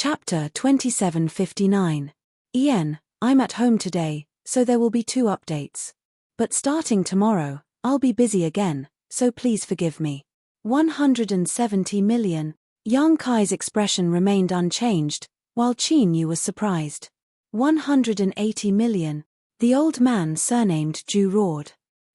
Chapter 2759. Ian, I'm at home today, so there will be 2 updates. But starting tomorrow, I'll be busy again, so please forgive me. 170 million. Yang Kai's expression remained unchanged, while Qin Yu was surprised. 180 million. The old man surnamed Ju roared.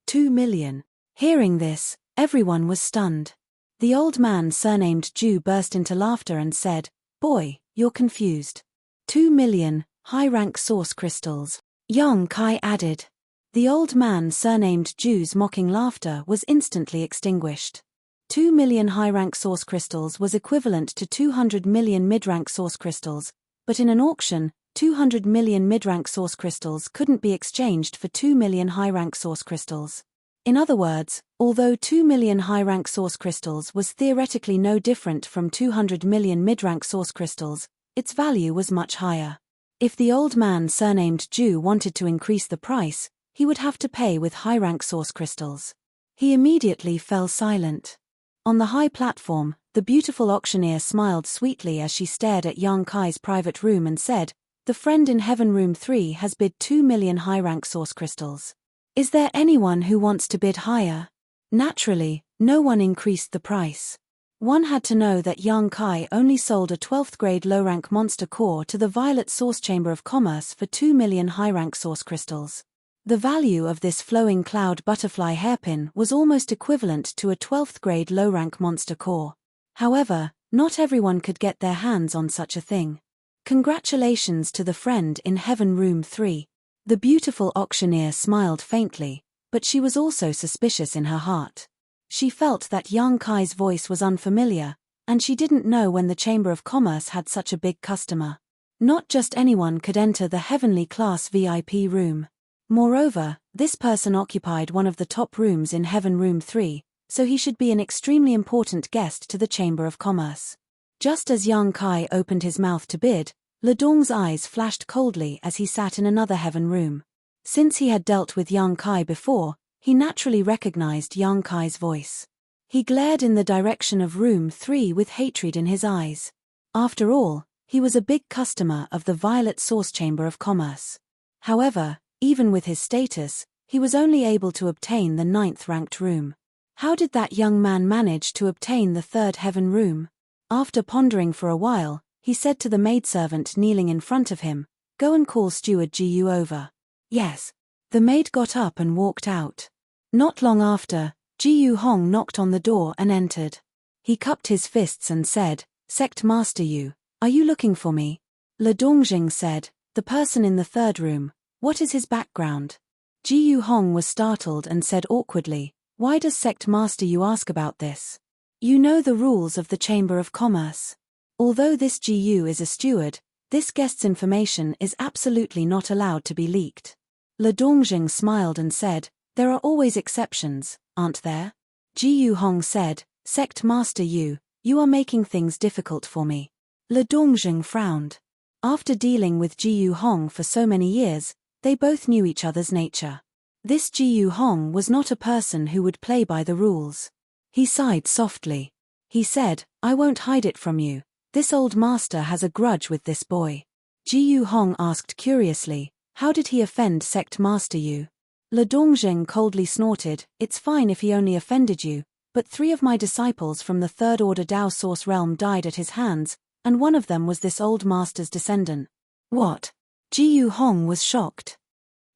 2 million. Hearing this, everyone was stunned. The old man surnamed Ju burst into laughter and said, "Boy, you're confused. 2 million, high-rank source crystals." Yang Kai added. The old man surnamed Ju's mocking laughter was instantly extinguished. 2 million high-rank source crystals was equivalent to 200 million mid-rank source crystals, but in an auction, 200 million mid-rank source crystals couldn't be exchanged for 2 million high-rank source crystals. In other words, although 2 million high-rank source crystals was theoretically no different from 200 million mid-rank source crystals, its value was much higher. If the old man surnamed Ju wanted to increase the price, he would have to pay with high-rank source crystals. He immediately fell silent. On the high platform, the beautiful auctioneer smiled sweetly as she stared at Yang Kai's private room and said, "The friend in Heaven Room 3 has bid 2 million high-rank source crystals. Is there anyone who wants to bid higher?" Naturally, no one increased the price. One had to know that Yang Kai only sold a 12th grade low-rank monster core to the Violet Source Chamber of Commerce for 2 million high-rank source crystals. The value of this flowing cloud butterfly hairpin was almost equivalent to a 12th grade low-rank monster core. However, not everyone could get their hands on such a thing. Congratulations to the friend in Heaven Room 3. The beautiful auctioneer smiled faintly, but she was also suspicious in her heart. She felt that Yang Kai's voice was unfamiliar, and she didn't know when the Chamber of Commerce had such a big customer. Not just anyone could enter the heavenly class VIP room. Moreover, this person occupied one of the top rooms in Heaven Room 3, so he should be an extremely important guest to the Chamber of Commerce. Just as Yang Kai opened his mouth to bid, Ledong's eyes flashed coldly as he sat in another Heaven Room. Since he had dealt with Yang Kai before, he naturally recognized Yang Kai's voice. He glared in the direction of Room 3 with hatred in his eyes. After all, he was a big customer of the Violet Source Chamber of Commerce. However, even with his status, he was only able to obtain the 9th-ranked room. How did that young man manage to obtain the 3rd Heaven Room? After pondering for a while, he said to the maidservant kneeling in front of him, "Go and call Steward Gu over." Yes. The maid got up and walked out. Not long after, Gu Hong knocked on the door and entered. He cupped his fists and said, "Sect Master Yu, are you looking for me?" Le Dongjing said, "The person in the 3rd room. What is his background?" Gu Hong was startled and said awkwardly, "Why does Sect Master Yu ask about this? You know the rules of the Chamber of Commerce. Although this Gu is a steward, this guest's information is absolutely not allowed to be leaked." Le Dongjing smiled and said, "There are always exceptions, aren't there?" Gu Hong said, "Sect Master Yu, you are making things difficult for me." Le Dongjing frowned. After dealing with Gu Hong for so many years, they both knew each other's nature. This Gu Hong was not a person who would play by the rules. He sighed softly. He said, "I won't hide it from you. This old master has a grudge with this boy." Gu Hong asked curiously, "How did he offend Sect Master Yu?" Le Dongjing coldly snorted, "It's fine if he only offended you, but 3 of my disciples from the 3rd Order Dao Source realm died at his hands, and one of them was this old master's descendant." What? Gu Hong was shocked.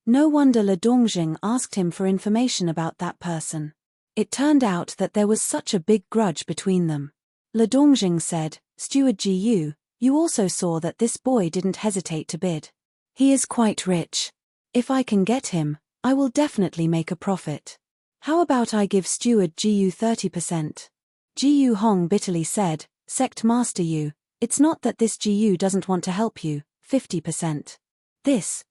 No wonder Le Dongjing asked him for information about that person. It turned out that there was such a big grudge between them. Le Dongjing said, "Steward Gu, you also saw that this boy didn't hesitate to bid. He is quite rich. If I can get him, I will definitely make a profit. How about I give Steward Gu 30%? Gu Hong bitterly said, "Sect Master Yu, it's not that this Gu doesn't want to help you, 50%. This.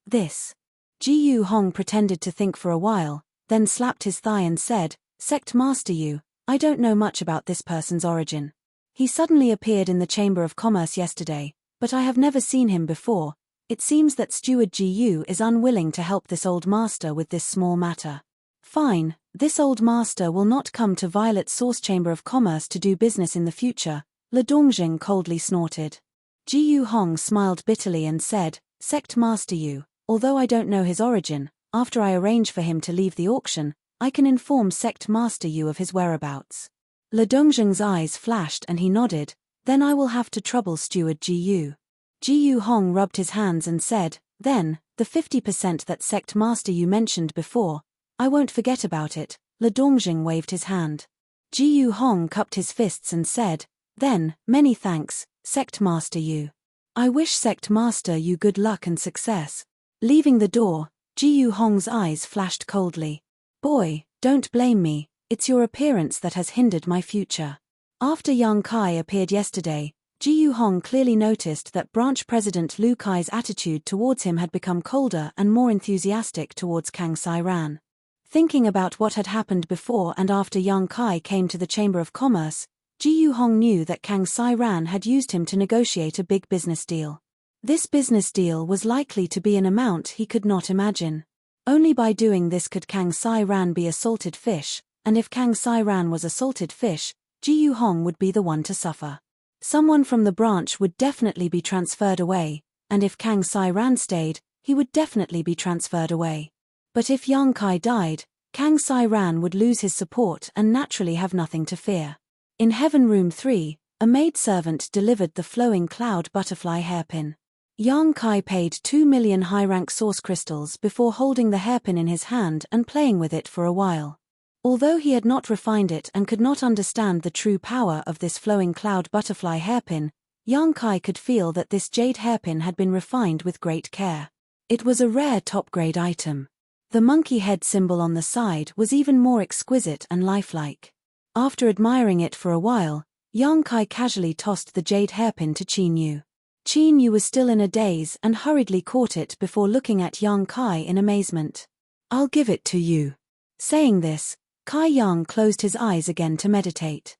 Gu Hong pretended to think for a while, then slapped his thigh and said, "Sect Master Yu, I don't know much about this person's origin. He suddenly appeared in the Chamber of Commerce yesterday, but I have never seen him before. It seems that Steward Gu is unwilling to help this old master with this small matter." Fine, this old master will not come to Violet Source Chamber of Commerce to do business in the future, Le Dongjing coldly snorted. Ji Hong smiled bitterly and said, Sect Master Yu, although I don't know his origin, after I arrange for him to leave the auction, I can inform Sect Master Yu of his whereabouts. Le Dongzheng's eyes flashed and he nodded, then I will have to trouble Steward Ji Hong rubbed his hands and said, then, the 50% that Sect Master Yu mentioned before, I won't forget about it. Le Dongzheng waved his hand. Ji Hong cupped his fists and said, then, many thanks, Sect Master Yu. I wish Sect Master Yu good luck and success. Leaving the door, Ji Hong's eyes flashed coldly. Boy, don't blame me, it's your appearance that has hindered my future. After Yang Kai appeared yesterday, Ji Hong clearly noticed that branch president Lu Kai's attitude towards him had become colder and more enthusiastic towards Kang Sai-ran. Thinking about what had happened before and after Yang Kai came to the Chamber of Commerce, Ji Hong knew that Kang Sai-ran had used him to negotiate a big business deal. This business deal was likely to be an amount he could not imagine. Only by doing this could Kang Sai-ran be a salted fish, and if Kang Sai-ran was a salted fish, Ji Hong would be the one to suffer. Someone from the branch would definitely be transferred away, and if Kang Sai-ran stayed, he would definitely be transferred away. But if Yang Kai died, Kang Sai-ran would lose his support and naturally have nothing to fear. In Heaven Room 3, a maidservant delivered the flowing cloud butterfly hairpin. Yang Kai paid 2 million high-rank source crystals before holding the hairpin in his hand and playing with it for a while. Although he had not refined it and could not understand the true power of this flowing cloud butterfly hairpin, Yang Kai could feel that this jade hairpin had been refined with great care. It was a rare top-grade item. The monkey head symbol on the side was even more exquisite and lifelike. After admiring it for a while, Yang Kai casually tossed the jade hairpin to Qin Yu. Qin Yu was still in a daze and hurriedly caught it before looking at Yang Kai in amazement. I'll give it to you. Saying this, Kai Yang closed his eyes again to meditate.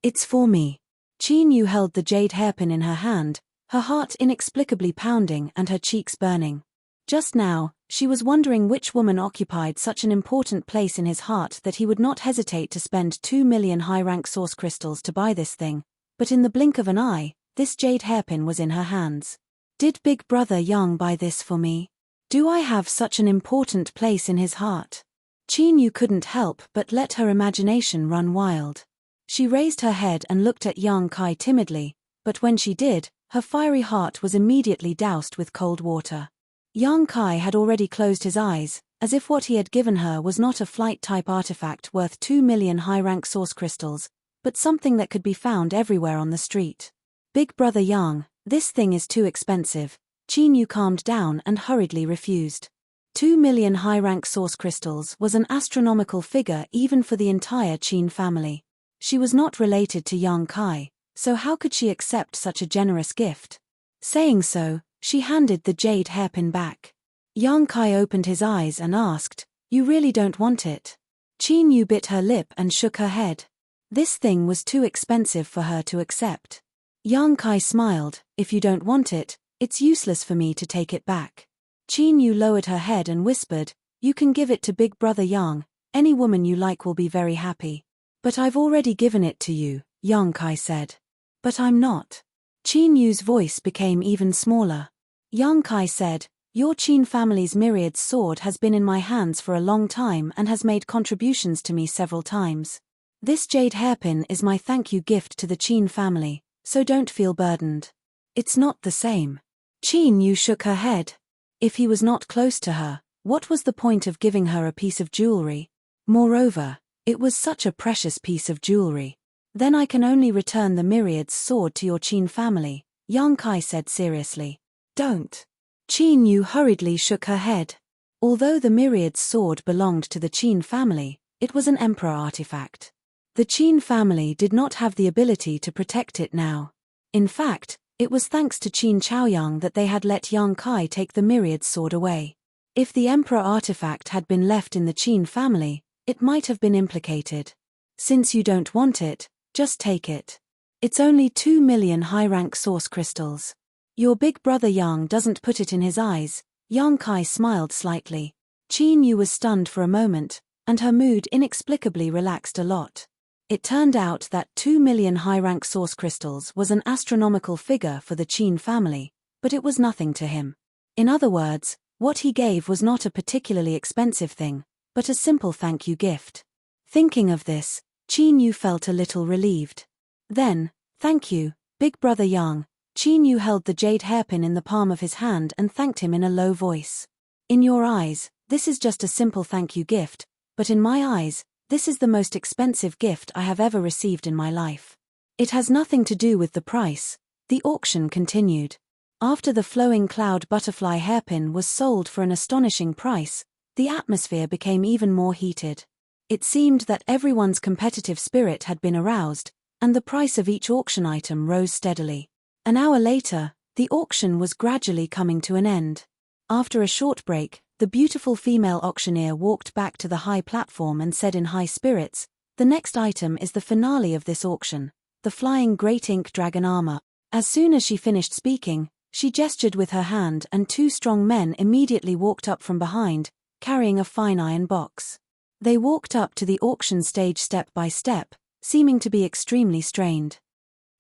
It's for me. Qin Yu held the jade hairpin in her hand, her heart inexplicably pounding and her cheeks burning. Just now, she was wondering which woman occupied such an important place in his heart that he would not hesitate to spend 2 million high-rank source crystals to buy this thing, but in the blink of an eye, this jade hairpin was in her hands. Did Big Brother Yang buy this for me? Do I have such an important place in his heart? Qin Yu couldn't help but let her imagination run wild. She raised her head and looked at Yang Kai timidly, but when she did, her fiery heart was immediately doused with cold water. Yang Kai had already closed his eyes, as if what he had given her was not a flight-type artifact worth 2 million high-rank source crystals, but something that could be found everywhere on the street. Big Brother Yang, this thing is too expensive. Qin Yu calmed down and hurriedly refused. 2 million high-rank source crystals was an astronomical figure even for the entire Qin family. She was not related to Yang Kai, so how could she accept such a generous gift? Saying so, she handed the jade hairpin back. Yang Kai opened his eyes and asked, You really don't want it? Qin Yu bit her lip and shook her head. This thing was too expensive for her to accept. Yang Kai smiled, If you don't want it, it's useless for me to take it back. Qin Yu lowered her head and whispered, You can give it to Big Brother Yang, any woman you like will be very happy. But I've already given it to you, Yang Kai said. But I'm not. Qin Yu's voice became even smaller. Yang Kai said, Your Qin family's myriad sword has been in my hands for a long time and has made contributions to me several times. This jade hairpin is my thank you gift to the Qin family, so don't feel burdened. It's not the same. Qin Yu shook her head. If he was not close to her, what was the point of giving her a piece of jewelry? Moreover, it was such a precious piece of jewelry. Then I can only return the myriad's sword to your Qin family, Yang Kai said seriously. Don't. Qin Yu hurriedly shook her head. Although the myriad's sword belonged to the Qin family, it was an emperor artifact. The Qin family did not have the ability to protect it now. In fact, it was thanks to Qin Chaoyang that they had let Yang Kai take the myriad's sword away. If the emperor artifact had been left in the Qin family, it might have been implicated. Since you don't want it, just take it. It's only 2 million high-rank source crystals. Your Big Brother Yang doesn't put it in his eyes. Yang Kai smiled slightly. Qin Yu was stunned for a moment, and her mood inexplicably relaxed a lot. It turned out that 2 million high-rank source crystals was an astronomical figure for the Qin family, but it was nothing to him. In other words, what he gave was not a particularly expensive thing, but a simple thank you gift. Thinking of this, Qin Yu felt a little relieved. Then, "Thank you, big brother Yang." Qin Yu held the jade hairpin in the palm of his hand and thanked him in a low voice. "In your eyes, this is just a simple thank you gift, but in my eyes, this is the most expensive gift I have ever received in my life. It has nothing to do with the price." The auction continued. After the flowing cloud butterfly hairpin was sold for an astonishing price, the atmosphere became even more heated. It seemed that everyone's competitive spirit had been aroused, and the price of each auction item rose steadily. An hour later, the auction was gradually coming to an end. After a short break, the beautiful female auctioneer walked back to the high platform and said in high spirits, "The next item is the finale of this auction, the flying great ink dragon armor." As soon as she finished speaking, she gestured with her hand and 2 strong men immediately walked up from behind, carrying a fine iron box. They walked up to the auction stage step by step, seeming to be extremely strained.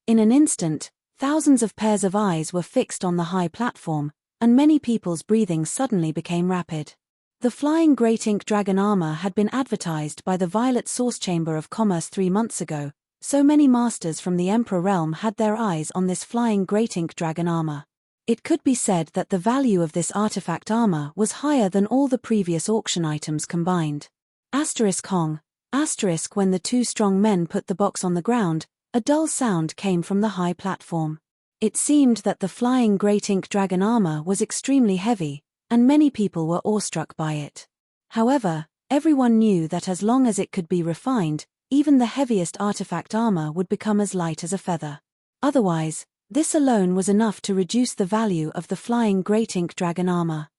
In an instant, thousands of pairs of eyes were fixed on the high platform, and many people's breathing suddenly became rapid. The flying great ink dragon armor had been advertised by the Violet Source Chamber of Commerce 3 months ago, so many masters from the Emperor realm had their eyes on this flying great ink dragon armor. It could be said that the value of this artifact armor was higher than all the previous auction items combined. Hong. When the 2 strong men put the box on the ground, a dull sound came from the high platform. It seemed that the flying great ink dragon armor was extremely heavy, and many people were awestruck by it. However, everyone knew that as long as it could be refined, even the heaviest artifact armor would become as light as a feather. Otherwise, this alone was enough to reduce the value of the flying great ink dragon armor.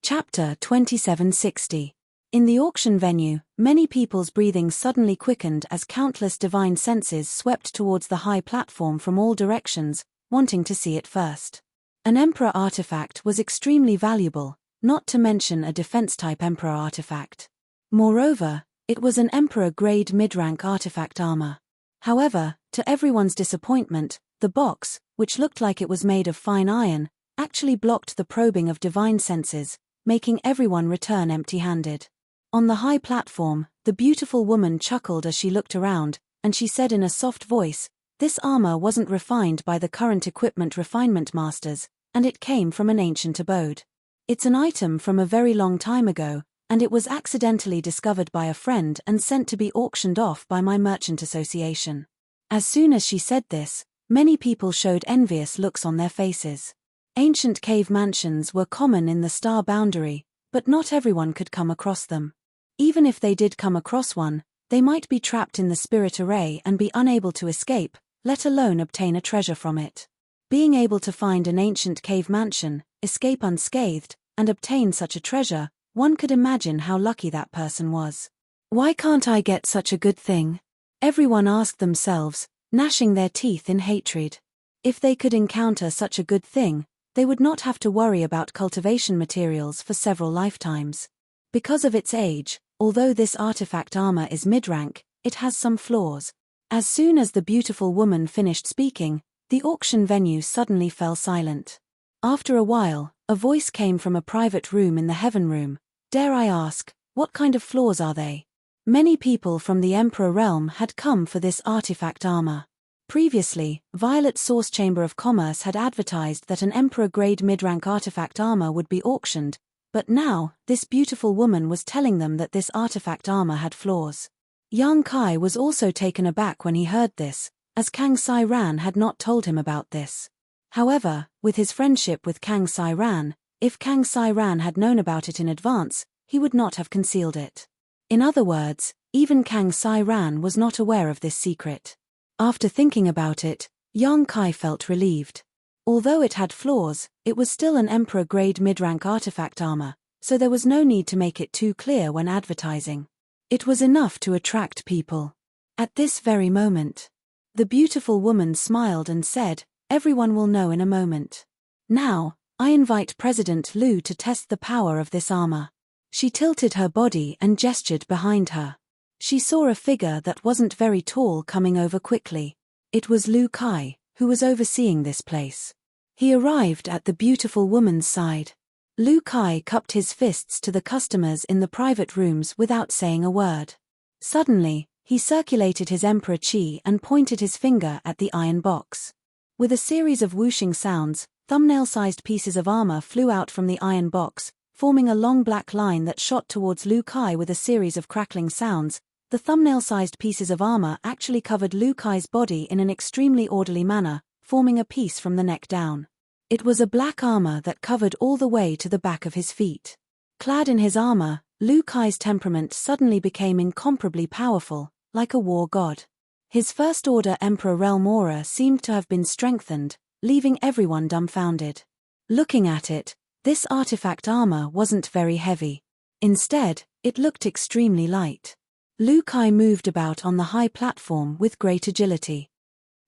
Chapter 2760. In the auction venue, many people's breathing suddenly quickened as countless divine senses swept towards the high platform from all directions, wanting to see it first. An emperor artifact was extremely valuable, not to mention a defense-type emperor artifact. Moreover, it was an emperor-grade mid-rank artifact armor. However, to everyone's disappointment, the box, which looked like it was made of fine iron, actually blocked the probing of divine senses, making everyone return empty-handed. On the high platform, the beautiful woman chuckled as she looked around, and she said in a soft voice, "This armor wasn't refined by the current equipment refinement masters, and it came from an ancient abode. It's an item from a very long time ago, and it was accidentally discovered by a friend and sent to be auctioned off by my merchant association." As soon as she said this, many people showed envious looks on their faces. Ancient cave mansions were common in the star boundary, but not everyone could come across them. Even if they did come across one, they might be trapped in the spirit array and be unable to escape, let alone obtain a treasure from it. Being able to find an ancient cave mansion, escape unscathed, and obtain such a treasure, one could imagine how lucky that person was. "Why can't I get such a good thing?" everyone asked themselves, gnashing their teeth in hatred. If they could encounter such a good thing, they would not have to worry about cultivation materials for several lifetimes. Because of its age, although this artifact armor is mid-rank, it has some flaws. As soon as the beautiful woman finished speaking, the auction venue suddenly fell silent. After a while, a voice came from a private room in the heaven room. "Dare I ask, what kind of flaws are they?" Many people from the Emperor realm had come for this artifact armor. Previously, Violet Source Chamber of Commerce had advertised that an Emperor-grade mid-rank artifact armor would be auctioned, but now, this beautiful woman was telling them that this artifact armor had flaws. Yang Kai was also taken aback when he heard this, as Kang Sai Ran had not told him about this. However, with his friendship with Kang Sai Ran, if Kang Sai Ran had known about it in advance, he would not have concealed it. In other words, even Kang Sai Ran was not aware of this secret. After thinking about it, Yang Kai felt relieved. Although it had flaws, it was still an Emperor-grade mid-rank artifact armor, so there was no need to make it too clear when advertising. It was enough to attract people. At this very moment, the beautiful woman smiled and said, "Everyone will know in a moment. Now, I invite President Liu to test the power of this armor." She tilted her body and gestured behind her. She saw a figure that wasn't very tall coming over quickly. It was Lu Kai, who was overseeing this place. He arrived at the beautiful woman's side. Lu Kai cupped his fists to the customers in the private rooms without saying a word. Suddenly, he circulated his emperor chi and pointed his finger at the iron box. With a series of whooshing sounds, thumbnail-sized pieces of armor flew out from the iron box, forming a long black line that shot towards Lu Kai with a series of crackling sounds. The thumbnail-sized pieces of armor actually covered Lu Kai's body in an extremely orderly manner, forming a piece from the neck down. It was a black armor that covered all the way to the back of his feet. Clad in his armor, Lu Kai's temperament suddenly became incomparably powerful, like a war god. His first-order Emperor realm aura seemed to have been strengthened, leaving everyone dumbfounded. Looking at it, this artifact armor wasn't very heavy. Instead, it looked extremely light. Lu Kai moved about on the high platform with great agility.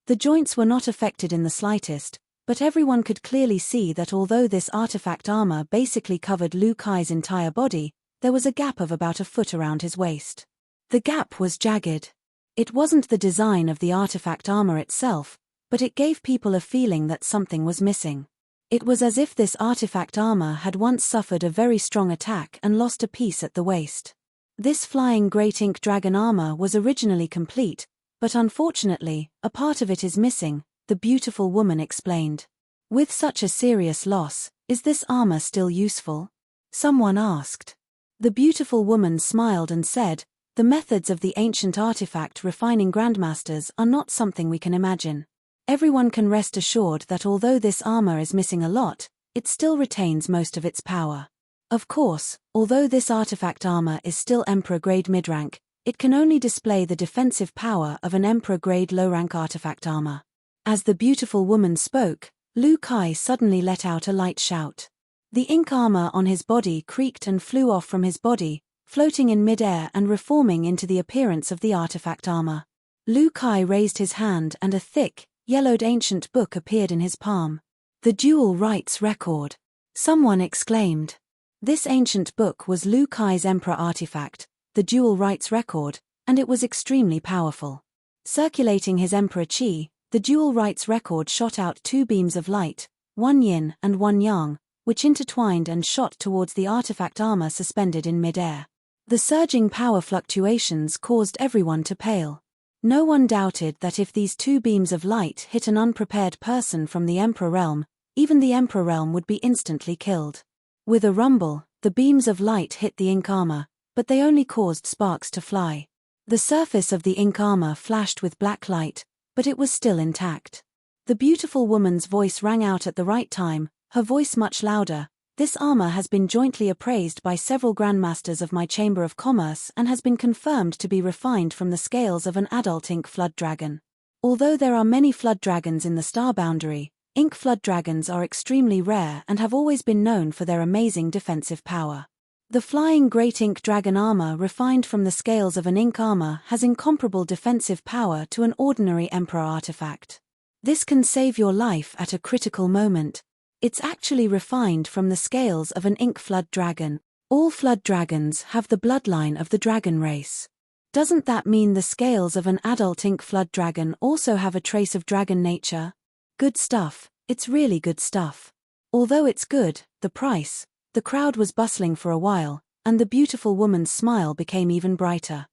The joints were not affected in the slightest, but everyone could clearly see that although this artifact armor basically covered Lu Kai's entire body, there was a gap of about a foot around his waist. The gap was jagged. It wasn't the design of the artifact armor itself, but it gave people a feeling that something was missing. It was as if this artifact armor had once suffered a very strong attack and lost a piece at the waist. This flying great ink dragon armor was originally complete, but unfortunately, a part of it is missing, the beautiful woman explained. With such a serious loss, is this armor still useful? Someone asked. The beautiful woman smiled and said, the methods of the ancient artifact refining grandmasters are not something we can imagine. Everyone can rest assured that although this armor is missing a lot, it still retains most of its power. Of course, although this artifact armor is still Emperor-grade mid-rank, it can only display the defensive power of an Emperor-grade low-rank artifact armor. As the beautiful woman spoke, Lu Kai suddenly let out a light shout. The ink armor on his body creaked and flew off from his body, floating in mid-air and reforming into the appearance of the artifact armor. Lu Kai raised his hand and a thick, yellowed ancient book appeared in his palm. The dual rights record. Someone exclaimed. This ancient book was Lu Kai's emperor artifact, the dual rights record, and it was extremely powerful. Circulating his emperor chi, the dual rights record shot out two beams of light, one yin and one yang, which intertwined and shot towards the artifact armor suspended in mid-air. The surging power fluctuations caused everyone to pale. No one doubted that if these two beams of light hit an unprepared person from the Emperor realm, even the Emperor realm would be instantly killed. With a rumble, the beams of light hit the ink armor, but they only caused sparks to fly. The surface of the ink armor flashed with black light, but it was still intact. The beautiful woman's voice rang out at the right time, her voice much louder. This armor has been jointly appraised by several grandmasters of my Chamber of Commerce and has been confirmed to be refined from the scales of an adult ink flood dragon. Although there are many flood dragons in the star boundary, ink flood dragons are extremely rare and have always been known for their amazing defensive power. The flying great ink dragon armor refined from the scales of an ink armor has incomparable defensive power to an ordinary emperor artifact. This can save your life at a critical moment. It's actually refined from the scales of an ink flood dragon. All flood dragons have the bloodline of the dragon race. Doesn't that mean the scales of an adult ink flood dragon also have a trace of dragon nature? Good stuff, it's really good stuff. Although it's good, the price. The crowd was bustling for a while, and the beautiful woman's smile became even brighter.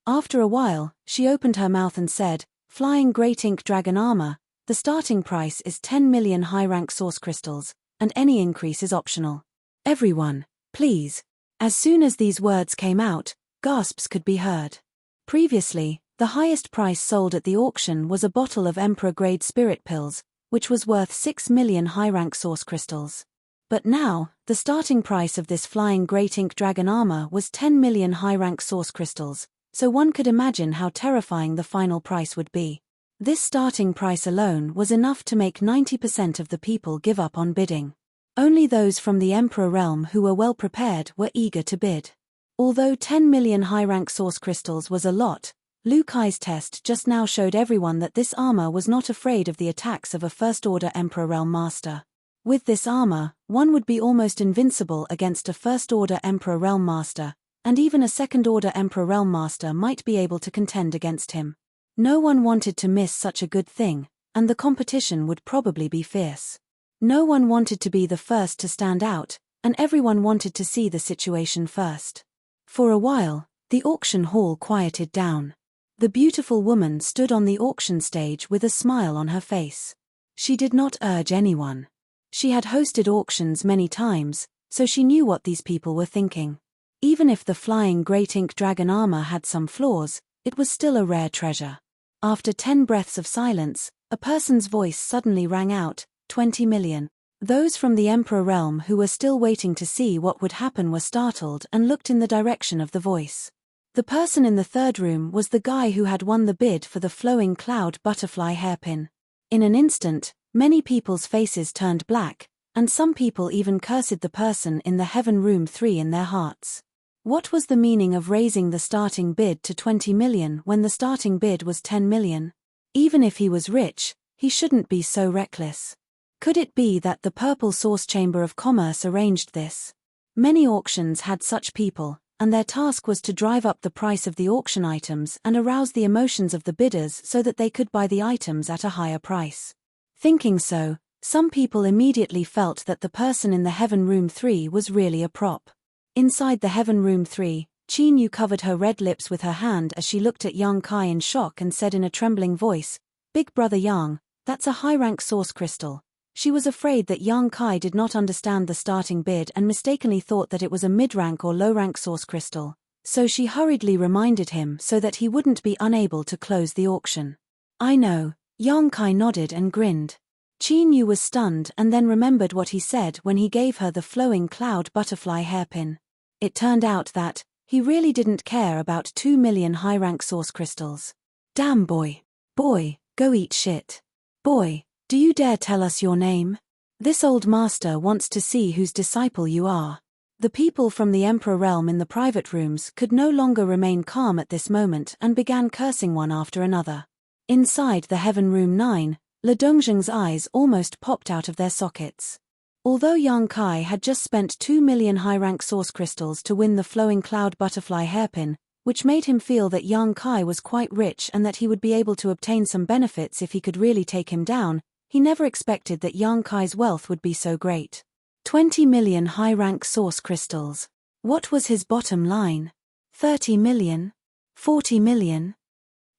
After a while, she opened her mouth and said, flying great ink dragon armor, the starting price is 10 million high-rank source crystals, and any increase is optional. Everyone, please. As soon as these words came out, gasps could be heard. Previously, the highest price sold at the auction was a bottle of Emperor-grade spirit pills, which was worth 6 million high-rank source crystals. But now, the starting price of this flying great ink dragon armor was 10 million high-rank source crystals, so one could imagine how terrifying the final price would be. This starting price alone was enough to make 90% of the people give up on bidding. Only those from the Emperor realm who were well prepared were eager to bid. Although 10 million high-rank source crystals was a lot, Lu Kai's test just now showed everyone that this armor was not afraid of the attacks of a first-order Emperor realm master. With this armor, one would be almost invincible against a first-order Emperor realm master, and even a second-order Emperor Realm Master might be able to contend against him. No one wanted to miss such a good thing, and the competition would probably be fierce. No one wanted to be the first to stand out, and everyone wanted to see the situation first. For a while, the auction hall quieted down. The beautiful woman stood on the auction stage with a smile on her face. She did not urge anyone. She had hosted auctions many times, so she knew what these people were thinking. Even if the flying great ink dragon armor had some flaws, it was still a rare treasure. After 10 breaths of silence, a person's voice suddenly rang out, 20 million. Those from the Emperor realm who were still waiting to see what would happen were startled and looked in the direction of the voice. The person in the third room was the guy who had won the bid for the flowing cloud butterfly hairpin. In an instant, many people's faces turned black, and some people even cursed the person in the Heaven Room 3 in their hearts. What was the meaning of raising the starting bid to 20 million when the starting bid was 10 million? Even if he was rich, he shouldn't be so reckless. Could it be that the Purple Source Chamber of Commerce arranged this? Many auctions had such people, and their task was to drive up the price of the auction items and arouse the emotions of the bidders so that they could buy the items at a higher price. Thinking so, some people immediately felt that the person in the Heaven Room 3 was really a prop. Inside the Heaven Room 3, Qin Yu covered her red lips with her hand as she looked at Yang Kai in shock and said in a trembling voice, "Big brother Yang, that's a high-rank source crystal." She was afraid that Yang Kai did not understand the starting bid and mistakenly thought that it was a mid-rank or low-rank source crystal, so she hurriedly reminded him so that he wouldn't be unable to close the auction. "I know," Yang Kai nodded and grinned. Qin Yu was stunned and then remembered what he said when he gave her the flowing cloud butterfly hairpin. It turned out that he really didn't care about 2 million high-rank source crystals. "Damn boy. Boy, go eat shit. Boy, do you dare tell us your name? This old master wants to see whose disciple you are." The people from the Emperor realm in the private rooms could no longer remain calm at this moment and began cursing one after another. Inside the Heaven Room 9, Le Dongzheng's eyes almost popped out of their sockets. Although Yang Kai had just spent 2 million high-rank source crystals to win the flowing cloud butterfly hairpin, which made him feel that Yang Kai was quite rich and that he would be able to obtain some benefits if he could really take him down, he never expected that Yang Kai's wealth would be so great. 20 million high-rank source crystals. What was his bottom line? 30 million? 40 million?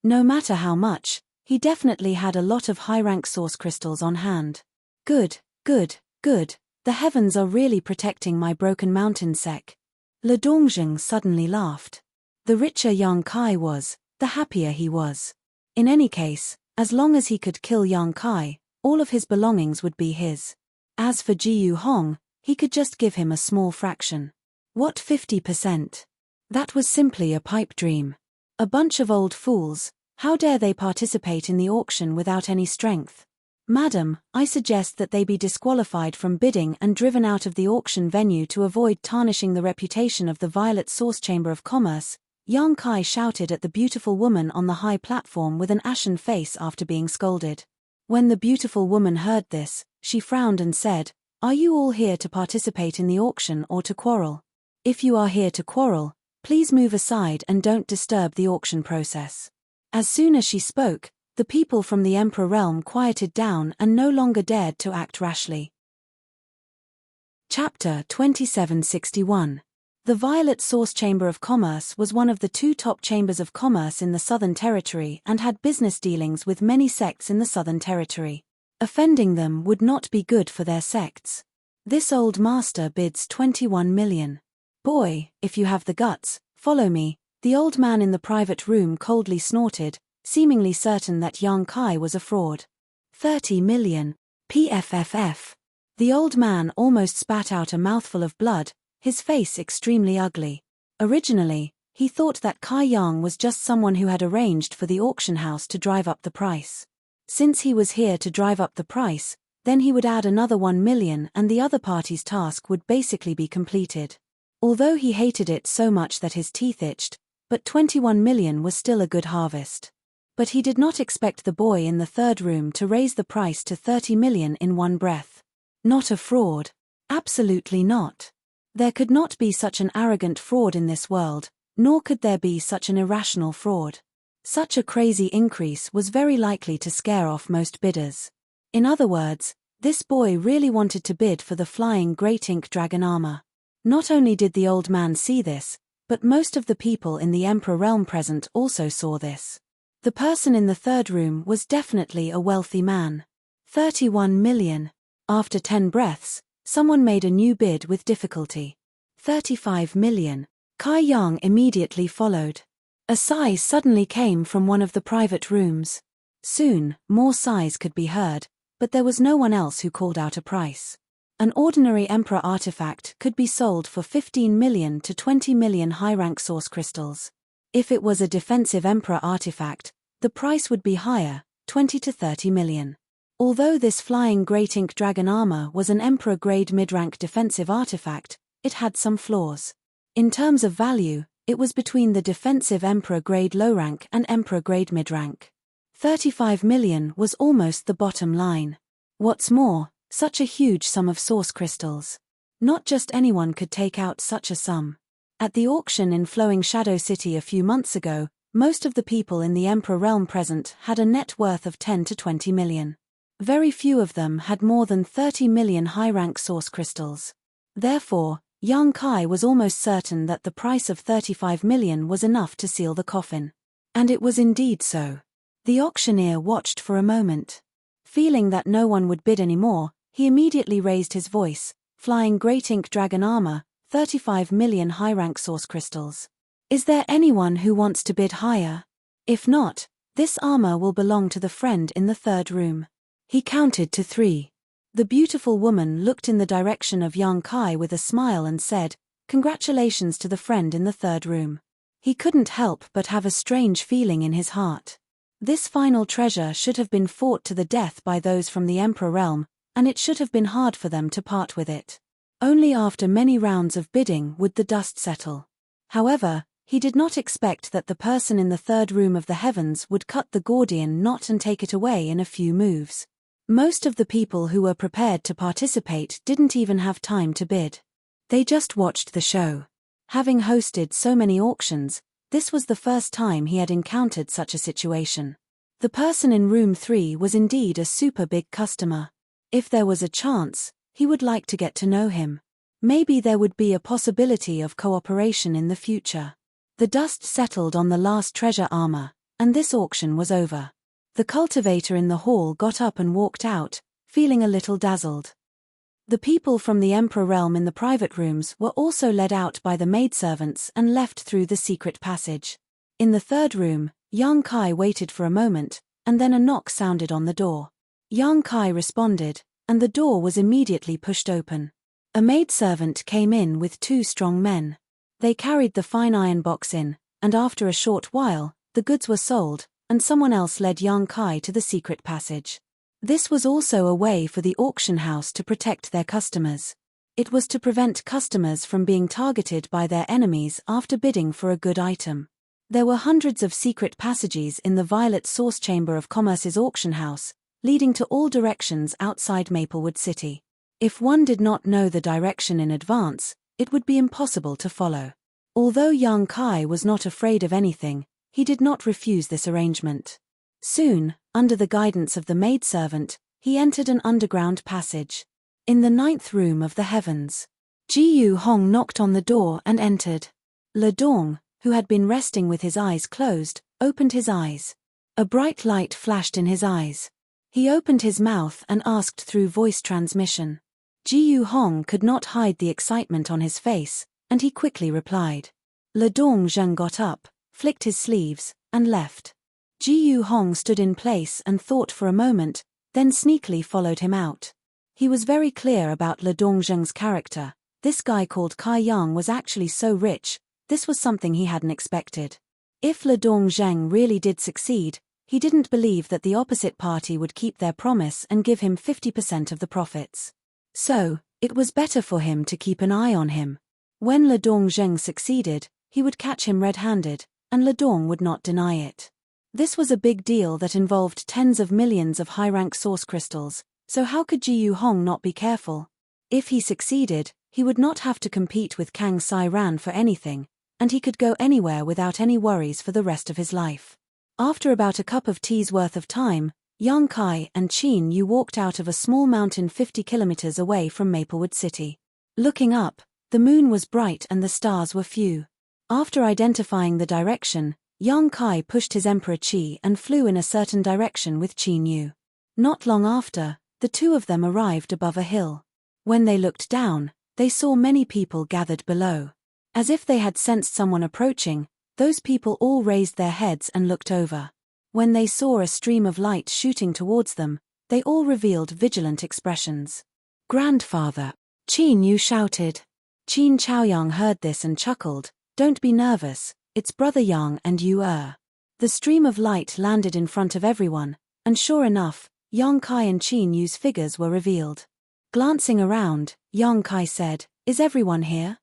No matter how much, he definitely had a lot of high-rank source crystals on hand. Good, good, good. The heavens are really protecting my broken mountain sec. Le Dongzheng suddenly laughed. The richer Yang Kai was, the happier he was. In any case, as long as he could kill Yang Kai, all of his belongings would be his. As for Jiyu Hong, he could just give him a small fraction. What 50%? That was simply a pipe dream. A bunch of old fools, how dare they participate in the auction without any strength? "Madam, I suggest that they be disqualified from bidding and driven out of the auction venue to avoid tarnishing the reputation of the Violet Source Chamber of Commerce," Yang Kai shouted at the beautiful woman on the high platform with an ashen face after being scolded. When the beautiful woman heard this, she frowned and said, "Are you all here to participate in the auction or to quarrel? If you are here to quarrel, please move aside and don't disturb the auction process." As soon as she spoke, the people from the Emperor realm quieted down and no longer dared to act rashly. Chapter 2761. The Violet Source Chamber of Commerce was one of the 2 top chambers of commerce in the Southern Territory and had business dealings with many sects in the Southern Territory. Offending them would not be good for their sects. This old master bids 21 million. "Boy, if you have the guts, follow me," the old man in the private room coldly snorted, seemingly certain that Yang Kai was a fraud. 30 million. PFFF. The old man almost spat out a mouthful of blood, his face extremely ugly. Originally, he thought that Kai Yang was just someone who had arranged for the auction house to drive up the price. Since he was here to drive up the price, then he would add another 1 million and the other party's task would basically be completed. Although he hated it so much that his teeth itched, but 21 million was still a good harvest. But he did not expect the boy in the third room to raise the price to 30 million in one breath. Not a fraud. Absolutely not. There could not be such an arrogant fraud in this world, nor could there be such an irrational fraud. Such a crazy increase was very likely to scare off most bidders. In other words, this boy really wanted to bid for the flying great ink dragon armor. Not only did the old man see this, but most of the people in the Emperor realm present also saw this. The person in the third room was definitely a wealthy man. 31 million. After 10 breaths, someone made a new bid with difficulty. 35 million. Kai Yang immediately followed. A sigh suddenly came from one of the private rooms. Soon, more sighs could be heard, but there was no one else who called out a price. An ordinary Emperor artifact could be sold for 15 million to 20 million high-rank source crystals. If it was a defensive Emperor artifact, the price would be higher, 20 to 30 million. Although this flying great ink dragon armor was an Emperor-grade mid-rank defensive artifact, it had some flaws. In terms of value, it was between the defensive Emperor-grade low-rank and Emperor-grade mid-rank. 35 million was almost the bottom line. What's more, such a huge sum of source crystals. Not just anyone could take out such a sum. At the auction in Flowing Shadow City a few months ago, most of the people in the Emperor realm present had a net worth of 10 to 20 million. Very few of them had more than 30 million high-rank source crystals. Therefore, Yang Kai was almost certain that the price of 35 million was enough to seal the coffin. And it was indeed so. The auctioneer watched for a moment. Feeling that no one would bid any more, he immediately raised his voice. Flying great ink dragon armor, 35 million high-rank source crystals. Is there anyone who wants to bid higher? If not, this armor will belong to the friend in the third room. He counted to 3. The beautiful woman looked in the direction of Yang Kai with a smile and said, "Congratulations to the friend in the third room." He couldn't help but have a strange feeling in his heart. This final treasure should have been fought to the death by those from the Emperor realm, and it should have been hard for them to part with it. Only after many rounds of bidding would the dust settle. However, he did not expect that the person in the third room of the heavens would cut the Gordian knot and take it away in a few moves. Most of the people who were prepared to participate didn't even have time to bid. They just watched the show. Having hosted so many auctions, this was the first time he had encountered such a situation. The person in room 3 was indeed a super big customer. If there was a chance, he would like to get to know him. Maybe there would be a possibility of cooperation in the future. The dust settled on the last treasure armor, and this auction was over. The cultivator in the hall got up and walked out, feeling a little dazzled. The people from the Emperor realm in the private rooms were also led out by the maidservants and left through the secret passage. In the third room, Yang Kai waited for a moment, and then a knock sounded on the door. Yang Kai responded, and the door was immediately pushed open. A maidservant came in with 2 strong men. They carried the fine iron box in, and after a short while, the goods were sold, and someone else led Yang Kai to the secret passage. This was also a way for the auction house to protect their customers. It was to prevent customers from being targeted by their enemies after bidding for a good item. There were hundreds of secret passages in the Violet Source Chamber of Commerce's auction house, leading to all directions outside Maplewood City. If one did not know the direction in advance, it would be impossible to follow. Although Yang Kai was not afraid of anything, he did not refuse this arrangement. Soon, under the guidance of the maidservant, he entered an underground passage. In the 9th room of the heavens, Ji Hong knocked on the door and entered. Le Dong, who had been resting with his eyes closed, opened his eyes. A bright light flashed in his eyes. He opened his mouth and asked through voice transmission. Ji Hong could not hide the excitement on his face, and he quickly replied. Le Dong Zheng got up, flicked his sleeves, and left. Ji Hong stood in place and thought for a moment, then sneakily followed him out. He was very clear about Le Dong Zheng's character. This guy called Kai Yang was actually so rich, this was something he hadn't expected. If Le Dong Zheng really did succeed, he didn't believe that the opposite party would keep their promise and give him 50% of the profits. So, it was better for him to keep an eye on him. When Le Dong Zheng succeeded, he would catch him red-handed, and Le Dong would not deny it. This was a big deal that involved tens of millions of high-rank source crystals, so how could Ji Hong not be careful? If he succeeded, he would not have to compete with Kang Sai Ran for anything, and he could go anywhere without any worries for the rest of his life. After about a cup of tea's worth of time, Yang Kai and Qin Yu walked out of a small mountain 50 kilometers away from Maplewood City. Looking up, the moon was bright and the stars were few. After identifying the direction, Yang Kai pushed his Emperor Qi and flew in a certain direction with Qin Yu. Not long after, the two of them arrived above a hill. When they looked down, they saw many people gathered below. As if they had sensed someone approaching, those people all raised their heads and looked over. When they saw a stream of light shooting towards them, they all revealed vigilant expressions. "Grandfather!" Qin Yu shouted. Qin Chaoyang heard this and chuckled. "Don't be nervous, it's Brother Yang and you. The stream of light landed in front of everyone, and sure enough, Yang Kai and Qin Yu's figures were revealed. Glancing around, Yang Kai said, "Is everyone here?"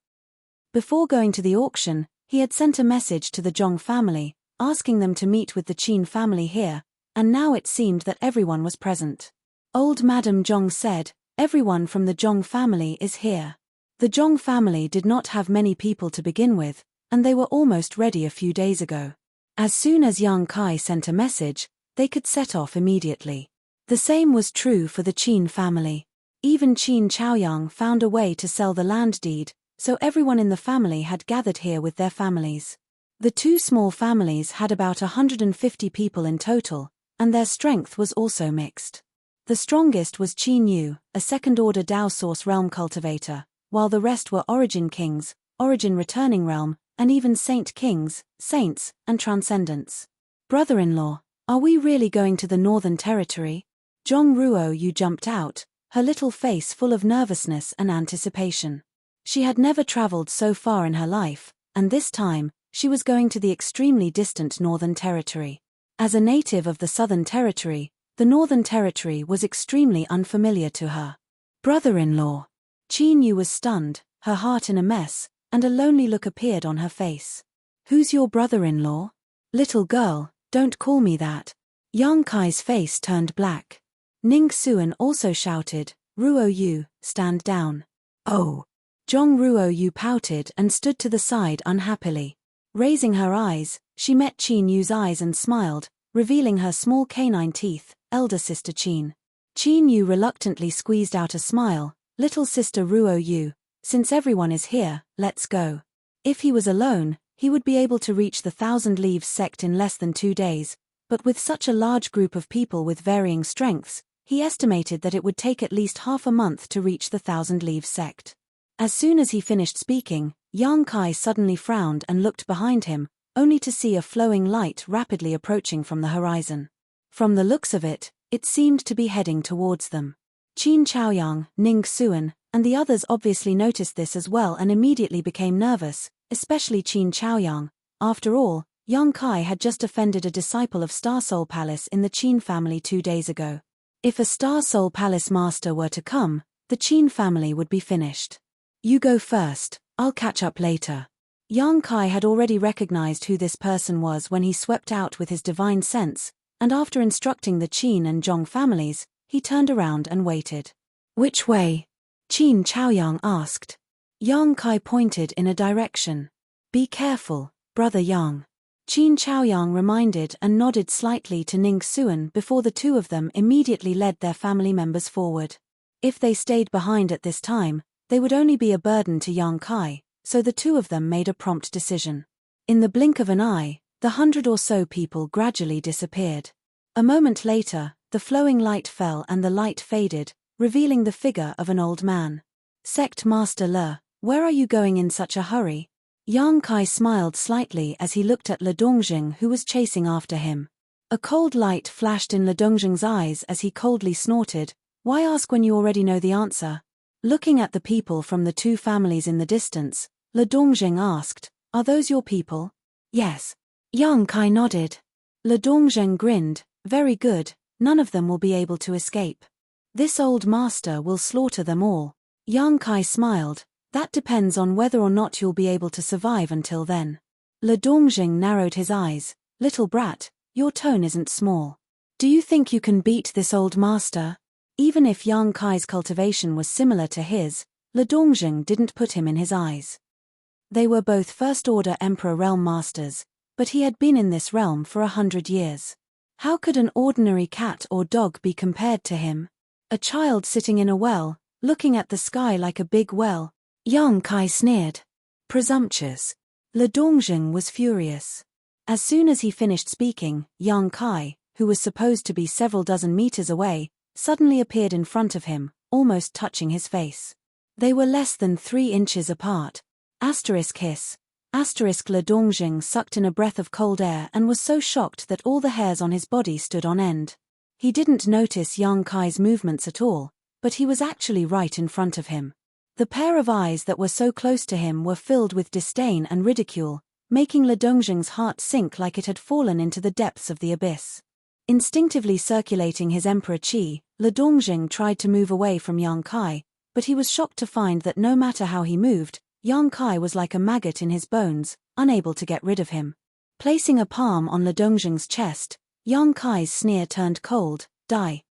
Before going to the auction, he had sent a message to the Zhong family, asking them to meet with the Qin family here, and now it seemed that everyone was present. Old Madame Zhong said, "Everyone from the Zhong family is here." The Zhong family did not have many people to begin with, and they were almost ready a few days ago. As soon as Yang Kai sent a message, they could set off immediately. The same was true for the Qin family. Even Qin Chaoyang found a way to sell the land deed, so everyone in the family had gathered here with their families. The two small families had about 150 people in total, and their strength was also mixed. The strongest was Qin Yu, a second-order Dao Source Realm cultivator, while the rest were Origin Kings, Origin Returning Realm, and even Saint Kings, Saints, and Transcendents. "Brother-in-law, are we really going to the Northern Territory?" Zhong Ruo Yu jumped out, her little face full of nervousness and anticipation. She had never traveled so far in her life, and this time, she was going to the extremely distant Northern Territory. As a native of the Southern Territory, the Northern Territory was extremely unfamiliar to her. "Brother-in-law." Qin Yu was stunned, her heart in a mess, and a lonely look appeared on her face. "Who's your brother-in-law?" "Little girl, don't call me that." Yang Kai's face turned black. Ning Xuan also shouted, "Ruo Yu, stand down." "Oh." Zhong Ruo Yu pouted and stood to the side unhappily. Raising her eyes, she met Qin Yu's eyes and smiled, revealing her small canine teeth. "Elder sister Qin." Qin Yu reluctantly squeezed out a smile. "Little sister Ruo Yu, since everyone is here, let's go." If he was alone, he would be able to reach the Thousand Leaves sect in less than 2 days, but with such a large group of people with varying strengths, he estimated that it would take at least half a month to reach the Thousand Leaves sect. As soon as he finished speaking, Yang Kai suddenly frowned and looked behind him, only to see a flowing light rapidly approaching from the horizon. From the looks of it, it seemed to be heading towards them. Qin Chaoyang, Ning Xuan, and the others obviously noticed this as well and immediately became nervous, especially Qin Chaoyang. After all, Yang Kai had just offended a disciple of Star Soul Palace in the Qin family 2 days ago. If a Star Soul Palace master were to come, the Qin family would be finished. "You go first, I'll catch up later." Yang Kai had already recognized who this person was when he swept out with his divine sense, and after instructing the Qin and Zhong families, he turned around and waited. "Which way?" Qin Chaoyang asked. Yang Kai pointed in a direction. "Be careful, Brother Yang." Qin Chaoyang reminded and nodded slightly to Ning Xuan before the two of them immediately led their family members forward. If they stayed behind at this time, they would only be a burden to Yang Kai, so the two of them made a prompt decision. In the blink of an eye, the 100 or so people gradually disappeared. A moment later, the flowing light fell and the light faded, revealing the figure of an old man. "Sect Master Le, where are you going in such a hurry?" Yang Kai smiled slightly as he looked at Le Dongjing, who was chasing after him. A cold light flashed in Le Dongjing's eyes as he coldly snorted, "Why ask when you already know the answer?" Looking at the people from the two families in the distance, Le Dongjing asked, "Are those your people?" "Yes." Yang Kai nodded. Le Dongjing grinned, "Very good, none of them will be able to escape. This old master will slaughter them all." Yang Kai smiled, "That depends on whether or not you'll be able to survive until then." Le Dongjing narrowed his eyes, "Little brat, your tone isn't small. Do you think you can beat this old master?" Even if Yang Kai's cultivation was similar to his, Le Dongjing didn't put him in his eyes. They were both first-order Emperor Realm Masters, but he had been in this realm for 100 years. How could an ordinary cat or dog be compared to him? A child sitting in a well, looking at the sky like a big well. Yang Kai sneered. Presumptuous. Le Dongjing was furious. As soon as he finished speaking, Yang Kai, who was supposed to be several dozen meters away, suddenly appeared in front of him, almost touching his face. They were less than 3 inches apart. Hiss. Le Dongjing sucked in a breath of cold air and was so shocked that all the hairs on his body stood on end. He didn't notice Yang Kai's movements at all, but he was actually right in front of him. The pair of eyes that were so close to him were filled with disdain and ridicule, making Le Dongjing's heart sink like it had fallen into the depths of the abyss. Instinctively circulating his emperor chi, Le Dongjing tried to move away from Yang Kai, but he was shocked to find that no matter how he moved, Yang Kai was like a maggot in his bones, unable to get rid of him. Placing a palm on Le Dongjing's chest, Yang Kai's sneer turned cold. Die.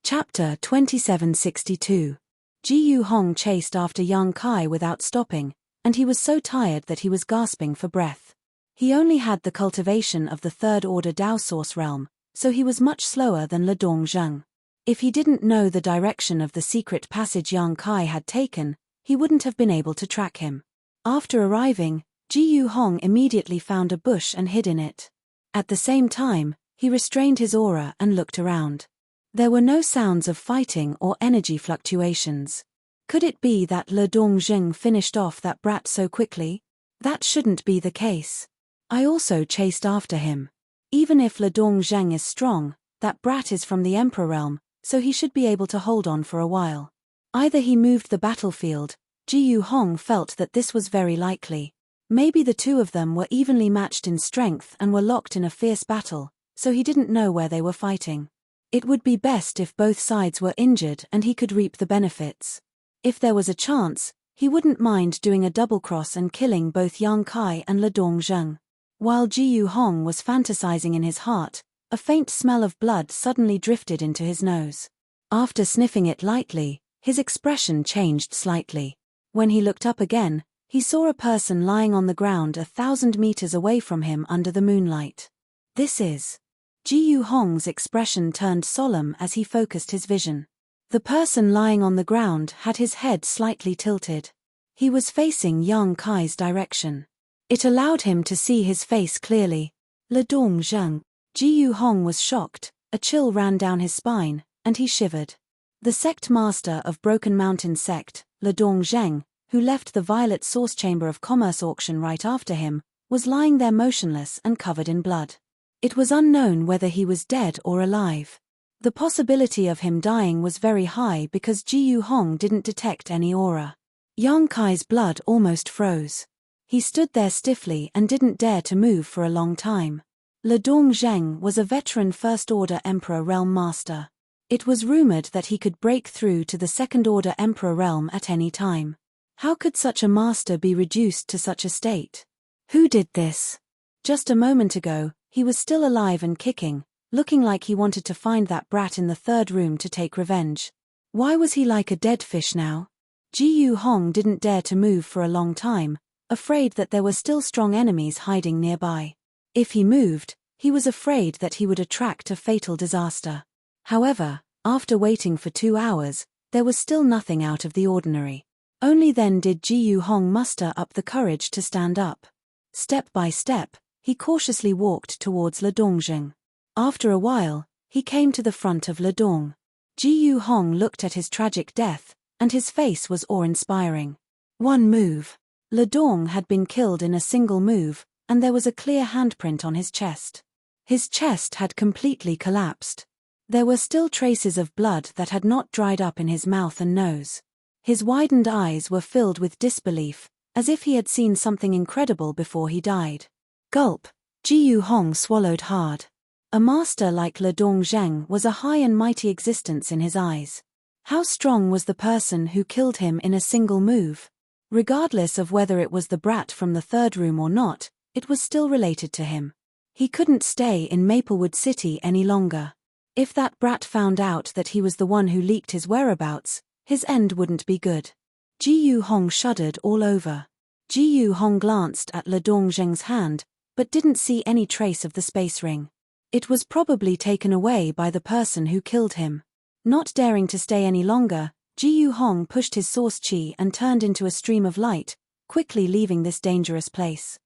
Chapter 2762. Ji Yu Hong chased after Yang Kai without stopping, and he was so tired that he was gasping for breath. He only had the cultivation of the third-order Dao Source realm, so he was much slower than Le Dongjing. If he didn't know the direction of the secret passage Yang Kai had taken, he wouldn't have been able to track him. After arriving, Ji Yu Hong immediately found a bush and hid in it. At the same time, he restrained his aura and looked around. There were no sounds of fighting or energy fluctuations. Could it be that Le Dongjing finished off that brat so quickly? That shouldn't be the case. I also chased after him. Even if Le Dongjing is strong, that brat is from the Emperor realm, so he should be able to hold on for a while. Either he moved the battlefield. Ji Yu Hong felt that this was very likely. Maybe the two of them were evenly matched in strength and were locked in a fierce battle, so he didn't know where they were fighting. It would be best if both sides were injured and he could reap the benefits. If there was a chance, he wouldn't mind doing a double cross and killing both Yang Kai and Le Dongjing. While Ji Yu Hong was fantasizing in his heart, a faint smell of blood suddenly drifted into his nose. After sniffing it lightly, his expression changed slightly. When he looked up again, he saw a person lying on the ground 1,000 meters away from him under the moonlight. This is... Ji Yu Hong's expression turned solemn as he focused his vision. The person lying on the ground had his head slightly tilted. He was facing Yang Kai's direction. It allowed him to see his face clearly. Le Dongjing. Ji Yu Hong was shocked, a chill ran down his spine, and he shivered. The sect master of Broken Mountain Sect, Le Dongjing, who left the Violet Source Chamber of Commerce auction right after him, was lying there motionless and covered in blood. It was unknown whether he was dead or alive. The possibility of him dying was very high because Ji Yu Hong didn't detect any aura. Yang Kai's blood almost froze. He stood there stiffly and didn't dare to move for a long time. Le Dongjing was a veteran First-Order Emperor Realm Master. It was rumored that he could break through to the Second-Order Emperor Realm at any time. How could such a master be reduced to such a state? Who did this? Just a moment ago, he was still alive and kicking, looking like he wanted to find that brat in the third room to take revenge. Why was he like a dead fish now? Ji Yu Hong didn't dare to move for a long time, afraid that there were still strong enemies hiding nearby. If he moved, he was afraid that he would attract a fatal disaster. However, after waiting for 2 hours, there was still nothing out of the ordinary. Only then did Ji Yu Hong muster up the courage to stand up. Step by step, he cautiously walked towards Le Dongjing. After a while, he came to the front of Le Dong. Ji Yu Hong looked at his tragic death, and his face was awe-inspiring. One move. Le Dong had been killed in a single move, and there was a clear handprint on his chest. His chest had completely collapsed. There were still traces of blood that had not dried up in his mouth and nose. His widened eyes were filled with disbelief, as if he had seen something incredible before he died. Gulp. Ji Yu Hong swallowed hard. A master like Le Dongjing was a high and mighty existence in his eyes. How strong was the person who killed him in a single move? Regardless of whether it was the brat from the third room or not, it was still related to him. He couldn't stay in Maplewood City any longer. If that brat found out that he was the one who leaked his whereabouts, his end wouldn't be good. Ji Yu Hong shuddered all over. Ji Yu Hong glanced at Le Dongzheng's hand, but didn't see any trace of the space ring. It was probably taken away by the person who killed him. Not daring to stay any longer, Ji Yu Hong pushed his source qi and turned into a stream of light, quickly leaving this dangerous place.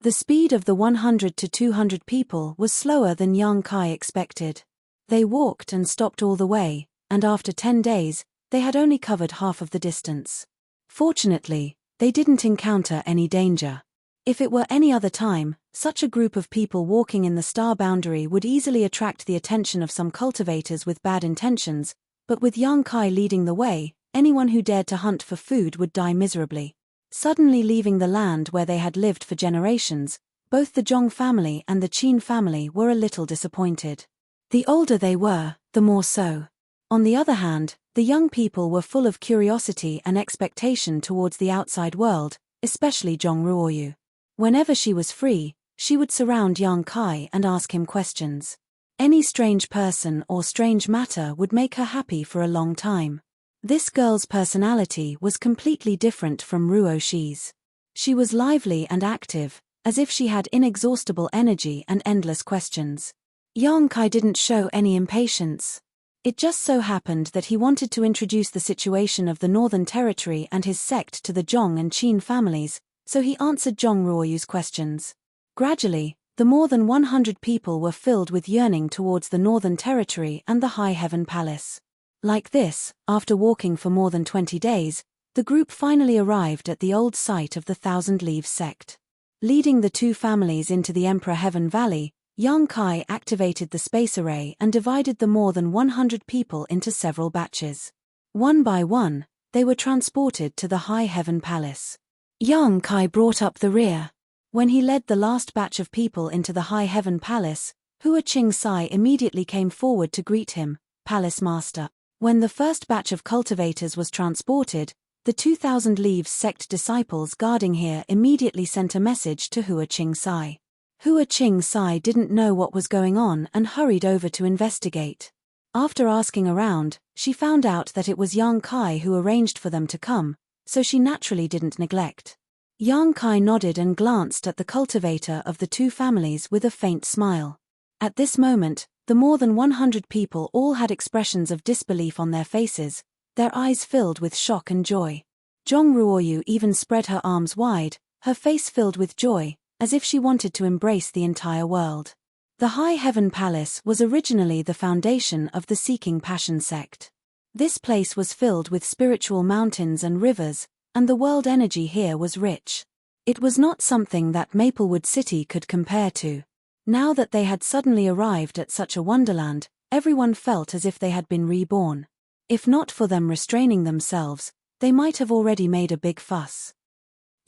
The speed of the 100 to 200 people was slower than Yang Kai expected. They walked and stopped all the way, and after 10 days, they had only covered half of the distance. Fortunately, they didn't encounter any danger. If it were any other time, such a group of people walking in the star boundary would easily attract the attention of some cultivators with bad intentions, but with Yang Kai leading the way, anyone who dared to hunt for food would die miserably. Suddenly leaving the land where they had lived for generations, both the Zhong family and the Qin family were a little disappointed. The older they were, the more so. On the other hand, the young people were full of curiosity and expectation towards the outside world, especially Zhong Ruoyu. Whenever she was free, she would surround Yang Kai and ask him questions. Any strange person or strange matter would make her happy for a long time. This girl's personality was completely different from Ruo Shi's. She was lively and active, as if she had inexhaustible energy and endless questions. Yang Kai didn't show any impatience. It just so happened that he wanted to introduce the situation of the Northern Territory and his sect to the Zhong and Qin families, so he answered Zhong Ruoyu's questions. Gradually, the more than 100 people were filled with yearning towards the Northern Territory and the High Heaven Palace. Like this, after walking for more than 20 days, the group finally arrived at the old site of the Thousand Leaves sect. Leading the two families into the Emperor Heaven Valley, Yang Kai activated the space array and divided the more than 100 people into several batches. One by one, they were transported to the High Heaven Palace. Yang Kai brought up the rear. When he led the last batch of people into the High Heaven Palace, Hua Qing Sai immediately came forward to greet him, Palace Master. When the first batch of cultivators was transported, the 2000 Leaves sect disciples guarding here immediately sent a message to Hua Qing Sai. Hua Qing Sai didn't know what was going on and hurried over to investigate. After asking around, she found out that it was Yang Kai who arranged for them to come, so she naturally didn't neglect. Yang Kai nodded and glanced at the cultivator of the two families with a faint smile. At this moment, the more than 100 people all had expressions of disbelief on their faces, their eyes filled with shock and joy. Zhong Ruoyu even spread her arms wide, her face filled with joy, as if she wanted to embrace the entire world. The High Heaven Palace was originally the foundation of the Seeking Passion sect. This place was filled with spiritual mountains and rivers, and the world energy here was rich. It was not something that Maplewood City could compare to. Now that they had suddenly arrived at such a wonderland, everyone felt as if they had been reborn. If not for them restraining themselves, they might have already made a big fuss.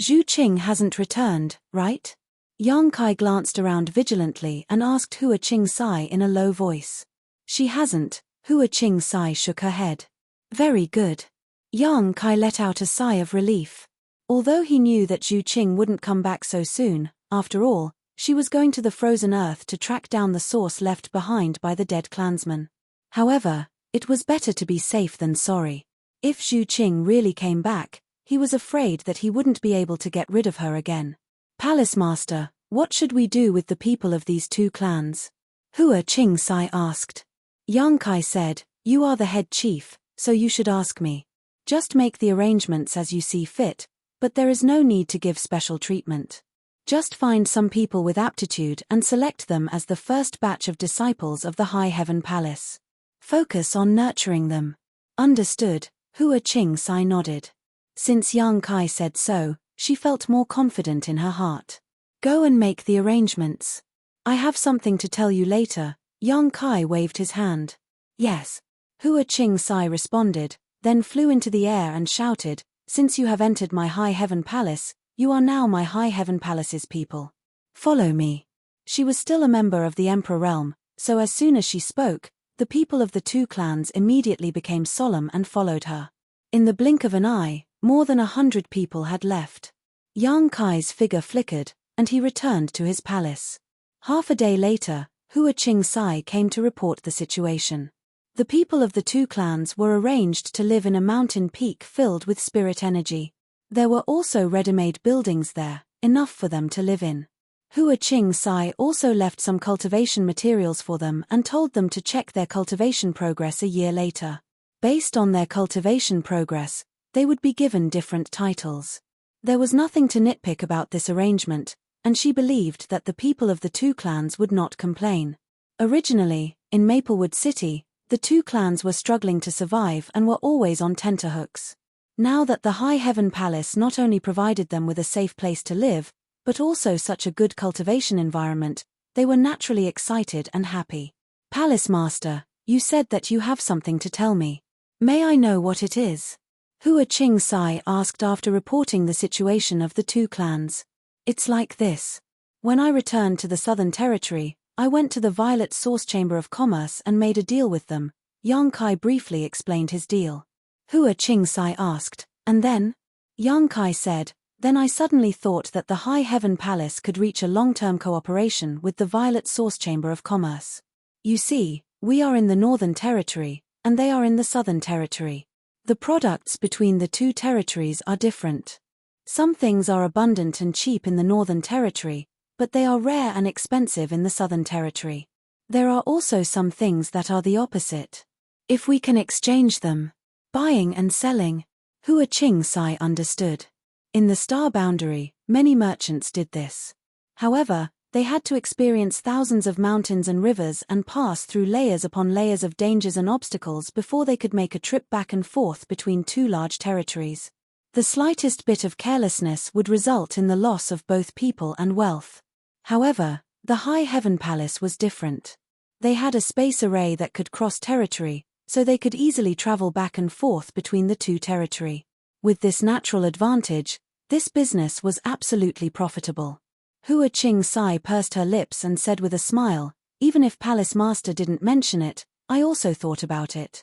Zhu Qing hasn't returned, right? Yang Kai glanced around vigilantly and asked Hua Qing Sai in a low voice. She hasn't, Hua Qing Sai shook her head. Very good. Yang Kai let out a sigh of relief. Although he knew that Zhu Qing wouldn't come back so soon, after all, she was going to the frozen earth to track down the source left behind by the dead clansman. However, it was better to be safe than sorry. If Zhu Qing really came back, he was afraid that he wouldn't be able to get rid of her again. Palace Master, what should we do with the people of these two clans? Hua Qing Sai asked. Yang Kai said, you are the head chief, so you should ask me. Just make the arrangements as you see fit, but there is no need to give special treatment. Just find some people with aptitude and select them as the first batch of disciples of the High Heaven Palace. Focus on nurturing them. Understood, Hua Qing Sai nodded. Since Yang Kai said so, she felt more confident in her heart. Go and make the arrangements. I have something to tell you later. Yang Kai waved his hand. Yes. Hua Qing Sai responded, then flew into the air and shouted, since you have entered my High Heaven Palace, you are now my High Heaven Palace's people. Follow me. She was still a member of the Emperor realm, so as soon as she spoke, the people of the two clans immediately became solemn and followed her. In the blink of an eye, more than 100 people had left. Yang Kai's figure flickered, and he returned to his palace. Half a day later, Hua Qing Sai came to report the situation. The people of the two clans were arranged to live in a mountain peak filled with spirit energy. There were also ready-made buildings there, enough for them to live in. Hua Qing Sai also left some cultivation materials for them and told them to check their cultivation progress a year later. Based on their cultivation progress, they would be given different titles. There was nothing to nitpick about this arrangement, and she believed that the people of the two clans would not complain. Originally, in Maplewood City, the two clans were struggling to survive and were always on tenterhooks. Now that the High Heaven Palace not only provided them with a safe place to live, but also such a good cultivation environment, they were naturally excited and happy. Palace Master, you said that you have something to tell me. May I know what it is? Hua Qing Sai asked after reporting the situation of the two clans. It's like this. When I returned to the Southern Territory, I went to the Violet Source Chamber of Commerce and made a deal with them. Yang Kai briefly explained his deal. Hua Qing Sai asked, and then? Yang Kai said, then I suddenly thought that the High Heaven Palace could reach a long-term cooperation with the Violet Source Chamber of Commerce. You see, we are in the Northern Territory, and they are in the Southern Territory. The products between the two territories are different. Some things are abundant and cheap in the Northern Territory, but they are rare and expensive in the Southern Territory. There are also some things that are the opposite. If we can exchange them, buying and selling, Hua Qing Sai understood. In the Star Boundary, many merchants did this. However, they had to experience thousands of mountains and rivers and pass through layers upon layers of dangers and obstacles before they could make a trip back and forth between two large territories. The slightest bit of carelessness would result in the loss of both people and wealth. However, the High Heaven Palace was different. They had a space array that could cross territory, so they could easily travel back and forth between the two territory. With this natural advantage, this business was absolutely profitable. Hua Qing Sai pursed her lips and said with a smile, even if Palace Master didn't mention it, I also thought about it.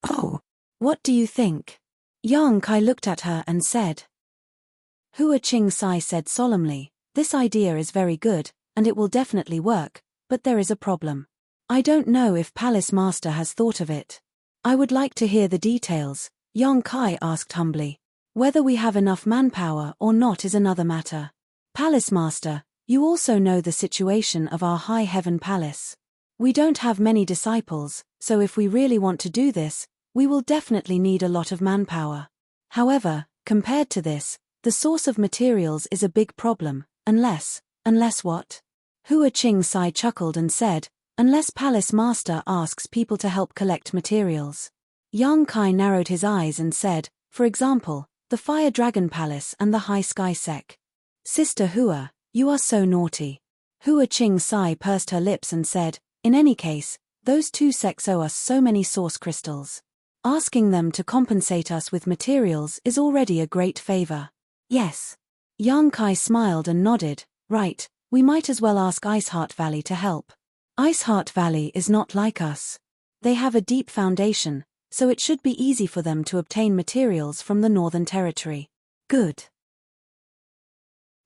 Oh, what do you think? Yang Kai looked at her and said. Hua Qing Sai said solemnly, this idea is very good, and it will definitely work, but there is a problem. I don't know if Palace Master has thought of it. I would like to hear the details, Yang Kai asked humbly. Whether we have enough manpower or not is another matter. Palace Master, you also know the situation of our High Heaven Palace. We don't have many disciples, so if we really want to do this, we will definitely need a lot of manpower. However, compared to this, the source of materials is a big problem, unless what? Hua Qing Sai chuckled and said, unless Palace Master asks people to help collect materials. Yang Kai narrowed his eyes and said, for example, the Fire Dragon Palace and the High Sky Sec. Sister Hua, you are so naughty. Hua Qing Sai pursed her lips and said, in any case, those two sects owe us so many source crystals. Asking them to compensate us with materials is already a great favor. Yes. Yang Kai smiled and nodded, right, we might as well ask Iceheart Valley to help. Iceheart Valley is not like us. They have a deep foundation, so it should be easy for them to obtain materials from the Northern Territory. Good.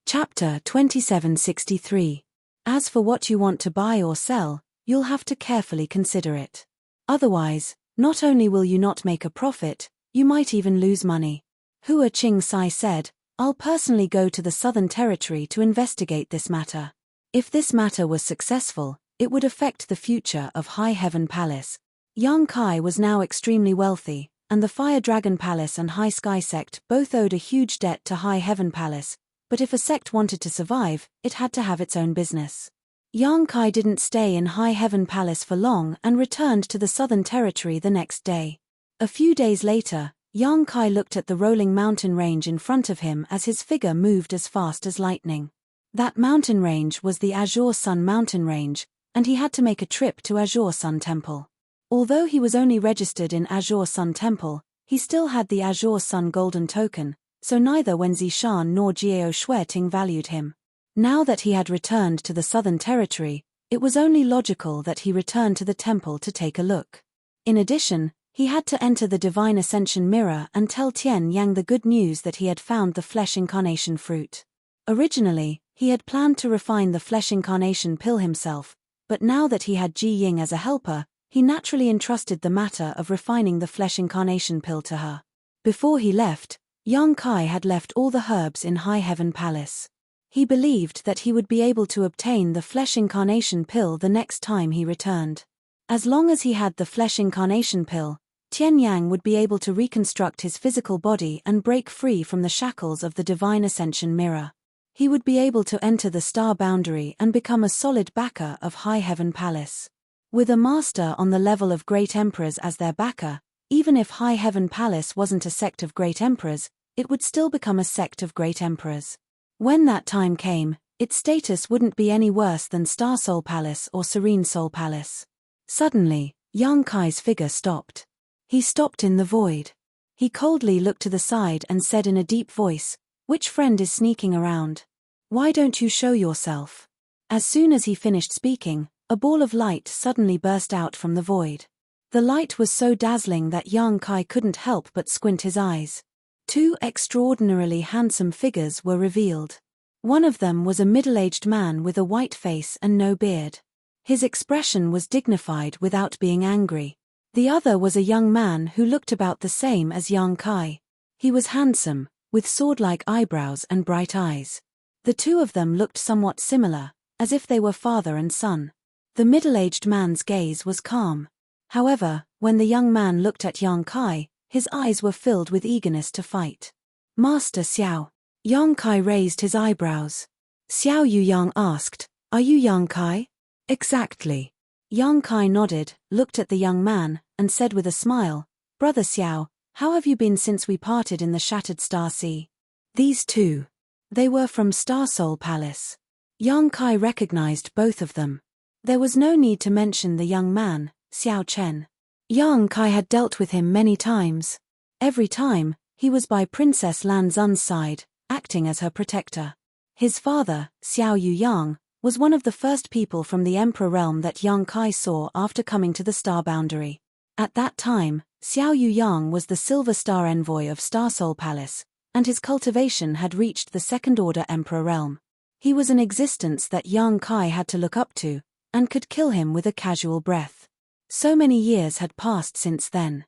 Chapter 2763. As for what you want to buy or sell, you'll have to carefully consider it. Otherwise, not only will you not make a profit, you might even lose money. Hua Qing Sai said, I'll personally go to the Southern Territory to investigate this matter. If this matter was successful, it would affect the future of High Heaven Palace. Yang Kai was now extremely wealthy, and the Fire Dragon Palace and High Sky Sect both owed a huge debt to High Heaven Palace, but if a sect wanted to survive, it had to have its own business. Yang Kai didn't stay in High Heaven Palace for long and returned to the Southern Territory the next day. A few days later, Yang Kai looked at the rolling mountain range in front of him as his figure moved as fast as lightning. That mountain range was the Azure Sun mountain range, and he had to make a trip to Azure Sun Temple. Although he was only registered in Azure Sun Temple, he still had the Azure Sun Golden Token, so neither Wen Zishan nor Jiao Xueting valued him. Now that he had returned to the Southern Territory, it was only logical that he return to the temple to take a look. In addition, he had to enter the Divine Ascension Mirror and tell Tian Yang the good news that he had found the Flesh Incarnation fruit. Originally, he had planned to refine the Flesh Incarnation pill himself, but now that he had Ji Ying as a helper, he naturally entrusted the matter of refining the flesh incarnation pill to her. Before he left, Yang Kai had left all the herbs in High Heaven Palace. He believed that he would be able to obtain the flesh incarnation pill the next time he returned. As long as he had the flesh incarnation pill, Tian Yang would be able to reconstruct his physical body and break free from the shackles of the divine ascension mirror. He would be able to enter the star boundary and become a solid backer of High Heaven Palace. With a master on the level of great emperors as their backer, even if High Heaven Palace wasn't a sect of great emperors, it would still become a sect of great emperors. When that time came, its status wouldn't be any worse than Star Soul Palace or Serene Soul Palace. Suddenly, Yang Kai's figure stopped. He stopped in the void. He coldly looked to the side and said in a deep voice, "Which friend is sneaking around? Why don't you show yourself?" As soon as he finished speaking, a ball of light suddenly burst out from the void. The light was so dazzling that Yang Kai couldn't help but squint his eyes. Two extraordinarily handsome figures were revealed. One of them was a middle-aged man with a white face and no beard. His expression was dignified without being angry. The other was a young man who looked about the same as Yang Kai. He was handsome, with sword-like eyebrows and bright eyes. The two of them looked somewhat similar, as if they were father and son. The middle-aged man's gaze was calm. However, when the young man looked at Yang Kai, his eyes were filled with eagerness to fight. "Master Xiao." Yang Kai raised his eyebrows. Xiao Yuyang asked, "Are you Yang Kai?" "Exactly." Yang Kai nodded, looked at the young man, and said with a smile, "Brother Xiao, how have you been since we parted in the Shattered Star Sea?" These two. They were from Star Soul Palace. Yang Kai recognized both of them. There was no need to mention the young man, Xiao Chen. Yang Kai had dealt with him many times. Every time, he was by Princess Lan Zun's side, acting as her protector. His father, Xiao Yuyang, was one of the first people from the Emperor realm that Yang Kai saw after coming to the star boundary. At that time, Xiao Yuyang was the Silver Star Envoy of Star Soul Palace, and his cultivation had reached the second-order Emperor realm. He was an existence that Yang Kai had to look up to, and could kill him with a casual breath. So many years had passed since then.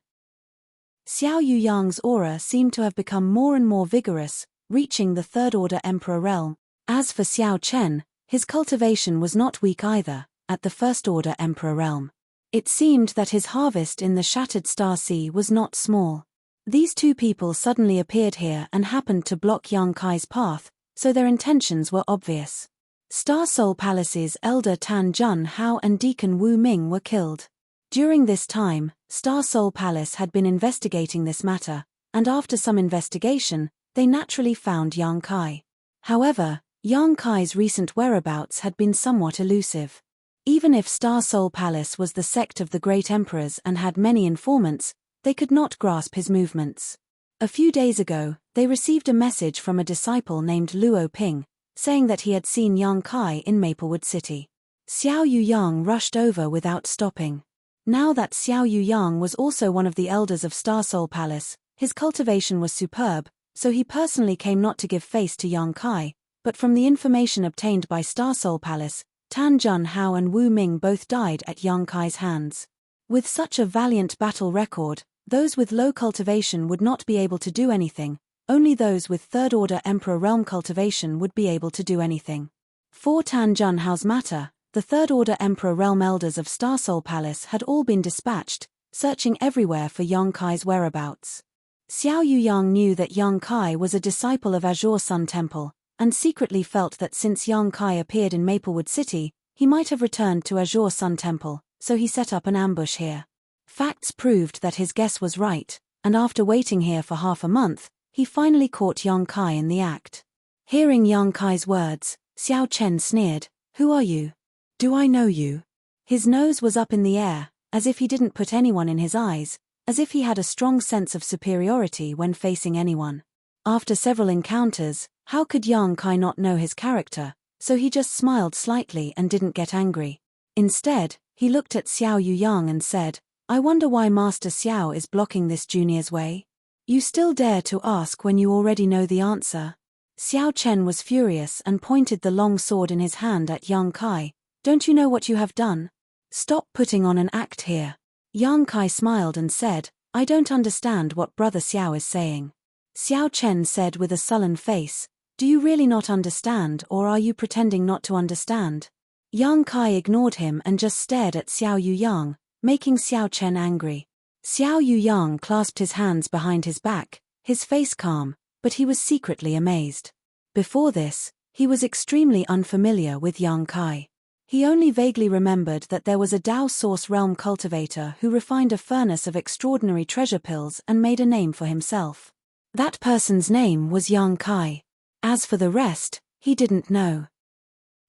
Xiao Yuyang's aura seemed to have become more and more vigorous, reaching the third-order Emperor realm. As for Xiao Chen, his cultivation was not weak either, at the first-order Emperor realm. It seemed that his harvest in the Shattered Star Sea was not small. These two people suddenly appeared here and happened to block Yang Kai's path, so their intentions were obvious. Star Soul Palace's elder Tan Jun Hao and Deacon Wu Ming were killed. During this time, Star Soul Palace had been investigating this matter, and after some investigation, they naturally found Yang Kai. However, Yang Kai's recent whereabouts had been somewhat elusive. Even if Star Soul Palace was the sect of the great emperors and had many informants, they could not grasp his movements. A few days ago, they received a message from a disciple named Luo Ping, saying that he had seen Yang Kai in Maplewood City. Xiao Yuyang rushed over without stopping. Now that Xiao Yuyang was also one of the elders of Star Soul Palace, his cultivation was superb, so he personally came not to give face to Yang Kai, but from the information obtained by Star Soul Palace, Tan Jun Hao and Wu Ming both died at Yang Kai's hands. With such a valiant battle record, those with low cultivation would not be able to do anything, only those with third-order Emperor realm cultivation would be able to do anything. For Tan Jun Hao's matter, the third-order Emperor realm elders of Star Soul Palace had all been dispatched, searching everywhere for Yang Kai's whereabouts. Xiao Yuyang knew that Yang Kai was a disciple of Azure Sun Temple, and secretly felt that since Yang Kai appeared in Maplewood City, he might have returned to Azure Sun Temple, so he set up an ambush here. Facts proved that his guess was right, and after waiting here for half a month, he finally caught Yang Kai in the act. Hearing Yang Kai's words, Xiao Chen sneered, "Who are you? Do I know you?" His nose was up in the air, as if he didn't put anyone in his eyes, as if he had a strong sense of superiority when facing anyone. After several encounters, how could Yang Kai not know his character, so he just smiled slightly and didn't get angry. Instead, he looked at Xiao Yuyang and said, "I wonder why Master Xiao is blocking this junior's way? You still dare to ask when you already know the answer?" Xiao Chen was furious and pointed the long sword in his hand at Yang Kai. "Don't you know what you have done? Stop putting on an act here. Yang Kai smiled and said, I don't understand what Brother Xiao is saying. Xiao Chen said with a sullen face, do you really not understand, or are you pretending not to understand? Yang Kai ignored him and just stared at Xiao Yuyang, making Xiao Chen angry. Xiao Yuyang clasped his hands behind his back, his face calm, but he was secretly amazed. Before this, he was extremely unfamiliar with Yang Kai. He only vaguely remembered that there was a Dao Source Realm cultivator who refined a furnace of extraordinary treasure pills and made a name for himself. That person's name was Yang Kai. As for the rest, he didn't know.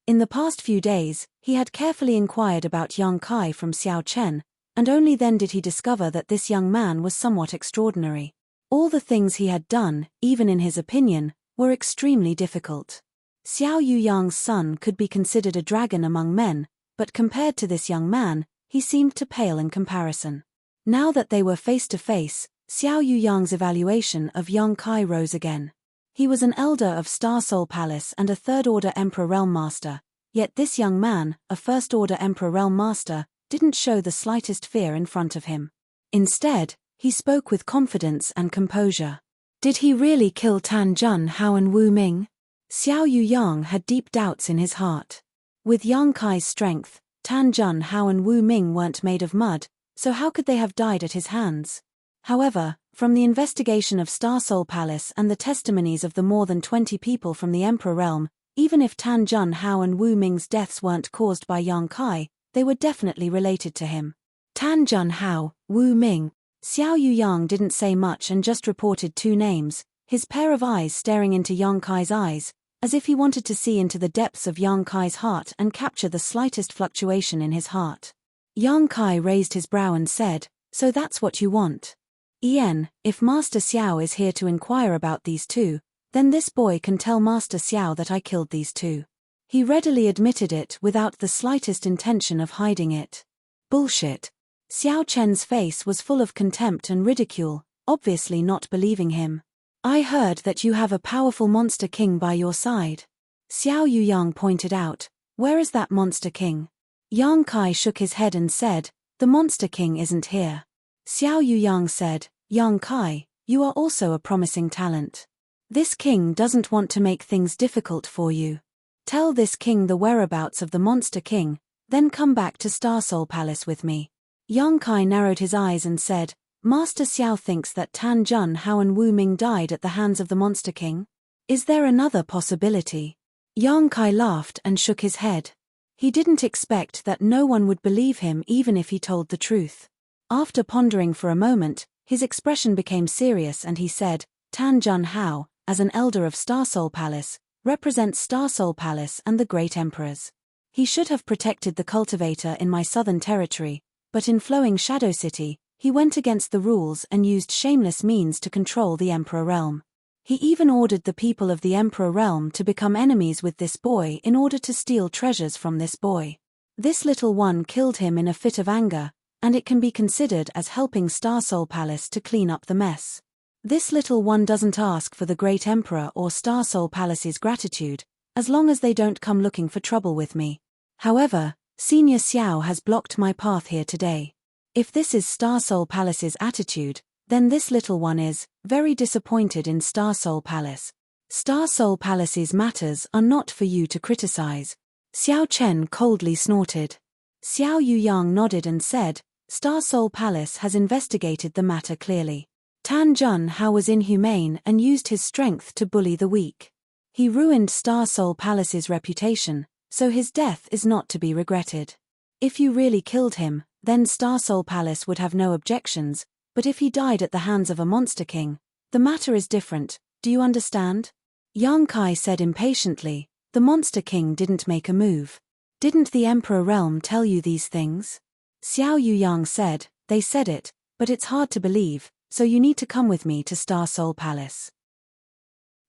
In the past few days, he had carefully inquired about Yang Kai from Xiao Chen, and only then did he discover that this young man was somewhat extraordinary. All the things he had done, even in his opinion, were extremely difficult. Xiao Yuyang's son could be considered a dragon among men, but compared to this young man, he seemed to pale in comparison. Now that they were face to face, Xiao Yuyang's evaluation of Yang Kai rose again. He was an elder of Star Soul Palace and a third-order Emperor Realm Master, yet this young man, a first-order Emperor Realm Master, didn't show the slightest fear in front of him. Instead, he spoke with confidence and composure. Did he really kill Tan Jun Hao and Wu Ming? Xiao Yuyang had deep doubts in his heart. With Yang Kai's strength, Tan Jun Hao and Wu Ming weren't made of mud, so how could they have died at his hands? However, from the investigation of Star Soul Palace and the testimonies of the more than 20 people from the Emperor Realm, even if Tan Jun Hao and Wu Ming's deaths weren't caused by Yang Kai, they were definitely related to him. Tan Jun Hao, Wu Ming. Xiao Yuyang didn't say much and just reported two names, his pair of eyes staring into Yang Kai's eyes, as if he wanted to see into the depths of Yang Kai's heart and capture the slightest fluctuation in his heart. Yang Kai raised his brow and said, so that's what you want. Ian, if Master Xiao is here to inquire about these two, then this boy can tell Master Xiao that I killed these two. He readily admitted it without the slightest intention of hiding it. Bullshit. Xiao Chen's face was full of contempt and ridicule, obviously not believing him. I heard that you have a powerful monster king by your side. Xiao Yuyang pointed out, where is that monster king? Yang Kai shook his head and said, the monster king isn't here. Xiao Yuyang said, Yang Kai, you are also a promising talent. This king doesn't want to make things difficult for you. Tell this king the whereabouts of the monster king, then come back to Star Soul Palace with me. Yang Kai narrowed his eyes and said, Master Xiao thinks that Tan Jun Hao and Wu Ming died at the hands of the Monster King? Is there another possibility? Yang Kai laughed and shook his head. He didn't expect that no one would believe him even if he told the truth. After pondering for a moment, his expression became serious and he said, Tan Jun Hao, as an elder of Star Soul Palace, represents Star Soul Palace and the great emperors. He should have protected the cultivator in my southern territory, but in Flowing Shadow City, he went against the rules and used shameless means to control the Emperor Realm. He even ordered the people of the Emperor Realm to become enemies with this boy in order to steal treasures from this boy. This little one killed him in a fit of anger, and it can be considered as helping Star Soul Palace to clean up the mess. This little one doesn't ask for the great Emperor or Star Soul Palace's gratitude, as long as they don't come looking for trouble with me. However, Senior Xiao has blocked my path here today. If this is Star Soul Palace's attitude, then this little one is very disappointed in Star Soul Palace. Star Soul Palace's matters are not for you to criticize. Xiao Chen coldly snorted. Xiao Yuyang nodded and said, Star Soul Palace has investigated the matter clearly. Tan Jun Hao was inhumane and used his strength to bully the weak. He ruined Star Soul Palace's reputation, so his death is not to be regretted. If you really killed him, then Star Soul Palace would have no objections, but if he died at the hands of a monster king, the matter is different, do you understand? Yang Kai said impatiently, the monster king didn't make a move. Didn't the Emperor Realm tell you these things? Xiao Yuyang said, they said it, but it's hard to believe, so you need to come with me to Star Soul Palace.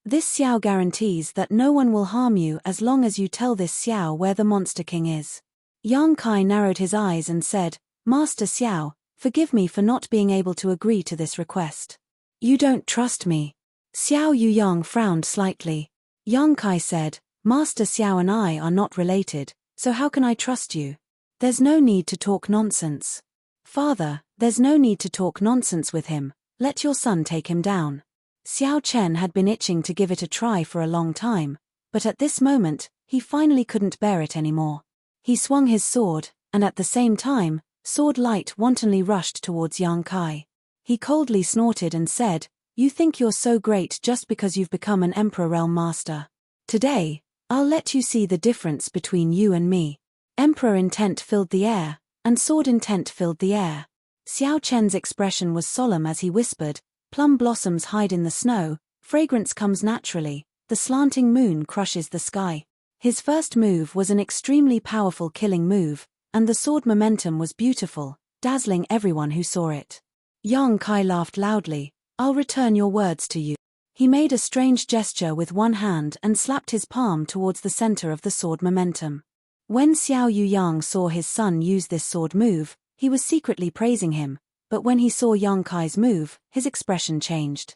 This Xiao guarantees that no one will harm you as long as you tell this Xiao where the monster king is. Yang Kai narrowed his eyes and said, Master Xiao, forgive me for not being able to agree to this request. You don't trust me. Xiao Yuyang frowned slightly. Yang Kai said, Master Xiao and I are not related, so how can I trust you? There's no need to talk nonsense. Father, there's no need to talk nonsense with him, let your son take him down. Xiao Chen had been itching to give it a try for a long time, but at this moment, he finally couldn't bear it anymore. He swung his sword, and at the same time, sword light wantonly rushed towards Yang Kai. He coldly snorted and said, "You think you're so great just because you've become an Emperor Realm Master. Today, I'll let you see the difference between you and me." Emperor intent filled the air, and sword intent filled the air. Xiao Chen's expression was solemn as he whispered, "Plum blossoms hide in the snow, fragrance comes naturally, the slanting moon crushes the sky." His first move was an extremely powerful killing move, and the sword momentum was beautiful, dazzling everyone who saw it. Yang Kai laughed loudly, "I'll return your words to you." He made a strange gesture with one hand and slapped his palm towards the center of the sword momentum. When Xiao Yuyang saw his son use this sword move, he was secretly praising him, but when he saw Yang Kai's move, his expression changed.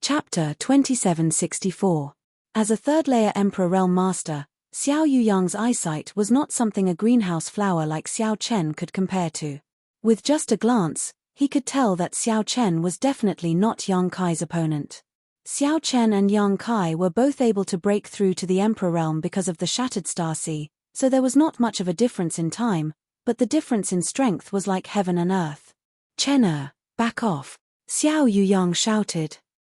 Chapter 2764. As a third-layer Emperor Realm Master, Xiao Yuyang's eyesight was not something a greenhouse flower like Xiao Chen could compare to. With just a glance, he could tell that Xiao Chen was definitely not Yang Kai's opponent. Xiao Chen and Yang Kai were both able to break through to the Emperor Realm because of the Shattered Star Sea, so there was not much of a difference in time, but the difference in strength was like heaven and earth. "Chen, back off," Xiao Yuyang shouted.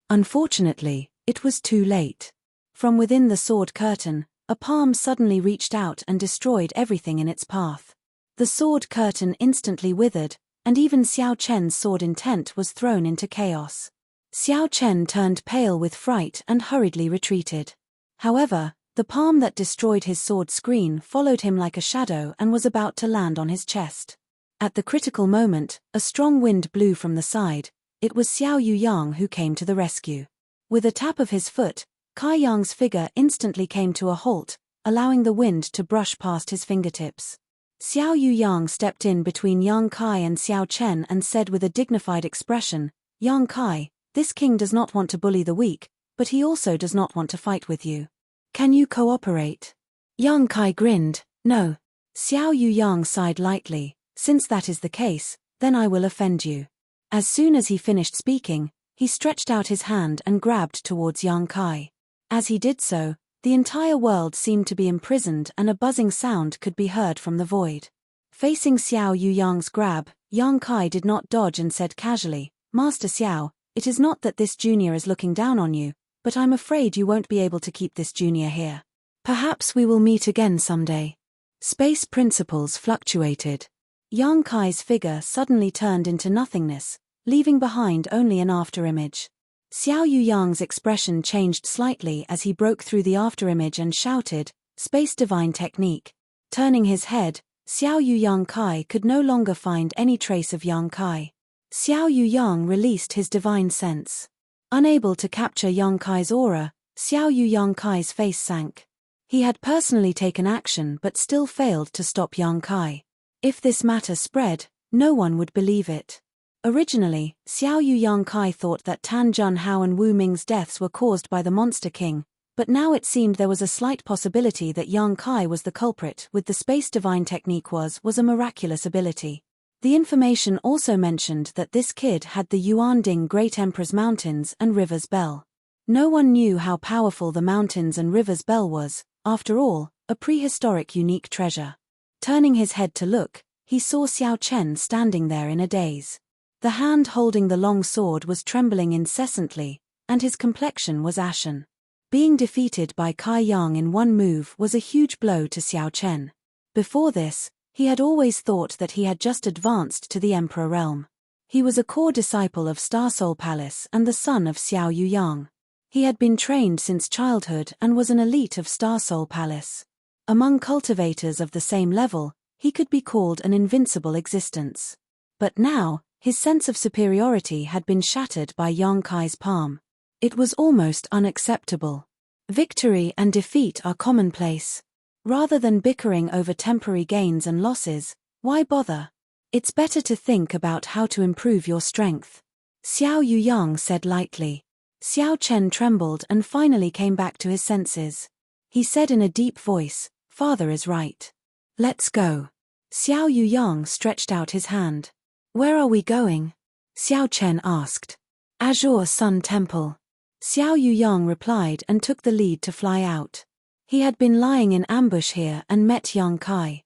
Unfortunately, it was too late. From within the sword curtain, a palm suddenly reached out and destroyed everything in its path. The sword curtain instantly withered, and even Xiao Chen's sword intent was thrown into chaos. Xiao Chen turned pale with fright and hurriedly retreated. However, the palm that destroyed his sword screen followed him like a shadow and was about to land on his chest. At the critical moment, a strong wind blew from the side. It was Xiao Yuyang who came to the rescue. With a tap of his foot, Kai Yang's figure instantly came to a halt, allowing the wind to brush past his fingertips. Xiao Yuyang stepped in between Yang Kai and Xiao Chen and said with a dignified expression, "Yang Kai, this king does not want to bully the weak, but he also does not want to fight with you. Can you cooperate?" Yang Kai grinned, "No." Xiao Yuyang sighed lightly, "Since that is the case, then I will offend you." As soon as he finished speaking, he stretched out his hand and grabbed towards Yang Kai. As he did so, the entire world seemed to be imprisoned and a buzzing sound could be heard from the void. Facing Xiao Yuyang's grab, Yang Kai did not dodge and said casually, "Master Xiao, it is not that this junior is looking down on you, but I'm afraid you won't be able to keep this junior here. Perhaps we will meet again someday." Space principles fluctuated. Yang Kai's figure suddenly turned into nothingness, leaving behind only an afterimage. Xiao Yuyang's expression changed slightly as he broke through the afterimage and shouted, "Space Divine Technique." Turning his head, Xiao Yuyang Kai could no longer find any trace of Yang Kai. Xiao Yuyang released his divine sense. Unable to capture Yang Kai's aura, Xiao Yuyang Kai's face sank. He had personally taken action but still failed to stop Yang Kai. If this matter spread, no one would believe it. Originally, Xiao Yuyang Kai thought that Tan Junhao and Wu Ming's deaths were caused by the Monster King, but now it seemed there was a slight possibility that Yang Kai was the culprit. With the Space Divine Technique was a miraculous ability. The information also mentioned that this kid had the Yuanding Great Emperor's Mountains and River's Bell. No one knew how powerful the Mountains and River's Bell was, after all, a prehistoric unique treasure. Turning his head to look, he saw Xiao Chen standing there in a daze. The hand holding the long sword was trembling incessantly, and his complexion was ashen. Being defeated by Kai Yang in one move was a huge blow to Xiao Chen. Before this, he had always thought that he had just advanced to the Emperor realm. He was a core disciple of Star Soul Palace and the son of Xiao Yuyang. He had been trained since childhood and was an elite of Star Soul Palace. Among cultivators of the same level, he could be called an invincible existence. But now, his sense of superiority had been shattered by Yang Kai's palm. It was almost unacceptable. Victory and defeat are commonplace. Rather than bickering over temporary gains and losses, why bother? It's better to think about how to improve your strength. Xiao Yuyang said lightly. Xiao Chen trembled and finally came back to his senses. He said in a deep voice, "Father is right. Let's go. Xiao Yuyang stretched out his hand. Where are we going? Xiao Chen asked. Azure Sun Temple. Xiao Yuyang replied and took the lead to fly out. He had been lying in ambush here and met Yang Kai.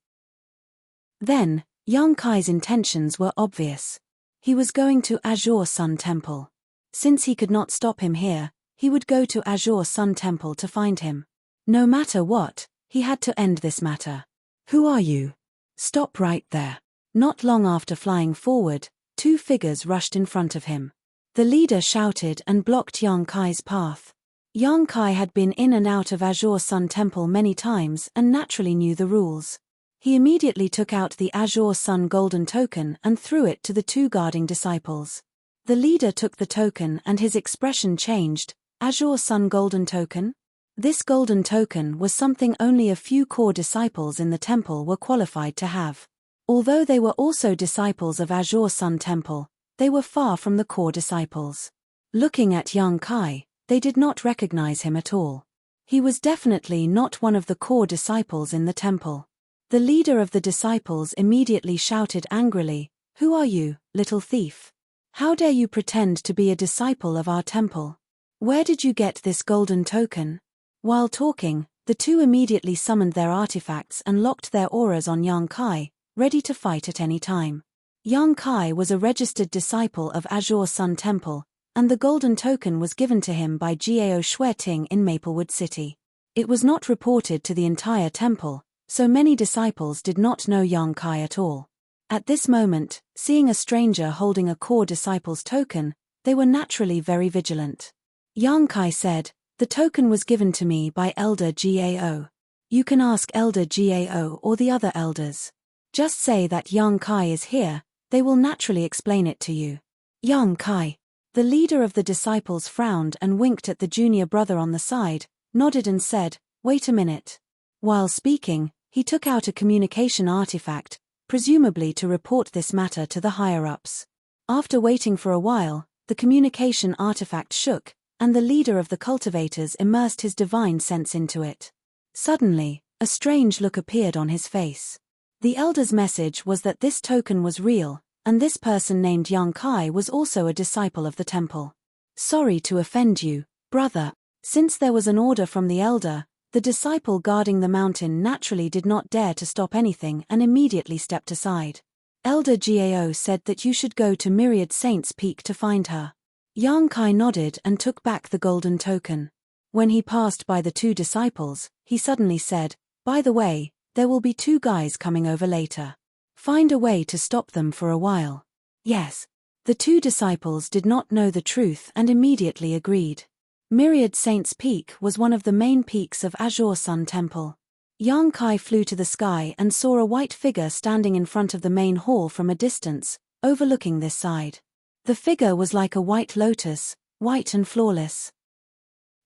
Then, Yang Kai's intentions were obvious. He was going to Azure Sun Temple. Since he could not stop him here, he would go to Azure Sun Temple to find him. No matter what, he had to end this matter. Who are you? Stop right there. Not long after flying forward, two figures rushed in front of him. The leader shouted and blocked Yang Kai's path. Yang Kai had been in and out of Azure Sun Temple many times and naturally knew the rules. He immediately took out the Azure Sun golden token and threw it to the two guarding disciples. The leader took the token and his expression changed. Azure Sun golden token? This golden token was something only a few core disciples in the temple were qualified to have. Although they were also disciples of Azure Sun Temple, they were far from the core disciples. Looking at Yang Kai, they did not recognize him at all. He was definitely not one of the core disciples in the temple. The leader of the disciples immediately shouted angrily, "Who are you, little thief? How dare you pretend to be a disciple of our temple? Where did you get this golden token?" While talking, the two immediately summoned their artifacts and locked their auras on Yang Kai, ready to fight at any time. Yang Kai was a registered disciple of Azure Sun Temple, and the golden token was given to him by Gao Shueting in Maplewood City. It was not reported to the entire temple, so many disciples did not know Yang Kai at all. At this moment, seeing a stranger holding a core disciple's token, they were naturally very vigilant. Yang Kai said, "The token was given to me by Elder Gao. You can ask Elder Gao or the other elders. Just say that Yang Kai is here, they will naturally explain it to you." Yang Kai. The leader of the disciples frowned and winked at the junior brother on the side, nodded and said, "Wait a minute." While speaking, he took out a communication artifact, presumably to report this matter to the higher-ups. After waiting for a while, the communication artifact shook, and the leader of the cultivators immersed his divine sense into it. Suddenly, a strange look appeared on his face. The elder's message was that this token was real, and this person named Yang Kai was also a disciple of the temple. "Sorry to offend you, brother." Since there was an order from the elder, the disciple guarding the mountain naturally did not dare to stop anything and immediately stepped aside. Elder Gao said that you should go to Myriad Saints Peak to find her. Yang Kai nodded and took back the golden token. When he passed by the two disciples, he suddenly said, "By the way, there will be two guys coming over later. Find a way to stop them for a while." Yes. The two disciples did not know the truth and immediately agreed. Myriad Saints Peak was one of the main peaks of Azure Sun Temple. Yang Kai flew to the sky and saw a white figure standing in front of the main hall from a distance, overlooking this side. The figure was like a white lotus, white and flawless.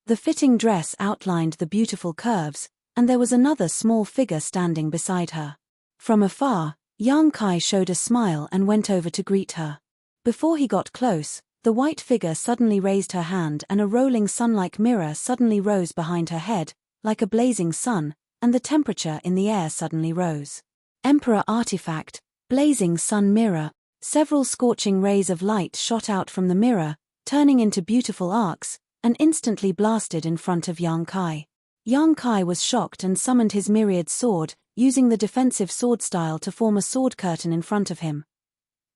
The fitting dress outlined the beautiful curves, and there was another small figure standing beside her. From afar, Yang Kai showed a smile and went over to greet her. Before he got close, the white figure suddenly raised her hand and a rolling sun-like mirror suddenly rose behind her head, like a blazing sun, and the temperature in the air suddenly rose. Emperor Artifact, Blazing Sun Mirror. Several scorching rays of light shot out from the mirror, turning into beautiful arcs, and instantly blasted in front of Yang Kai. Yang Kai was shocked and summoned his myriad sword, using the defensive sword style to form a sword curtain in front of him.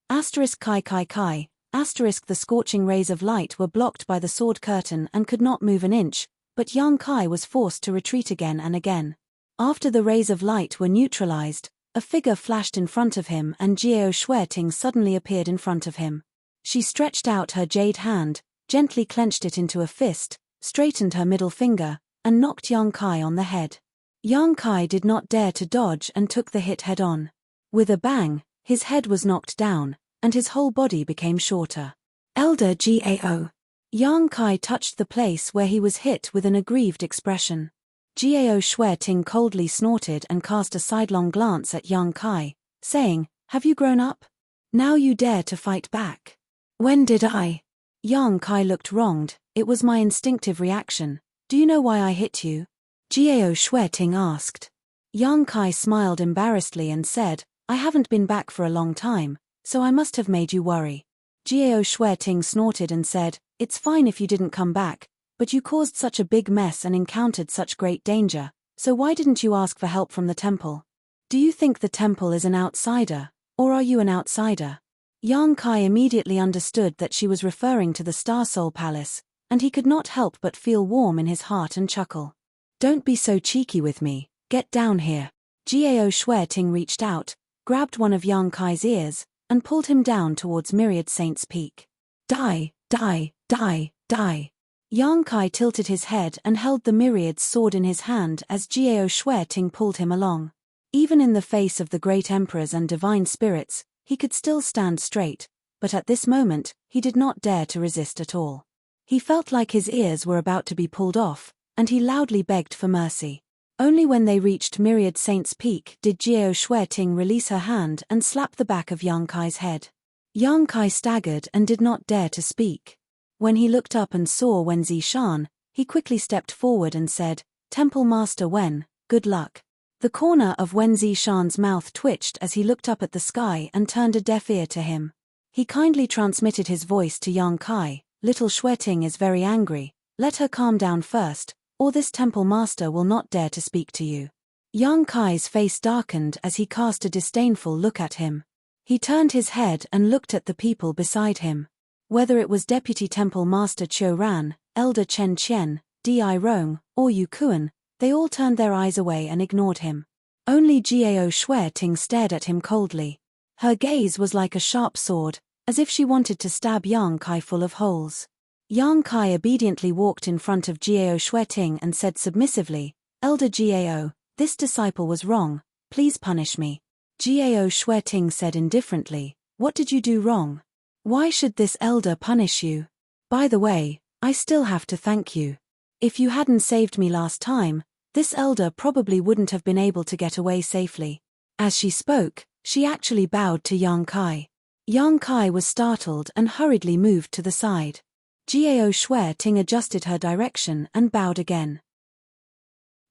Asterisk Kai Kai Kai, asterisk the scorching rays of light were blocked by the sword curtain and could not move an inch, but Yang Kai was forced to retreat again and again. After the rays of light were neutralized, a figure flashed in front of him and Gao Shueting suddenly appeared in front of him. She stretched out her jade hand, gently clenched it into a fist, straightened her middle finger, and knocked Yang Kai on the head. Yang Kai did not dare to dodge and took the hit head-on. With a bang, his head was knocked down, and his whole body became shorter. Elder Gao. Yang Kai touched the place where he was hit with an aggrieved expression. Gao Shueting coldly snorted and cast a sidelong glance at Yang Kai, saying, "Have you grown up? Now you dare to fight back." "When did I?" Yang Kai looked wronged. "It was my instinctive reaction. Do you know why I hit you?" Gao Shueting asked. Yang Kai smiled embarrassedly and said, I haven't been back for a long time, so I must have made you worry. Jiao Shueting snorted and said, It's fine if you didn't come back, but you caused such a big mess and encountered such great danger, so why didn't you ask for help from the temple? Do you think the temple is an outsider, or are you an outsider? Yang Kai immediately understood that she was referring to the Star Soul Palace, and he could not help but feel warm in his heart and chuckle. Don't be so cheeky with me, get down here. Jiao Shueting reached out, grabbed one of Yang Kai's ears, and pulled him down towards Myriad Saint's Peak. Die, die, die, die. Yang Kai tilted his head and held the Myriad's sword in his hand as Jiao Shueting pulled him along. Even in the face of the great emperors and divine spirits, he could still stand straight, but at this moment, he did not dare to resist at all. He felt like his ears were about to be pulled off, and he loudly begged for mercy. Only when they reached Myriad Saint's Peak did Jiao Shueting release her hand and slap the back of Yang Kai's head. Yang Kai staggered and did not dare to speak. When he looked up and saw Wen Zishan, he quickly stepped forward and said, Temple Master Wen, good luck. The corner of Wen Zishan's mouth twitched as he looked up at the sky and turned a deaf ear to him. He kindly transmitted his voice to Yang Kai, Little Shueting is very angry, let her calm down first, or this temple master will not dare to speak to you. Yang Kai's face darkened as he cast a disdainful look at him. He turned his head and looked at the people beside him. Whether it was Deputy Temple Master Qiu Ran, Elder Chen Qian, Di Rong, or Yu Kuan, they all turned their eyes away and ignored him. Only Jiao Shueting stared at him coldly. Her gaze was like a sharp sword, as if she wanted to stab Yang Kai full of holes. Yang Kai obediently walked in front of Jiao Shueting and said submissively, Elder Jiao, this disciple was wrong, please punish me. Jiao Shueting said indifferently, what did you do wrong? Why should this elder punish you? By the way, I still have to thank you. If you hadn't saved me last time, this elder probably wouldn't have been able to get away safely. As she spoke, she actually bowed to Yang Kai. Yang Kai was startled and hurriedly moved to the side. Jiao Shueting adjusted her direction and bowed again.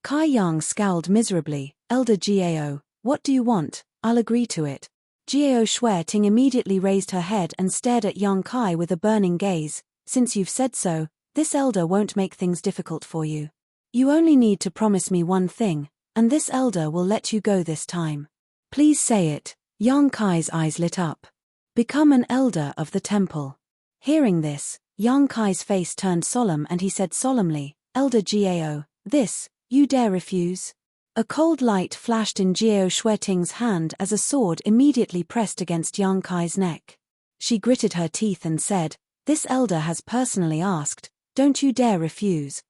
Kai Yang scowled miserably, Elder Jiao, what do you want? I'll agree to it. Jiao Shueting immediately raised her head and stared at Yang Kai with a burning gaze, since you've said so, this elder won't make things difficult for you. You only need to promise me one thing, and this elder will let you go this time. Please say it. Yang Kai's eyes lit up. Become an elder of the temple. Hearing this, Yang Kai's face turned solemn and he said solemnly, Elder Jiao, this, you dare refuse? A cold light flashed in Jiao Shueting's hand as a sword immediately pressed against Yang Kai's neck. She gritted her teeth and said, this elder has personally asked, don't you dare refuse.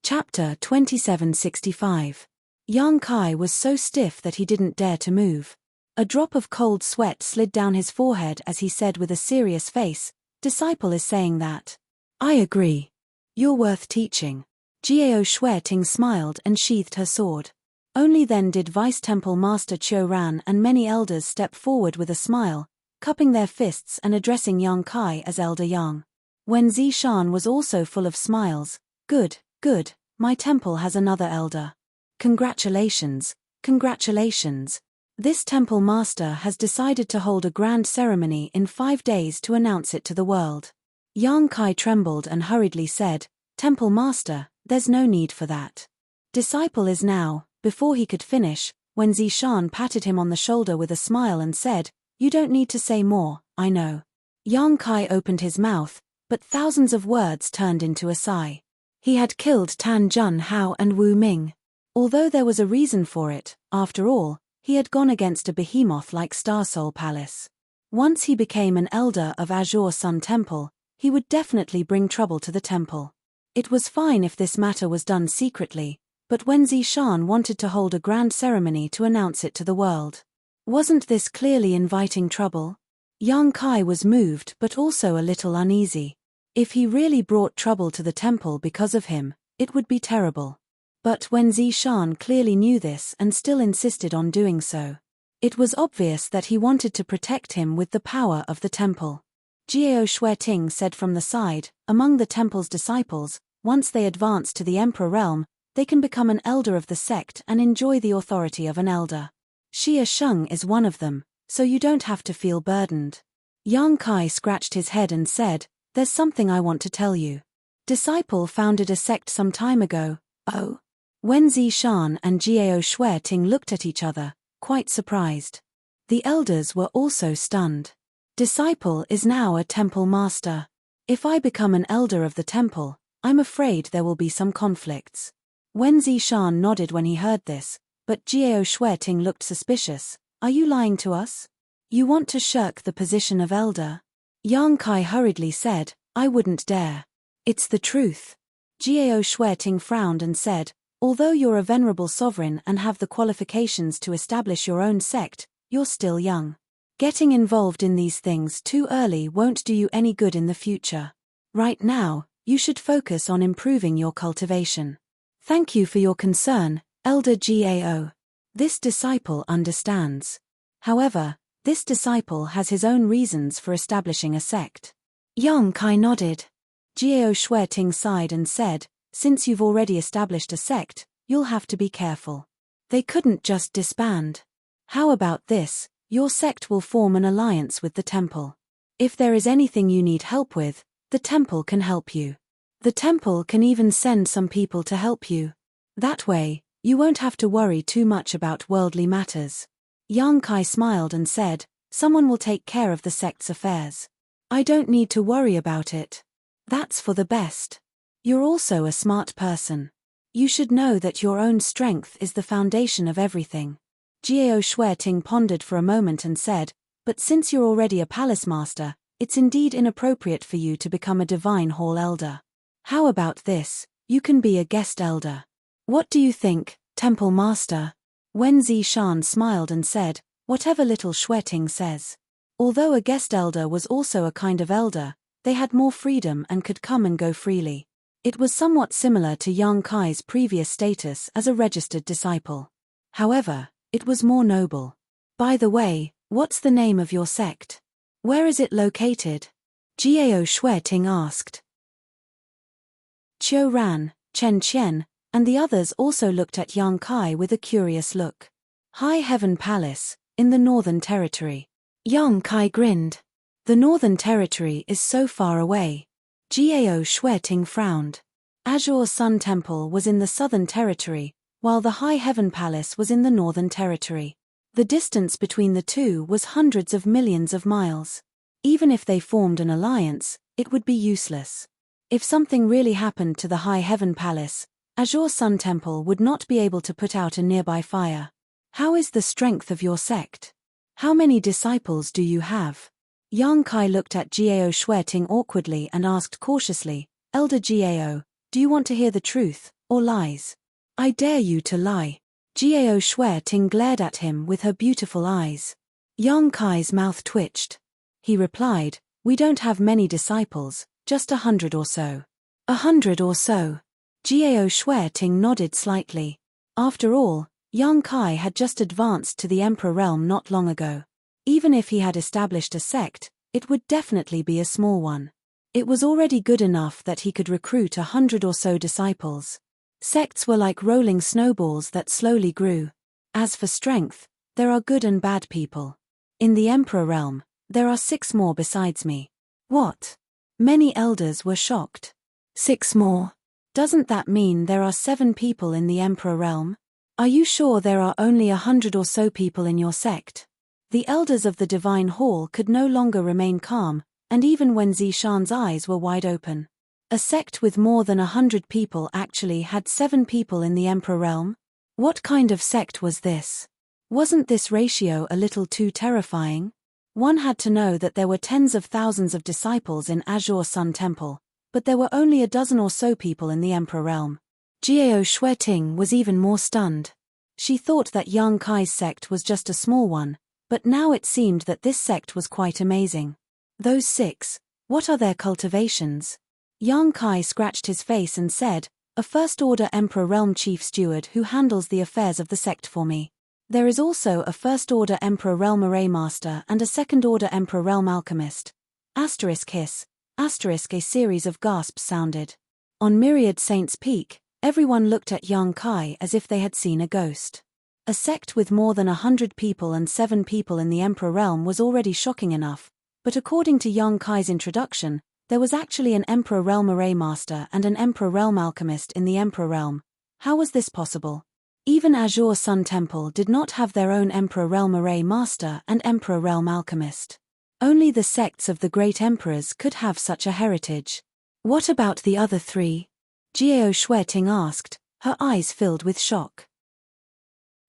Chapter 2765. Yang Kai was so stiff that he didn't dare to move. A drop of cold sweat slid down his forehead as he said with a serious face, disciple is saying that. I agree. You're worth teaching. Jiao Shueting smiled and sheathed her sword. Only then did Vice Temple Master Qiu Ran and many elders step forward with a smile, cupping their fists and addressing Yang Kai as Elder Yang. Wen Zishan was also full of smiles. Good, good, my temple has another elder. Congratulations, congratulations. This temple master has decided to hold a grand ceremony in 5 days to announce it to the world. Yang Kai trembled and hurriedly said, Temple master, there's no need for that. Disciple is now, before he could finish, Wen Zishan patted him on the shoulder with a smile and said, you don't need to say more, I know. Yang Kai opened his mouth, but thousands of words turned into a sigh. He had killed Tan Jun Hao and Wu Ming. Although there was a reason for it, after all, he had gone against a behemoth like Star Soul Palace. Once he became an elder of Azure Sun Temple, he would definitely bring trouble to the temple. It was fine if this matter was done secretly, but Wen Zishan wanted to hold a grand ceremony to announce it to the world. Wasn't this clearly inviting trouble? Yang Kai was moved but also a little uneasy. If he really brought trouble to the temple because of him, it would be terrible. But Wen Zishan clearly knew this and still insisted on doing so. It was obvious that he wanted to protect him with the power of the temple. Jiao Shueting said from the side, among the temple's disciples, once they advanced to the emperor realm, they can become an elder of the sect and enjoy the authority of an elder. Xia Sheng is one of them, so you don't have to feel burdened. Yang Kai scratched his head and said, "There's something I want to tell you. Disciple founded a sect some time ago." Oh. Wen Zishan and Jiao Shueting looked at each other, quite surprised. The elders were also stunned. Disciple is now a temple master. If I become an elder of the temple, I'm afraid there will be some conflicts. Wen Zishan nodded when he heard this, but Jiao Shueting looked suspicious. Are you lying to us? You want to shirk the position of elder? Yang Kai hurriedly said, I wouldn't dare. It's the truth. Jiao Shueting frowned and said, although you're a venerable sovereign and have the qualifications to establish your own sect, you're still young. Getting involved in these things too early won't do you any good in the future. Right now, you should focus on improving your cultivation. Thank you for your concern, Elder Gao. This disciple understands. However, this disciple has his own reasons for establishing a sect. Yang Kai nodded. Jiao Shueting sighed and said, since you've already established a sect, you'll have to be careful. They couldn't just disband. How about this? Your sect will form an alliance with the temple. If there is anything you need help with, the temple can help you. The temple can even send some people to help you. That way, you won't have to worry too much about worldly matters. Yang Kai smiled and said, someone will take care of the sect's affairs. I don't need to worry about it. That's for the best. You're also a smart person. You should know that your own strength is the foundation of everything. Jiao Shueting pondered for a moment and said, but since you're already a palace master, it's indeed inappropriate for you to become a divine hall elder. How about this? You can be a guest elder. What do you think, temple master? Wen Zishan smiled and said, whatever little Shueting says. Although a guest elder was also a kind of elder, they had more freedom and could come and go freely. It was somewhat similar to Yang Kai's previous status as a registered disciple. However, it was more noble. By the way, what's the name of your sect? Where is it located? Jiao Shueting asked. Qiu Ran, Chen Qian, and the others also looked at Yang Kai with a curious look. High Heaven Palace, in the Northern Territory. Yang Kai grinned. The Northern Territory is so far away. Jiao Shueting frowned. Azure Sun Temple was in the Southern Territory, while the High Heaven Palace was in the Northern Territory. The distance between the two was hundreds of millions of miles. Even if they formed an alliance, it would be useless. If something really happened to the High Heaven Palace, Azure Sun Temple would not be able to put out a nearby fire. How is the strength of your sect? How many disciples do you have? Yang Kai looked at Jiao Shueting awkwardly and asked cautiously, Elder Jiao, do you want to hear the truth, or lies? I dare you to lie. Jiao Shueting glared at him with her beautiful eyes. Yang Kai's mouth twitched. He replied, we don't have many disciples, just 100 or so. 100 or so. Jiao Shueting nodded slightly. After all, Yang Kai had just advanced to the Emperor realm not long ago. Even if he had established a sect, it would definitely be a small one. It was already good enough that he could recruit 100 or so disciples. Sects were like rolling snowballs that slowly grew. As for strength, there are good and bad people. In the Emperor realm, there are 6 more besides me. What? Many elders were shocked. 6 more? Doesn't that mean there are 7 people in the Emperor realm? Are you sure there are only 100 or so people in your sect? The elders of the Divine Hall could no longer remain calm, and even when Zishan's eyes were wide open. A sect with more than 100 people actually had 7 people in the Emperor realm? What kind of sect was this? Wasn't this ratio a little too terrifying? One had to know that there were tens of thousands of disciples in Azure Sun Temple, but there were only a dozen or so people in the Emperor realm. Jiao Shueting was even more stunned. She thought that Yang Kai's sect was just a small one, but now it seemed that this sect was quite amazing. Those 6, what are their cultivations? Yang Kai scratched his face and said, a First-Order Emperor Realm Chief Steward who handles the affairs of the sect for me. There is also a First-Order Emperor Realm Array Master and a Second-Order Emperor Realm Alchemist. Asterisk hiss, asterisk a series of gasps sounded. On Myriad Saints Peak, Everyone looked at Yang Kai as if they had seen a ghost. A sect with more than 100 people and 7 people in the Emperor realm was already shocking enough, but according to Yang Kai's introduction, there was actually an Emperor realm array master and an Emperor realm alchemist in the Emperor realm. How was this possible? Even Azure Sun Temple did not have their own Emperor realm array master and Emperor realm alchemist. Only the sects of the great emperors could have such a heritage. What about the other 3? Jiao Shueting asked, her eyes filled with shock.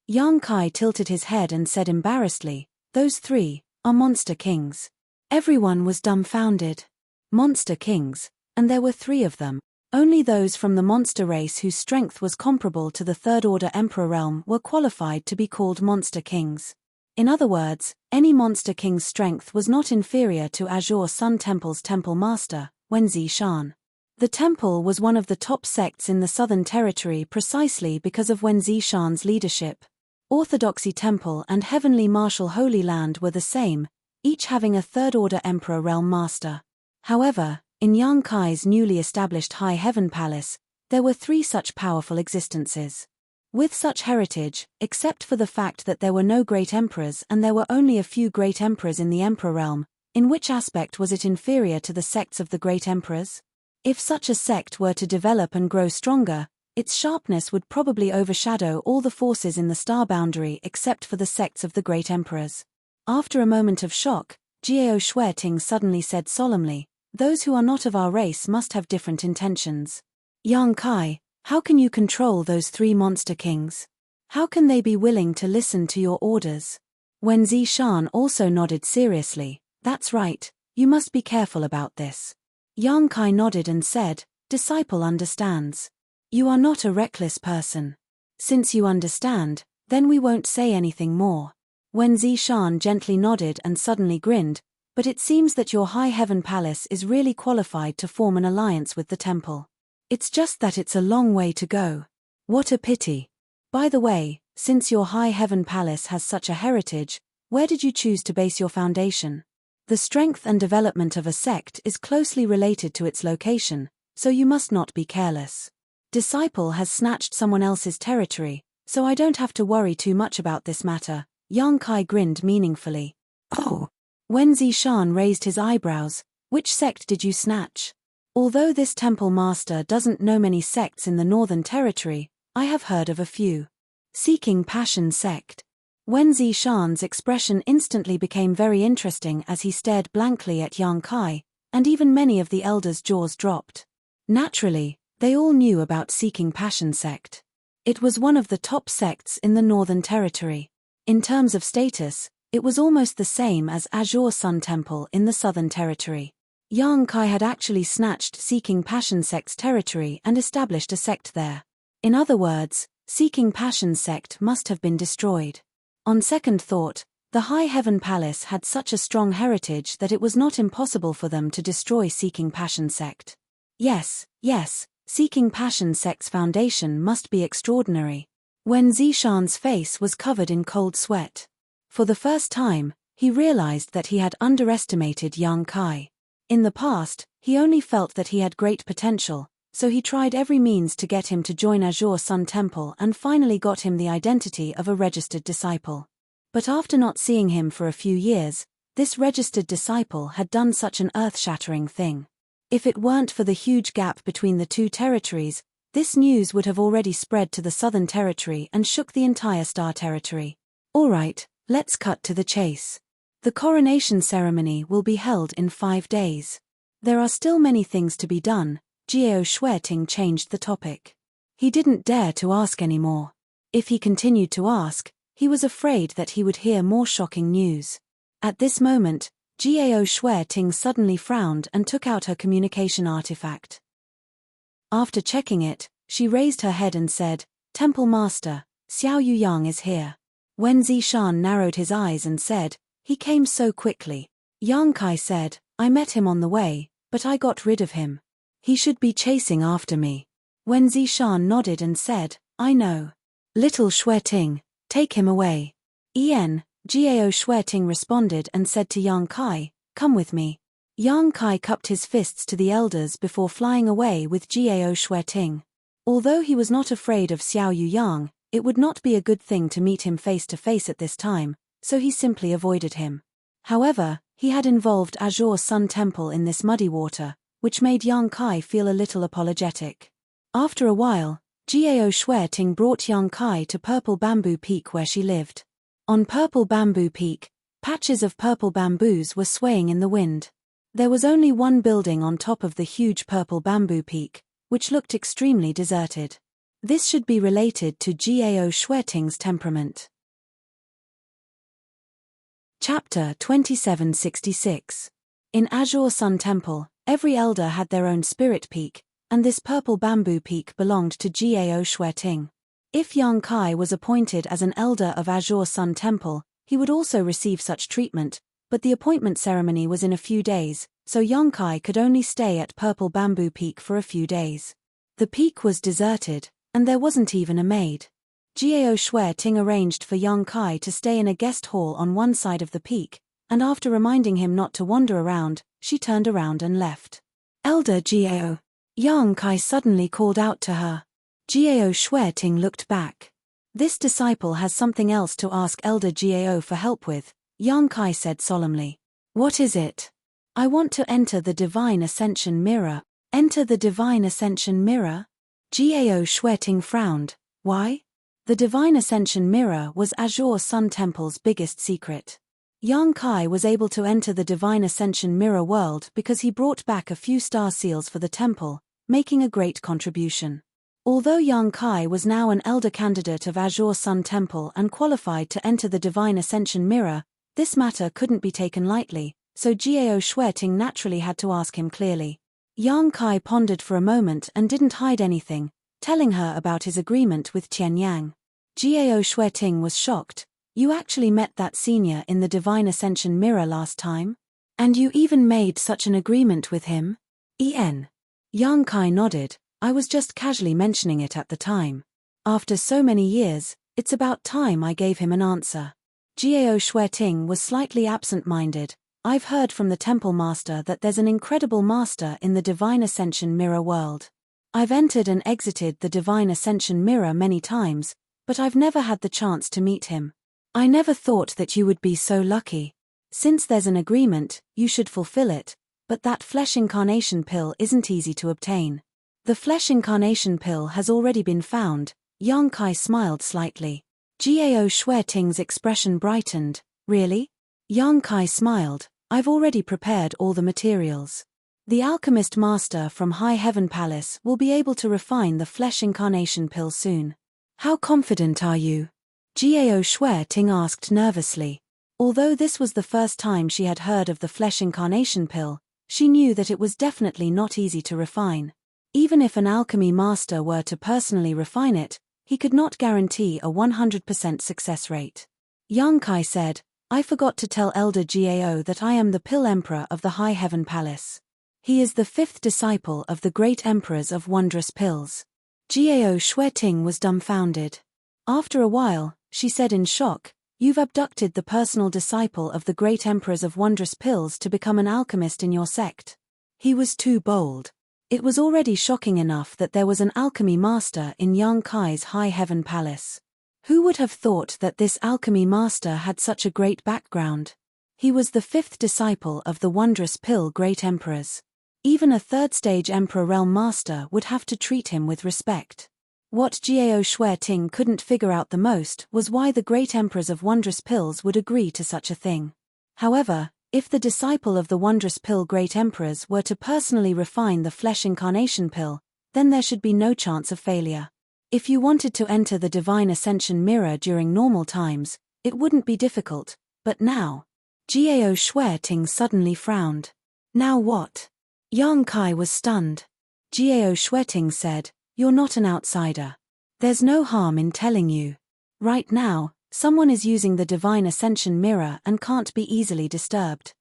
Yang Kai tilted his head and said embarrassedly, "Those 3 are monster kings." Everyone was dumbfounded. Monster kings, and there were 3 of them. Only those from the monster race whose strength was comparable to the Third Order Emperor realm were qualified to be called monster kings. In other words, any monster king's strength was not inferior to Azure Sun Temple's temple master, Wenzi Shan. The temple was one of the top sects in the Southern Territory precisely because of Wenzi Shan's leadership. Orthodoxy Temple and Heavenly Martial Holy Land were the same, each having a Third Order Emperor realm master. However, in Yang Kai's newly established High Heaven Palace, there were 3 such powerful existences. With such heritage, except for the fact that there were no great emperors and there were only a few great emperors in the Emperor realm, in which aspect was it inferior to the sects of the great emperors? If such a sect were to develop and grow stronger, its sharpness would probably overshadow all the forces in the star boundary except for the sects of the great emperors. After a moment of shock, Jiao Shueting suddenly said solemnly, "Those who are not of our race must have different intentions. Yang Kai, how can you control those 3 monster kings? How can they be willing to listen to your orders?" Wenzi Shan also nodded seriously. "That's right, you must be careful about this." Yang Kai nodded and said, "Disciple understands. You are not a reckless person. Since you understand, then we won't say anything more." Wenzi Shan gently nodded and suddenly grinned, "But it seems that your High Heaven Palace is really qualified to form an alliance with the temple. It's just that it's a long way to go. What a pity. By the way, since your High Heaven Palace has such a heritage, where did you choose to base your foundation? The strength and development of a sect is closely related to its location, so you must not be careless. Disciple has snatched someone else's territory, so I don't have to worry too much about this matter." Yang Kai grinned meaningfully. "Oh." Wenzi Shan raised his eyebrows. "Which sect did you snatch? Although this temple master doesn't know many sects in the Northern Territory, I have heard of a few. Seeking Passion sect." Wenzi Shan's expression instantly became very interesting as he stared blankly at Yang Kai, and even many of the elders' jaws dropped. Naturally, they all knew about Seeking Passion sect. It was one of the top sects in the Northern Territory. In terms of status, it was almost the same as Azure Sun Temple in the Southern Territory. Yang Kai had actually snatched Seeking Passion sect's territory and established a sect there. In other words, Seeking Passion sect must have been destroyed. On second thought, the High Heaven Palace had such a strong heritage that it was not impossible for them to destroy Seeking Passion sect. Yes, Seeking Passion sect's foundation must be extraordinary. Wenzi Shan's face was covered in cold sweat. For the first time, he realized that he had underestimated Yang Kai. In the past, he only felt that he had great potential, so he tried every means to get him to join Azure Sun Temple and finally got him the identity of a registered disciple. But after not seeing him for a few years, this registered disciple had done such an earth-shattering thing. If it weren't for the huge gap between the 2 territories, this news would have already spread to the Southern Territory and shook the entire Star Territory. Alright, let's cut to the chase. The coronation ceremony will be held in 5 days. There are still many things to be done. Jiao Shueting changed the topic. He didn't dare to ask anymore. If he continued to ask, he was afraid that he would hear more shocking news. At this moment, Jiao Shueting suddenly frowned and took out her communication artifact. After checking it, she raised her head and said, "Temple Master, Xiao Yuyang is here." Wenzi Shan narrowed his eyes and said, "He came so quickly." Yang Kai said, "I met him on the way, but I got rid of him. He should be chasing after me." Wenzi Shan nodded and said, "I know. Little Shueting, take him away." Jiao Shueting responded and said to Yang Kai, "Come with me." Yang Kai cupped his fists to the elders before flying away with Jiao Shueting. Although he was not afraid of Xiao Yuyang, it would not be a good thing to meet him face to face at this time, so he simply avoided him. However, he had involved Azure Sun Temple in this muddy water, which made Yang Kai feel a little apologetic. After a while, Jiao Shueting brought Yang Kai to Purple Bamboo Peak where she lived. On Purple Bamboo Peak, patches of purple bamboos were swaying in the wind. There was only one building on top of the huge Purple Bamboo Peak, which looked extremely deserted. This should be related to Jiao Shueting's temperament. Chapter 2766. In Azure Sun Temple, every elder had their own spirit peak, and this Purple Bamboo Peak belonged to Jiao Shueting. If Yang Kai was appointed as an elder of Azure Sun Temple, he would also receive such treatment, but the appointment ceremony was in a few days, so Yang Kai could only stay at Purple Bamboo Peak for a few days. The peak was deserted, and there wasn't even a maid. Jiao Shueting arranged for Yang Kai to stay in a guest hall on one side of the peak, and after reminding him not to wander around, she turned around and left. "Elder Jiao." Yang Kai suddenly called out to her. Jiao Shueting looked back. "This disciple has something else to ask Elder Jiao for help with," Yang Kai said solemnly. "What is it?" "I want to enter the Divine Ascension Mirror." "Enter the Divine Ascension Mirror?" Jiao Shueting frowned. "Why?" The Divine Ascension Mirror was Azure Sun Temple's biggest secret. Yang Kai was able to enter the Divine Ascension Mirror world because he brought back a few star seals for the temple, making a great contribution. Although Yang Kai was now an elder candidate of Azure Sun Temple and qualified to enter the Divine Ascension Mirror, this matter couldn't be taken lightly, so Jiao Shueting naturally had to ask him clearly. Yang Kai pondered for a moment and didn't hide anything, telling her about his agreement with Tian Yang. Jiao Shueting was shocked. "You actually met that senior in the Divine Ascension Mirror last time? And you even made such an agreement with him?" Yang Kai nodded. "I was just casually mentioning it at the time. After so many years, it's about time I gave him an answer." Jiao Shueting was slightly absent-minded. "I've heard from the Temple Master that there's an incredible master in the Divine Ascension Mirror world. I've entered and exited the Divine Ascension Mirror many times, but I've never had the chance to meet him. I never thought that you would be so lucky. Since there's an agreement, you should fulfill it, but that flesh incarnation pill isn't easy to obtain." "The flesh incarnation pill has already been found," Yang Kai smiled slightly. Jiao Shueting's expression brightened. "Really?" Yang Kai smiled. "I've already prepared all the materials. The alchemist master from High Heaven Palace will be able to refine the flesh incarnation pill soon." "How confident are you?" Jiao Shueting asked nervously. Although this was the first time she had heard of the flesh incarnation pill, she knew that it was definitely not easy to refine. Even if an alchemy master were to personally refine it, he could not guarantee a 100% success rate. Yang Kai said, "I forgot to tell Elder Jiao that I am the Pill Emperor of the High Heaven Palace. He is the 5th disciple of the great emperors of wondrous pills." Jiao Shueting was dumbfounded. After a while, she said in shock, "You've abducted the personal disciple of the great emperors of wondrous pills to become an alchemist in your sect." He was too bold. It was already shocking enough that there was an alchemy master in Yang Kai's High Heaven Palace. Who would have thought that this alchemy master had such a great background? He was the 5th disciple of the wondrous pill great emperors. Even a 3rd-stage Emperor Realm Master would have to treat him with respect. What Jiao Shueting couldn't figure out the most was why the great emperors of wondrous pills would agree to such a thing. However, if the disciple of the wondrous pill great emperors were to personally refine the flesh incarnation pill, then there should be no chance of failure. If you wanted to enter the Divine Ascension Mirror during normal times, it wouldn't be difficult, but now. Jiao Shueting suddenly frowned. "Now what?" Yang Kai was stunned. Jiao Shueting said, "You're not an outsider. There's no harm in telling you. Right now, someone is using the Divine Ascension Mirror and can't be easily disturbed.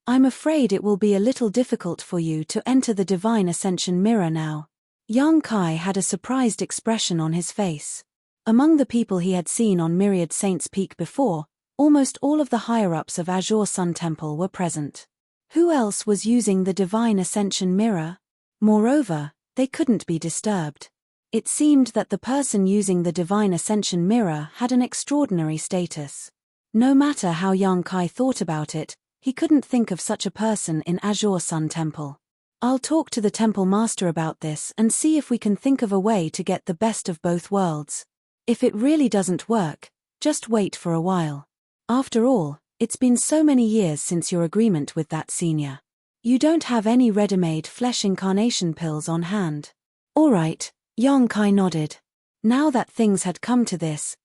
I'm afraid it will be a little difficult for you to enter the Divine Ascension Mirror now." Yang Kai had a surprised expression on his face. Among the people he had seen on Myriad Saints Peak before, almost all of the higher-ups of Azure Sun Temple were present. Who else was using the Divine Ascension Mirror? Moreover, they couldn't be disturbed. It seemed that the person using the Divine Ascension mirror had an extraordinary status. No matter how Yang Kai thought about it, he couldn't think of such a person in Azure Sun Temple. I'll talk to the temple master about this and see if we can think of a way to get the best of both worlds. If it really doesn't work, just wait for a while. After all, it's been so many years since your agreement with that senior. You don't have any ready-made flesh incarnation pills on hand. All right, Yang Kai nodded. Now that things had come to this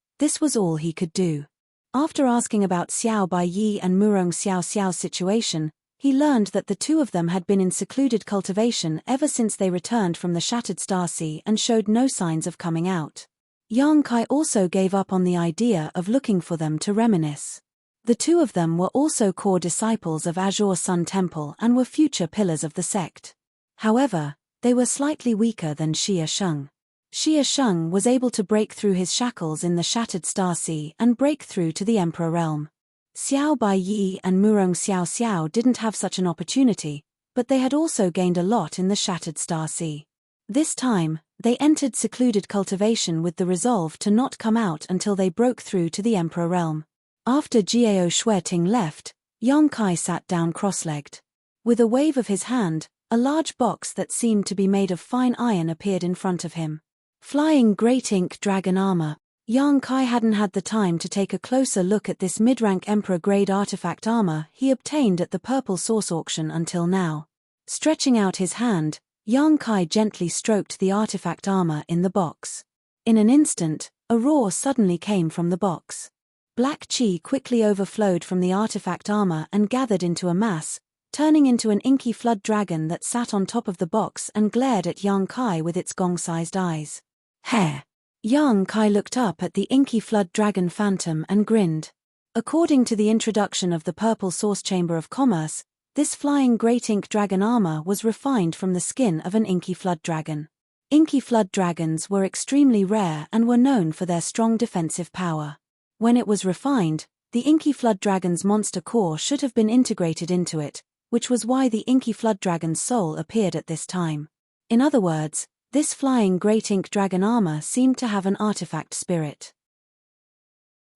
was all he could do. After asking about Xiao Bai Yi and Murong Xiao Xiao's situation, he learned that the two of them had been in secluded cultivation ever since they returned from the Shattered Star Sea and showed no signs of coming out. Yang Kai also gave up on the idea of looking for them to reminisce. The two of them were also core disciples of Azure Sun Temple and were future pillars of the sect. However, they were slightly weaker than Xie Sheng. Xie Sheng was able to break through his shackles in the Shattered Star Sea and break through to the Emperor Realm. Xiao Bai Yi and Murong Xiao Xiao didn't have such an opportunity, but they had also gained a lot in the Shattered Star Sea. This time, they entered secluded cultivation with the resolve to not come out until they broke through to the Emperor Realm. After Jiao Shueting left, Yang Kai sat down cross-legged. With a wave of his hand, a large box that seemed to be made of fine iron appeared in front of him. Flying Great Ink Dragon Armor. Yang Kai hadn't had the time to take a closer look at this mid-rank Emperor-grade artifact armor he obtained at the Purple Source auction until now. Stretching out his hand, Yang Kai gently stroked the artifact armor in the box. In an instant, a roar suddenly came from the box. Black chi quickly overflowed from the artifact armor and gathered into a mass, turning into an inky flood dragon that sat on top of the box and glared at Yang Kai with its gong-sized eyes. Hair. Yang Kai looked up at the inky flood dragon phantom and grinned. According to the introduction of the Purple Source Chamber of Commerce, this flying great ink dragon armor was refined from the skin of an inky flood dragon. Inky flood dragons were extremely rare and were known for their strong defensive power. When it was refined, the inky flood dragon's monster core should have been integrated into it, which was why the inky flood dragon's soul appeared at this time. In other words, this flying great ink dragon armor seemed to have an artifact spirit.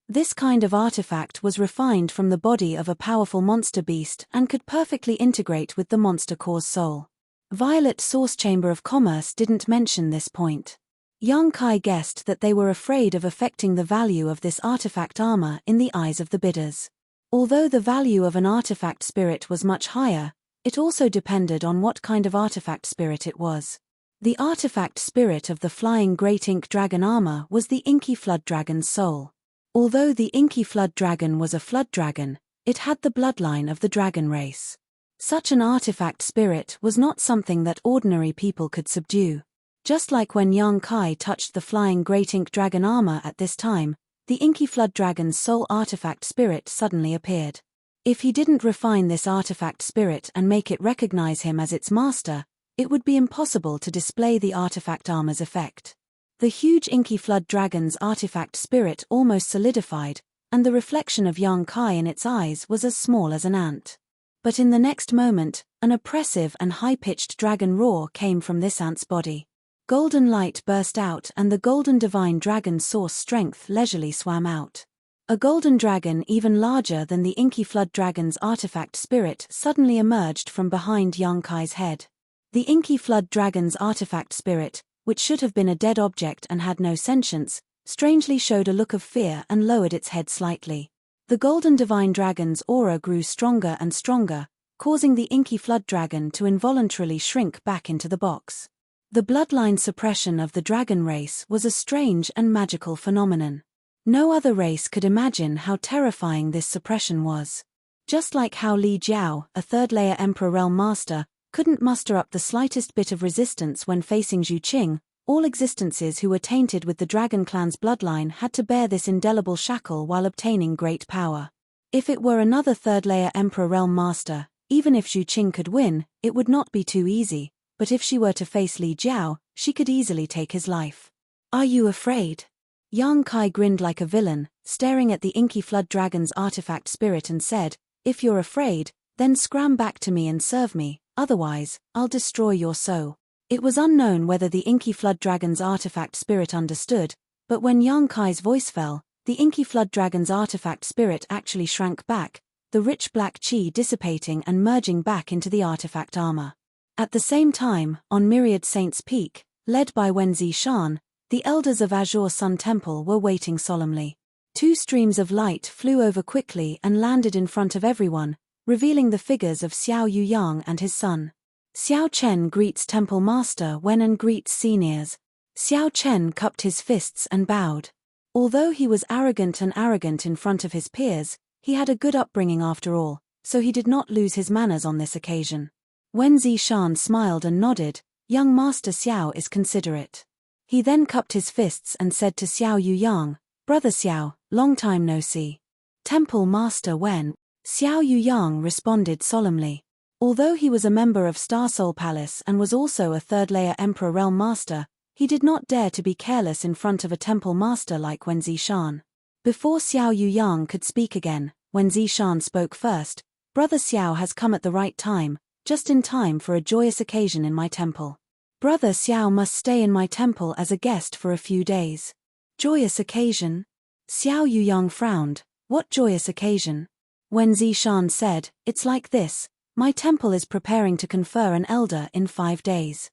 This kind of artifact was refined from the body of a powerful monster beast and could perfectly integrate with the monster core's soul. Violet Source Chamber of Commerce didn't mention this point. Yang Kai guessed that they were afraid of affecting the value of this artifact armor in the eyes of the bidders. Although the value of an artifact spirit was much higher, it also depended on what kind of artifact spirit it was. The artifact spirit of the flying great ink dragon armor was the inky flood dragon's soul. Although the inky flood dragon was a flood dragon, it had the bloodline of the dragon race. Such an artifact spirit was not something that ordinary people could subdue. Just like when Yang Kai touched the flying great ink dragon armor at this time, the inky flood dragon's soul artifact spirit suddenly appeared. If he didn't refine this artifact spirit and make it recognize him as its master, it would be impossible to display the artifact armor's effect. The huge inky flood dragon's artifact spirit almost solidified, and the reflection of Yang Kai in its eyes was as small as an ant. But in the next moment, an oppressive and high-pitched dragon roar came from this ant's body. Golden light burst out and the golden divine dragon source strength leisurely swam out. A golden dragon even larger than the inky flood dragon's artifact spirit suddenly emerged from behind Yang Kai's head. The inky flood dragon's artifact spirit, which should have been a dead object and had no sentience, strangely showed a look of fear and lowered its head slightly. The golden divine dragon's aura grew stronger and stronger, causing the inky flood dragon to involuntarily shrink back into the box. The bloodline suppression of the dragon race was a strange and magical phenomenon. No other race could imagine how terrifying this suppression was. Just like how Li Jiao, a third-layer Emperor Realm Master, couldn't muster up the slightest bit of resistance when facing Zhu Qing, all existences who were tainted with the Dragon Clan's bloodline had to bear this indelible shackle while obtaining great power. If it were another third-layer Emperor Realm Master, even if Zhu Qing could win, it would not be too easy, but if she were to face Li Jiao, she could easily take his life. Are you afraid? Yang Kai grinned like a villain, staring at the inky flood dragon's artifact spirit and said, "If you're afraid, then scram back to me and serve me, otherwise, I'll destroy your soul." It was unknown whether the inky flood dragon's artifact spirit understood, but when Yang Kai's voice fell, the inky flood dragon's artifact spirit actually shrank back, the rich black chi dissipating and merging back into the artifact armor. At the same time, on Myriad Saints Peak, led by Wenzi Shan, the elders of Azure Sun Temple were waiting solemnly. Two streams of light flew over quickly and landed in front of everyone, revealing the figures of Xiao Yuyang and his son. Xiao Chen greets Temple Master Wen and greets seniors. Xiao Chen cupped his fists and bowed. Although he was arrogant in front of his peers, he had a good upbringing after all, so he did not lose his manners on this occasion. Wenzi Shan smiled and nodded. Young Master Xiao is considerate. He then cupped his fists and said to Xiao Yuyang, Brother Xiao, long time no see. Temple Master Wen. Xiao Yuyang responded solemnly. Although he was a member of Star Soul Palace and was also a third-layer Emperor Realm Master, he did not dare to be careless in front of a temple master like Wenzi Shan. Before Xiao Yuyang could speak again, Wenzi Shan spoke first. Brother Xiao has come at the right time, just in time for a joyous occasion in my temple. Brother Xiao must stay in my temple as a guest for a few days. Joyous occasion? Xiao Yuyang frowned. What joyous occasion? Wenzi Shan said, It's like this. My temple is preparing to confer an elder in 5 days.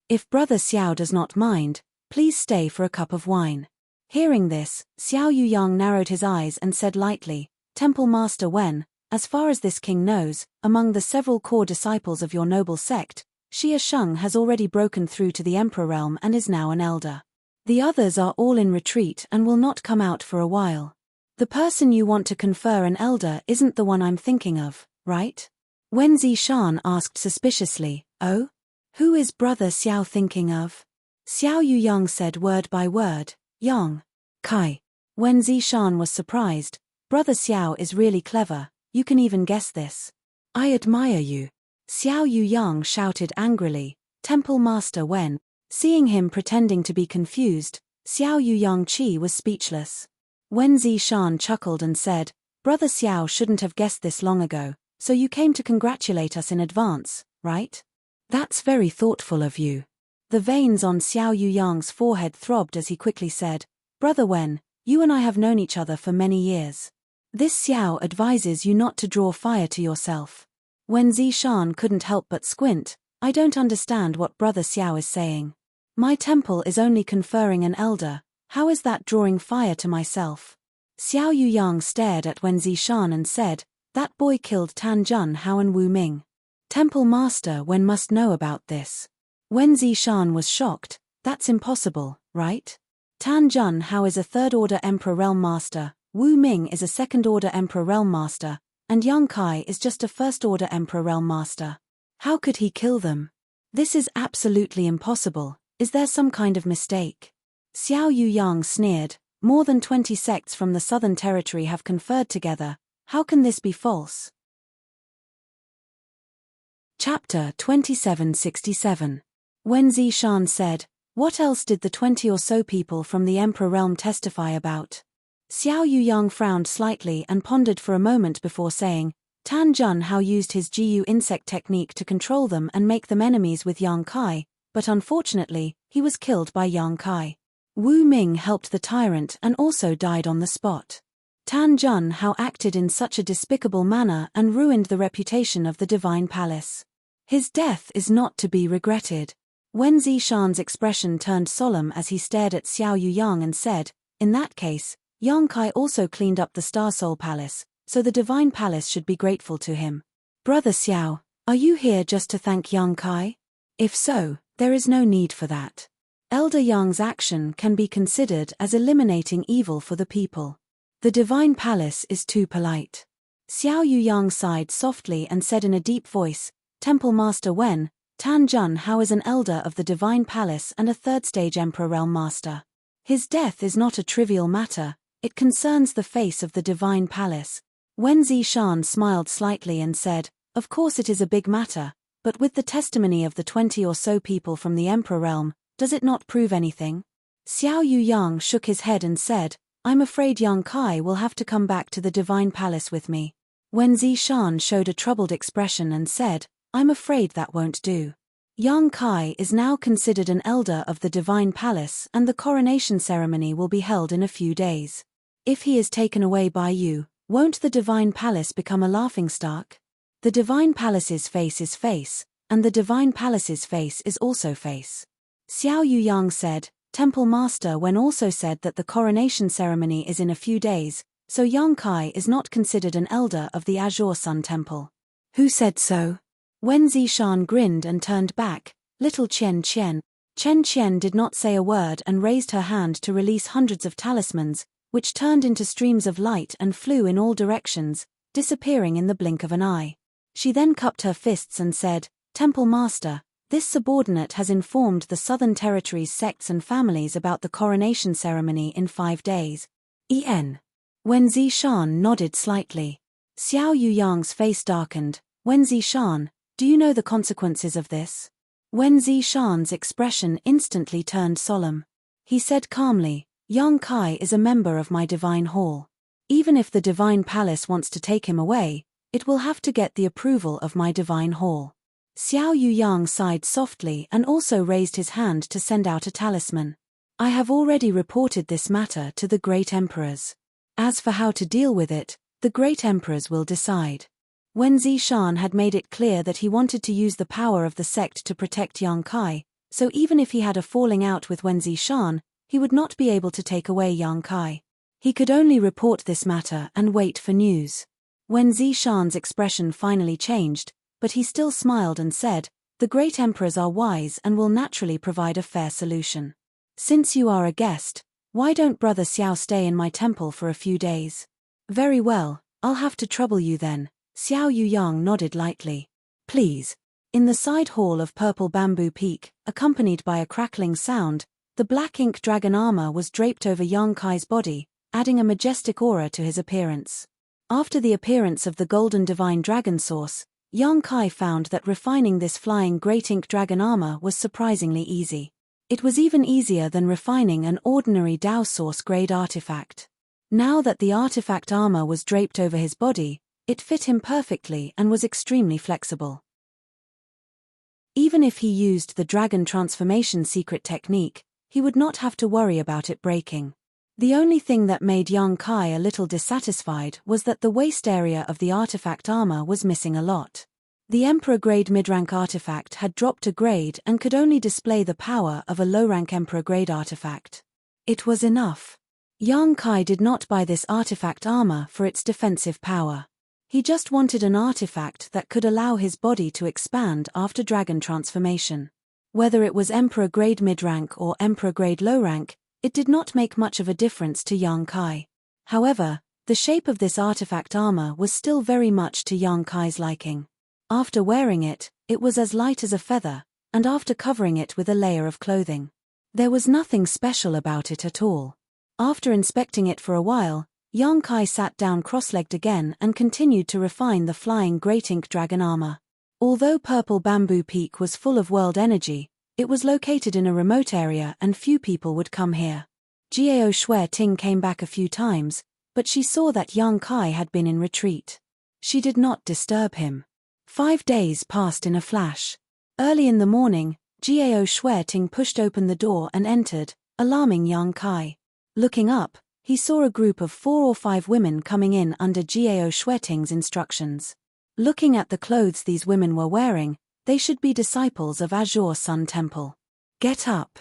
If Brother Xiao does not mind, please stay for a cup of wine. Hearing this, Xiao Yuyang narrowed his eyes and said lightly, Temple Master Wen, as far as this king knows, among the several core disciples of your noble sect, Xia Sheng has already broken through to the Emperor realm and is now an elder. The others are all in retreat and will not come out for a while. The person you want to confer an elder isn't the one I'm thinking of, right? Wenzi Shan asked suspiciously, Oh? Who is Brother Xiao thinking of? Xiao Yuyang said word by word, Yang Kai. Wenzi Shan was surprised. Brother Xiao is really clever, you can even guess this. I admire you. Xiao Yuyang shouted angrily. Temple Master Wen. Seeing him pretending to be confused, Xiao Yuyang Chi was speechless. Wenzi Shan chuckled and said, Brother Xiao shouldn't have guessed this long ago. So you came to congratulate us in advance, right? That's very thoughtful of you. The veins on Xiao Yuyang's forehead throbbed as he quickly said, Brother Wen, you and I have known each other for many years. This Xiao advises you not to draw fire to yourself. Wenzi Shan couldn't help but squint. I don't understand what Brother Xiao is saying. My temple is only conferring an elder, how is that drawing fire to myself? Xiao Yuyang stared at Wenzi Shan and said, That boy killed Tan Jun Hao and Wu Ming. Temple Master Wen must know about this. Wenzi Shan was shocked. That's impossible, right? Tan Jun Hao is a third-order Emperor Realm Master, Wu Ming is a second-order Emperor Realm Master, and Yang Kai is just a first-order Emperor Realm Master. How could he kill them? This is absolutely impossible. Is there some kind of mistake? Xiao Yuyang sneered. More than 20 sects from the Southern Territory have conferred together. How can this be false? Chapter 2767. Wenzi Shan said, What else did the 20 or so people from the Emperor realm testify about? Xiao Yuyang frowned slightly and pondered for a moment before saying, Tan Jun Hao used his Jiu insect technique to control them and make them enemies with Yang Kai, but unfortunately, he was killed by Yang Kai. Wu Ming helped the tyrant and also died on the spot. Tan Jun Hao acted in such a despicable manner and ruined the reputation of the Divine Palace. His death is not to be regretted. Wenzi Shan's expression turned solemn as he stared at Xiao Yuyang and said, In that case, Yang Kai also cleaned up the Star Soul Palace, so the Divine Palace should be grateful to him. Brother Xiao, are you here just to thank Yang Kai? If so, there is no need for that. Elder Yang's action can be considered as eliminating evil for the people. The Divine Palace is too polite. Xiao Yuyang sighed softly and said in a deep voice, Temple Master Wen, Tan Jun Hao is an elder of the Divine Palace and a third-stage Emperor Realm Master. His death is not a trivial matter, it concerns the face of the Divine Palace. Wenzi Shan smiled slightly and said, Of course it is a big matter, but with the testimony of the 20 or so people from the Emperor Realm, does it not prove anything? Xiao Yuyang shook his head and said, I'm afraid Yang Kai will have to come back to the Divine Palace with me. Wenzi Shan showed a troubled expression and said, I'm afraid that won't do. Yang Kai is now considered an elder of the Divine Palace and the coronation ceremony will be held in a few days. If he is taken away by you, won't the Divine Palace become a laughingstock? The Divine Palace's face is face, and the Divine Palace's face is also face. Xiao Yuyang said, Temple Master Wen also said that the coronation ceremony is in a few days, so Yang Kai is not considered an elder of the Azure Sun Temple. Who said so? Wen Zishan grinned and turned back. Little Chen Chen. Chen Chen did not say a word and raised her hand to release hundreds of talismans, which turned into streams of light and flew in all directions, disappearing in the blink of an eye. She then cupped her fists and said, Temple Master, this subordinate has informed the Southern Territories sects and families about the coronation ceremony in 5 days. En. Wen Zishan nodded slightly. Xiao Yuyang's face darkened. Wen Zishan, do you know the consequences of this? Wen Zishan's expression instantly turned solemn. He said calmly, Yang Kai is a member of my divine hall. Even if the Divine Palace wants to take him away, it will have to get the approval of my divine hall. Xiao Yuyang sighed softly and also raised his hand to send out a talisman. I have already reported this matter to the great emperors. As for how to deal with it, the great emperors will decide. Wen Zishan had made it clear that he wanted to use the power of the sect to protect Yang Kai, so even if he had a falling out with Wen Zishan, he would not be able to take away Yang Kai. He could only report this matter and wait for news. Wen Zishan's expression finally changed, but he still smiled and said, the great emperors are wise and will naturally provide a fair solution. Since you are a guest, why don't Brother Xiao stay in my temple for a few days? Very well, I'll have to trouble you then. Xiao Yuyang nodded lightly. Please. In the side hall of Purple Bamboo Peak, accompanied by a crackling sound, the black ink dragon armor was draped over Yang Kai's body, adding a majestic aura to his appearance. After the appearance of the golden divine dragon source, Yang Kai found that refining this flying great ink dragon armor was surprisingly easy. It was even easier than refining an ordinary Dao source grade artifact. Now that the artifact armor was draped over his body, it fit him perfectly and was extremely flexible. Even if he used the dragon transformation secret technique, he would not have to worry about it breaking. The only thing that made Yang Kai a little dissatisfied was that the waist area of the artifact armor was missing a lot. The Emperor grade mid-rank artifact had dropped a grade and could only display the power of a low-rank Emperor grade artifact. It was enough. Yang Kai did not buy this artifact armor for its defensive power. He just wanted an artifact that could allow his body to expand after dragon transformation. Whether it was Emperor grade mid-rank or Emperor grade low-rank, it did not make much of a difference to Yang Kai. However, the shape of this artifact armor was still very much to Yang Kai's liking. After wearing it, it was as light as a feather, and after covering it with a layer of clothing, there was nothing special about it at all. After inspecting it for a while, Yang Kai sat down cross-legged again and continued to refine the flying great ink dragon armor. Although Purple Bamboo Peak was full of world energy, it was located in a remote area and few people would come here. Jiao Shui Ting came back a few times, but she saw that Yang Kai had been in retreat. She did not disturb him. 5 days passed in a flash. Early in the morning, Jiao Shui Ting pushed open the door and entered, alarming Yang Kai. Looking up, he saw a group of 4 or 5 women coming in under Jiao Shui Ting's instructions. Looking at the clothes these women were wearing, they should be disciples of Azure Sun Temple. Get up.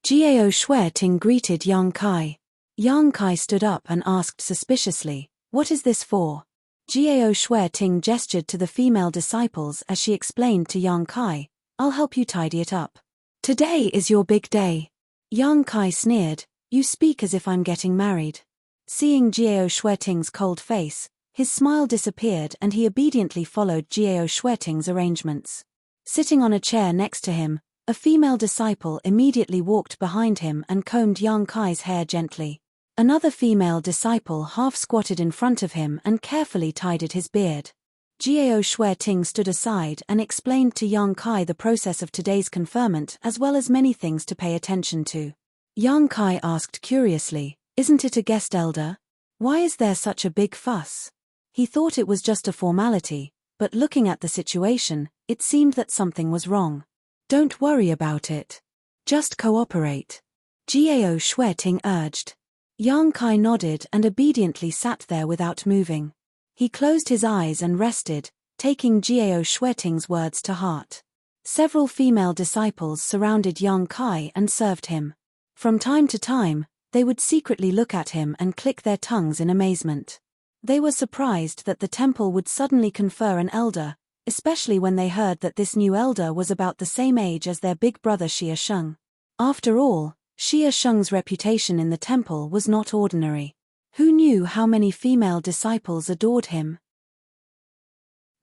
Jiao Shui Ting greeted Yang Kai. Yang Kai stood up and asked suspiciously, what is this for? Jiao Shui Ting gestured to the female disciples as she explained to Yang Kai, I'll help you tidy it up. Today is your big day. Yang Kai sneered, you speak as if I'm getting married. Seeing Jiao Shui Ting's cold face, his smile disappeared and he obediently followed Jiao Shui Ting's arrangements. Sitting on a chair next to him, a female disciple immediately walked behind him and combed Yang Kai's hair gently. Another female disciple half-squatted in front of him and carefully tidied his beard. Jiao Shui Ting stood aside and explained to Yang Kai the process of today's conferment as well as many things to pay attention to. Yang Kai asked curiously, isn't it a guest elder? Why is there such a big fuss? He thought it was just a formality, but looking at the situation, it seemed that something was wrong. Don't worry about it. Just cooperate. Gao Shueting urged. Yang Kai nodded and obediently sat there without moving. He closed his eyes and rested, taking Gao Shueting's words to heart. Several female disciples surrounded Yang Kai and served him. From time to time, they would secretly look at him and click their tongues in amazement. They were surprised that the temple would suddenly confer an elder, especially when they heard that this new elder was about the same age as their big brother Xie Sheng. After all, Xie Sheng's reputation in the temple was not ordinary. Who knew how many female disciples adored him?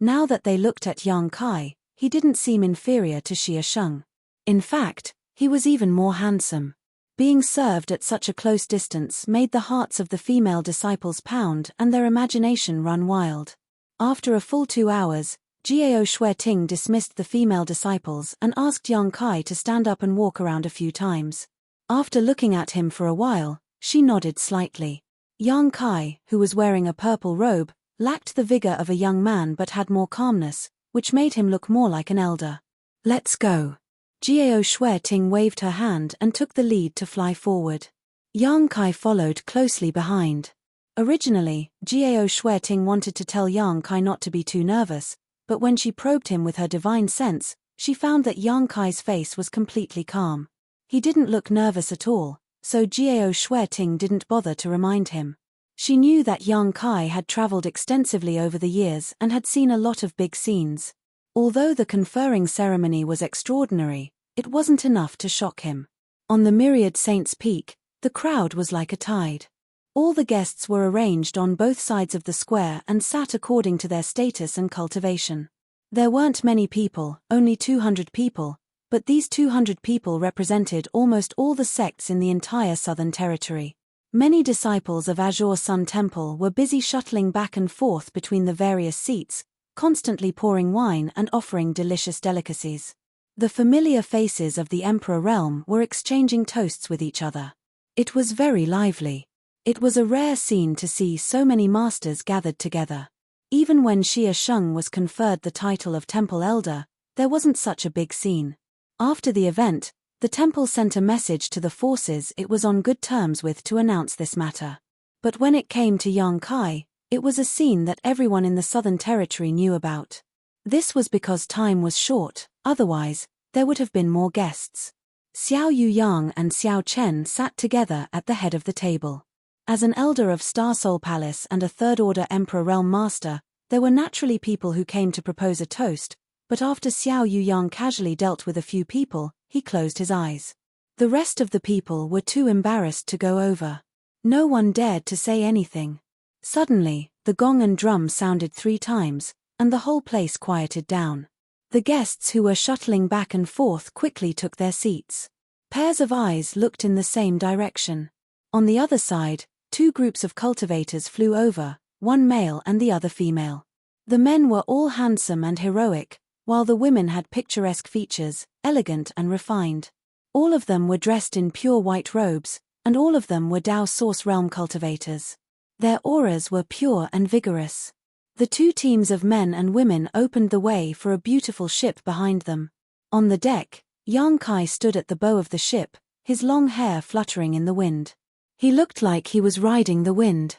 Now that they looked at Yang Kai, he didn't seem inferior to Xie Sheng. In fact, he was even more handsome. Being served at such a close distance made the hearts of the female disciples pound and their imagination run wild. After a full 2 hours, Gao Shueting dismissed the female disciples and asked Yang Kai to stand up and walk around a few times. After looking at him for a while, she nodded slightly. Yang Kai, who was wearing a purple robe, lacked the vigor of a young man but had more calmness, which made him look more like an elder. Let's go. Gao Shueting waved her hand and took the lead to fly forward. Yang Kai followed closely behind. Originally, Gao Shueting wanted to tell Yang Kai not to be too nervous, but when she probed him with her divine sense, she found that Yang Kai's face was completely calm. He didn't look nervous at all, so Gao Shueting didn't bother to remind him. She knew that Yang Kai had traveled extensively over the years and had seen a lot of big scenes. Although the conferring ceremony was extraordinary, it wasn't enough to shock him. On the myriad saints' peak, the crowd was like a tide. All the guests were arranged on both sides of the square and sat according to their status and cultivation. There weren't many people, only 200 people, but these 200 people represented almost all the sects in the entire Southern Territory. Many disciples of Azure Sun Temple were busy shuttling back and forth between the various seats, constantly pouring wine and offering delicious delicacies. The familiar faces of the Emperor realm were exchanging toasts with each other. It was very lively. It was a rare scene to see so many masters gathered together. Even when Xie Sheng was conferred the title of Temple Elder, there wasn't such a big scene. After the event, the temple sent a message to the forces it was on good terms with to announce this matter. But when it came to Yang Kai, it was a scene that everyone in the Southern Territory knew about. This was because time was short, otherwise, there would have been more guests. Xiao Yuyang and Xiao Chen sat together at the head of the table. As an elder of Star Soul Palace and a third-order Emperor Realm Master, there were naturally people who came to propose a toast, but after Xiao Yuyang casually dealt with a few people, he closed his eyes. The rest of the people were too embarrassed to go over. No one dared to say anything. Suddenly, the gong and drum sounded 3 times, and the whole place quieted down. The guests who were shuttling back and forth quickly took their seats. Pairs of eyes looked in the same direction. On the other side, 2 groups of cultivators flew over, one male and the other female. The men were all handsome and heroic, while the women had picturesque features, elegant and refined. All of them were dressed in pure white robes, and all of them were Dao Source Realm cultivators. Their auras were pure and vigorous. The 2 teams of men and women opened the way for a beautiful ship behind them. On the deck, Yang Kai stood at the bow of the ship, his long hair fluttering in the wind. He looked like he was riding the wind.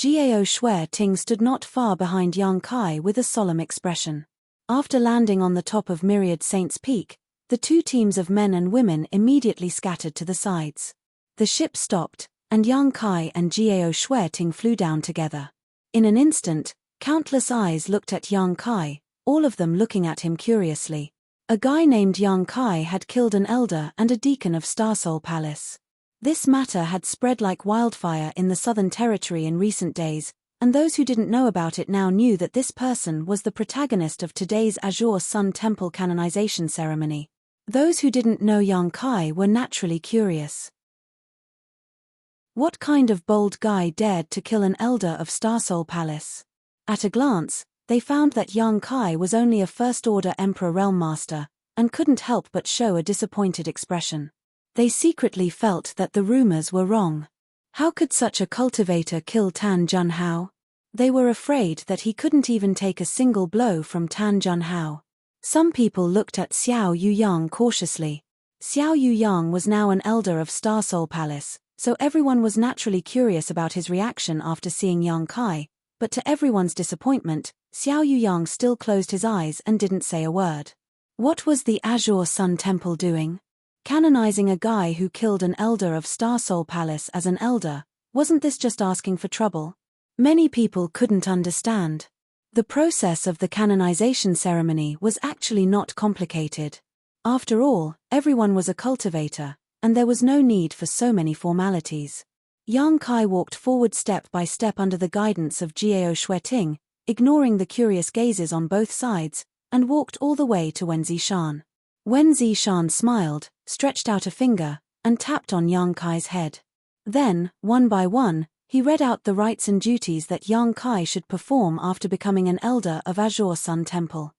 Gao Shueting stood not far behind Yang Kai with a solemn expression. After landing on the top of Myriad Saints' Peak, the 2 teams of men and women immediately scattered to the sides. The ship stopped, and Yang Kai and Gao Shueting flew down together. In an instant, countless eyes looked at Yang Kai, all of them looking at him curiously. A guy named Yang Kai had killed an elder and a deacon of Star Soul Palace. This matter had spread like wildfire in the Southern Territory in recent days, and those who didn't know about it now knew that this person was the protagonist of today's Azure Sun Temple canonization ceremony. Those who didn't know Yang Kai were naturally curious. What kind of bold guy dared to kill an elder of Star Soul Palace? At a glance, they found that Yang Kai was only a first-order Emperor Realm Master, and couldn't help but show a disappointed expression. They secretly felt that the rumors were wrong. How could such a cultivator kill Tan Junhao? They were afraid that he couldn't even take a single blow from Tan Junhao. Some people looked at Xiao Yuyang cautiously. Xiao Yuyang was now an elder of Star Soul Palace, so everyone was naturally curious about his reaction after seeing Yang Kai, but to everyone's disappointment, Xiao Yuyang still closed his eyes and didn't say a word. What was the Azure Sun Temple doing? Canonizing a guy who killed an elder of Star Soul Palace as an elder, wasn't this just asking for trouble? Many people couldn't understand. The process of the canonization ceremony was actually not complicated. After all, everyone was a cultivator, and there was no need for so many formalities. Yang Kai walked forward step by step under the guidance of Jiao Shueting, ignoring the curious gazes on both sides, and walked all the way to Wen Zishan. Wen Zishan smiled, stretched out a finger, and tapped on Yang Kai's head. Then, one by one, he read out the rites and duties that Yang Kai should perform after becoming an elder of Azure Sun Temple.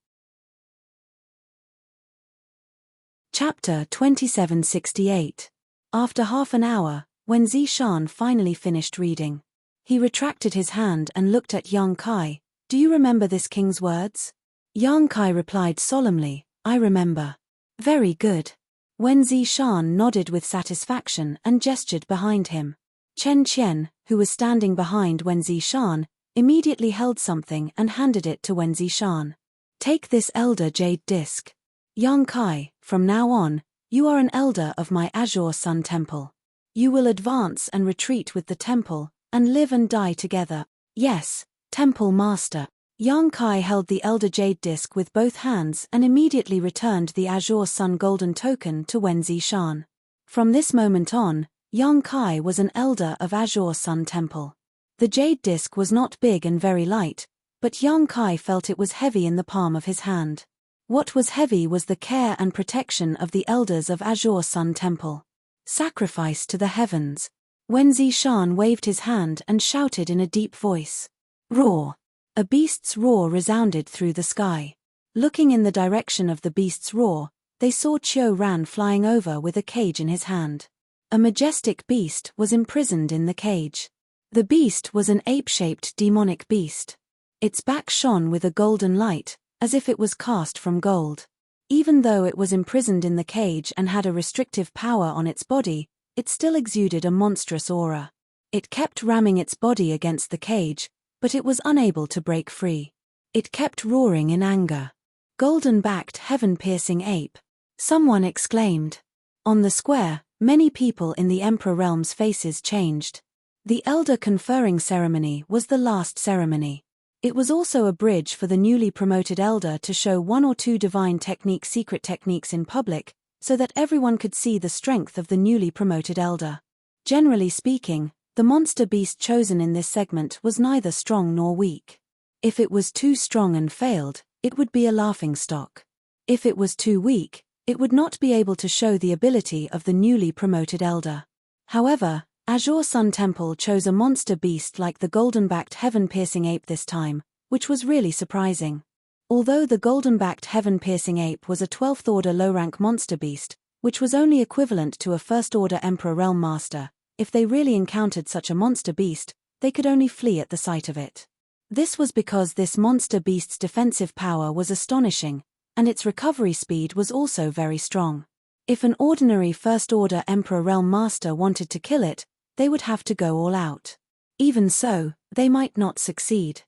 Chapter 2768. After half an hour, when Zishan finally finished reading, he retracted his hand and looked at Yang Kai. "Do you remember this king's words?" Yang Kai replied solemnly, "I remember." "Very good." Wen Zishan nodded with satisfaction and gestured behind him. Chen Qian, who was standing behind Wen Zishan, immediately held something and handed it to Wen Zishan. "Take this elder jade disc. Yang Kai, from now on, you are an elder of my Azure Sun Temple. You will advance and retreat with the temple, and live and die together." "Yes, Temple Master." Yang Kai held the elder jade disc with both hands and immediately returned the Azure Sun golden token to Wen Zishan. From this moment on, Yang Kai was an elder of Azure Sun Temple. The jade disc was not big and very light, but Yang Kai felt it was heavy in the palm of his hand. What was heavy was the care and protection of the elders of Azure Sun Temple. "Sacrifice to the heavens." Wen Zishan waved his hand and shouted in a deep voice. "Roar!" A beast's roar resounded through the sky. Looking in the direction of the beast's roar, they saw Qiu Ran flying over with a cage in his hand. A majestic beast was imprisoned in the cage. The beast was an ape-shaped demonic beast. Its back shone with a golden light, as if it was cast from gold. Even though it was imprisoned in the cage and had a restrictive power on its body, it still exuded a monstrous aura. It kept ramming its body against the cage, but it was unable to break free. It kept roaring in anger. "Golden-backed heaven-piercing ape!" someone exclaimed. On the square, many people in the Emperor Realm's faces changed. The Elder Conferring Ceremony was the last ceremony. It was also a bridge for the newly promoted Elder to show one or two divine secret techniques in public, so that everyone could see the strength of the newly promoted Elder. Generally speaking, the monster beast chosen in this segment was neither strong nor weak. If it was too strong and failed, it would be a laughingstock. If it was too weak, it would not be able to show the ability of the newly promoted Elder. However, Azure Sun Temple chose a monster beast like the golden-backed heaven-piercing ape this time, which was really surprising. Although the golden-backed heaven-piercing ape was a 12th order low-rank monster beast, which was only equivalent to a 1st order Emperor Realm Master, if they really encountered such a monster beast, they could only flee at the sight of it. This was because this monster beast's defensive power was astonishing, and its recovery speed was also very strong. If an ordinary 1st order Emperor Realm Master wanted to kill it, they would have to go all out. Even so, they might not succeed.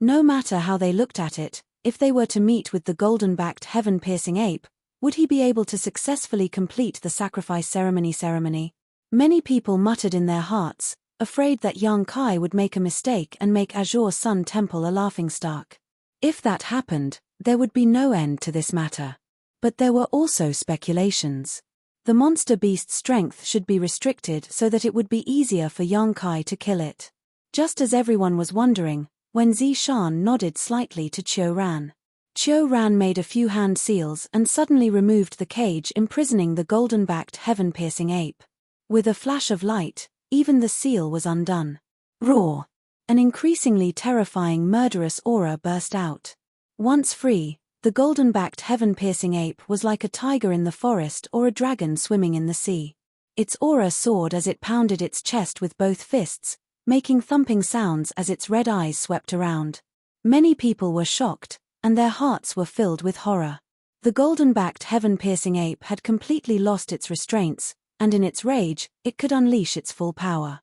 No matter how they looked at it, if they were to meet with the golden-backed heaven-piercing ape, would he be able to successfully complete the sacrifice ceremony? Many people muttered in their hearts, afraid that Yang Kai would make a mistake and make Azure Sun Temple a laughingstock. If that happened, there would be no end to this matter. But there were also speculations. The monster beast's strength should be restricted so that it would be easier for Yang Kai to kill it. Just as everyone was wondering, when Zishan nodded slightly to Qiu Ran. Qiu Ran made a few hand seals and suddenly removed the cage imprisoning the golden-backed heaven-piercing ape. With a flash of light, even the seal was undone. Roar! An increasingly terrifying murderous aura burst out. Once free, the golden-backed heaven-piercing ape was like a tiger in the forest or a dragon swimming in the sea. Its aura soared as it pounded its chest with both fists, making thumping sounds as its red eyes swept around. Many people were shocked, and their hearts were filled with horror. The golden-backed heaven-piercing ape had completely lost its restraints, and in its rage, it could unleash its full power.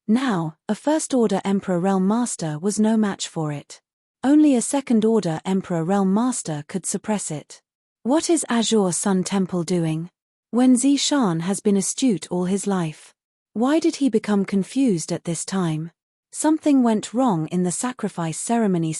Now, a First-Order Emperor Realm Master was no match for it. Only a Second-Order Emperor Realm Master could suppress it. What is Azure Sun Temple doing? Wen Zishan has been astute all his life. Why did he become confused at this time? Something went wrong in the sacrifice ceremony.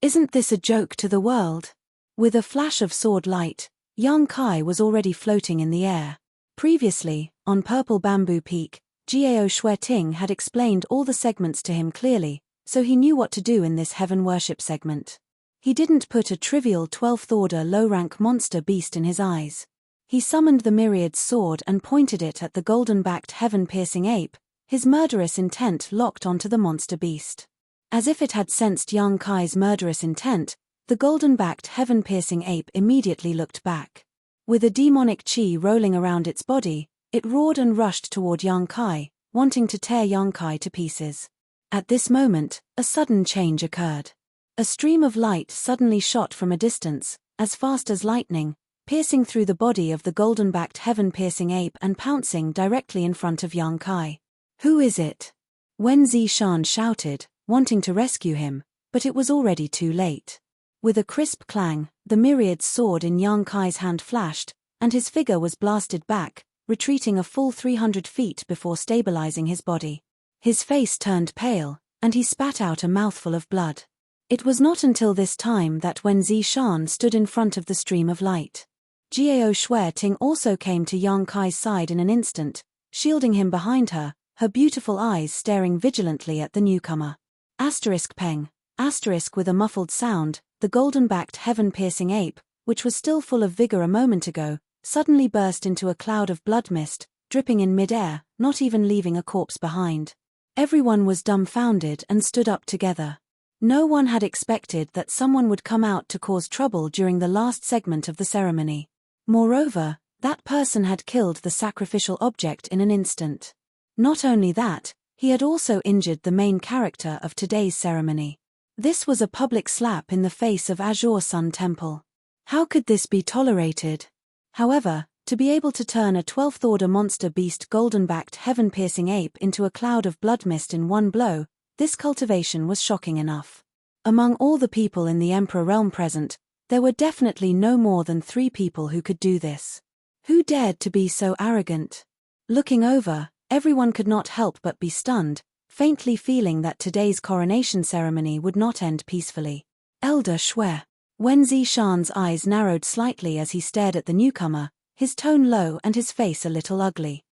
Isn't this a joke to the world? With a flash of sword light, Yang Kai was already floating in the air. Previously, on Purple Bamboo Peak, Jiao Shueting had explained all the segments to him clearly, so he knew what to do in this heaven worship segment. He didn't put a trivial 12th order low-rank monster beast in his eyes. He summoned the Myriad's sword and pointed it at the golden-backed heaven-piercing ape, his murderous intent locked onto the monster beast. As if it had sensed Yang Kai's murderous intent, the golden-backed heaven-piercing ape immediately looked back. With a demonic chi rolling around its body, it roared and rushed toward Yang Kai, wanting to tear Yang Kai to pieces. At this moment, a sudden change occurred. A stream of light suddenly shot from a distance, as fast as lightning, piercing through the body of the golden-backed heaven-piercing ape and pouncing directly in front of Yang Kai. Who is it? Wen Zishan shouted, wanting to rescue him, but it was already too late. With a crisp clang, the Myriad's sword in Yang Kai's hand flashed, and his figure was blasted back, retreating a full 300 feet before stabilizing his body. His face turned pale, and he spat out a mouthful of blood. It was not until this time that Wen Zishan stood in front of the stream of light. Jiao Shueting also came to Yang Kai's side in an instant, shielding him behind her, her beautiful eyes staring vigilantly at the newcomer. Peng. With a muffled sound, the golden-backed heaven-piercing ape, which was still full of vigor a moment ago, suddenly burst into a cloud of blood mist, dripping in mid-air, not even leaving a corpse behind. Everyone was dumbfounded and stood up together. No one had expected that someone would come out to cause trouble during the last segment of the ceremony. Moreover, that person had killed the sacrificial object in an instant. Not only that, he had also injured the main character of today's ceremony. This was a public slap in the face of Azure Sun Temple. How could this be tolerated? However, to be able to turn a 12th order monster beast golden-backed heaven-piercing ape into a cloud of blood mist in one blow, this cultivation was shocking enough. Among all the people in the Emperor realm present, there were definitely no more than 3 people who could do this. Who dared to be so arrogant? Looking over, everyone could not help but be stunned, faintly feeling that today's coronation ceremony would not end peacefully. Elder Shui. Wen Zishan's eyes narrowed slightly as he stared at the newcomer, his tone low and his face a little ugly.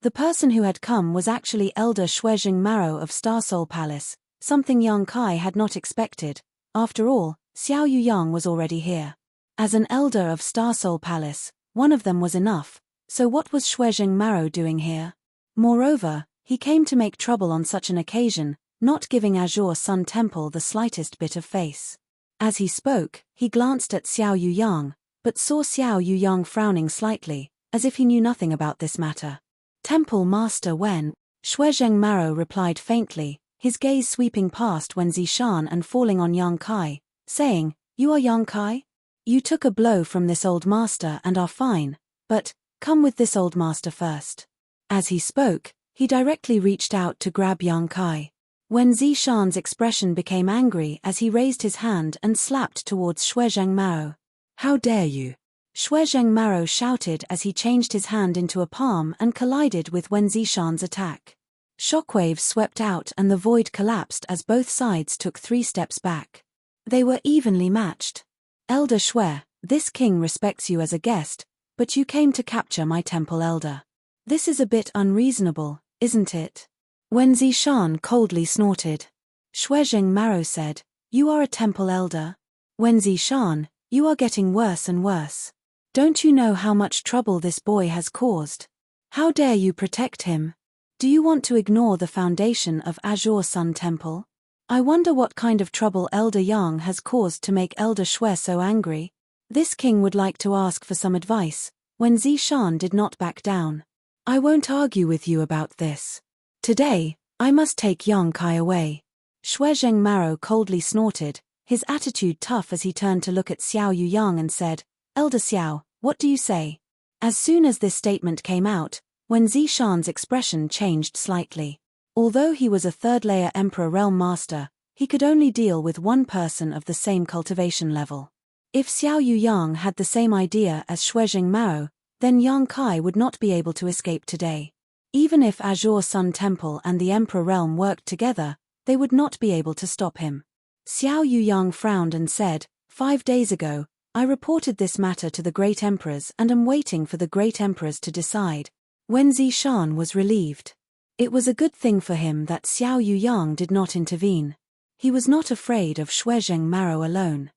The person who had come was actually Elder Shuijing Maro of Star Soul Palace, something Yang Kai had not expected. After all, Xiao Yuyang was already here. As an elder of Star Soul Palace, one of them was enough, so what was Shuijing Maro doing here? Moreover, he came to make trouble on such an occasion, not giving Azure Sun Temple the slightest bit of face. As he spoke, he glanced at Xiao Yuyang, but saw Xiao Yuyang frowning slightly, as if he knew nothing about this matter. Temple Master Wen, Shuijing Maro replied faintly, his gaze sweeping past Wen Zishan and falling on Yang Kai, saying, "You are Yang Kai? You took a blow from this old master and are fine, but, come with this old master first." As he spoke, he directly reached out to grab Yang Kai. Wen Zishan's expression became angry as he raised his hand and slapped towards Shuijing Maro. "How dare you!" Shuijing Maro shouted as he changed his hand into a palm and collided with Wen Zishan's attack. Shockwaves swept out and the void collapsed as both sides took 3 steps back. They were evenly matched. "Elder Shui, this king respects you as a guest, but you came to capture my temple elder. This is a bit unreasonable, isn't it?" Wen Zishan coldly snorted. Shuijing Maro said, "You are a temple elder? Wen Zishan, you are getting worse and worse. Don't you know how much trouble this boy has caused? How dare you protect him? Do you want to ignore the foundation of Azure Sun Temple? I wonder what kind of trouble Elder Yang has caused to make Elder Shui so angry." This king would like to ask for some advice, when Zishan did not back down. "I won't argue with you about this. Today, I must take Yang Kai away." Shuijing Maro coldly snorted, his attitude tough as he turned to look at Xiao Yuyang and said, "Elder Xiao, what do you say?" As soon as this statement came out, Wen Zishan's expression changed slightly. Although he was a third-layer Emperor Realm Master, he could only deal with one person of the same cultivation level. If Xiao Yuyang had the same idea as Shuezheng Mao, then Yang Kai would not be able to escape today. Even if Azure Sun Temple and the Emperor Realm worked together, they would not be able to stop him. Xiao Yuyang frowned and said, 5 days ago, I reported this matter to the Great Emperors and am waiting for the Great Emperors to decide. Wen Zishan was relieved. It was a good thing for him that Xiao Yuyang did not intervene. He was not afraid of Shuezheng Mao alone.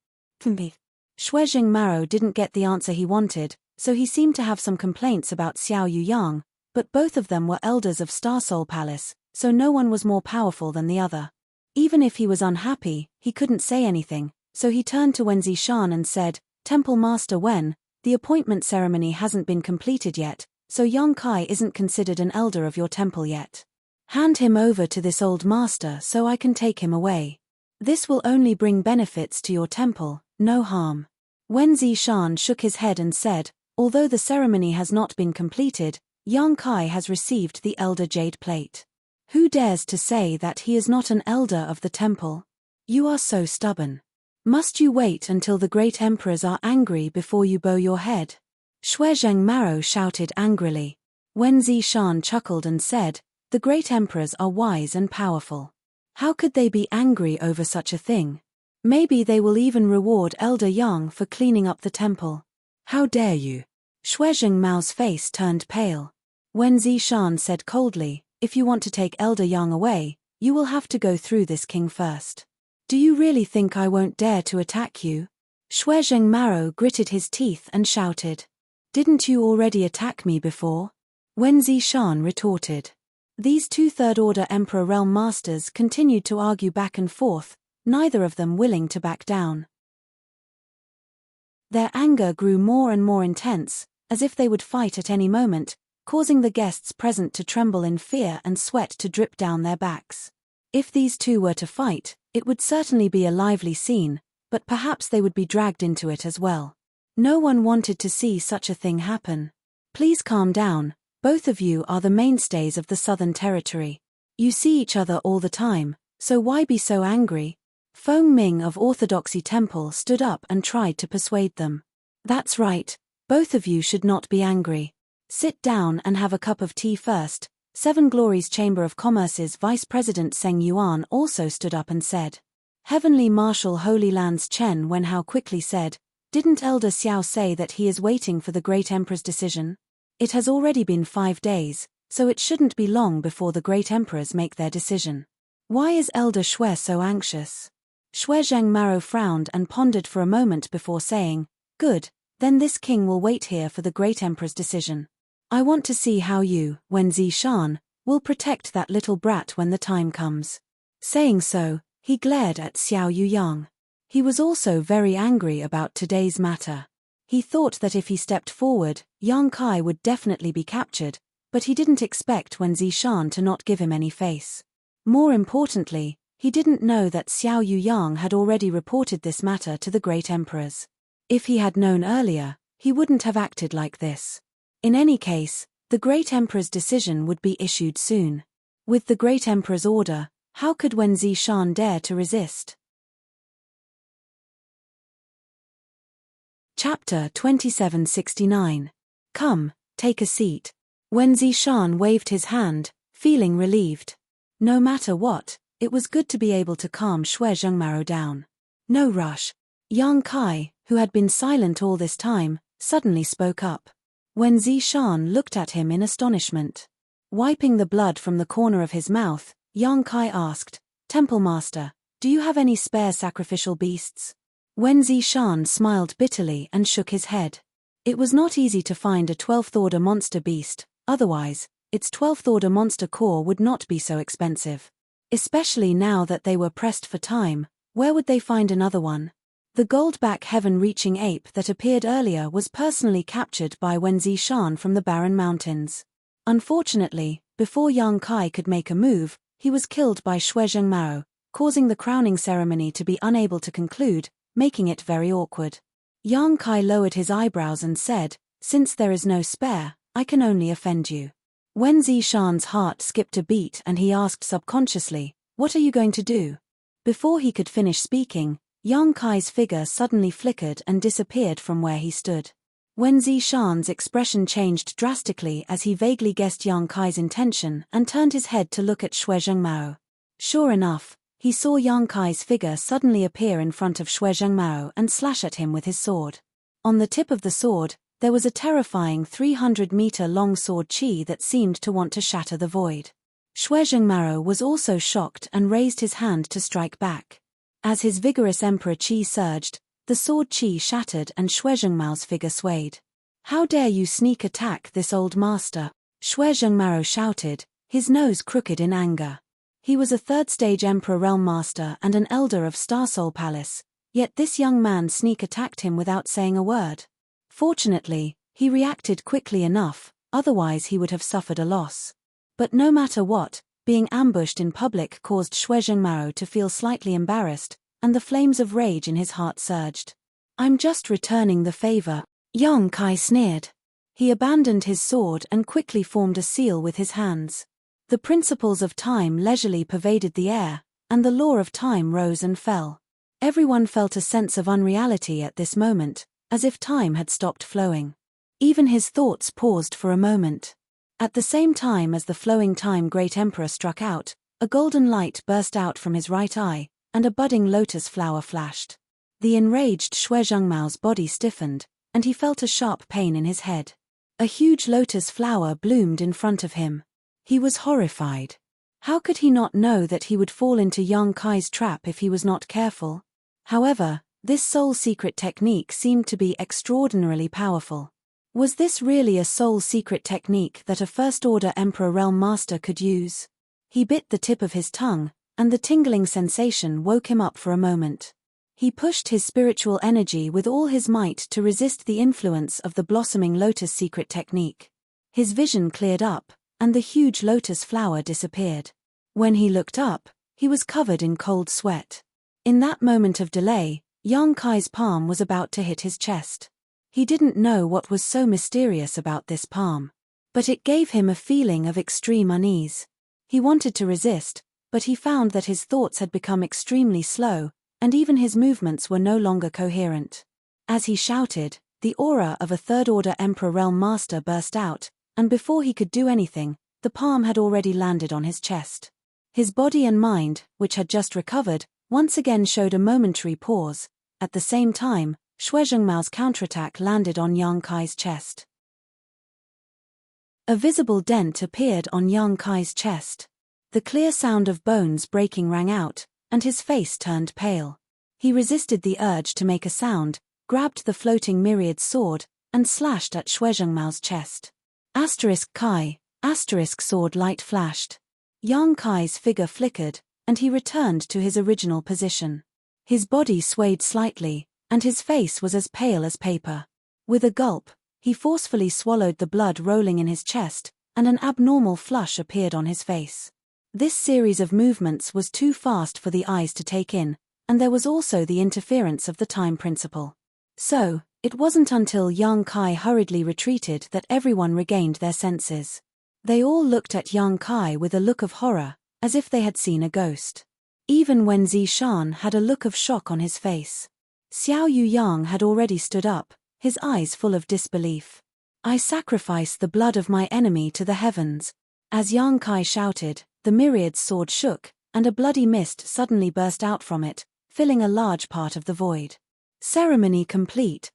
Shuezheng Mao didn't get the answer he wanted, so he seemed to have some complaints about Xiao Yuyang, but both of them were elders of Star Soul Palace, so no one was more powerful than the other. Even if he was unhappy, he couldn't say anything, so he turned to Wen Zishan and said, Temple Master Wen, the appointment ceremony hasn't been completed yet, so Yang Kai isn't considered an elder of your temple yet. Hand him over to this old master so I can take him away. This will only bring benefits to your temple, no harm. Wen Zishan shook his head and said, although the ceremony has not been completed, Yang Kai has received the Elder Jade Plate. Who dares to say that he is not an elder of the temple? You are so stubborn. Must you wait until the great emperors are angry before you bow your head? Shuezheng Mao shouted angrily. Wen Zishan chuckled and said, the great emperors are wise and powerful. How could they be angry over such a thing? Maybe they will even reward Elder Yang for cleaning up the temple. How dare you? Shuezheng Mao's face turned pale. Wen Zishan said coldly, if you want to take Elder Yang away, you will have to go through this king first. Do you really think I won't dare to attack you? Shuezheng Mao gritted his teeth and shouted. Didn't you already attack me before? Wen Zishan retorted. These two third-order Emperor Realm Masters continued to argue back and forth, neither of them willing to back down. Their anger grew more and more intense, as if they would fight at any moment, causing the guests present to tremble in fear and sweat to drip down their backs. If these two were to fight, it would certainly be a lively scene, but perhaps they would be dragged into it as well. No one wanted to see such a thing happen. Please calm down, both of you are the mainstays of the Southern Territory. You see each other all the time, so why be so angry? Feng Ming of Orthodoxy Temple stood up and tried to persuade them. That's right, both of you should not be angry. Sit down and have a cup of tea first. Seven Glories Chamber of Commerce's Vice President Seng Yuan also stood up and said. Heavenly Marshal Holy Lands Chen Wenhao quickly said, didn't Elder Xiao say that he is waiting for the Great Emperor's decision? It has already been 5 days, so it shouldn't be long before the Great Emperors make their decision. Why is Elder Shui so anxious? Shuezheng Mao frowned and pondered for a moment before saying, good, then this king will wait here for the Great Emperor's decision. I want to see how you, Wen Zishan, will protect that little brat when the time comes. Saying so, he glared at Xiao Yuyang. He was also very angry about today's matter. He thought that if he stepped forward, Yang Kai would definitely be captured, but he didn't expect Wen Zishan to not give him any face. More importantly, he didn't know that Xiao Yuyang had already reported this matter to the Great Emperors. If he had known earlier, he wouldn't have acted like this. In any case, the Great Emperor's decision would be issued soon. With the Great Emperor's order, how could Wen Zishan dare to resist? Chapter 2769. Come, take a seat. Wen Zishan waved his hand, feeling relieved. No matter what, it was good to be able to calm Shuezheng Mao down. No rush. Yang Kai, who had been silent all this time, suddenly spoke up. Wen Zishan looked at him in astonishment. Wiping the blood from the corner of his mouth, Yang Kai asked, Temple Master, do you have any spare sacrificial beasts? Wen Zishan smiled bitterly and shook his head. It was not easy to find a 12th order monster beast, otherwise, its 12th order monster core would not be so expensive. Especially now that they were pressed for time, where would they find another one? The goldback heaven-reaching ape that appeared earlier was personally captured by Wen Zishan from the Barren Mountains. Unfortunately, before Yang Kai could make a move, he was killed by Shuezheng Mao, causing the crowning ceremony to be unable to conclude, making it very awkward. Yang Kai lowered his eyebrows and said, "Since there is no spare, I can only offend you." Wen Zishan's heart skipped a beat and he asked subconsciously, "What are you going to do?" Before he could finish speaking, Yang Kai's figure suddenly flickered and disappeared from where he stood. Wen Zishan's expression changed drastically as he vaguely guessed Yang Kai's intention and turned his head to look at Shui Zhengmao. Sure enough, he saw Yang Kai's figure suddenly appear in front of Shui Zhengmao and slash at him with his sword. On the tip of the sword, there was a terrifying 300-meter-long sword chi that seemed to want to shatter the void. Shui Zhengmao was also shocked and raised his hand to strike back. As his vigorous emperor chi surged, the sword chi shattered and Shui Zhengmao's figure swayed. "How dare you sneak attack this old master?" Shui Zhengmao shouted, his nose crooked in anger. He was a third-stage Emperor Realm Master and an elder of Starsoul Palace, yet this young man sneak attacked him without saying a word. Fortunately, he reacted quickly enough, otherwise he would have suffered a loss. But no matter what, being ambushed in public caused Shui Zhengmao to feel slightly embarrassed, and the flames of rage in his heart surged. "I'm just returning the favor," Yang Kai sneered. He abandoned his sword and quickly formed a seal with his hands. The principles of time leisurely pervaded the air, and the law of time rose and fell. Everyone felt a sense of unreality at this moment, as if time had stopped flowing. Even his thoughts paused for a moment. At the same time as the flowing time Great Emperor struck out, a golden light burst out from his right eye, and a budding lotus flower flashed. The enraged Shui Zhengmao's body stiffened, and he felt a sharp pain in his head. A huge lotus flower bloomed in front of him. He was horrified. How could he not know that he would fall into Yang Kai's trap if he was not careful? However, this soul secret technique seemed to be extraordinarily powerful. Was this really a soul secret technique that a First-Order Emperor Realm Master could use? He bit the tip of his tongue, and the tingling sensation woke him up for a moment. He pushed his spiritual energy with all his might to resist the influence of the blossoming lotus secret technique. His vision cleared up, and the huge lotus flower disappeared. When he looked up, he was covered in cold sweat. In that moment of delay, Yang Kai's palm was about to hit his chest. He didn't know what was so mysterious about this palm. But it gave him a feeling of extreme unease. He wanted to resist, but he found that his thoughts had become extremely slow, and even his movements were no longer coherent. As he shouted, the aura of a Third-Order Emperor Realm Master burst out, and before he could do anything, the palm had already landed on his chest. His body and mind, which had just recovered, once again showed a momentary pause. At the same time, Shui Zhengmao's counterattack landed on Yang Kai's chest. A visible dent appeared on Yang Kai's chest. The clear sound of bones breaking rang out, and his face turned pale. He resisted the urge to make a sound, grabbed the floating myriad sword, and slashed at Shui Zhengmao's chest. Kai, sword light flashed. Yang Kai's figure flickered, and he returned to his original position. His body swayed slightly, and his face was as pale as paper. With a gulp, he forcefully swallowed the blood rolling in his chest, and an abnormal flush appeared on his face. This series of movements was too fast for the eyes to take in, and there was also the interference of the time principle. So, it wasn't until Yang Kai hurriedly retreated that everyone regained their senses. They all looked at Yang Kai with a look of horror, as if they had seen a ghost. Even Wen Zishan had a look of shock on his face. Xiao Yuyang had already stood up, his eyes full of disbelief. "I sacrifice the blood of my enemy to the heavens." As Yang Kai shouted, the myriad sword shook, and a bloody mist suddenly burst out from it, filling a large part of the void. Ceremony complete.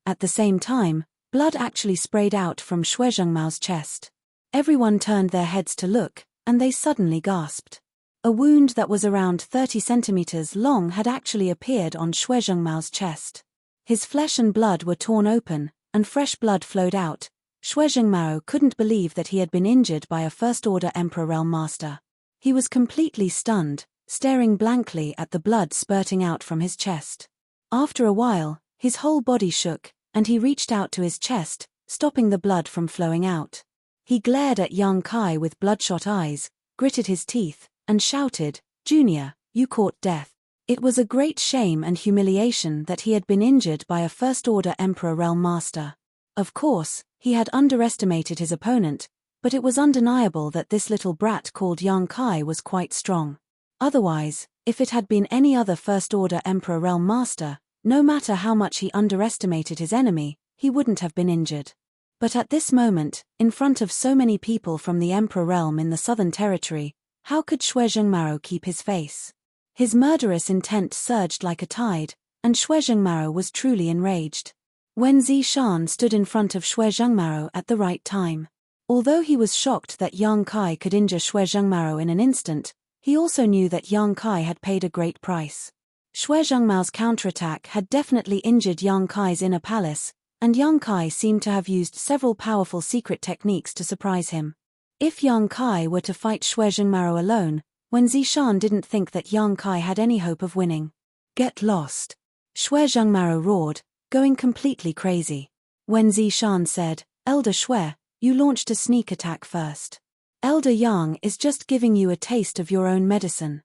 At the same time, blood actually sprayed out from Shui Zhengmao's chest. Everyone turned their heads to look, and they suddenly gasped. A wound that was around 30 centimeters long had actually appeared on Shui Zhengmao's chest. His flesh and blood were torn open, and fresh blood flowed out. Shui Zhengmao couldn't believe that he had been injured by a First-Order Emperor Realm Master. He was completely stunned, staring blankly at the blood spurting out from his chest. After a while, his whole body shook, and he reached out to his chest, stopping the blood from flowing out. He glared at Yang Kai with bloodshot eyes, gritted his teeth, and shouted, Junior, you caught death. It was a great shame and humiliation that he had been injured by a First-Order Emperor Realm Master. Of course, he had underestimated his opponent, but it was undeniable that this little brat called Yang Kai was quite strong. Otherwise, if it had been any other First-Order Emperor Realm Master, no matter how much he underestimated his enemy, he wouldn't have been injured. But at this moment, in front of so many people from the Emperor Realm in the Southern Territory, how could Xue Zhengmao keep his face? His murderous intent surged like a tide, and Xue Zhengmao was truly enraged. Wen Zishan stood in front of Xue Zhengmao at the right time. Although he was shocked that Yang Kai could injure Xue Zhengmao in an instant, he also knew that Yang Kai had paid a great price. Xue Zhengmao's counterattack had definitely injured Yang Kai's inner palace, and Yang Kai seemed to have used several powerful secret techniques to surprise him. If Yang Kai were to fight Xue Zhengmao alone, Wen Zishan didn't think that Yang Kai had any hope of winning. Get lost! Xue Zhengmao roared, going completely crazy. Wen Zishan said, Elder Xue, you launched a sneak attack first. Elder Yang is just giving you a taste of your own medicine.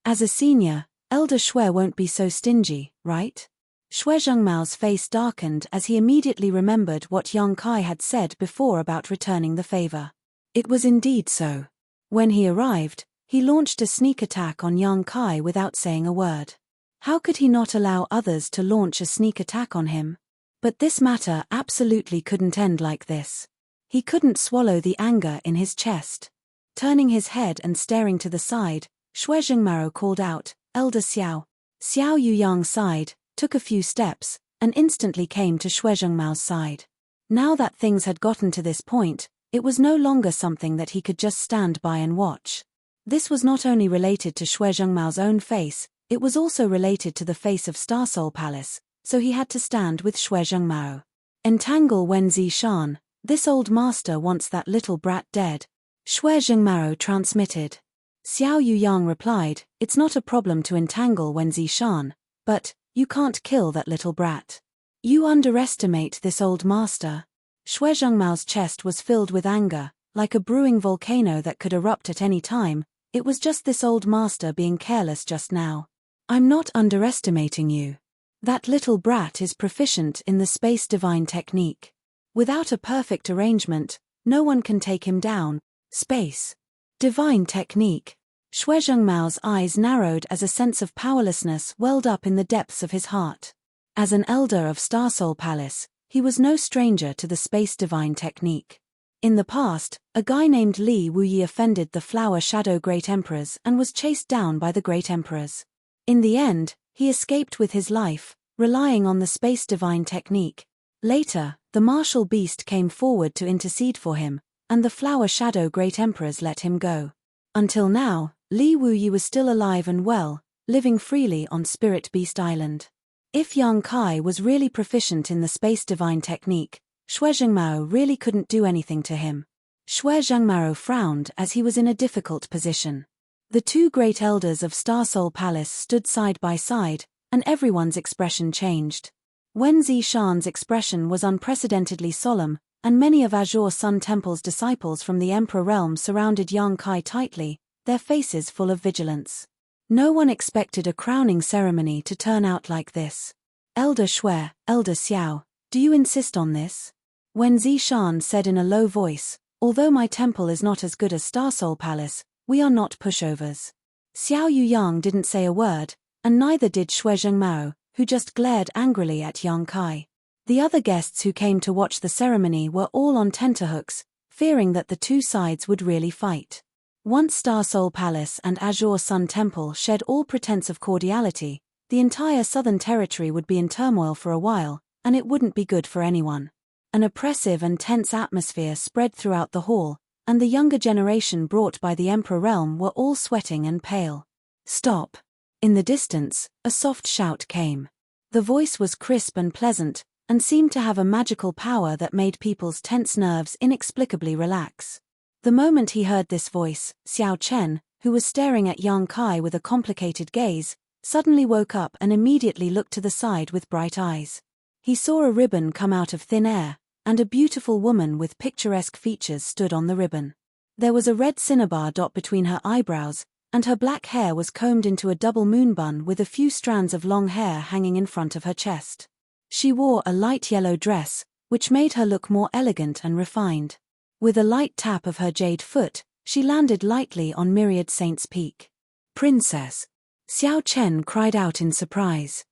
As a senior, Elder Xue won't be so stingy, right? Xue Zhengmao's face darkened as he immediately remembered what Yang Kai had said before about returning the favor. It was indeed so. When he arrived, he launched a sneak attack on Yang Kai without saying a word. How could he not allow others to launch a sneak attack on him? But this matter absolutely couldn't end like this. He couldn't swallow the anger in his chest. Turning his head and staring to the side, Xue Zhengmao called out, Elder Xiao. Xiao Yuyang sighed, took a few steps, and instantly came to Xue Zhengmao's side. Now that things had gotten to this point, it was no longer something that he could just stand by and watch. This was not only related to Xue Zhengmao's own face, it was also related to the face of Star Soul Palace, so he had to stand with Xue Zhengmao. Entangle Wen Zishan, this old master wants that little brat dead. Xue Zhengmao transmitted. Xiao Yuyang replied, it's not a problem to entangle Wen Zishan, but, you can't kill that little brat. You underestimate this old master. Xue Zhengmao's chest was filled with anger, like a brewing volcano that could erupt at any time. It was just this old master being careless just now. I'm not underestimating you. That little brat is proficient in the space divine technique. Without a perfect arrangement, no one can take him down. Space divine technique. Xue Zhengmao's eyes narrowed as a sense of powerlessness welled up in the depths of his heart. As an elder of Star Soul Palace, he was no stranger to the space divine technique. In the past, a guy named Li Wuyi offended the Flower Shadow Great Emperors and was chased down by the Great Emperors. In the end, he escaped with his life, relying on the space divine technique. Later, the martial beast came forward to intercede for him, and the Flower Shadow Great Emperors let him go. Until now, Li Wuyi was still alive and well, living freely on Spirit Beast Island. If Yang Kai was really proficient in the space divine technique, Xue Zhengmao really couldn't do anything to him. Xue Zhengmao frowned as he was in a difficult position. The two great elders of Star Soul Palace stood side by side, and everyone's expression changed. Wen Zishan's expression was unprecedentedly solemn, and many of Azure Sun Temple's disciples from the Emperor Realm surrounded Yang Kai tightly, their faces full of vigilance. No one expected a crowning ceremony to turn out like this. Elder Xue, Elder Xiao, do you insist on this? Wen Zishan said in a low voice, although my temple is not as good as Star Soul Palace, we are not pushovers. Xiao Yuyang didn't say a word, and neither did Xue Zhengmao, who just glared angrily at Yang Kai. The other guests who came to watch the ceremony were all on tenterhooks, fearing that the two sides would really fight. Once Star Soul Palace and Azure Sun Temple shed all pretense of cordiality, the entire Southern Territory would be in turmoil for a while, and it wouldn't be good for anyone. An oppressive and tense atmosphere spread throughout the hall, and the younger generation brought by the Emperor Realm were all sweating and pale. Stop! In the distance, a soft shout came. The voice was crisp and pleasant, and seemed to have a magical power that made people's tense nerves inexplicably relax. The moment he heard this voice, Xiao Chen, who was staring at Yang Kai with a complicated gaze, suddenly woke up and immediately looked to the side with bright eyes. He saw a ribbon come out of thin air, and a beautiful woman with picturesque features stood on the ribbon. There was a red cinnabar dot between her eyebrows, and her black hair was combed into a double moon bun with a few strands of long hair hanging in front of her chest. She wore a light yellow dress, which made her look more elegant and refined. With a light tap of her jade foot, she landed lightly on Myriad Saint's Peak. "Princess!" Xiao Chen cried out in surprise.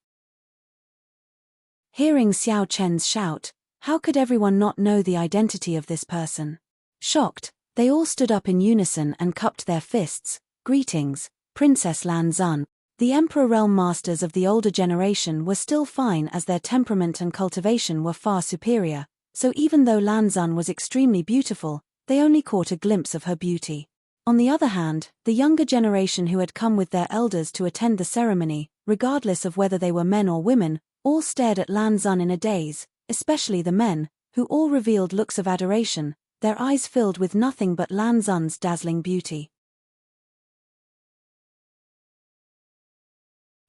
Hearing Xiao Chen's shout, how could everyone not know the identity of this person? Shocked, they all stood up in unison and cupped their fists. "Greetings, Princess Lan Xun." The Emperor Realm Masters of the older generation were still fine as their temperament and cultivation were far superior, so even though Lan Xun was extremely beautiful, they only caught a glimpse of her beauty. On the other hand, the younger generation who had come with their elders to attend the ceremony, regardless of whether they were men or women, all stared at Lan Xun in a daze, especially the men, who all revealed looks of adoration, their eyes filled with nothing but Lan Xun's dazzling beauty.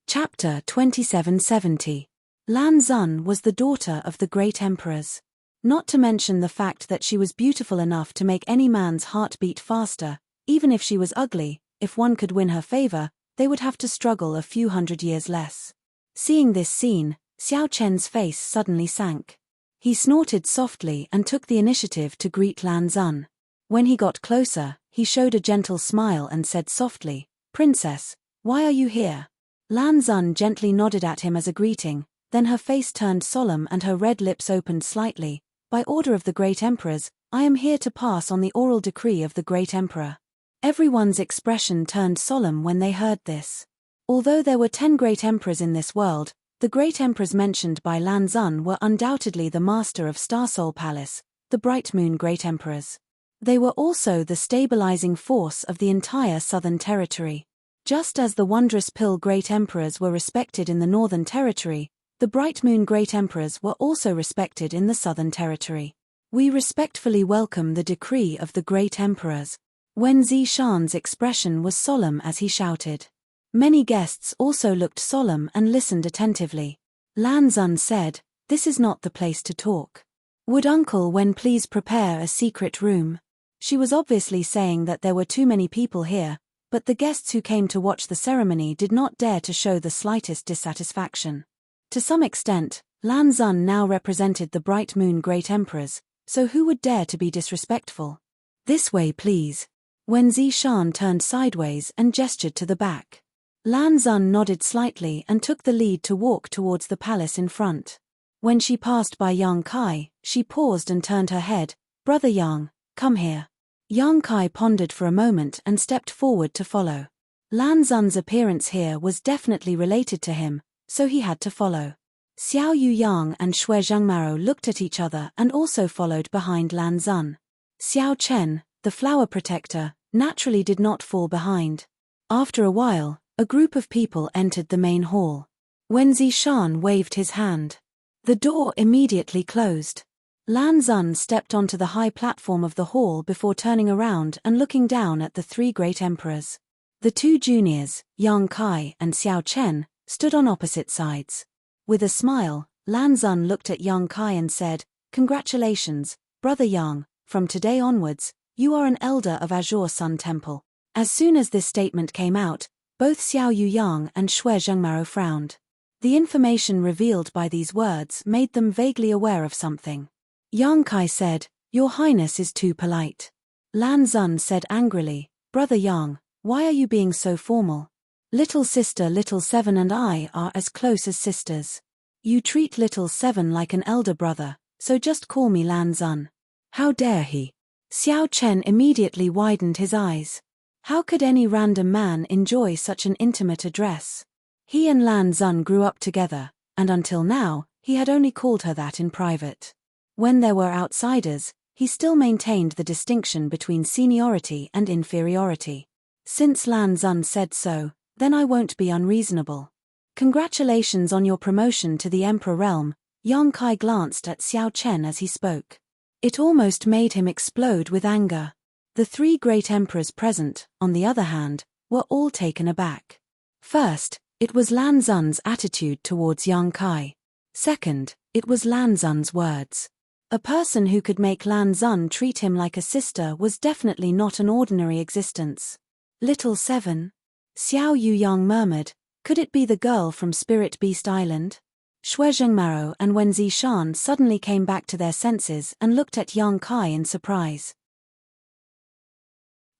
Chapter 2770. Lan Xun was the daughter of the great emperors. Not to mention the fact that she was beautiful enough to make any man's heart beat faster, even if she was ugly. If one could win her favor, they would have to struggle a few hundred years less. Seeing this scene, Xiao Chen's face suddenly sank. He snorted softly and took the initiative to greet Lan Xun. When he got closer, he showed a gentle smile and said softly, "Princess, why are you here?" Lan Xun gently nodded at him as a greeting, then her face turned solemn and her red lips opened slightly. "By order of the great emperors, I am here to pass on the oral decree of the great emperor." Everyone's expression turned solemn when they heard this. Although there were 10 great emperors in this world, the great emperors mentioned by Lan Xun were undoubtedly the master of Star Soul Palace, the Bright Moon Great Emperors. They were also the stabilizing force of the entire Southern Territory. Just as the Wondrous Pill Great Emperors were respected in the Northern Territory, the Bright Moon Great Emperors were also respected in the Southern Territory. "We respectfully welcome the decree of the Great Emperors." Wen Zishan's expression was solemn as he shouted. Many guests also looked solemn and listened attentively. Lan Xun said, "This is not the place to talk. Would Uncle Wen please prepare a secret room?" She was obviously saying that there were too many people here, but the guests who came to watch the ceremony did not dare to show the slightest dissatisfaction. To some extent, Lan Xun now represented the Bright Moon Great Emperors, so who would dare to be disrespectful? "This way please." Wen Zishan turned sideways and gestured to the back. Lan Xun nodded slightly and took the lead to walk towards the palace in front. When she passed by Yang Kai, she paused and turned her head. "Brother Yang, come here." Yang Kai pondered for a moment and stepped forward to follow. Lan Xun's appearance here was definitely related to him, so he had to follow. Xiao Yu Yang and Xue Zhengmaro looked at each other and also followed behind Lan Xun. Xiao Chen, the flower protector, naturally did not fall behind. After a while, a group of people entered the main hall. Wen Zishan waved his hand. The door immediately closed. Lan Xun stepped onto the high platform of the hall before turning around and looking down at the 3 great emperors. The 2 juniors, Yang Kai and Xiao Chen, stood on opposite sides. With a smile, Lan Xun looked at Yang Kai and said, "Congratulations, Brother Yang, from today onwards, you are an elder of Azure Sun Temple." As soon as this statement came out, both Xiao Yu Yang and Xue Zhengmaro frowned. The information revealed by these words made them vaguely aware of something. Yang Kai said, "Your Highness is too polite." Lan Xun said angrily, "Brother Yang, why are you being so formal? Little sister Little Seven and I are as close as sisters. You treat Little Seven like an elder brother, so just call me Lan Xun." "How dare he?" Xiao Chen immediately widened his eyes. How could any random man enjoy such an intimate address? He and Lan Xun grew up together, and until now, he had only called her that in private. When there were outsiders, he still maintained the distinction between seniority and inferiority. Since Lan Xun said so, then I won't be unreasonable. "Congratulations on your promotion to the Emperor Realm." Yang Kai glanced at Xiao Chen as he spoke. It almost made him explode with anger. The 3 great emperors present, on the other hand, were all taken aback. First, it was Lan Xun's attitude towards Yang Kai. Second, it was Lan Xun's words. A person who could make Lan Xun treat him like a sister was definitely not an ordinary existence. Little 7. Xiao Yuyang murmured, could it be the girl from Spirit Beast Island? Shui Zhengmao and Wen Zishan suddenly came back to their senses and looked at Yang Kai in surprise.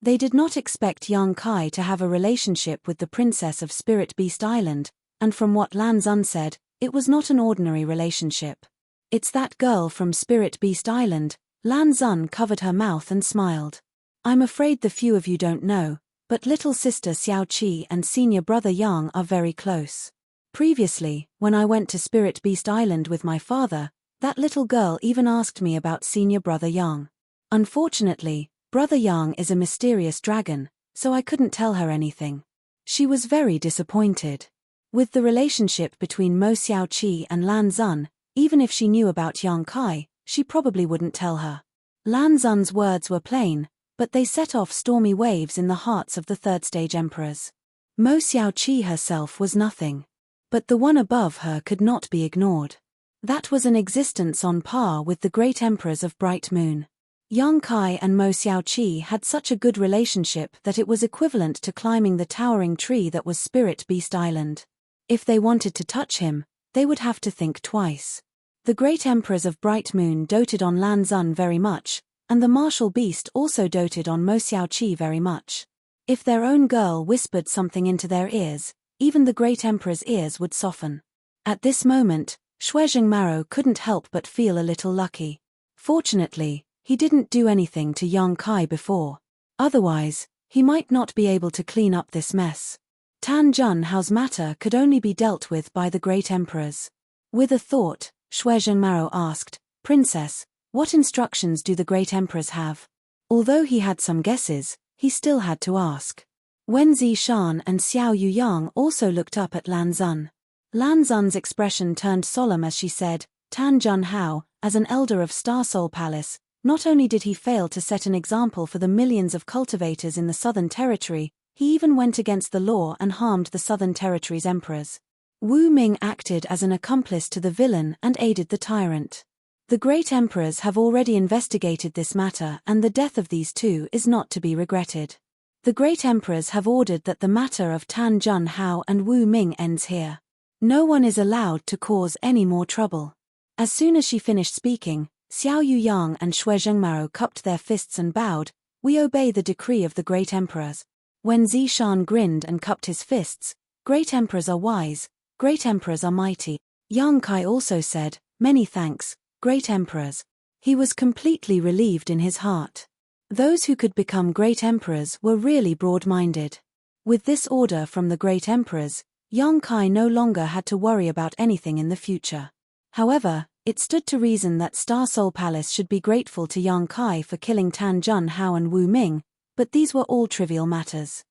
They did not expect Yang Kai to have a relationship with the princess of Spirit Beast Island, and from what Lan Xun said, it was not an ordinary relationship. It's that girl from Spirit Beast Island. Lan Xun covered her mouth and smiled. I'm afraid the few of you don't know, but little sister Xiao Qi and senior brother Yang are very close. Previously, when I went to Spirit Beast Island with my father, that little girl even asked me about senior brother Yang. Unfortunately, brother Yang is a mysterious dragon, so I couldn't tell her anything. She was very disappointed. With the relationship between Mo Xiaoqi and Lan Xun, even if she knew about Yang Kai, she probably wouldn't tell her. Lan Xun's words were plain, but they set off stormy waves in the hearts of the third-stage emperors. Mo Xiaoqi herself was nothing. But the one above her could not be ignored. That was an existence on par with the great emperors of Bright Moon. Yang Kai and Mo Xiaoqi had such a good relationship that it was equivalent to climbing the towering tree that was Spirit Beast Island. If they wanted to touch him, they would have to think twice. The great emperors of Bright Moon doted on Lan Xun very much, and the martial beast also doted on Mo Xiaoqi very much. If their own girl whispered something into their ears, even the great emperor's ears would soften. At this moment, Shui Zhengmao couldn't help but feel a little lucky. Fortunately, he didn't do anything to Yang Kai before. Otherwise, he might not be able to clean up this mess. Tan Junhao's matter could only be dealt with by the great emperors. With a thought, Shui Zhengmao asked, Princess, what instructions do the great emperors have? Although he had some guesses, he still had to ask. Wen Zishan and Xiao Yuyang also looked up at Lan Xun. Lan Xun's expression turned solemn as she said, Tan Junhao, as an elder of Star Soul Palace, not only did he fail to set an example for the millions of cultivators in the Southern Territory, he even went against the law and harmed the Southern Territory's emperors. Wu Ming acted as an accomplice to the villain and aided the tyrant. The great emperors have already investigated this matter, and the death of these two is not to be regretted. The great emperors have ordered that the matter of Tan Junhao and Wu Ming ends here. No one is allowed to cause any more trouble. As soon as she finished speaking, Xiao Yuyang and Shui Zhengmao cupped their fists and bowed, we obey the decree of the great emperors. When Zishan grinned and cupped his fists, great emperors are wise, great emperors are mighty. Yang Kai also said, many thanks, great emperors. He was completely relieved in his heart. Those who could become great emperors were really broad-minded. With this order from the great emperors, Yang Kai no longer had to worry about anything in the future. However, it stood to reason that Star Soul Palace should be grateful to Yang Kai for killing Tan Junhao and Wu Ming, but these were all trivial matters.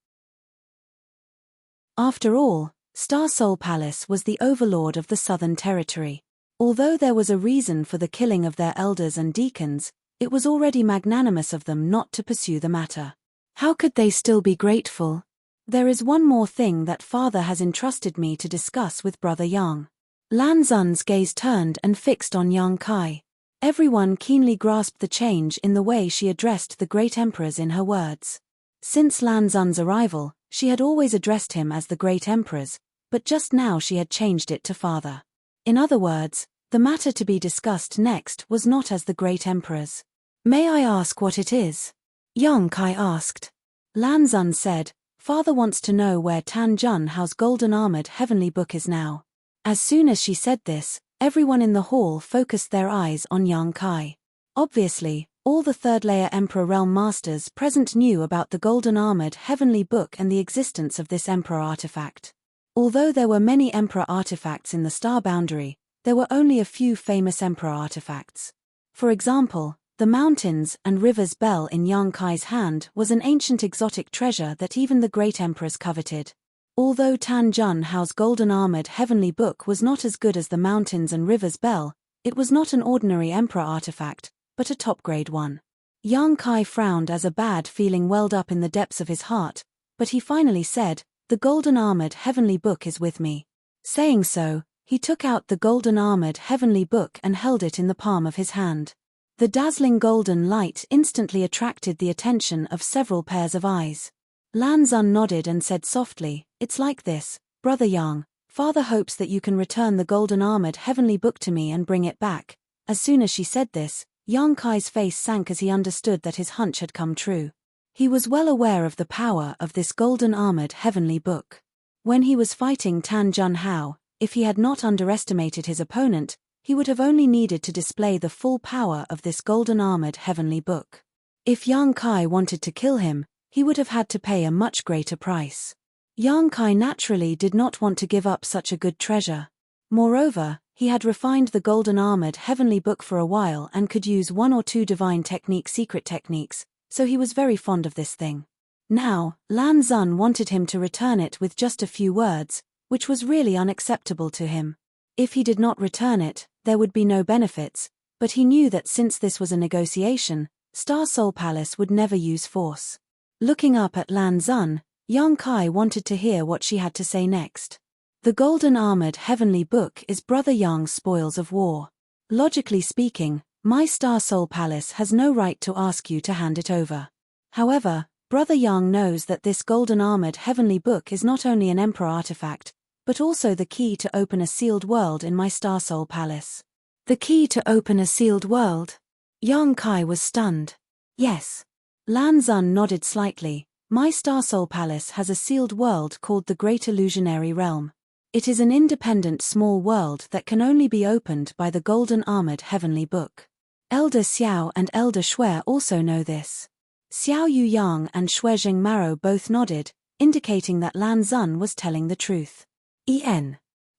After all, Star Soul Palace was the overlord of the Southern Territory. Although there was a reason for the killing of their elders and deacons, it was already magnanimous of them not to pursue the matter. How could they still be grateful? There is one more thing that father has entrusted me to discuss with brother Yang. Lan Xun's gaze turned and fixed on Yang Kai. Everyone keenly grasped the change in the way she addressed the great emperors in her words. Since Lan Xun's arrival, she had always addressed him as the great emperors, but just now she had changed it to father. In other words, the matter to be discussed next was not as the great emperors. May I ask what it is? Yang Kai asked. Lan Xun said, father wants to know where Tan Junhao's golden-armored heavenly book is now. As soon as she said this, everyone in the hall focused their eyes on Yang Kai. Obviously, all the third-layer Emperor Realm Masters present knew about the golden-armored heavenly book and the existence of this Emperor artifact. Although there were many Emperor artifacts in the star boundary, there were only a few famous Emperor artifacts. For example, the mountains and rivers bell in Yang Kai's hand was an ancient exotic treasure that even the great emperors coveted. Although Tan Junhao's golden-armored heavenly book was not as good as the mountains and rivers bell, it was not an ordinary Emperor artifact, but a top-grade one. Yang Kai frowned as a bad feeling welled up in the depths of his heart, but he finally said, the golden-armored heavenly book is with me. Saying so, he took out the golden-armored heavenly book and held it in the palm of his hand. The dazzling golden light instantly attracted the attention of several pairs of eyes. Lan Xun nodded and said softly, "It's like this, Brother Yang. Father hopes that you can return the golden armored heavenly book to me and bring it back." As soon as she said this, Yang Kai's face sank as he understood that his hunch had come true. He was well aware of the power of this golden armored heavenly book. When he was fighting Tan Jun Hao, if he had not underestimated his opponent, he would have only needed to display the full power of this golden armored heavenly book. If Yang Kai wanted to kill him, he would have had to pay a much greater price. Yang Kai naturally did not want to give up such a good treasure. Moreover, he had refined the golden armored heavenly book for a while and could use one or two divine secret techniques, so he was very fond of this thing. Now, Lan Xun wanted him to return it with just a few words, which was really unacceptable to him. If he did not return it, there would be no benefits, but he knew that since this was a negotiation, Star Soul Palace would never use force. Looking up at Lan Xun, Yang Kai wanted to hear what she had to say next. The golden armored heavenly book is Brother Yang's spoils of war. Logically speaking, my Star Soul Palace has no right to ask you to hand it over. However, Brother Yang knows that this golden armored heavenly book is not only an emperor artifact, but also the key to open a sealed world in my Star Soul Palace. The key to open a sealed world? Yang Kai was stunned. Yes. Lan Xun nodded slightly. My Star Soul Palace has a sealed world called the Great Illusionary Realm. It is an independent small world that can only be opened by the golden armored heavenly book. Elder Xiao and Elder Shui also know this. Xiao Yuyang and Shuizheng Maro both nodded, indicating that Lan Xun was telling the truth.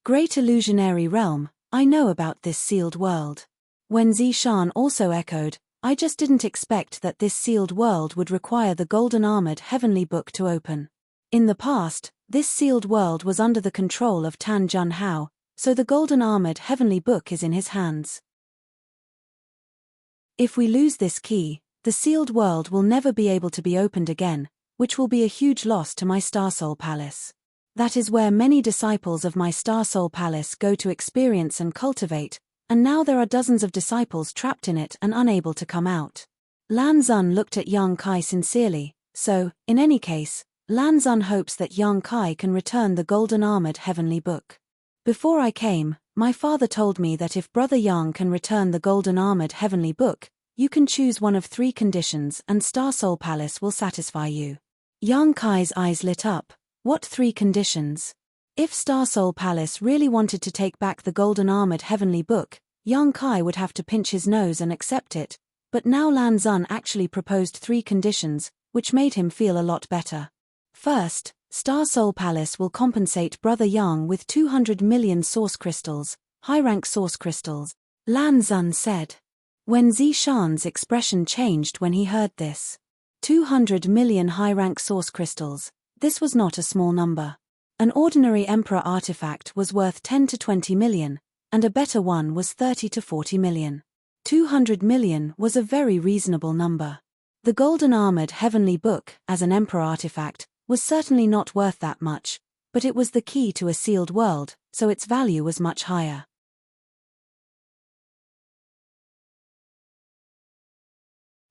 Great Illusionary Realm, I know about this sealed world. Wen Zishan also echoed, I just didn't expect that this sealed world would require the golden armored heavenly book to open. In the past, this sealed world was under the control of Tan Jun Hao, so the golden armored heavenly book is in his hands. If we lose this key, the sealed world will never be able to be opened again, which will be a huge loss to my Star Soul Palace. That is where many disciples of my Star Soul Palace go to experience and cultivate, and now there are dozens of disciples trapped in it and unable to come out. Lan Xun looked at Yang Kai sincerely, so, in any case, Lan Xun hopes that Yang Kai can return the golden armored heavenly book. Before I came, my father told me that if Brother Yang can return the golden armored heavenly book, you can choose one of 3 conditions and Star Soul Palace will satisfy you. Yang Kai's eyes lit up. What 3 conditions? If Star Soul Palace really wanted to take back the golden armored heavenly book, Yang Kai would have to pinch his nose and accept it, but now Lan Xun actually proposed 3 conditions, which made him feel a lot better. First, Star Soul Palace will compensate Brother Yang with 200 million source crystals, high-rank source crystals, Lan Xun said. Wen Zishan's expression changed when he heard this. 200 million high-rank source crystals, this was not a small number. An ordinary Emperor artifact was worth 10 to 20 million, and a better one was 30 to 40 million. 200 million was a very reasonable number. The golden armored heavenly book, as an Emperor artifact, was certainly not worth that much, but it was the key to a sealed world, so its value was much higher.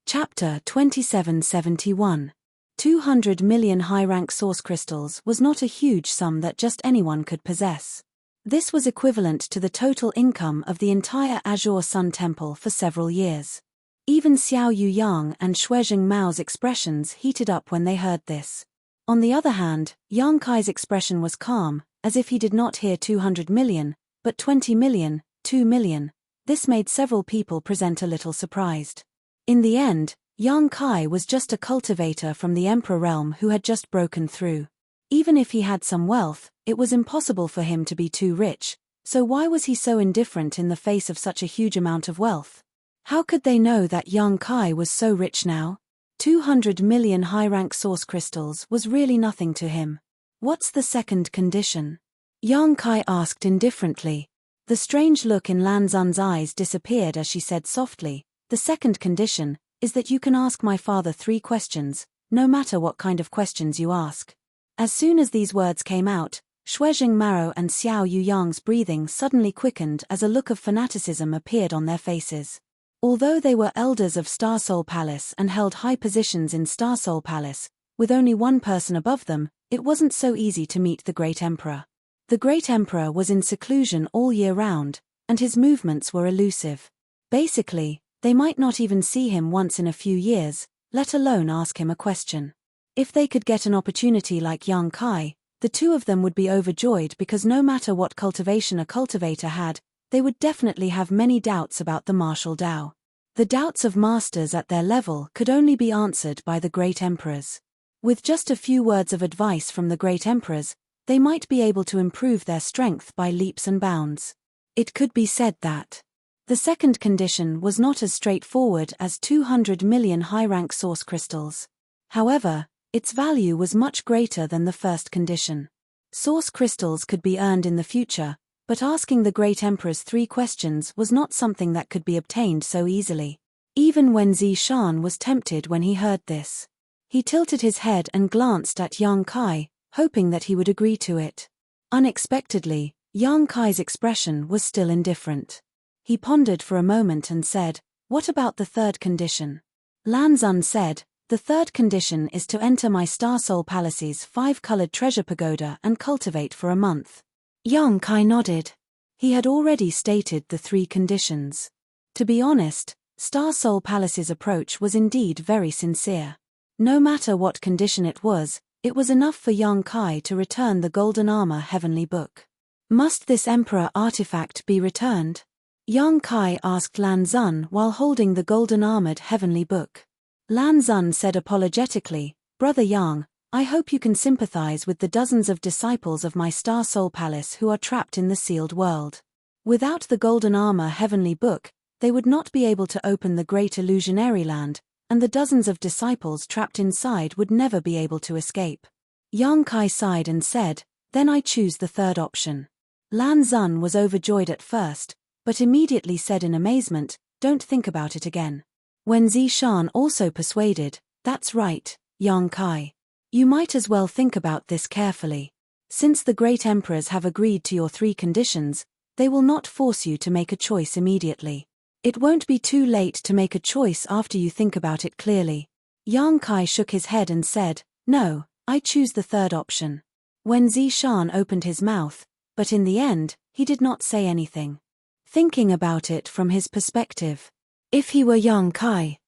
Chapter 2771. 200 million high-rank source crystals was not a huge sum that just anyone could possess. This was equivalent to the total income of the entire Azure Sun Temple for several years. Even Xiao Yuyang and Shuizheng Mao's expressions heated up when they heard this. On the other hand, Yang Kai's expression was calm, as if he did not hear 200 million, but 20 million, 2 million. This made several people present a little surprised. In the end, Yang Kai was just a cultivator from the Emperor realm who had just broken through. Even if he had some wealth, it was impossible for him to be too rich, so why was he so indifferent in the face of such a huge amount of wealth? How could they know that Yang Kai was so rich now? 200 million high-rank source crystals was really nothing to him. What's the second condition? Yang Kai asked indifferently. The strange look in Lan Xun's eyes disappeared as she said softly, the second condition is that you can ask my father 3 questions, no matter what kind of questions you ask. As soon as these words came out, Shuizheng Maro and Xiao Yuyang's breathing suddenly quickened as a look of fanaticism appeared on their faces. Although they were elders of Star Soul Palace and held high positions in Star Soul Palace, with only one person above them, it wasn't so easy to meet the Great Emperor. The Great Emperor was in seclusion all year round, and his movements were elusive. Basically, they might not even see him once in a few years, let alone ask him a question. If they could get an opportunity like Yang Kai, the two of them would be overjoyed because no matter what cultivation a cultivator had, they would definitely have many doubts about the martial Dao. The doubts of masters at their level could only be answered by the Great Emperors. With just a few words of advice from the Great Emperors, they might be able to improve their strength by leaps and bounds. It could be said that the second condition was not as straightforward as 200 million high-rank source crystals. However, its value was much greater than the first condition. Source crystals could be earned in the future, but asking the Great Emperor's 3 questions was not something that could be obtained so easily. Even Wen Zishan was tempted when he heard this. He tilted his head and glanced at Yang Kai, hoping that he would agree to it. Unexpectedly, Yang Kai's expression was still indifferent. He pondered for a moment and said, "What about the third condition?" Lan Xun said, "The third condition is to enter my Star Soul Palace's 5-colored treasure pagoda and cultivate for a month." Yang Kai nodded. He had already stated the 3 conditions. To be honest, Star Soul Palace's approach was indeed very sincere. No matter what condition it was enough for Yang Kai to return the Golden Armor Heavenly Book. Must this Emperor artifact be returned? Yang Kai asked Lan Xun while holding the golden armored Heavenly Book. Lan Xun said apologetically, "Brother Yang, I hope you can sympathize with the dozens of disciples of my Star Soul Palace who are trapped in the sealed world. Without the Golden Armor Heavenly Book, they would not be able to open the Great Illusionary Land, and the dozens of disciples trapped inside would never be able to escape." Yang Kai sighed and said, "Then I choose the third option." Lan Xun was overjoyed at first, but immediately said in amazement, "Don't think about it again." Wen Zishan also persuaded, "That's right, Yang Kai. You might as well think about this carefully. Since the Great Emperors have agreed to your 3 conditions, they will not force you to make a choice immediately. It won't be too late to make a choice after you think about it clearly." Yang Kai shook his head and said, "No, I choose the third option." Wen Zishan opened his mouth, but in the end, he did not say anything. Thinking about it from his perspective, if he were Yang Kai,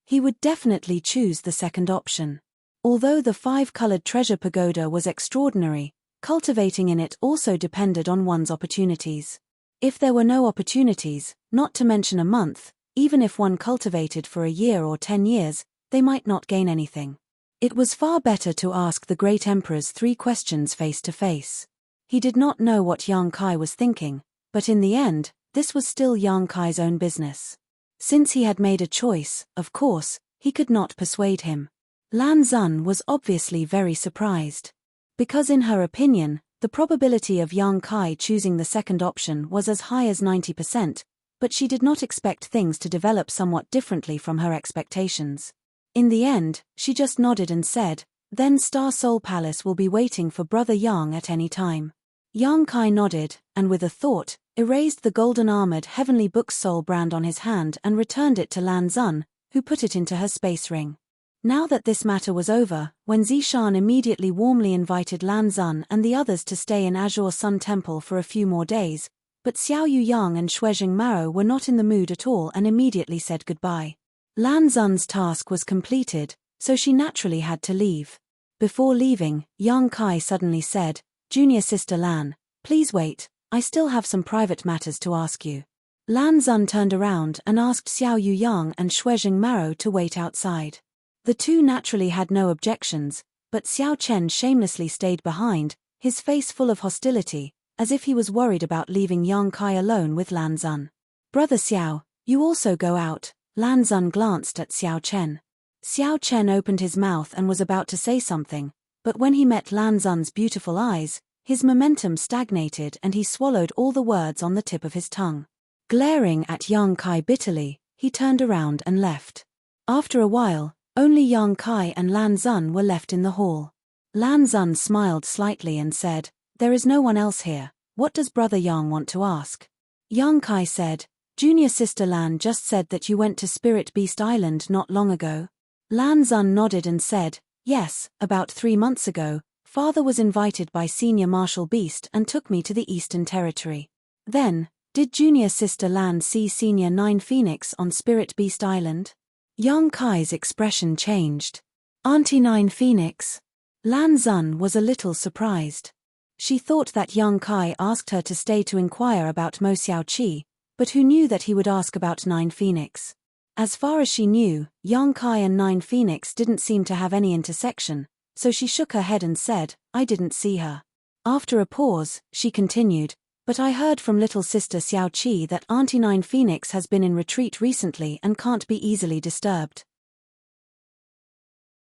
he would definitely choose the second option. Although the 5-colored treasure pagoda was extraordinary, cultivating in it also depended on one's opportunities. If there were no opportunities, not to mention a month, even if one cultivated for a year or 10 years, they might not gain anything. It was far better to ask the Great Emperor's 3 questions face to face. He did not know what Yang Kai was thinking, but in the end, this was still Yang Kai's own business. Since he had made a choice, of course, he could not persuade him. Lan Xun was obviously very surprised. Because in her opinion, the probability of Yang Kai choosing the second option was as high as 90%, but she did not expect things to develop somewhat differently from her expectations. In the end, she just nodded and said, "Then Star Soul Palace will be waiting for Brother Yang at any time." Yang Kai nodded, and with a thought, erased the golden armored Heavenly Book's soul brand on his hand and returned it to Lan Xun, who put it into her space ring. Now that this matter was over, Wen Zishan immediately warmly invited Lan Xun and the others to stay in Azure Sun Temple for a few more days, but Xiao Yuyang and Shuezheng Maro were not in the mood at all and immediately said goodbye. Lan Xun's task was completed, so she naturally had to leave. Before leaving, Yang Kai suddenly said, "Junior sister Lan, please wait, I still have some private matters to ask you." Lan Xun turned around and asked Xiao Yuyang and Shuezheng Maro to wait outside. The two naturally had no objections, but Xiao Chen shamelessly stayed behind, his face full of hostility, as if he was worried about leaving Yang Kai alone with Lan Xun. "Brother Xiao, you also go out." Lan Xun glanced at Xiao Chen. Xiao Chen opened his mouth and was about to say something, but when he met Lan Xun's beautiful eyes, his momentum stagnated and he swallowed all the words on the tip of his tongue. Glaring at Yang Kai bitterly, he turned around and left. After a while, only Yang Kai and Lan Xun were left in the hall. Lan Xun smiled slightly and said, "There is no one else here. What does Brother Yang want to ask?" Yang Kai said, Junior sister Lan just said that you went to Spirit Beast Island not long ago. Lan Xun nodded and said, yes, about 3 months ago. Father was invited by Senior Marshal Beast and took me to the Eastern Territory. Then, did Junior sister Lan see Senior 9 Phoenix on Spirit Beast Island? Yang Kai's expression changed. Auntie 9 Phoenix? Lan Xun was a little surprised. She thought that Yang Kai asked her to stay to inquire about Mo Xiaoqi, but who knew that he would ask about 9 Phoenix? As far as she knew, Yang Kai and 9 Phoenix didn't seem to have any intersection, so she shook her head and said, I didn't see her. After a pause, she continued, but I heard from little sister Xiaoqi that Auntie 9 Phoenix has been in retreat recently and can't be easily disturbed.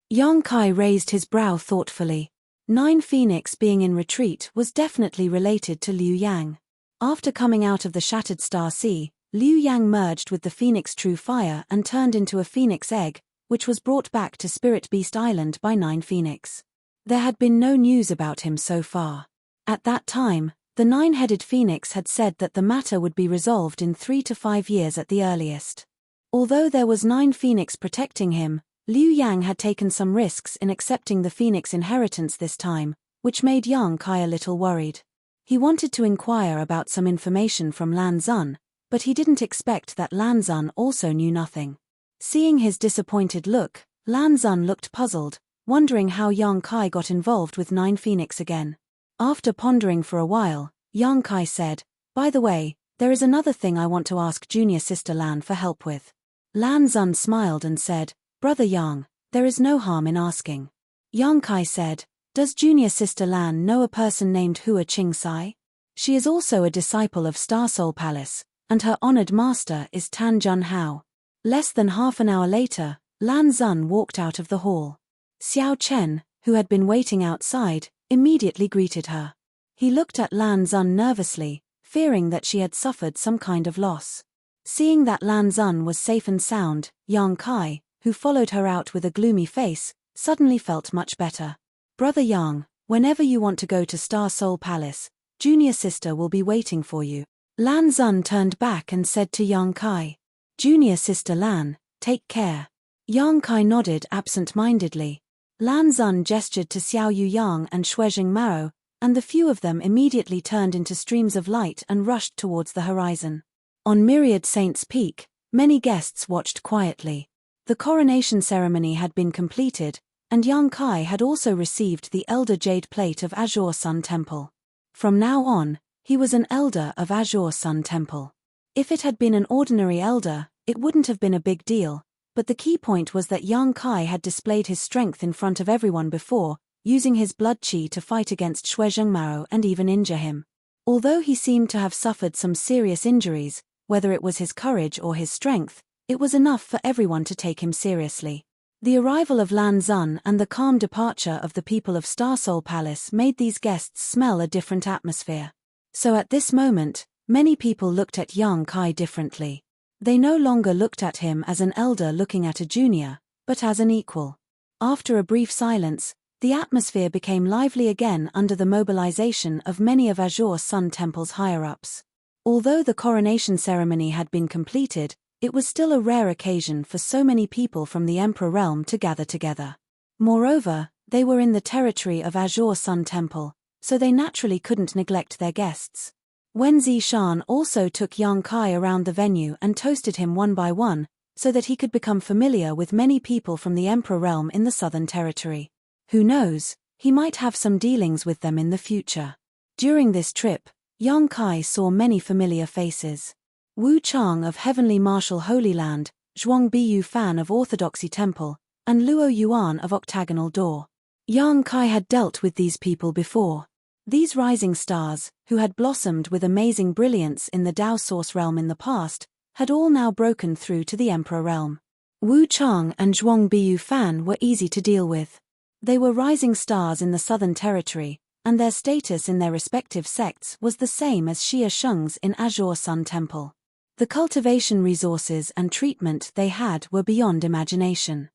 Yang Kai raised his brow thoughtfully. 9 Phoenix being in retreat was definitely related to Liu Yang. After coming out of the Shattered Star Sea, Liu Yang merged with the Phoenix True Fire and turned into a phoenix egg, which was brought back to Spirit Beast Island by 9 Phoenix. There had been no news about him so far. At that time, the 9-headed phoenix had said that the matter would be resolved in 3 to 5 years at the earliest. Although there was 9 Phoenix protecting him, Liu Yang had taken some risks in accepting the Phoenix inheritance this time, which made Yang Kai a little worried. He wanted to inquire about some information from Lan Xun, but he didn't expect that Lan Xun also knew nothing. Seeing his disappointed look, Lan Xun looked puzzled, wondering how Yang Kai got involved with 9 Phoenix again. After pondering for a while, Yang Kai said, by the way, there is another thing I want to ask Junior sister Lan for help with. Lan Xun smiled and said, Brother Yang, there is no harm in asking. Yang Kai said, does Junior sister Lan know a person named Hua Qingsai? She is also a disciple of Star Soul Palace, and her honored master is Tan Jun Hao. Less than half an hour later, Lan Xun walked out of the hall. Xiao Chen, who had been waiting outside, immediately greeted her. He looked at Lan Xun nervously, fearing that she had suffered some kind of loss. Seeing that Lan Xun was safe and sound, Yang Kai, who followed her out with a gloomy face, suddenly felt much better. Brother Yang, whenever you want to go to Star Soul Palace, Junior sister will be waiting for you. Lan Xun turned back and said to Yang Kai, Junior sister Lan, take care. Yang Kai nodded absent-mindedly. Lan Xun gestured to Xiao Yu Yang and Shuizheng Mao, and the few of them immediately turned into streams of light and rushed towards the horizon. On Myriad Saints Peak, many guests watched quietly. The coronation ceremony had been completed, and Yang Kai had also received the Elder Jade Plate of Azure Sun Temple. From now on, he was an Elder of Azure Sun Temple. If it had been an ordinary Elder, it wouldn't have been a big deal, but the key point was that Yang Kai had displayed his strength in front of everyone before, using his blood qi to fight against Shuizheng Mao and even injure him. Although he seemed to have suffered some serious injuries, whether it was his courage or his strength, it was enough for everyone to take him seriously. The arrival of Lan Xun and the calm departure of the people of Star Soul Palace made these guests smell a different atmosphere. So at this moment, many people looked at Yang Kai differently. They no longer looked at him as an elder looking at a junior, but as an equal. After a brief silence, the atmosphere became lively again under the mobilization of many of Azure Sun Temple's higher-ups. Although the coronation ceremony had been completed, it was still a rare occasion for so many people from the Emperor realm to gather together. Moreover, they were in the territory of Azure Sun Temple, so they naturally couldn't neglect their guests. Wen Zishan also took Yang Kai around the venue and toasted him one by one, so that he could become familiar with many people from the Emperor realm in the Southern Territory. Who knows, he might have some dealings with them in the future. During this trip, Yang Kai saw many familiar faces. Wu Chang of Heavenly Martial Holy Land, Zhuang Biyu Fan of Orthodoxy Temple, and Luo Yuan of Octagonal Door. Yang Kai had dealt with these people before. These rising stars, who had blossomed with amazing brilliance in the Dao Source realm in the past, had all now broken through to the Emperor realm. Wu Chang and Zhuang Biyu Fan were easy to deal with. They were rising stars in the Southern Territory, and their status in their respective sects was the same as Xia Sheng's in Azure Sun Temple. The cultivation resources and treatment they had were beyond imagination.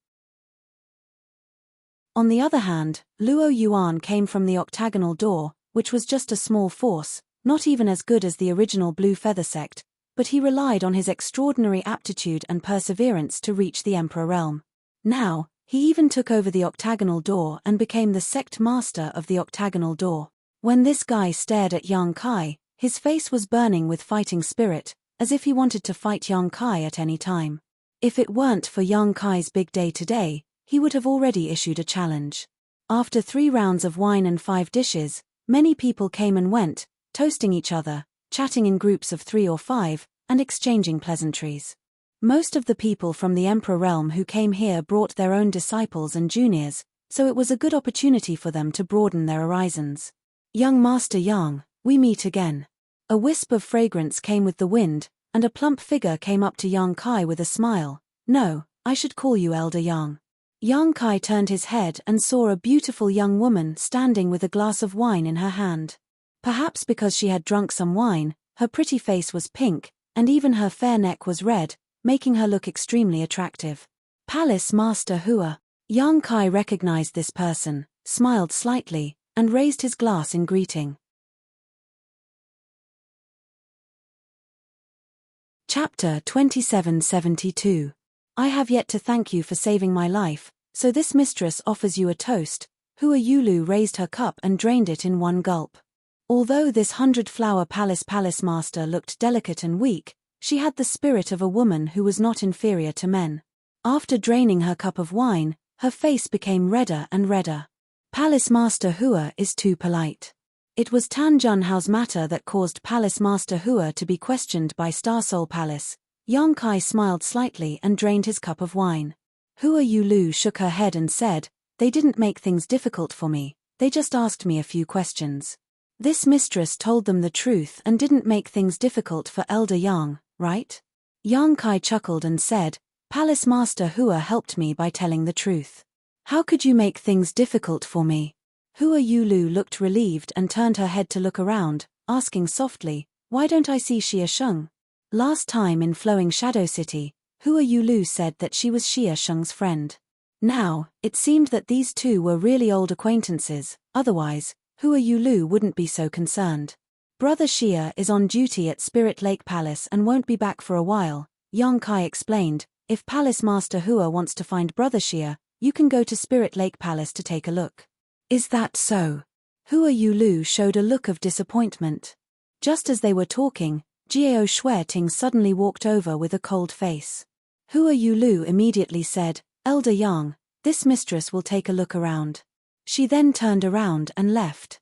On the other hand, Luo Yuan came from the Octagonal Door, which was just a small force, not even as good as the original Blue Feather sect, but he relied on his extraordinary aptitude and perseverance to reach the Emperor realm. Now, he even took over the octagonal door and became the sect master of the octagonal door. When this guy stared at Yang Kai, his face was burning with fighting spirit, as if he wanted to fight Yang Kai at any time. If it weren't for Yang Kai's big day today, he would have already issued a challenge. After 3 rounds of wine and 5 dishes, many people came and went, toasting each other, chatting in groups of 3 or 5, and exchanging pleasantries. Most of the people from the Emperor realm who came here brought their own disciples and juniors, so it was a good opportunity for them to broaden their horizons. Young Master Yang, we meet again. A wisp of fragrance came with the wind, and a plump figure came up to Yang Kai with a smile. No, I should call you Elder Yang. Yang Kai turned his head and saw a beautiful young woman standing with a glass of wine in her hand. Perhaps because she had drunk some wine, her pretty face was pink, and even her fair neck was red, making her look extremely attractive. Palace Master Hua. Yang Kai recognized this person, smiled slightly, and raised his glass in greeting. Chapter 2772. I have yet to thank you for saving my life, so this mistress offers you a toast. Hua Yulu raised her cup and drained it in one gulp. Although this 100-flower palace master looked delicate and weak, she had the spirit of a woman who was not inferior to men. After draining her cup of wine, her face became redder and redder. Palace Master Hua is too polite. It was Tan Junhao's matter that caused Palace Master Hua to be questioned by Star Soul Palace. Yang Kai smiled slightly and drained his cup of wine. Hua Yulu shook her head and said, "They didn't make things difficult for me, they just asked me a few questions." This mistress told them the truth and didn't make things difficult for Elder Yang, right? Yang Kai chuckled and said, "Palace Master Hua helped me by telling the truth. How could you make things difficult for me?" Hua Yulu looked relieved and turned her head to look around, asking softly, "Why don't I see Xia Sheng?" Last time in Flowing Shadow City, Hua Yulu said that she was Xia Sheng's friend. Now, it seemed that these two were really old acquaintances, otherwise, Hua Yulu wouldn't be so concerned. Brother Xia is on duty at Spirit Lake Palace and won't be back for a while, Yang Kai explained. If Palace Master Hua wants to find Brother Xia, you can go to Spirit Lake Palace to take a look. Is that so? Hua Yulu showed a look of disappointment. Just as they were talking, Jiao Shueting suddenly walked over with a cold face. Hua Yulu immediately said, "Elder Yang, this mistress will take a look around." She then turned around and left.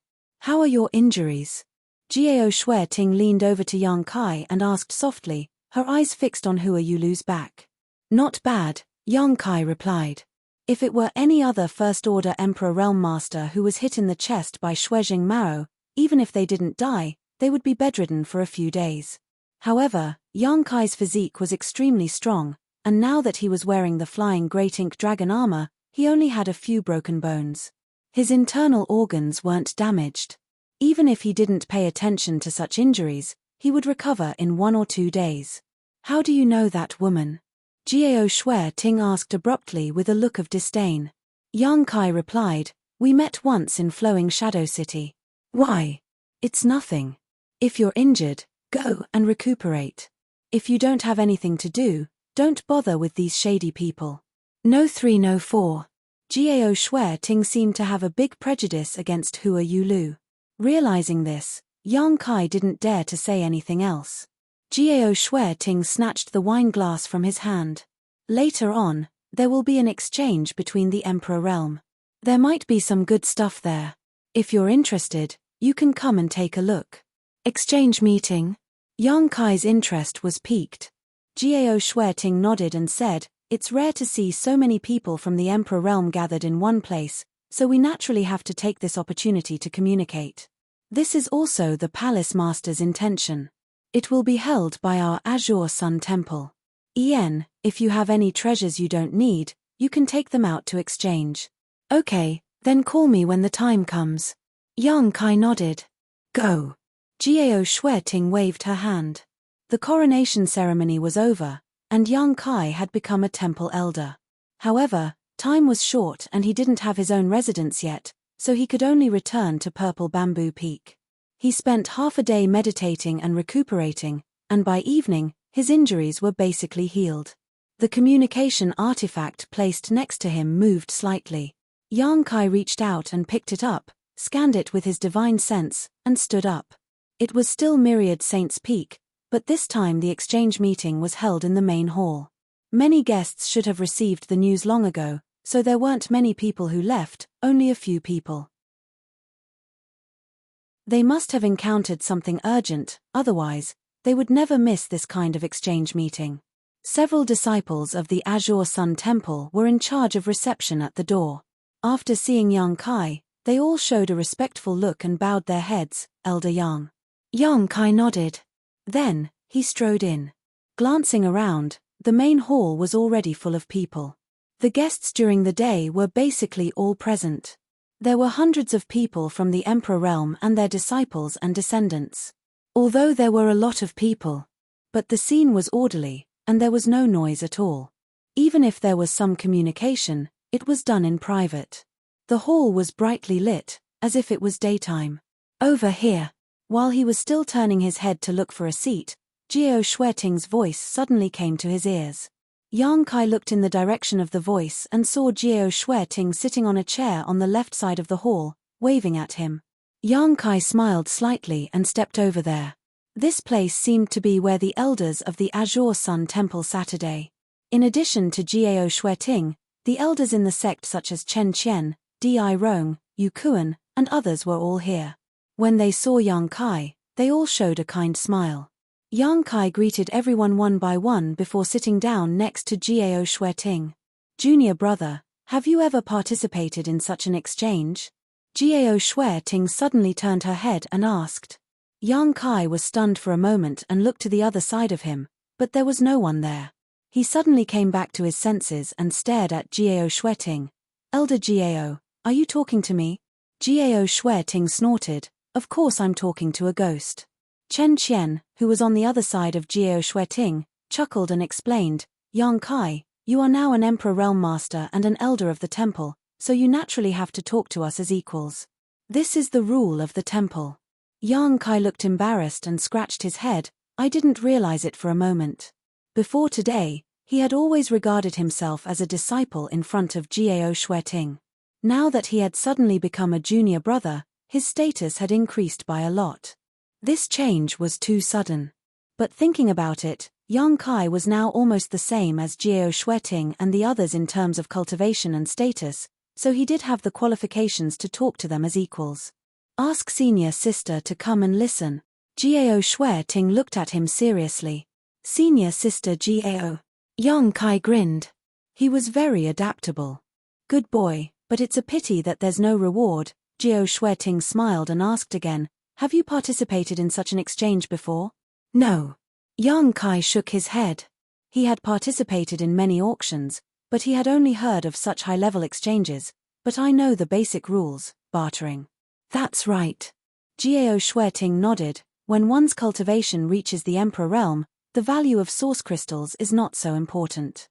"How are your injuries?" Jiao Shueting leaned over to Yang Kai and asked softly, her eyes fixed on Hua Yulu's back. "Not bad," Yang Kai replied. If it were any other First-Order Emperor Realm Master who was hit in the chest by Shuejing Mao, even if they didn't die, they would be bedridden for a few days. However, Yang Kai's physique was extremely strong, and now that he was wearing the flying Great Ink Dragon armor, he only had a few broken bones. His internal organs weren't damaged. Even if he didn't pay attention to such injuries, he would recover in 1 or 2 days. "How do you know that woman?" Jiao Shueting asked abruptly with a look of disdain. Yang Kai replied, "We met once in Flowing Shadow City." "Why?" "It's nothing. If you're injured, go and recuperate. If you don't have anything to do, don't bother with these shady people." No 3 no 4. Jiao Shueting seemed to have a big prejudice against Hua Yulu. Realizing this, Yang Kai didn't dare to say anything else. Jiao Shueting snatched the wine glass from his hand. "Later on, there will be an exchange between the Emperor realm. There might be some good stuff there. If you're interested, you can come and take a look." Exchange meeting? Yang Kai's interest was piqued. Jiao Shueting nodded and said, "It's rare to see so many people from the Emperor realm gathered in one place, so we naturally have to take this opportunity to communicate. This is also the Palace Master's intention. It will be held by our Azure Sun Temple. If you have any treasures you don't need, you can take them out to exchange." "Okay, then call me when the time comes." Yang Kai nodded. "Go." Jiao Shueting waved her hand. The coronation ceremony was over, and Yang Kai had become a temple elder. However, time was short and he didn't have his own residence yet, so he could only return to Purple Bamboo Peak. He spent half a day meditating and recuperating, and by evening, his injuries were basically healed. The communication artifact placed next to him moved slightly. Yang Kai reached out and picked it up, scanned it with his divine sense, and stood up. It was still Myriad Saints Peak, but this time the exchange meeting was held in the main hall. Many guests should have received the news long ago, so there weren't many people who left, only a few people. They must have encountered something urgent, otherwise, they would never miss this kind of exchange meeting. Several disciples of the Azure Sun Temple were in charge of reception at the door. After seeing Yang Kai, they all showed a respectful look and bowed their heads. Elder Yang. Yang Kai nodded. Then, he strode in. Glancing around, the main hall was already full of people. The guests during the day were basically all present. There were hundreds of people from the Emperor realm and their disciples and descendants. Although there were a lot of people. But the scene was orderly, and there was no noise at all. Even if there was some communication, it was done in private. The hall was brightly lit, as if it was daytime. Over here. While he was still turning his head to look for a seat, Jiao Xueting's voice suddenly came to his ears. Yang Kai looked in the direction of the voice and saw Jiao Xueting sitting on a chair on the left side of the hall, waving at him. Yang Kai smiled slightly and stepped over there. This place seemed to be where the elders of the Azure Sun Temple sat today. In addition to Jiao Xueting, the elders in the sect such as Chen Qian, Di Rong, Yu Kuan, and others were all here. When they saw Yang Kai, they all showed a kind smile. Yang Kai greeted everyone one by one before sitting down next to Jiao Xueting. Junior brother, have you ever participated in such an exchange? Jiao Xueting suddenly turned her head and asked. Yang Kai was stunned for a moment and looked to the other side of him, but there was no one there. He suddenly came back to his senses and stared at Jiao Xueting. Elder Jiao, are you talking to me? Jiao Xueting snorted. Of course I'm talking to a ghost. Chen Qian, who was on the other side of Jiao Xueting, chuckled and explained, Yang Kai, you are now an Emperor Realm Master and an Elder of the Temple, so you naturally have to talk to us as equals. This is the rule of the Temple. Yang Kai looked embarrassed and scratched his head. I didn't realize it for a moment. Before today, he had always regarded himself as a disciple in front of Jiao Xueting. Now that he had suddenly become a junior brother, his status had increased by a lot. This change was too sudden. But thinking about it, Yang Kai was now almost the same as Jiao Xueting and the others in terms of cultivation and status, so he did have the qualifications to talk to them as equals. Ask senior sister to come and listen. Jiao Xueting looked at him seriously. Senior sister Jiao. Yang Kai grinned. He was very adaptable. Good boy, but it's a pity that there's no reward. Jiao Xueting smiled and asked again, have you participated in such an exchange before? No. Yang Kai shook his head. He had participated in many auctions, but he had only heard of such high-level exchanges. But I know the basic rules, bartering. That's right. Jiao Xueting nodded. When one's cultivation reaches the Emperor realm, the value of source crystals is not so important.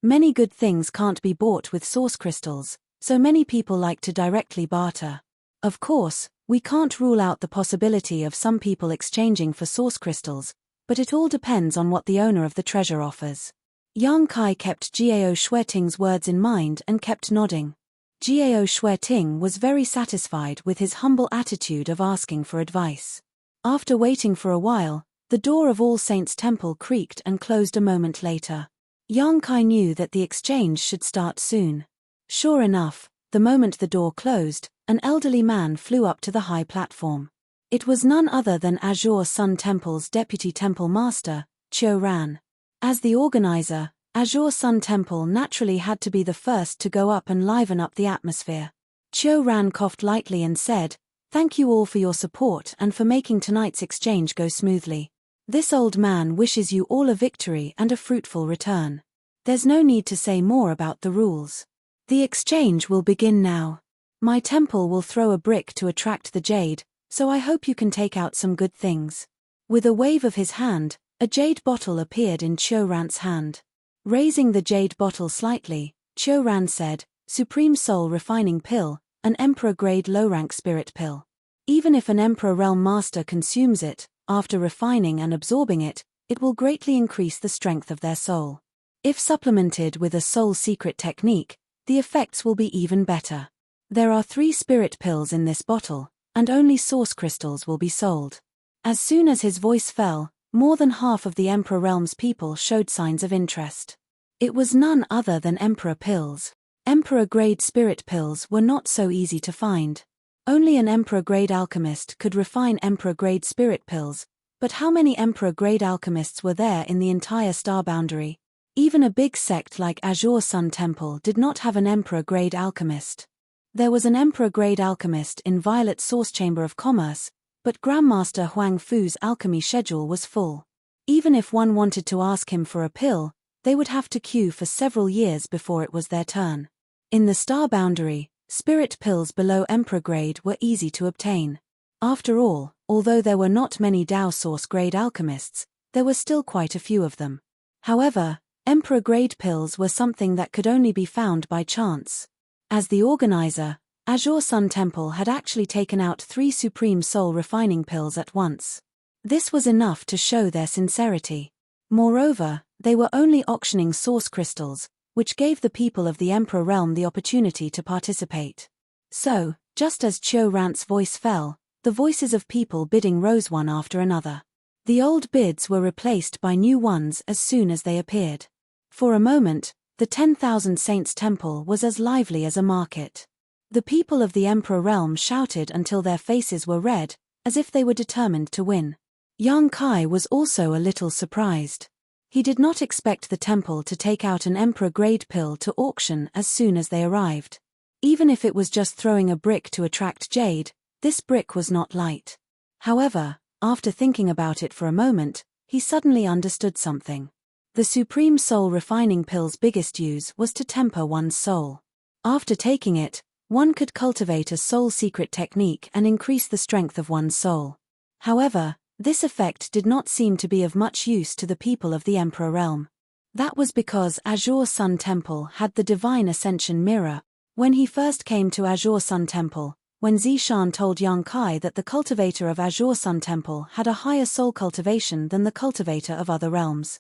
Many good things can't be bought with source crystals, so many people like to directly barter. Of course, we can't rule out the possibility of some people exchanging for source crystals, but it all depends on what the owner of the treasure offers. Yang Kai kept Jiao Xueting's words in mind and kept nodding. Jiao Xueting was very satisfied with his humble attitude of asking for advice. After waiting for a while, the door of All Saints Temple creaked and closed a moment later. Yang Kai knew that the exchange should start soon. Sure enough, the moment the door closed, an elderly man flew up to the high platform. It was none other than Azure Sun Temple's Deputy Temple Master, Qiu Ran. As the organizer, Azure Sun Temple naturally had to be the first to go up and liven up the atmosphere. Qiu Ran coughed lightly and said, "Thank you all for your support and for making tonight's exchange go smoothly. This old man wishes you all a victory and a fruitful return. There's no need to say more about the rules. The exchange will begin now. My temple will throw a brick to attract the jade, so I hope you can take out some good things." With a wave of his hand, a jade bottle appeared in Qiu Ran's hand. Raising the jade bottle slightly, Qiu Ran said, "Supreme Soul Refining Pill, an Emperor-grade low-rank spirit pill. Even if an Emperor Realm Master consumes it, After refining and absorbing it, it will greatly increase the strength of their soul. If supplemented with a soul secret technique, the effects will be even better. There are 3 spirit pills in this bottle, and only source crystals will be sold. As soon as his voice fell, more than half of the Emperor Realm's people showed signs of interest. It was none other than Emperor pills. Emperor-grade spirit pills were not so easy to find. Only an Emperor-grade alchemist could refine Emperor-grade spirit pills, but how many Emperor-grade alchemists were there in the entire star boundary? Even a big sect like Azure Sun Temple did not have an Emperor-grade alchemist. There was an Emperor-grade alchemist in Violet Source Chamber of Commerce, but Grandmaster Huang Fu's alchemy schedule was full. Even if one wanted to ask him for a pill, they would have to queue for several years before it was their turn. In the star boundary, spirit pills below Emperor grade were easy to obtain. After all, although there were not many Dao Source grade alchemists, there were still quite a few of them. However, Emperor grade pills were something that could only be found by chance. As the organizer, Azure Sun Temple had actually taken out 3 Supreme Soul refining pills at once. This was enough to show their sincerity. Moreover, they were only auctioning source crystals, which gave the people of the Emperor Realm the opportunity to participate. So, just as Qiu Rant's voice fell, the voices of people bidding rose one after another. The old bids were replaced by new ones as soon as they appeared. For a moment, the 10,000 Saints Temple was as lively as a market. The people of the Emperor Realm shouted until their faces were red, as if they were determined to win. Yang Kai was also a little surprised. He did not expect the temple to take out an Emperor-grade pill to auction as soon as they arrived. Even if it was just throwing a brick to attract jade, this brick was not light. However, after thinking about it for a moment, he suddenly understood something. The Supreme Soul refining pill's biggest use was to temper one's soul. After taking it, one could cultivate a soul secret technique and increase the strength of one's soul. However, this effect did not seem to be of much use to the people of the Emperor Realm. That was because Azure Sun Temple had the Divine Ascension Mirror. When he first came to Azure Sun Temple, when Zishan told Yang Kai that the cultivator of Azure Sun Temple had a higher soul cultivation than the cultivator of other realms.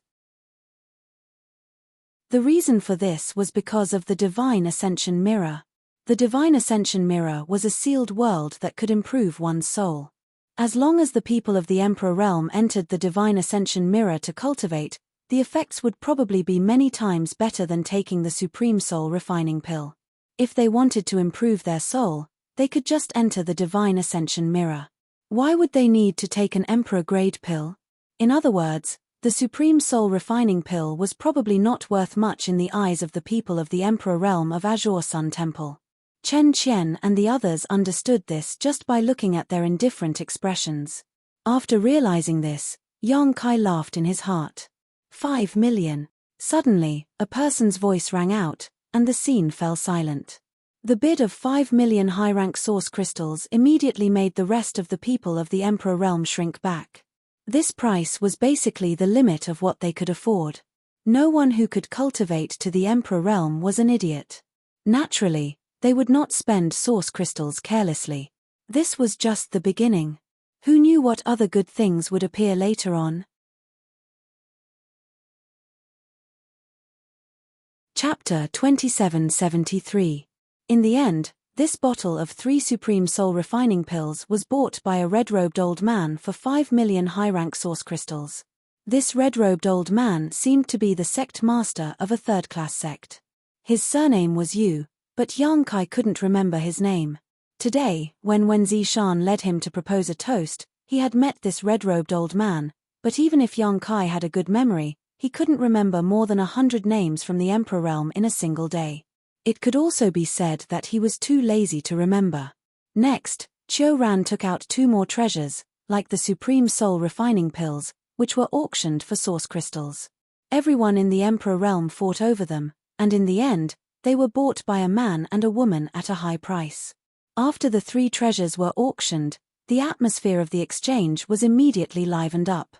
The reason for this was because of the Divine Ascension Mirror. The Divine Ascension Mirror was a sealed world that could improve one's soul. As long as the people of the Emperor Realm entered the Divine Ascension Mirror to cultivate, the effects would probably be many times better than taking the Supreme Soul refining pill. If they wanted to improve their soul, they could just enter the Divine Ascension Mirror. Why would they need to take an Emperor-grade pill? In other words, the Supreme Soul refining pill was probably not worth much in the eyes of the people of the Emperor Realm of Azure Sun Temple. Chen Qian and the others understood this just by looking at their indifferent expressions. After realizing this, Yang Kai laughed in his heart. 5 million. Suddenly, a person's voice rang out, and the scene fell silent. The bid of 5 million high-rank source crystals immediately made the rest of the people of the Emperor Realm shrink back. This price was basically the limit of what they could afford. No one who could cultivate to the Emperor Realm was an idiot. Naturally, they would not spend source crystals carelessly. This was just the beginning. Who knew what other good things would appear later on? Chapter 2773. In the end, this bottle of 3 Supreme Soul refining pills was bought by a red-robed old man for 5 million high-rank source crystals. This red-robed old man seemed to be the sect master of a third-class sect. His surname was Yu, but Yang Kai couldn't remember his name. Today, when Wen Zishan led him to propose a toast, he had met this red-robed old man, but even if Yang Kai had a good memory, he couldn't remember more than 100 names from the Emperor Realm in a single day. It could also be said that he was too lazy to remember. Next, Qiu Ran took out 2 more treasures, like the Supreme Soul refining pills, which were auctioned for source crystals. Everyone in the Emperor Realm fought over them, and in the end, they were bought by a man and a woman at a high price. After the 3 treasures were auctioned, the atmosphere of the exchange was immediately livened up.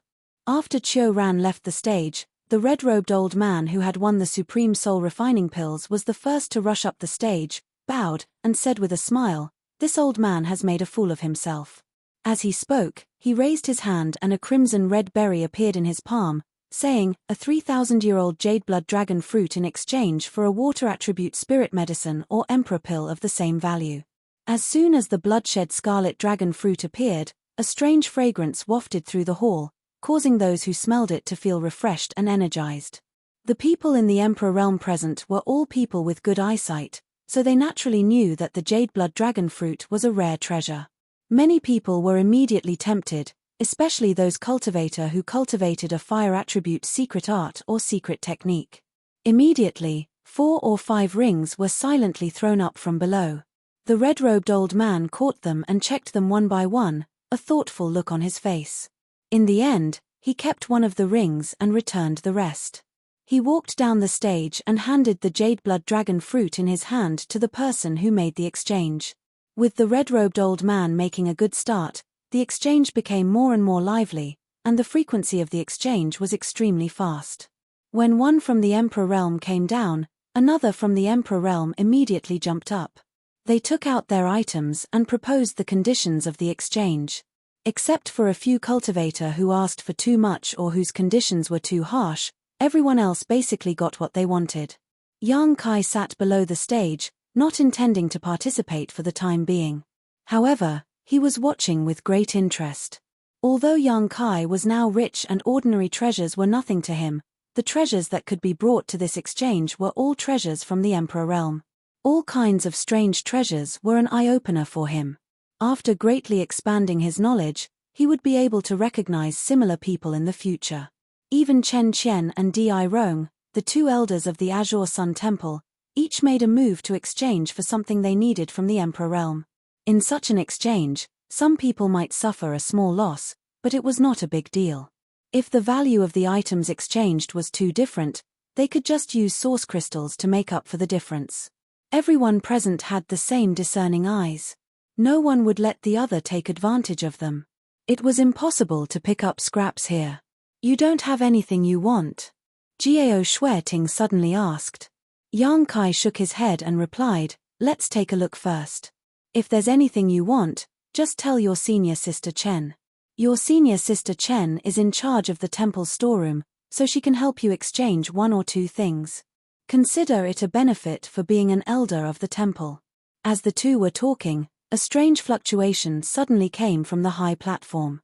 After Qiu Ran left the stage, the red-robed old man who had won the Supreme Soul refining pills was the first to rush up the stage, bowed, and said with a smile, "This old man has made a fool of himself. As he spoke, he raised his hand and a crimson-red berry appeared in his palm, saying, a 3,000-year-old jade blood dragon fruit in exchange for a water attribute spirit medicine or emperor pill of the same value. As soon as the bloodshed scarlet dragon fruit appeared, a strange fragrance wafted through the hall, causing those who smelled it to feel refreshed and energized. The people in the Emperor realm present were all people with good eyesight, so they naturally knew that the jade blood dragon fruit was a rare treasure. Many people were immediately tempted, especially those cultivator who cultivated a fire attribute secret art or secret technique. Immediately, 4 or 5 rings were silently thrown up from below. The red-robed old man caught them and checked them one by one, a thoughtful look on his face. In the end, he kept one of the rings and returned the rest. He walked down the stage and handed the jade blood dragon fruit in his hand to the person who made the exchange. With the red-robed old man making a good start, the exchange became more and more lively, and the frequency of the exchange was extremely fast. When one from the Emperor realm came down, another from the Emperor realm immediately jumped up. They took out their items and proposed the conditions of the exchange. Except for a few cultivator who asked for too much or whose conditions were too harsh, everyone else basically got what they wanted. Yang Kai sat below the stage, not intending to participate for the time being. However, he was watching with great interest. Although Yang Kai was now rich and ordinary treasures were nothing to him, the treasures that could be brought to this exchange were all treasures from the Emperor realm. All kinds of strange treasures were an eye-opener for him. After greatly expanding his knowledge, he would be able to recognize similar people in the future. Even Chen Qian and Di Rong, the 2 elders of the Azure Sun Temple, each made a move to exchange for something they needed from the Emperor realm. In such an exchange, some people might suffer a small loss, but it was not a big deal. If the value of the items exchanged was too different, they could just use source crystals to make up for the difference. Everyone present had the same discerning eyes. No one would let the other take advantage of them. It was impossible to pick up scraps here. You don't have anything you want? Jiao Shueting suddenly asked. Yang Kai shook his head and replied, let's take a look first. If there's anything you want, just tell your senior sister Chen. Your senior sister Chen is in charge of the temple's storeroom, so she can help you exchange 1 or 2 things. Consider it a benefit for being an elder of the temple. As the two were talking, a strange fluctuation suddenly came from the high platform.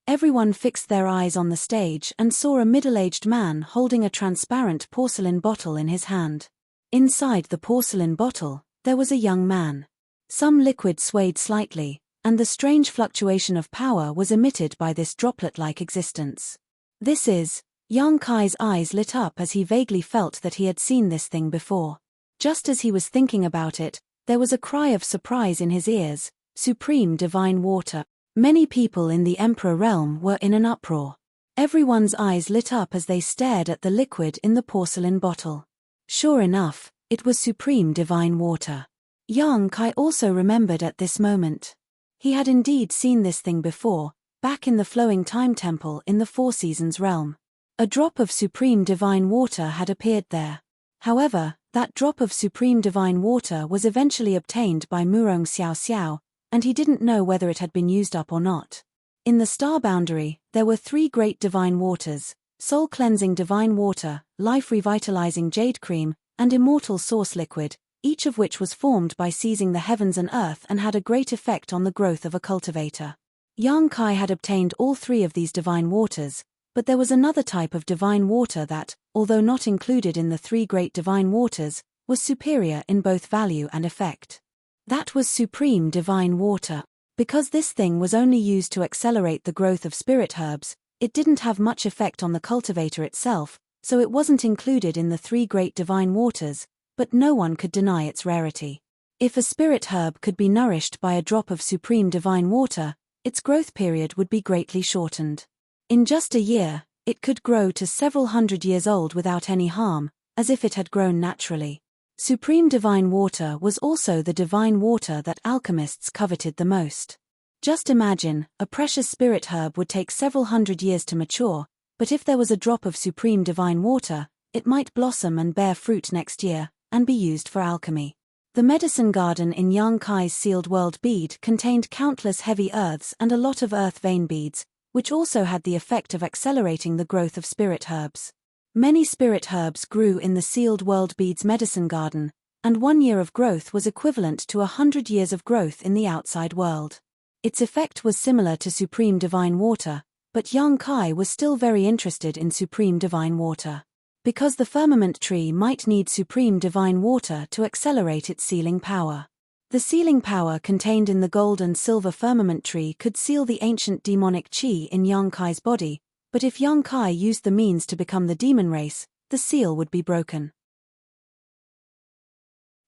Everyone fixed their eyes on the stage and saw a middle-aged man holding a transparent porcelain bottle in his hand. Inside the porcelain bottle, there was a young man. Some liquid swayed slightly, and the strange fluctuation of power was emitted by this droplet-like existence. This is... Yang Kai's eyes lit up as he vaguely felt that he had seen this thing before. Just as he was thinking about it, there was a cry of surprise in his ears, supreme divine water. Many people in the Emperor realm were in an uproar. Everyone's eyes lit up as they stared at the liquid in the porcelain bottle. Sure enough, it was supreme divine water. Yang Kai also remembered at this moment. He had indeed seen this thing before, back in the flowing time temple in the Four Seasons realm. A drop of supreme divine water had appeared there. However, that drop of supreme divine water was eventually obtained by Murong Xiao Xiao, and he didn't know whether it had been used up or not. In the star boundary, there were 3 great divine waters: soul-cleansing divine water, life-revitalizing jade cream, and immortal source liquid, each of which was formed by seizing the heavens and earth and had a great effect on the growth of a cultivator. Yang Kai had obtained all 3 of these divine waters, but there was another type of divine water that, although not included in the 3 great divine waters, was superior in both value and effect. That was supreme divine water. Because this thing was only used to accelerate the growth of spirit herbs, it didn't have much effect on the cultivator itself, so it wasn't included in the 3 great divine waters, but no one could deny its rarity. If a spirit herb could be nourished by a drop of supreme divine water, its growth period would be greatly shortened. In just a year, it could grow to several hundred years old without any harm, as if it had grown naturally. Supreme divine water was also the divine water that alchemists coveted the most. Just imagine, a precious spirit herb would take several hundred years to mature, but if there was a drop of supreme divine water, it might blossom and bear fruit next year, and be used for alchemy. The medicine garden in Yang Kai's sealed world bead contained countless heavy earths and a lot of earth vein beads, which also had the effect of accelerating the growth of spirit herbs. Many spirit herbs grew in the sealed world bead's medicine garden, and 1 year of growth was equivalent to 100 years of growth in the outside world. Its effect was similar to supreme divine water, but Yang Kai was still very interested in supreme divine water. Because the firmament tree might need supreme divine water to accelerate its sealing power. The sealing power contained in the gold and silver firmament tree could seal the ancient demonic chi in Yang Kai's body, but if Yang Kai used the means to become the demon race, the seal would be broken.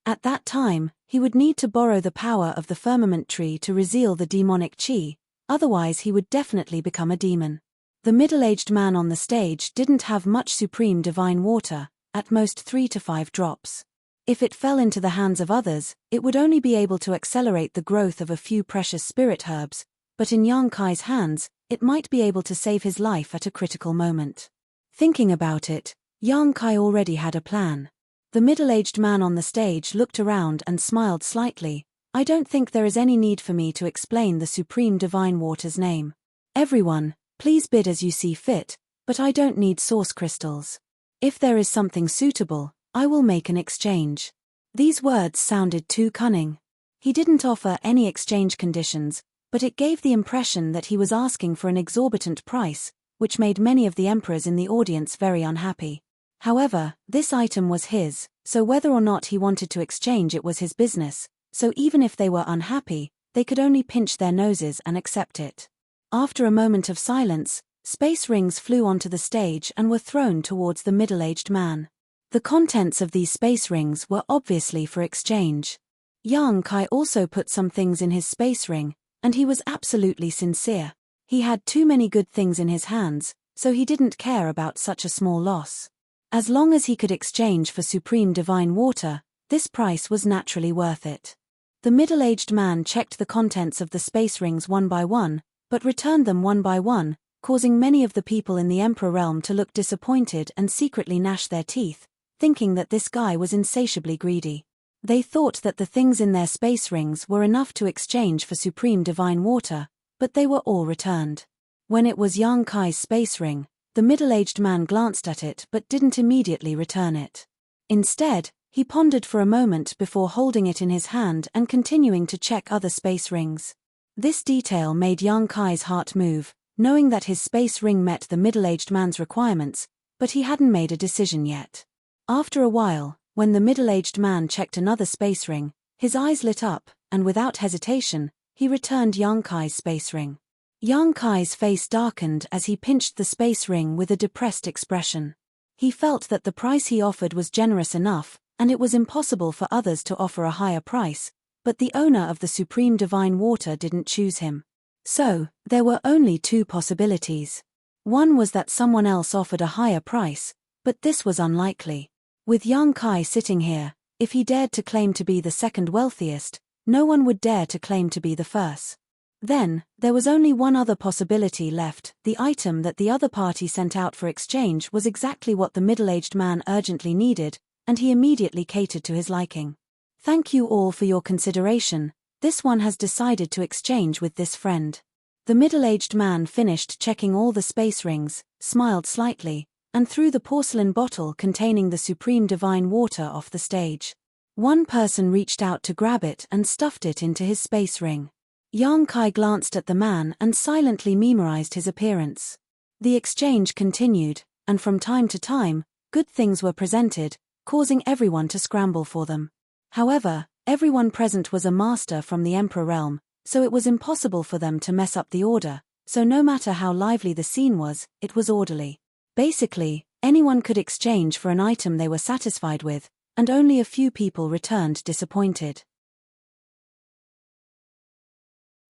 At that time, he would need to borrow the power of the firmament tree to reseal the demonic chi, otherwise he would definitely become a demon. The middle-aged man on the stage didn't have much supreme divine water, at most 3 to 5 drops. If it fell into the hands of others, it would only be able to accelerate the growth of a few precious spirit herbs, but in Yang Kai's hands, it might be able to save his life at a critical moment. Thinking about it, Yang Kai already had a plan. The middle-aged man on the stage looked around and smiled slightly. I don't think there is any need for me to explain the supreme divine water's name. Everyone, please bid as you see fit, but I don't need source crystals. If there is something suitable, I will make an exchange. These words sounded too cunning. He didn't offer any exchange conditions, but it gave the impression that he was asking for an exorbitant price, which made many of the emperors in the audience very unhappy. However, this item was his, so whether or not he wanted to exchange it was his business, so even if they were unhappy, they could only pinch their noses and accept it. After a moment of silence, space rings flew onto the stage and were thrown towards the middle-aged man. The contents of these space rings were obviously for exchange. Yang Kai also put some things in his space ring, and he was absolutely sincere. He had too many good things in his hands, so he didn't care about such a small loss. As long as he could exchange for supreme divine water, this price was naturally worth it. The middle-aged man checked the contents of the space rings one by one, but returned them one by one, causing many of the people in the Emperor realm to look disappointed and secretly gnash their teeth, thinking that this guy was insatiably greedy. They thought that the things in their space rings were enough to exchange for supreme divine water, but they were all returned. When it was Yang Kai's space ring, the middle-aged man glanced at it but didn't immediately return it. Instead, he pondered for a moment before holding it in his hand and continuing to check other space rings. This detail made Yang Kai's heart move, knowing that his space ring met the middle-aged man's requirements, but he hadn't made a decision yet. After a while, when the middle-aged man checked another space ring, his eyes lit up, and without hesitation, he returned Yang Kai's space ring. Yang Kai's face darkened as he pinched the space ring with a depressed expression. He felt that the price he offered was generous enough, and it was impossible for others to offer a higher price, but the owner of the supreme divine water didn't choose him. So, there were only 2 possibilities. One was that someone else offered a higher price, but this was unlikely. With Yang Kai sitting here, if he dared to claim to be the second wealthiest, no one would dare to claim to be the first. Then, there was only one other possibility left. The item that the other party sent out for exchange was exactly what the middle-aged man urgently needed, and he immediately catered to his liking. Thank you all for your consideration. This one has decided to exchange with this friend. The middle-aged man finished checking all the space rings, smiled slightly, and threw the porcelain bottle containing the supreme divine water off the stage. One person reached out to grab it and stuffed it into his space ring. Yang Kai glanced at the man and silently memorized his appearance. The exchange continued, and from time to time, good things were presented, causing everyone to scramble for them. However, everyone present was a master from the Emperor realm, so it was impossible for them to mess up the order, so no matter how lively the scene was, it was orderly. Basically, anyone could exchange for an item they were satisfied with, and only a few people returned disappointed.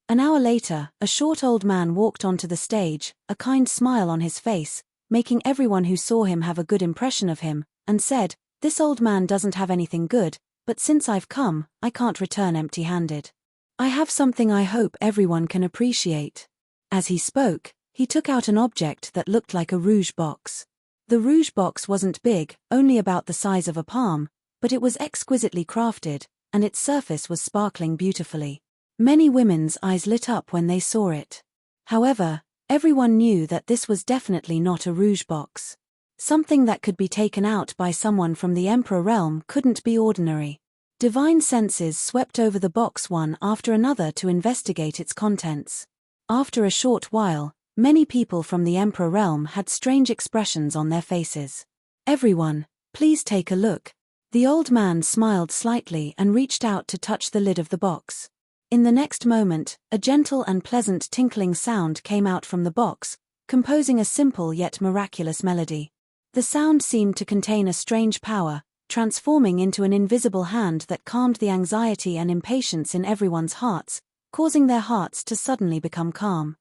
An hour later, a short old man walked onto the stage, a kind smile on his face, making everyone who saw him have a good impression of him, and said, "This old man doesn't have anything good, but since I've come, I can't return empty-handed. I have something I hope everyone can appreciate." As he spoke, he took out an object that looked like a rouge box. The rouge box wasn't big, only about the size of a palm, but it was exquisitely crafted, and its surface was sparkling beautifully. Many women's eyes lit up when they saw it. However, everyone knew that this was definitely not a rouge box. Something that could be taken out by someone from the Emperor realm couldn't be ordinary. Divine senses swept over the box one after another to investigate its contents. After a short while, many people from the Emperor realm had strange expressions on their faces. "Everyone, please take a look." The old man smiled slightly and reached out to touch the lid of the box. In the next moment, a gentle and pleasant tinkling sound came out from the box, composing a simple yet miraculous melody. The sound seemed to contain a strange power, transforming into an invisible hand that calmed the anxiety and impatience in everyone's hearts, causing their hearts to suddenly become calm.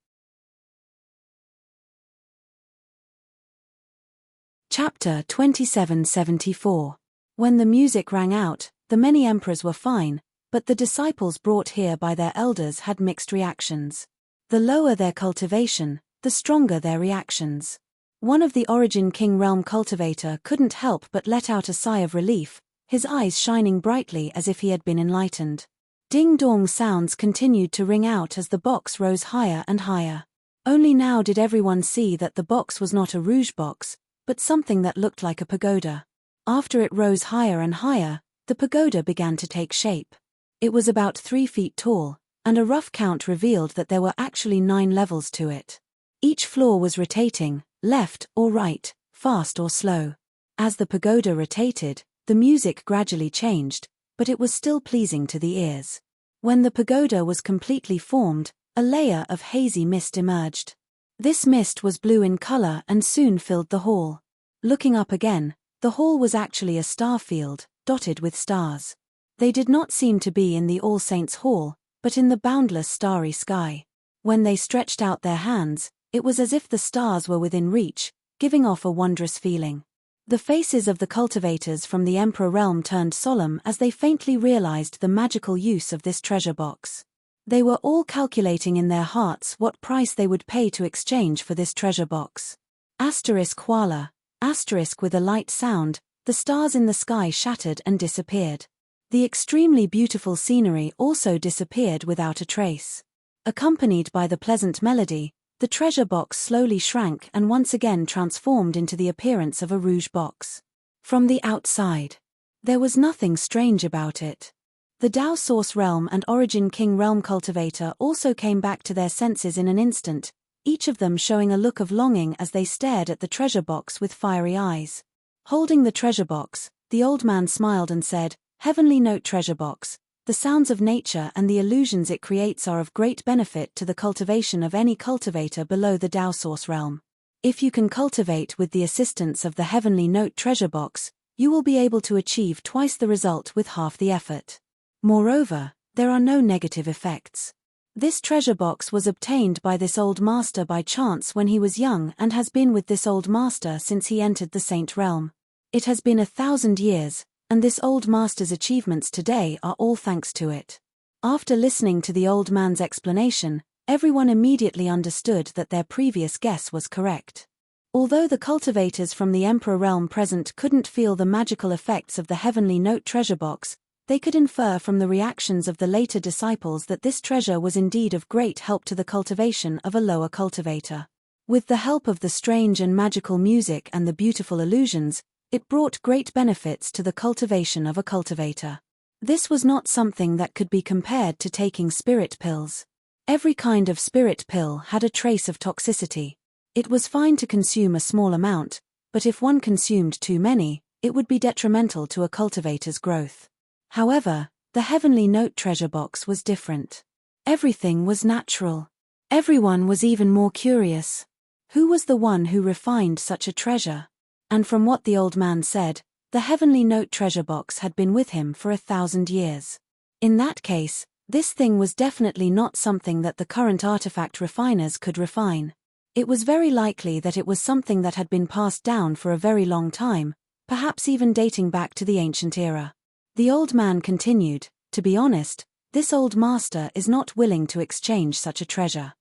Chapter 2774. When the music rang out, the many emperors were fine, but the disciples brought here by their elders had mixed reactions. The lower their cultivation, the stronger their reactions. One of the Origin King realm cultivator couldn't help but let out a sigh of relief, his eyes shining brightly as if he had been enlightened. Ding-dong sounds continued to ring out as the box rose higher and higher. Only now did everyone see that the box was not a rouge box, but something that looked like a pagoda. After it rose higher and higher, the pagoda began to take shape. It was about 3 feet tall, and a rough count revealed that there were actually 9 levels to it. Each floor was rotating, left or right, fast or slow. As the pagoda rotated, the music gradually changed, but it was still pleasing to the ears. When the pagoda was completely formed, a layer of hazy mist emerged. This mist was blue in color and soon filled the hall. Looking up again, the hall was actually a star field, dotted with stars. They did not seem to be in the All Saints' Hall, but in the boundless starry sky. When they stretched out their hands, it was as if the stars were within reach, giving off a wondrous feeling. The faces of the cultivators from the Emperor realm turned solemn as they faintly realized the magical use of this treasure box. They were all calculating in their hearts what price they would pay to exchange for this treasure box. Asterisk while, asterisk with a light sound, the stars in the sky shattered and disappeared. The extremely beautiful scenery also disappeared without a trace. Accompanied by the pleasant melody, the treasure box slowly shrank and once again transformed into the appearance of a rouge box. From the outside, there was nothing strange about it. The Tao Source realm and Origin King realm cultivator also came back to their senses in an instant, each of them showing a look of longing as they stared at the treasure box with fiery eyes. Holding the treasure box, the old man smiled and said, "Heavenly Note treasure box, the sounds of nature and the illusions it creates are of great benefit to the cultivation of any cultivator below the Tao Source realm. If you can cultivate with the assistance of the Heavenly Note treasure box, you will be able to achieve twice the result with half the effort. Moreover, there are no negative effects. This treasure box was obtained by this old master by chance when he was young and has been with this old master since he entered the Saint realm. It has been 1,000 years, and this old master's achievements today are all thanks to it." After listening to the old man's explanation, everyone immediately understood that their previous guess was correct. Although the cultivators from the Emperor realm present couldn't feel the magical effects of the Heavenly Note treasure box, they could infer from the reactions of the later disciples that this treasure was indeed of great help to the cultivation of a lower cultivator. With the help of the strange and magical music and the beautiful illusions, it brought great benefits to the cultivation of a cultivator. This was not something that could be compared to taking spirit pills. Every kind of spirit pill had a trace of toxicity. It was fine to consume a small amount, but if one consumed too many, it would be detrimental to a cultivator's growth. However, the Heavenly Note treasure box was different. Everything was natural. Everyone was even more curious. Who was the one who refined such a treasure? And from what the old man said, the Heavenly Note treasure box had been with him for 1,000 years. In that case, this thing was definitely not something that the current artifact refiners could refine. It was very likely that it was something that had been passed down for a very long time, perhaps even dating back to the ancient era. The old man continued, "To be honest, this old master is not willing to exchange such a treasure.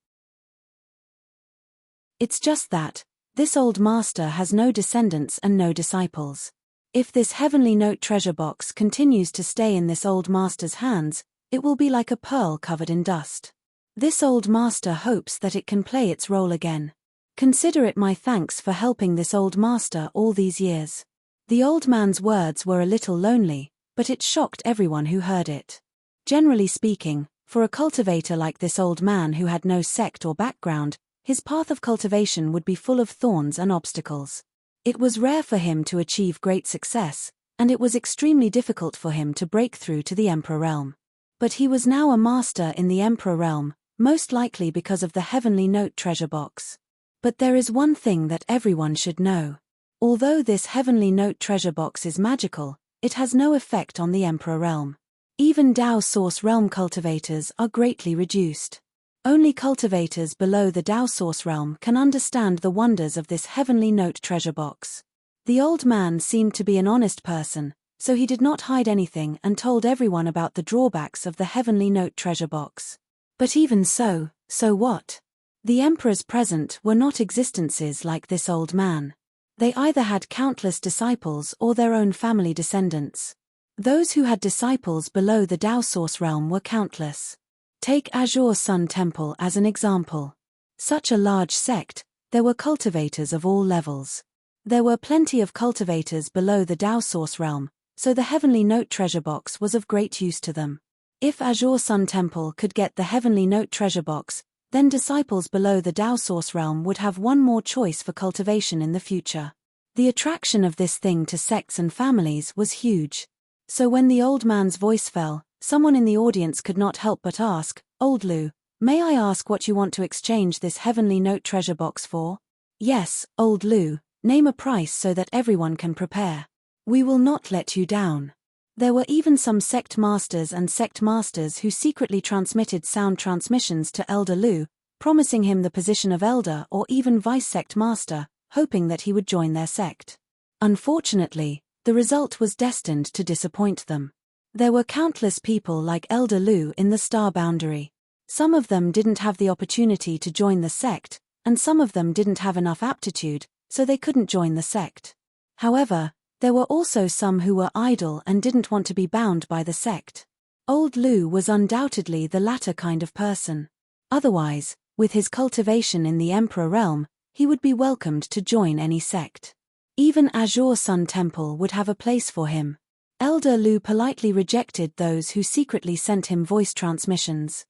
It's just that this old master has no descendants and no disciples. If this heavenly note treasure box continues to stay in this old master's hands, it will be like a pearl covered in dust. This old master hopes that it can play its role again. Consider it my thanks for helping this old master all these years. The old man's words were a little lonely, but it shocked everyone who heard it. Generally speaking, for a cultivator like this old man who had no sect or background, his path of cultivation would be full of thorns and obstacles. It was rare for him to achieve great success, and it was extremely difficult for him to break through to the Emperor realm. But he was now a master in the Emperor realm, most likely because of the heavenly note treasure box. But there is one thing that everyone should know. Although this heavenly note treasure box is magical, it has no effect on the Emperor realm. Even Dao Source realm cultivators are greatly reduced. Only cultivators below the Dao Source realm can understand the wonders of this heavenly note treasure box. The old man seemed to be an honest person, so he did not hide anything and told everyone about the drawbacks of the heavenly note treasure box. But even so what? The emperors present were not existences like this old man. They either had countless disciples or their own family descendants. Those who had disciples below the Dao Source realm were countless. Take Azure Sun Temple as an example. Such a large sect, there were cultivators of all levels. There were plenty of cultivators below the Dao Source realm, so the heavenly note treasure box was of great use to them. If Azure Sun Temple could get the heavenly note treasure box, then disciples below the Dao Source realm would have one more choice for cultivation in the future. The attraction of this thing to sects and families was huge. So when the old man's voice fell, someone in the audience could not help but ask, "Old Lu, may I ask what you want to exchange this heavenly note treasure box for?" "Yes, Old Lu, name a price so that everyone can prepare. We will not let you down." There were even some sect masters who secretly transmitted sound transmissions to Elder Lu, promising him the position of elder or even vice-sect master, hoping that he would join their sect. Unfortunately, the result was destined to disappoint them. There were countless people like Elder Lu in the star boundary. Some of them didn't have the opportunity to join the sect, and some of them didn't have enough aptitude, so they couldn't join the sect. However, there were also some who were idle and didn't want to be bound by the sect. Old Lu was undoubtedly the latter kind of person. Otherwise, with his cultivation in the Emperor realm, he would be welcomed to join any sect. Even Azure Sun Temple would have a place for him. Elder Lu politely rejected those who secretly sent him voice transmissions.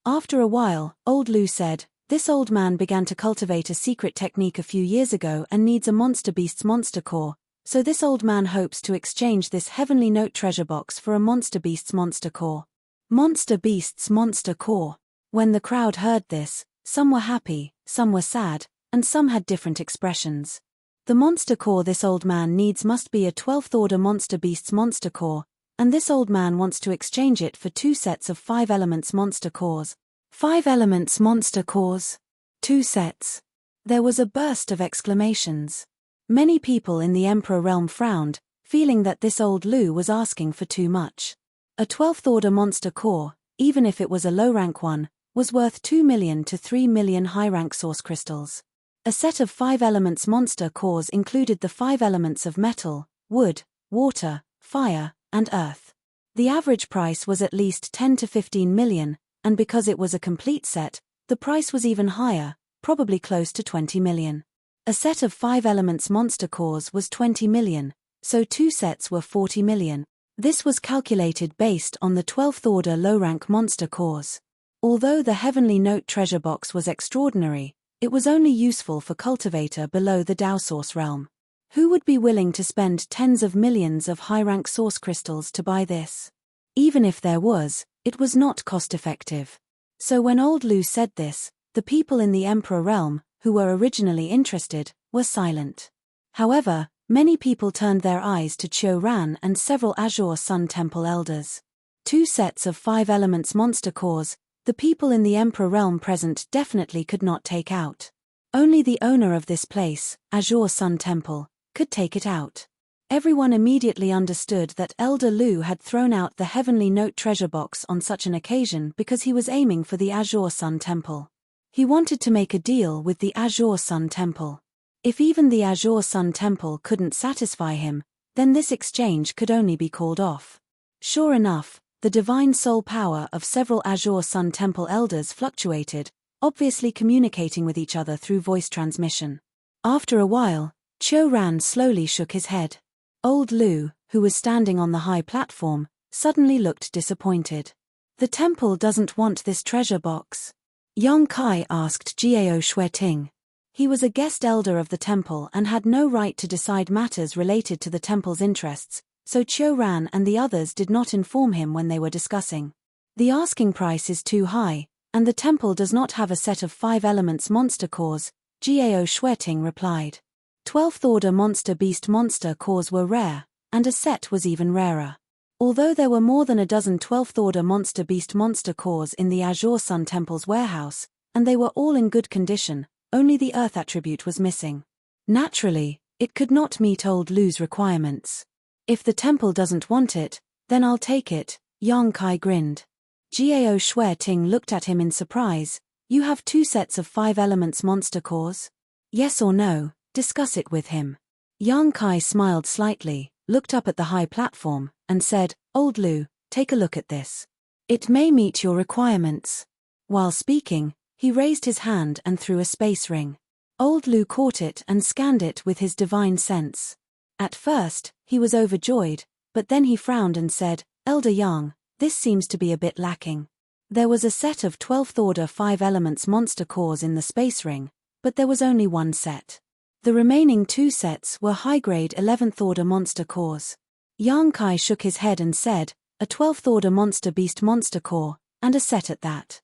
After a while, Old Lu said, "This old man began to cultivate a secret technique a few years ago and needs a monster beast's monster core, so this old man hopes to exchange this heavenly note treasure box for a monster beast's monster core." Monster beast's monster core. When the crowd heard this, some were happy, some were sad, and some had different expressions. The monster core this old man needs must be a 12th order monster beast's monster core, and this old man wants to exchange it for 2 sets of 5 elements monster cores. 5 elements monster cores? 2 sets. There was a burst of exclamations. Many people in the Emperor realm frowned, feeling that this old Lu was asking for too much. A 12th order monster core, even if it was a low-rank one, was worth 2 million to 3 million high-rank source crystals. A set of 5 elements monster cores included the 5 elements of metal, wood, water, fire, and earth. The average price was at least 10 to 15 million, and because it was a complete set, the price was even higher, probably close to 20 million. A set of 5 elements monster cores was 20 million, so 2 sets were 40 million. This was calculated based on the 12th order low-rank monster cores. Although the heavenly note treasure box was extraordinary, it was only useful for cultivator below the Dao Source realm. Who would be willing to spend tens of millions of high-rank source crystals to buy this? Even if there was, it was not cost-effective. So when Old Lu said this, the people in the Emperor realm, who were originally interested, were silent. However, many people turned their eyes to Qiu Ran and several Azure Sun Temple elders. 2 sets of 5 elements monster cores, the people in the Emperor realm present definitely could not take out. Only the owner of this place, Azure Sun Temple, could take it out. Everyone immediately understood that Elder Lu had thrown out the heavenly note treasure box on such an occasion because he was aiming for the Azure Sun Temple. He wanted to make a deal with the Azure Sun Temple. If even the Azure Sun Temple couldn't satisfy him, then this exchange could only be called off. Sure enough, the divine soul power of several Azure Sun Temple elders fluctuated, obviously communicating with each other through voice transmission. After a while, Qiu Ran slowly shook his head. Old Lu, who was standing on the high platform, suddenly looked disappointed. The temple doesn't want this treasure box. Yang Kai asked Jiao Shueting. He was a guest elder of the temple and had no right to decide matters related to the temple's interests, so Qiu Ran and the others did not inform him when they were discussing. The asking price is too high, and the temple does not have a set of 5 elements monster cores, Jiao Shueting replied. 12th order monster beast monster cores were rare, and a set was even rarer. Although there were more than a dozen 12th order monster beast monster cores in the Azure Sun Temple's warehouse, and they were all in good condition, only the earth attribute was missing. Naturally, it could not meet Old Lu's requirements. If the temple doesn't want it, then I'll take it, Yang Kai grinned. Jiao Shueting looked at him in surprise. You have 2 sets of 5 elements monster cores? Yes or no, discuss it with him. Yang Kai smiled slightly, looked up at the high platform, and said, Old Lu, take a look at this. It may meet your requirements. While speaking, he raised his hand and threw a space ring. Old Lu caught it and scanned it with his divine sense. At first, he was overjoyed, but then he frowned and said, Elder Yang, this seems to be a bit lacking. There was a set of 12th order 5 elements monster cores in the space ring, but there was only 1 set. The remaining 2 sets were high-grade 11th order monster cores. Yang Kai shook his head and said, a 12th order monster beast monster core, and a set at that.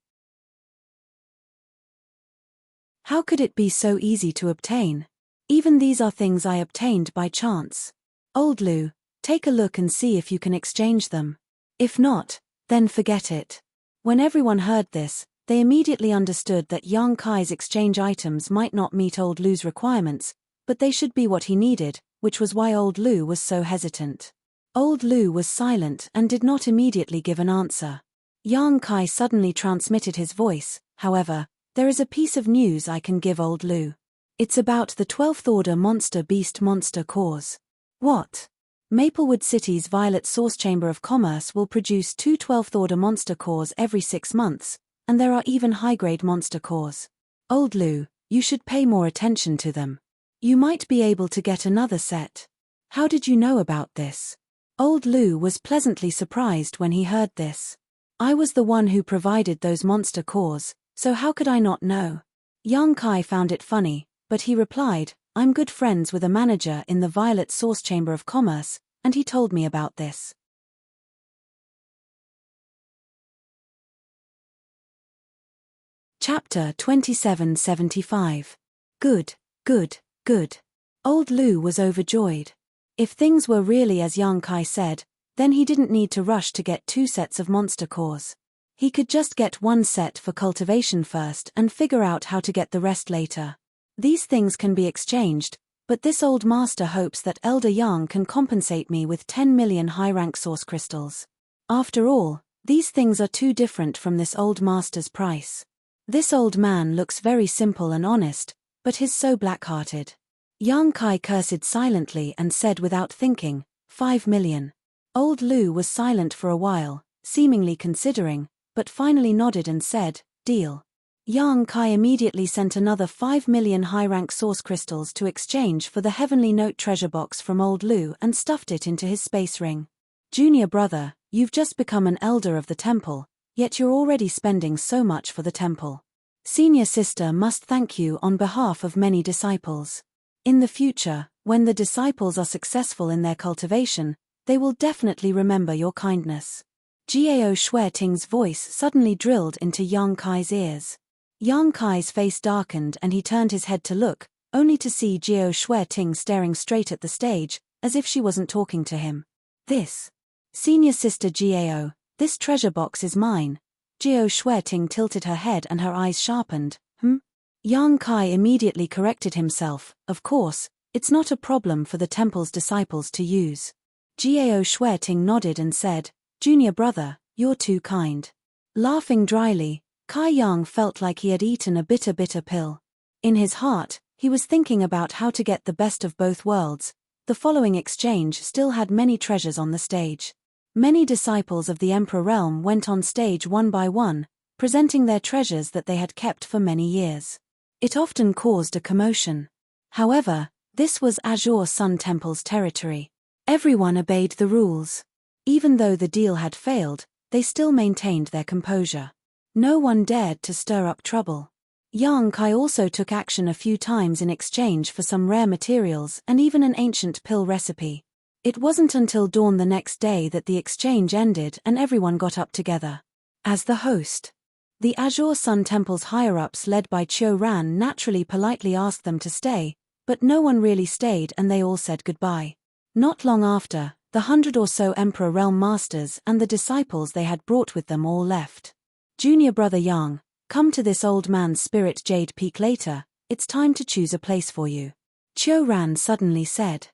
How could it be so easy to obtain? Even these are things I obtained by chance. Old Lu, take a look and see if you can exchange them. If not, then forget it. When everyone heard this, they immediately understood that Yang Kai's exchange items might not meet Old Lu's requirements, but they should be what he needed, which was why Old Lu was so hesitant. Old Lu was silent and did not immediately give an answer. Yang Kai suddenly transmitted his voice. However, there is a piece of news I can give Old Lu. It's about the 12th order monster beast monster cores. What? Maplewood City's Violet Source Chamber of Commerce will produce 2 12th order monster cores every 6 months, and there are even high-grade monster cores. Old Lu, you should pay more attention to them. You might be able to get another set. How did you know about this? Old Lu was pleasantly surprised when he heard this. I was the one who provided those monster cores, so how could I not know? Yang Kai found it funny, but he replied, I'm good friends with a manager in the Violet Source Chamber of Commerce, and he told me about this. Chapter 2775. Good, good, good. Old Lu was overjoyed. If things were really as Yang Kai said, then he didn't need to rush to get 2 sets of monster cores. He could just get 1 set for cultivation first and figure out how to get the rest later. These things can be exchanged, but this old master hopes that Elder Yang can compensate me with 10 million high-rank source crystals. After all, these things are too different from this old master's price. This old man looks very simple and honest, but he's so black-hearted. Yang Kai cursed silently and said without thinking, 5 million. Old Lu was silent for a while, seemingly considering, but finally nodded and said, deal. Yang Kai immediately sent another 5 million high-rank source crystals to exchange for the Heavenly Note treasure box from Old Lu and stuffed it into his space ring. Junior brother, you've just become an elder of the temple, yet you're already spending so much for the temple. Senior sister must thank you on behalf of many disciples. In the future, when the disciples are successful in their cultivation, they will definitely remember your kindness. Jiao Shueting's voice suddenly drilled into Yang Kai's ears. Yang Kai's face darkened and he turned his head to look, only to see Jiao Shueting staring straight at the stage, as if she wasn't talking to him. This. Senior sister Jiao, this treasure box is mine. Jiao Shueting tilted her head and her eyes sharpened. Yang Kai immediately corrected himself, of course, it's not a problem for the temple's disciples to use. Jiao Shueting nodded and said, Junior brother, you're too kind. Laughing dryly, Kai Yang felt like he had eaten a bitter pill. In his heart, He was thinking about how to get the best of both worlds. The following exchange still had many treasures on the stage. Many disciples of the Emperor realm went on stage one by one, presenting their treasures that they had kept for many years. It often caused a commotion. However, this was Azure Sun Temple's territory. Everyone obeyed the rules. Even though the deal had failed, they still maintained their composure. No one dared to stir up trouble. Yang Kai also took action a few times in exchange for some rare materials and even an ancient pill recipe. It wasn't until dawn the next day that the exchange ended and everyone got up together. As the host, the Azure Sun Temple's higher-ups led by Chiu Ran naturally politely asked them to stay, but no one really stayed and they all said goodbye. Not long after, the 100 or so Emperor Realm Masters and the disciples they had brought with them all left. Junior brother Yang, come to this old man's spirit jade peak later, it's time to choose a place for you. Chiu Ran suddenly said.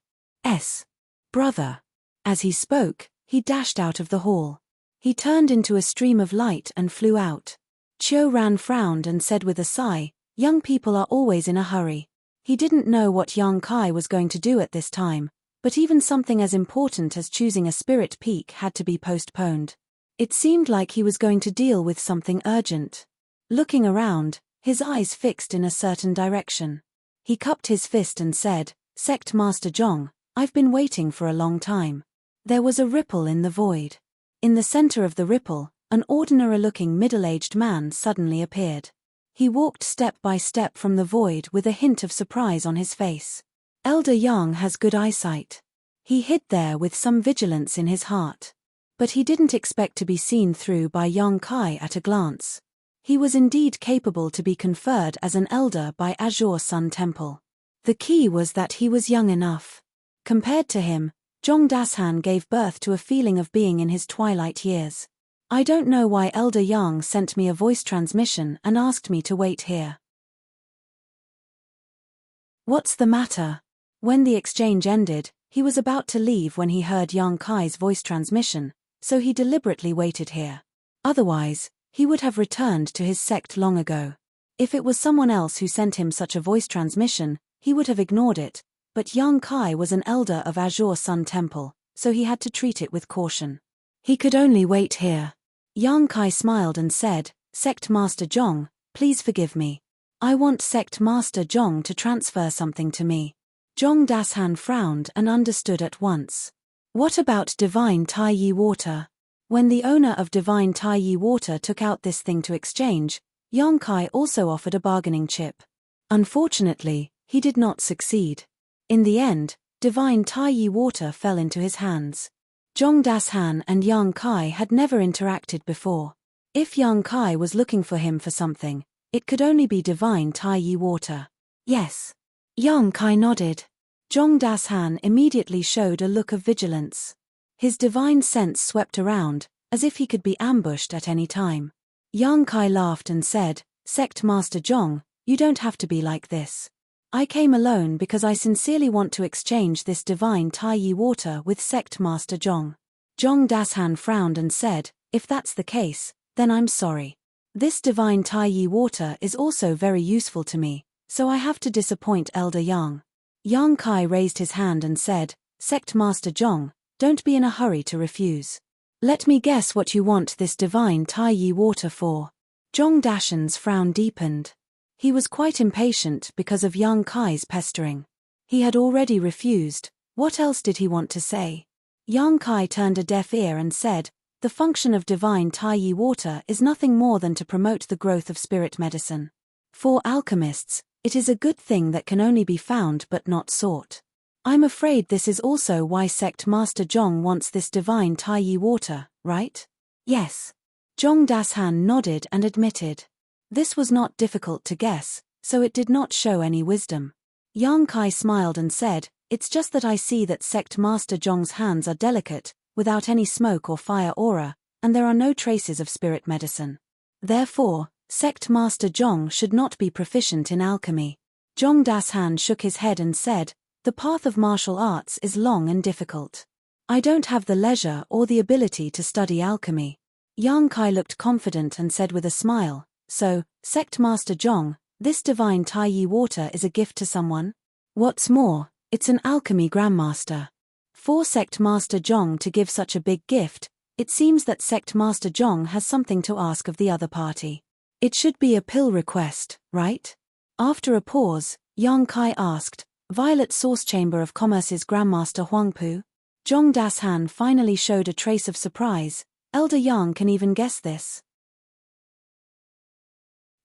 Brother. As he spoke, he dashed out of the hall. He turned into a stream of light and flew out. Chiu Ran frowned and said with a sigh, young people are always in a hurry. He didn't know what Yang Kai was going to do at this time, but even something as important as choosing a spirit peak had to be postponed. It seemed like he was going to deal with something urgent. Looking around, his eyes fixed in a certain direction. He cupped his fist and said, Sect Master Zhong, I've been waiting for a long time. There was a ripple in the void. In the center of the ripple, an ordinary-looking middle-aged man suddenly appeared. He walked step by step from the void with a hint of surprise on his face. Elder Yang has good eyesight. He hid there with some vigilance in his heart. But he didn't expect to be seen through by Yang Kai at a glance. He was indeed capable to be conferred as an elder by Azure Sun Temple. The key was that he was young enough. Compared to him, Zhong Dashan gave birth to a feeling of being in his twilight years. I don't know why Elder Yang sent me a voice transmission and asked me to wait here. What's the matter? When the exchange ended, he was about to leave when he heard Yang Kai's voice transmission, so he deliberately waited here. Otherwise, he would have returned to his sect long ago. If it was someone else who sent him such a voice transmission, he would have ignored it, but Yang Kai was an elder of Azure Sun Temple, so he had to treat it with caution. He could only wait here. Yang Kai smiled and said, Sect Master Zhong, please forgive me. I want Sect Master Zhong to transfer something to me. Zhong Dashan frowned and understood at once. What about Divine Tai Yi water? When the owner of Divine Tai Yi water took out this thing to exchange, Yang Kai also offered a bargaining chip. Unfortunately, he did not succeed. In the end, Divine Tai Yi water fell into his hands. Zhong Dashan and Yang Kai had never interacted before. If Yang Kai was looking for him for something, it could only be Divine Tai Yi water. Yes. Yang Kai nodded. Zhong Dashan immediately showed a look of vigilance. His divine sense swept around, as if he could be ambushed at any time. Yang Kai laughed and said, Sect Master Zhong, you don't have to be like this. I came alone because I sincerely want to exchange this Divine Tai Yi water with Sect Master Zhong. Zhong Dashan frowned and said, if that's the case, then I'm sorry. This Divine Tai Yi water is also very useful to me, so I have to disappoint Elder Yang. Yang Kai raised his hand and said, Sect Master Zhong, don't be in a hurry to refuse. Let me guess what you want this Divine Tai Yi water for. Zhong Dashan's frown deepened. He was quite impatient because of Yang Kai's pestering. He had already refused, what else did he want to say? Yang Kai turned a deaf ear and said, the function of Divine Tai Yi water is nothing more than to promote the growth of spirit medicine. For alchemists, it is a good thing that can only be found but not sought. I'm afraid this is also why Sect Master Zhong wants this Divine Tai Yi water, right? Yes. Zhong Dashan nodded and admitted. This was not difficult to guess, so it did not show any wisdom. Yang Kai smiled and said, it's just that I see that Sect Master Zhong's hands are delicate, without any smoke or fire aura, and there are no traces of spirit medicine. Therefore, Sect Master Zhong should not be proficient in alchemy. Zhong Dashan shook his head and said, the path of martial arts is long and difficult. I don't have the leisure or the ability to study alchemy. Yang Kai looked confident and said with a smile, so, Sect Master Zhong, This divine Taiyi water is a gift to someone? What's more, it's an alchemy grandmaster. For Sect Master Zhong to give such a big gift, it seems that Sect Master Zhong has something to ask of the other party. It should be a pill request, right? After a pause, Yang Kai asked, Violet Source Chamber of Commerce's Grandmaster Huangpu? Zhong Dashan finally showed a trace of surprise. Elder Yang can even guess this.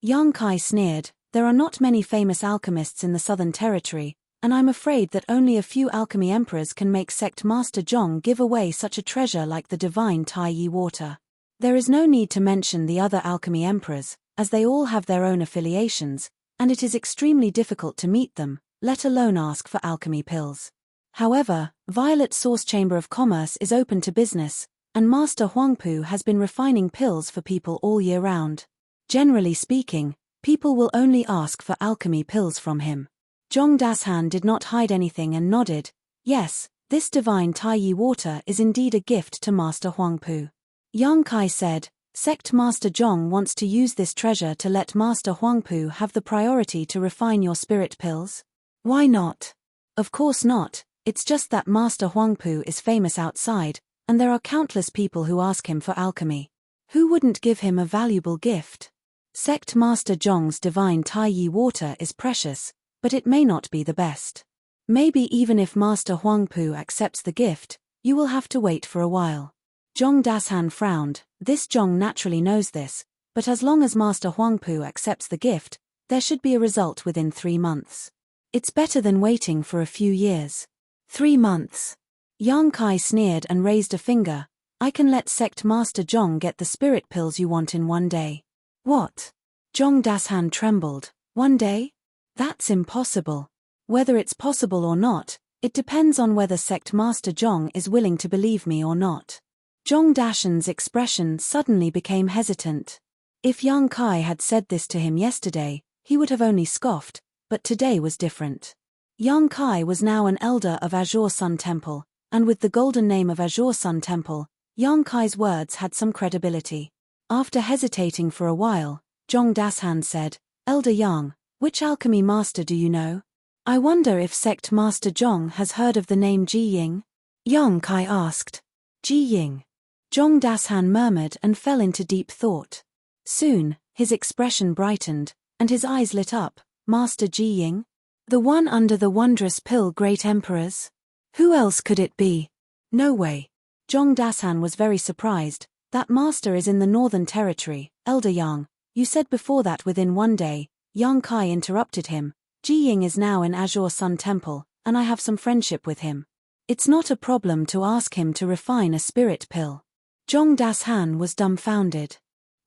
Yang Kai sneered, there are not many famous alchemists in the Southern Territory, and I'm afraid that only a few alchemy emperors can make Sect Master Zhong give away such a treasure like the divine Taiyi water. There is no need to mention the other alchemy emperors, as they all have their own affiliations, and it is extremely difficult to meet them, let alone ask for alchemy pills. However, Violet Source Chamber of Commerce is open to business, and Master Huangpu has been refining pills for people all year round. Generally speaking, people will only ask for alchemy pills from him. Zhong Dashan did not hide anything and nodded, yes, this divine Taiyi water is indeed a gift to Master Huangpu. Yang Kai said, Sect Master Zhong wants to use this treasure to let Master Huangpu have the priority to refine your spirit pills? Why not? Of course not, it's just that Master Huangpu is famous outside, and there are countless people who ask him for alchemy. Who wouldn't give him a valuable gift? Sect Master Zhong's divine Taiyi water is precious, but it may not be the best. Maybe even if Master Huangpu accepts the gift, you will have to wait for a while. Zhong Dashan frowned, this Zhong naturally knows this, but as long as Master Huangpu accepts the gift, there should be a result within 3 months. It's better than waiting for a few years. 3 months. Yang Kai sneered and raised a finger, I can let Sect Master Zhong get the spirit pills you want in 1 day. What? Zhong Dashan trembled, 1 day? That's impossible. Whether it's possible or not, it depends on whether Sect Master Zhong is willing to believe me or not. Zhong Dashan's expression suddenly became hesitant. If Yang Kai had said this to him yesterday, he would have only scoffed, but today was different. Yang Kai was now an elder of Azure Sun Temple, and with the golden name of Azure Sun Temple, Yang Kai's words had some credibility. After hesitating for a while, Zhong Dashan said, Elder Yang, which alchemy master do you know? I wonder if Sect Master Zhong has heard of the name Ji Ying? Yang Kai asked. Ji Ying. Zhong Dashan murmured and fell into deep thought. Soon, his expression brightened, and his eyes lit up. Master Ji Ying? The one under the wondrous pill Great Emperors? Who else could it be? No way. Zhong Dashan was very surprised. That master is in the Northern Territory. Elder Yang, you said before that within 1 day. Yang Kai interrupted him. Ji Ying is now in Azure Sun Temple, and I have some friendship with him. It's not a problem to ask him to refine a spirit pill. Zhong Dashan was dumbfounded.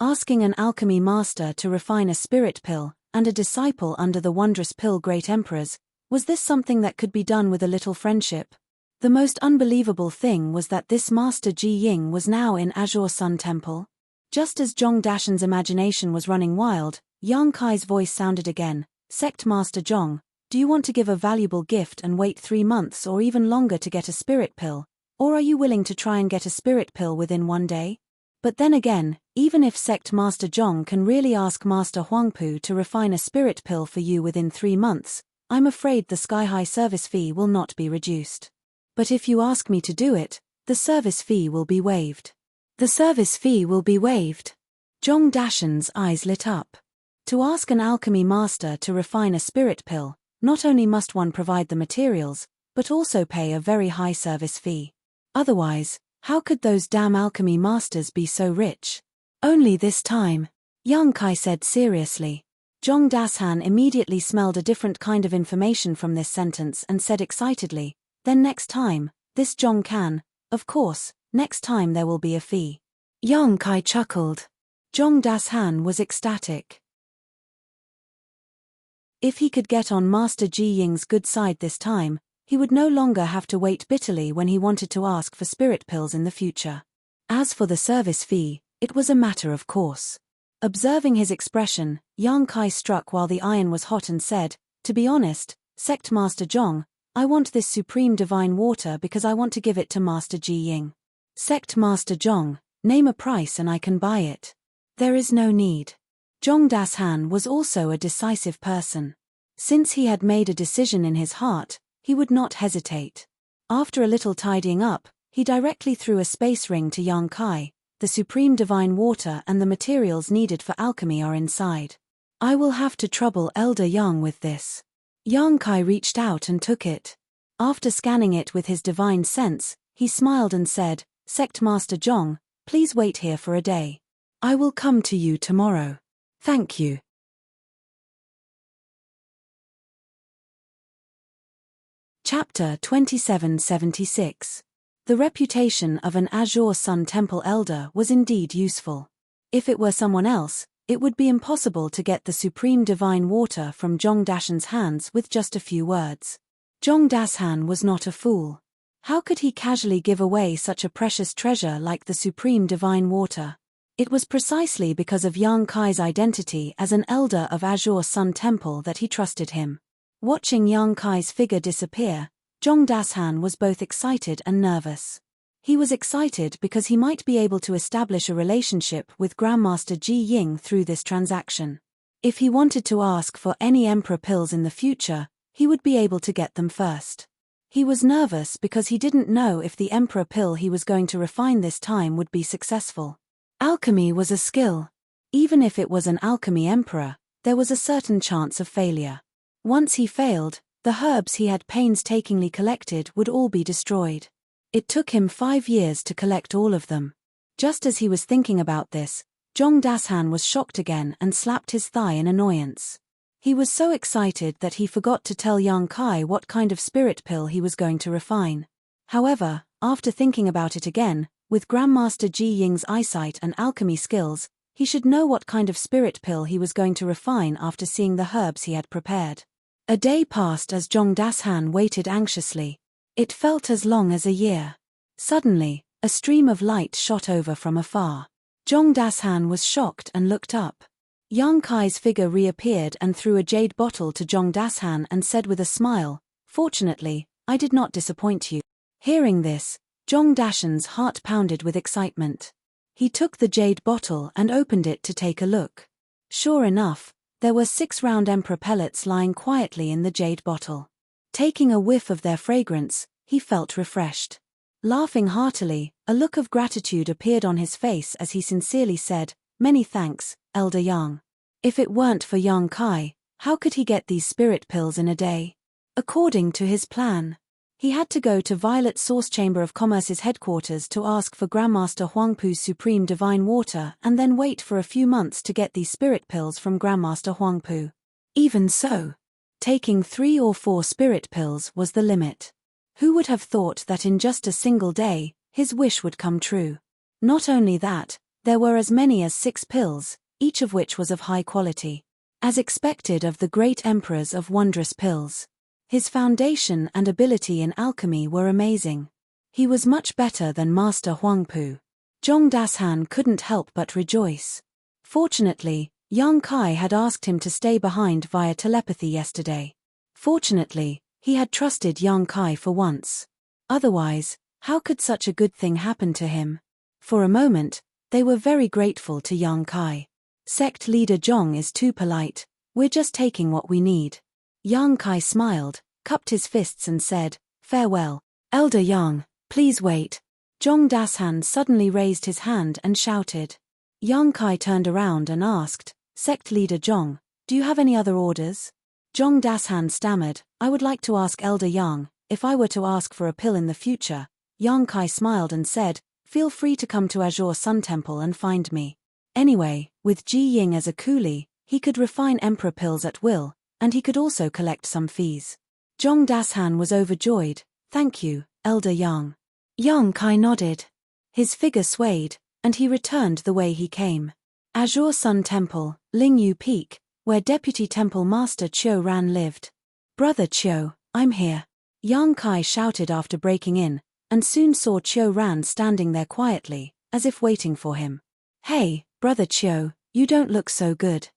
Asking an alchemy master to refine a spirit pill, and a disciple under the wondrous pill Great Emperors, was this something that could be done with a little friendship? The most unbelievable thing was that this Master Ji Ying was now in Azure Sun Temple. Just as Zhong Dashan's imagination was running wild, Yang Kai's voice sounded again, Sect Master Zhong, do you want to give a valuable gift and wait 3 months or even longer to get a spirit pill? Or are you willing to try and get a spirit pill within 1 day? But then again, even if Sect Master Zhong can really ask Master Huangpu to refine a spirit pill for you within 3 months, I'm afraid the sky-high service fee will not be reduced. But if you ask me to do it, the service fee will be waived. The service fee will be waived. Zhong Dashan's eyes lit up. To ask an alchemy master to refine a spirit pill, not only must one provide the materials, but also pay a very high service fee. Otherwise, how could those damn alchemy masters be so rich? Only this time, Yang Kai said seriously. Zhong Dashan immediately smelled a different kind of information from this sentence and said excitedly, then next time, this Zhong can, of course, next time there will be a fee. Yang Kai chuckled. Zhong Dashan was ecstatic. If he could get on Master Ji Ying's good side this time, he would no longer have to wait bitterly when he wanted to ask for spirit pills in the future. As for the service fee, it was a matter of course. Observing his expression, Yang Kai struck while the iron was hot and said, to be honest, Sect Master Zhong, I want this supreme divine water because I want to give it to Master Ji Ying. Sect Master Zhong, name a price and I can buy it. There is no need. Zhong Dashan was also a decisive person. Since he had made a decision in his heart, he would not hesitate. After a little tidying up, he directly threw a space ring to Yang Kai. The supreme divine water and the materials needed for alchemy are inside. I will have to trouble Elder Yang with this. Yang Kai reached out and took it. After scanning it with his divine sense, he smiled and said, Sect Master Zhong, please wait here for a day. I will come to you tomorrow. Thank you. Chapter 2776. The reputation of an Azure Sun Temple Elder was indeed useful. If it were someone else, it would be impossible to get the supreme divine water from Zhong Dashan's hands with just a few words. Zhong Dashan was not a fool. How could he casually give away such a precious treasure like the supreme divine water? It was precisely because of Yang Kai's identity as an elder of Azure Sun Temple that he trusted him. Watching Yang Kai's figure disappear, Zhong Dashan was both excited and nervous. He was excited because he might be able to establish a relationship with Grandmaster Ji Ying through this transaction. If he wanted to ask for any Emperor pills in the future, he would be able to get them first. He was nervous because he didn't know if the Emperor pill he was going to refine this time would be successful. Alchemy was a skill. Even if it was an alchemy emperor, there was a certain chance of failure. Once he failed, the herbs he had painstakingly collected would all be destroyed. It took him 5 years to collect all of them. Just as he was thinking about this, Zhong Dashan was shocked again and slapped his thigh in annoyance. He was so excited that he forgot to tell Yang Kai what kind of spirit pill he was going to refine. However, after thinking about it again, with Grandmaster Ji Ying's eyesight and alchemy skills, he should know what kind of spirit pill he was going to refine after seeing the herbs he had prepared. A day passed as Zhong Dashan waited anxiously. It felt as long as a year. Suddenly, a stream of light shot over from afar. Zhong Dashan was shocked and looked up. Yang Kai's figure reappeared and threw a jade bottle to Zhong Dashan and said with a smile, Fortunately, I did not disappoint you. Hearing this, Zhong Dashan's heart pounded with excitement. He took the jade bottle and opened it to take a look. Sure enough, there were 6 round emperor pellets lying quietly in the jade bottle. Taking a whiff of their fragrance, he felt refreshed. Laughing heartily, a look of gratitude appeared on his face as he sincerely said, Many thanks, Elder Yang. If it weren't for Yang Kai, how could he get these spirit pills in a day? According to his plan, he had to go to Violet Source Chamber of Commerce's headquarters to ask for Grandmaster Huangpu's supreme divine water and then wait for a few months to get these spirit pills from Grandmaster Huangpu. Even so, taking 3 or 4 spirit pills was the limit. Who would have thought that in just a single day, his wish would come true? Not only that, there were as many as 6 pills, each of which was of high quality. As expected of the great emperors of wondrous pills. His foundation and ability in alchemy were amazing. He was much better than Master Huangpu. Zhong Dashan couldn't help but rejoice. Fortunately, Yang Kai had asked him to stay behind via telepathy yesterday. Fortunately, he had trusted Yang Kai for once. Otherwise, how could such a good thing happen to him? For a moment, they were very grateful to Yang Kai. Sect leader Zhong is too polite, we're just taking what we need. Yang Kai smiled, cupped his fists and said, Farewell, Elder Yang, please wait. Zhong Dashan suddenly raised his hand and shouted. Yang Kai turned around and asked, Sect leader Zhong, do you have any other orders? Zhong Dashan stammered, I would like to ask Elder Yang, if I were to ask for a pill in the future. Yang Kai smiled and said, Feel free to come to Azure Sun Temple and find me. Anyway, with Ji Ying as a coolie, he could refine emperor pills at will, and he could also collect some fees. Zhong Dashan was overjoyed, Thank you, Elder Yang. Yang Kai nodded. His figure swayed, and he returned the way he came. Azure Sun Temple, Lingyu Peak, where Deputy Temple Master Qiu Ran lived. Brother Qiu, I'm here. Yang Kai shouted after breaking in, and soon saw Qiu Ran standing there quietly, as if waiting for him. Hey, Brother Qiu, you don't look so good.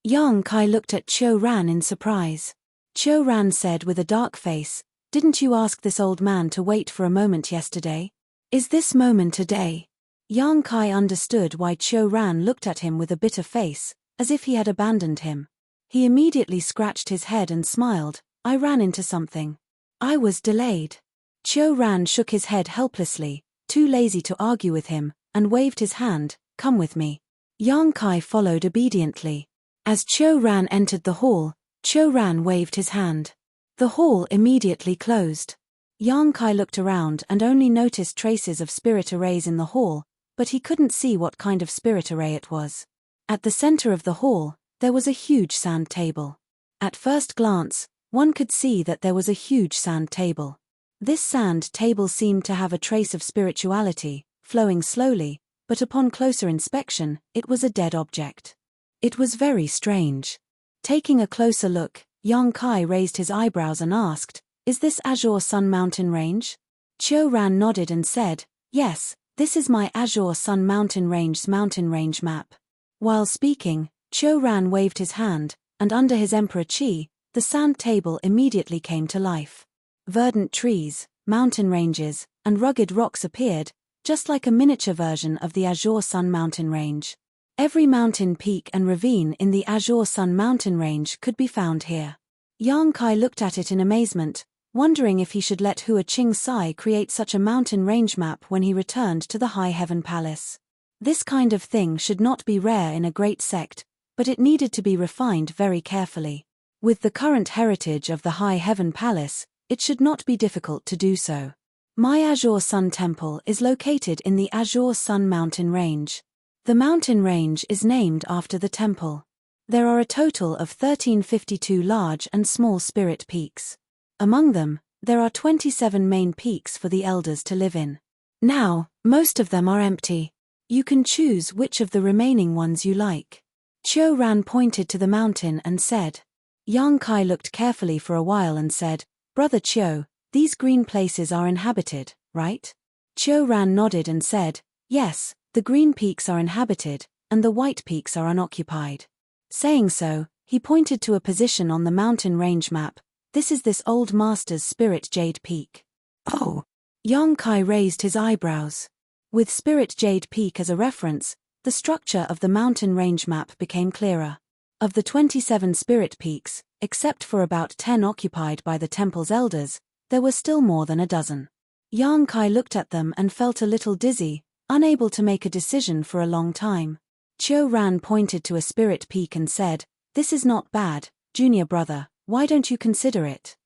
Yang Kai looked at Qiu Ran in surprise. Qiu Ran said with a dark face, Didn't you ask this old man to wait for a moment yesterday? Is this moment a day? Yang Kai understood why Qiu Ran looked at him with a bitter face, as if he had abandoned him. He immediately scratched his head and smiled. I ran into something. I was delayed. Qiu Ran shook his head helplessly, too lazy to argue with him, and waved his hand. Come with me. Yang Kai followed obediently. As Qiu Ran entered the hall, Qiu Ran waved his hand. The hall immediately closed. Yang Kai looked around and only noticed traces of spirit arrays in the hall, but he couldn't see what kind of spirit array it was. At the center of the hall, there was a huge sand table. At first glance, one could see that there was a huge sand table. This sand table seemed to have a trace of spirituality, flowing slowly, but upon closer inspection, it was a dead object. It was very strange. Taking a closer look, Yang Kai raised his eyebrows and asked, "Is this Azure Sun Mountain Range?" Qiu Ran nodded and said, "Yes, this is my Azure Sun Mountain Range map." While speaking, Qiu Ran waved his hand, and under his Emperor Qi, the sand table immediately came to life. Verdant trees, mountain ranges, and rugged rocks appeared, just like a miniature version of the Azure Sun Mountain Range. Every mountain peak and ravine in the Azure Sun Mountain Range could be found here. Yang Kai looked at it in amazement, wondering if he should let Hua Qing Sai create such a mountain range map when he returned to the High Heaven Palace. This kind of thing should not be rare in a great sect, but it needed to be refined very carefully. With the current heritage of the High Heaven Palace, it should not be difficult to do so. My Azure Sun Temple is located in the Azure Sun Mountain Range. The mountain range is named after the temple. There are a total of 1352 large and small spirit peaks. Among them, there are 27 main peaks for the elders to live in. Now, most of them are empty. You can choose which of the remaining ones you like. Qiu Ran pointed to the mountain and said. Yang Kai looked carefully for a while and said, "Brother Qiu, these green places are inhabited, right?" Qiu Ran nodded and said, "Yes, the green peaks are inhabited, and the white peaks are unoccupied." Saying so, he pointed to a position on the mountain range map. "This is this old master's Spirit Jade Peak." Oh! Yang Kai raised his eyebrows. With Spirit Jade Peak as a reference, the structure of the mountain range map became clearer. Of the 27 spirit peaks, except for about 10 occupied by the temple's elders, there were still more than a dozen. Yang Kai looked at them and felt a little dizzy, unable to make a decision for a long time. Qiu Ran pointed to a spirit peak and said, "This is not bad, junior brother, why don't you consider it?"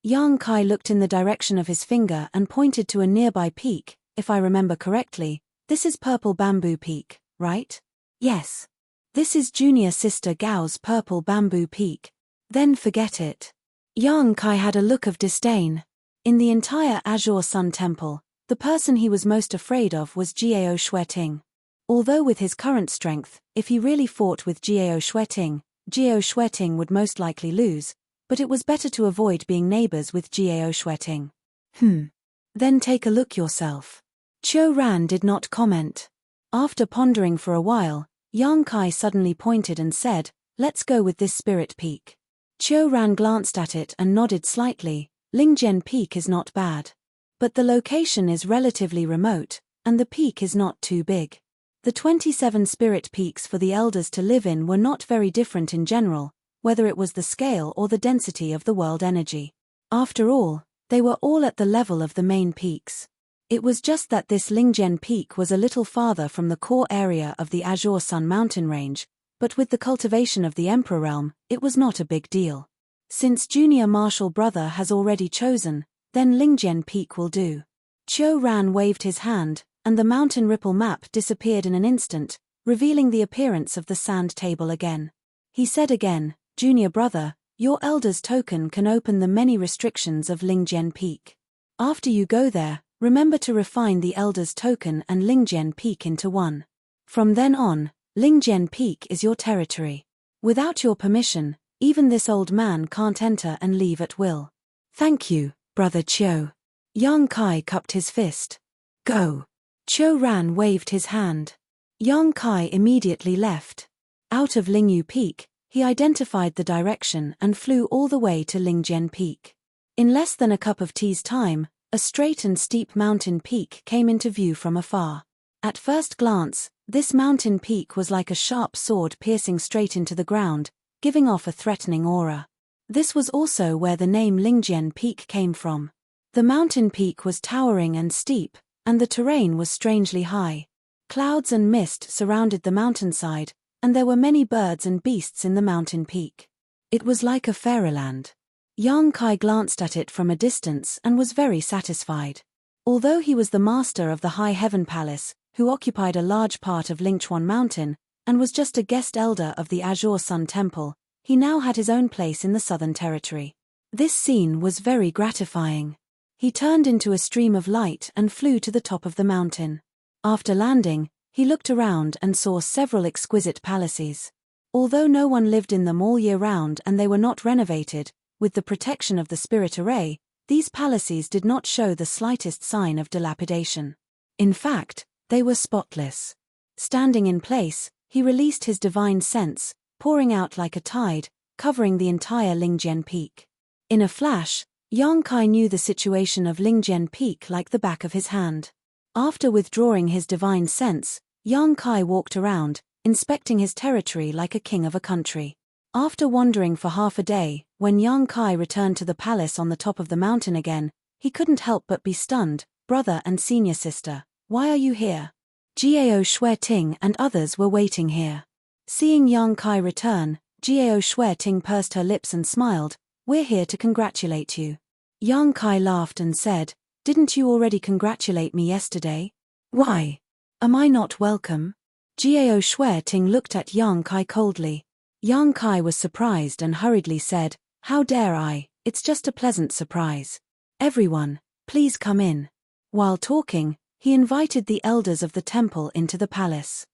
Yang Kai looked in the direction of his finger and pointed to a nearby peak. "If I remember correctly, this is Purple Bamboo Peak, right?" "Yes. This is junior sister Gao's Purple Bamboo Peak." "Then forget it." Yang Kai had a look of disdain. In the entire Azure Sun Temple, the person he was most afraid of was Jiao Shueting. Although with his current strength, if he really fought with Jiao Shueting would most likely lose, but it was better to avoid being neighbors with Jiao Shueting. Then take a look yourself. Qiu Ran did not comment. After pondering for a while, Yang Kai suddenly pointed and said, "Let's go with this spirit peak." Qiu Ran glanced at it and nodded slightly. Lingjian Peak is not bad. But the location is relatively remote, and the peak is not too big. The 27 spirit peaks for the elders to live in were not very different in general, whether it was the scale or the density of the world energy. After all, they were all at the level of the main peaks. It was just that this Lingjian Peak was a little farther from the core area of the Azure Sun Mountain Range, but with the cultivation of the Emperor Realm, it was not a big deal. Since junior martial brother has already chosen, then Lingjian Peak will do. Qiu Ran waved his hand, and the mountain ripple map disappeared in an instant, revealing the appearance of the sand table again. He said again, "Junior brother, your elder's token can open the many restrictions of Lingjian Peak. After you go there, remember to refine the elder's token and Lingjian Peak into one. From then on, Lingjian Peak is your territory. Without your permission, even this old man can't enter and leave at will." "Thank you, Brother Qiu." Yang Kai cupped his fist. "Go." Qiu Ran waved his hand. Yang Kai immediately left. Out of Lingyu Peak, he identified the direction and flew all the way to Lingjian Peak. In less than a cup of tea's time, A straight and steep mountain peak came into view from afar. At first glance, this mountain peak was like a sharp sword piercing straight into the ground, giving off a threatening aura. This was also where the name Lingjian Peak came from. The mountain peak was towering and steep, and the terrain was strangely high. Clouds and mist surrounded the mountainside, and there were many birds and beasts in the mountain peak. It was like a fairyland. Yang Kai glanced at it from a distance and was very satisfied. Although he was the master of the High Heaven Palace, who occupied a large part of Lingchuan Mountain, and was just a guest elder of the Azure Sun Temple, he now had his own place in the Southern Territory. This scene was very gratifying. He turned into a stream of light and flew to the top of the mountain. After landing, he looked around and saw several exquisite palaces. Although no one lived in them all year round and they were not renovated, with the protection of the spirit array, these palaces did not show the slightest sign of dilapidation. In fact, they were spotless. Standing in place, he released his divine sense, pouring out like a tide, covering the entire Lingjian Peak. In a flash, Yang Kai knew the situation of Lingjian Peak like the back of his hand. After withdrawing his divine sense, Yang Kai walked around, inspecting his territory like a king of a country. After wandering for half a day, when Yang Kai returned to the palace on the top of the mountain again, he couldn't help but be stunned. "Brother and senior sister, why are you here?" Jiao Shueting and others were waiting here. Seeing Yang Kai return, Jiao Shueting pursed her lips and smiled. "We're here to congratulate you." Yang Kai laughed and said, "Didn't you already congratulate me yesterday? Why? Am I not welcome?" Jiao Shueting looked at Yang Kai coldly. Yang Kai was surprised and hurriedly said, "How dare I, it's just a pleasant surprise. Everyone, please come in." While talking, he invited the elders of the temple into the palace.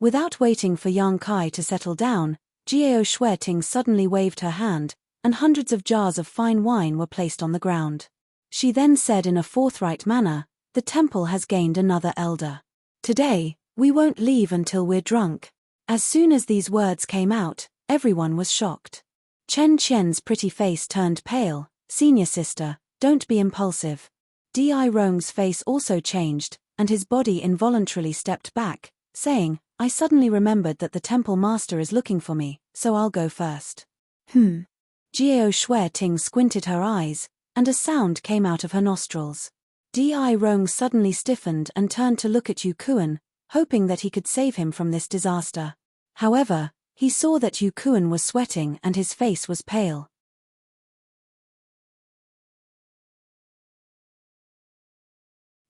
Without waiting for Yang Kai to settle down, Jiao Shueting suddenly waved her hand, and hundreds of jars of fine wine were placed on the ground. She then said in a forthright manner, "The temple has gained another elder. Today, we won't leave until we're drunk." As soon as these words came out, everyone was shocked. Chen Qian's pretty face turned pale. "Senior sister, don't be impulsive." Di Rong's face also changed, and his body involuntarily stepped back, saying, "I suddenly remembered that the temple master is looking for me, so I'll go first." Jiao Shueting squinted her eyes, and a sound came out of her nostrils. Di Rong suddenly stiffened and turned to look at Yu Kuan, hoping that he could save him from this disaster. However, he saw that Yu Kuan was sweating and his face was pale.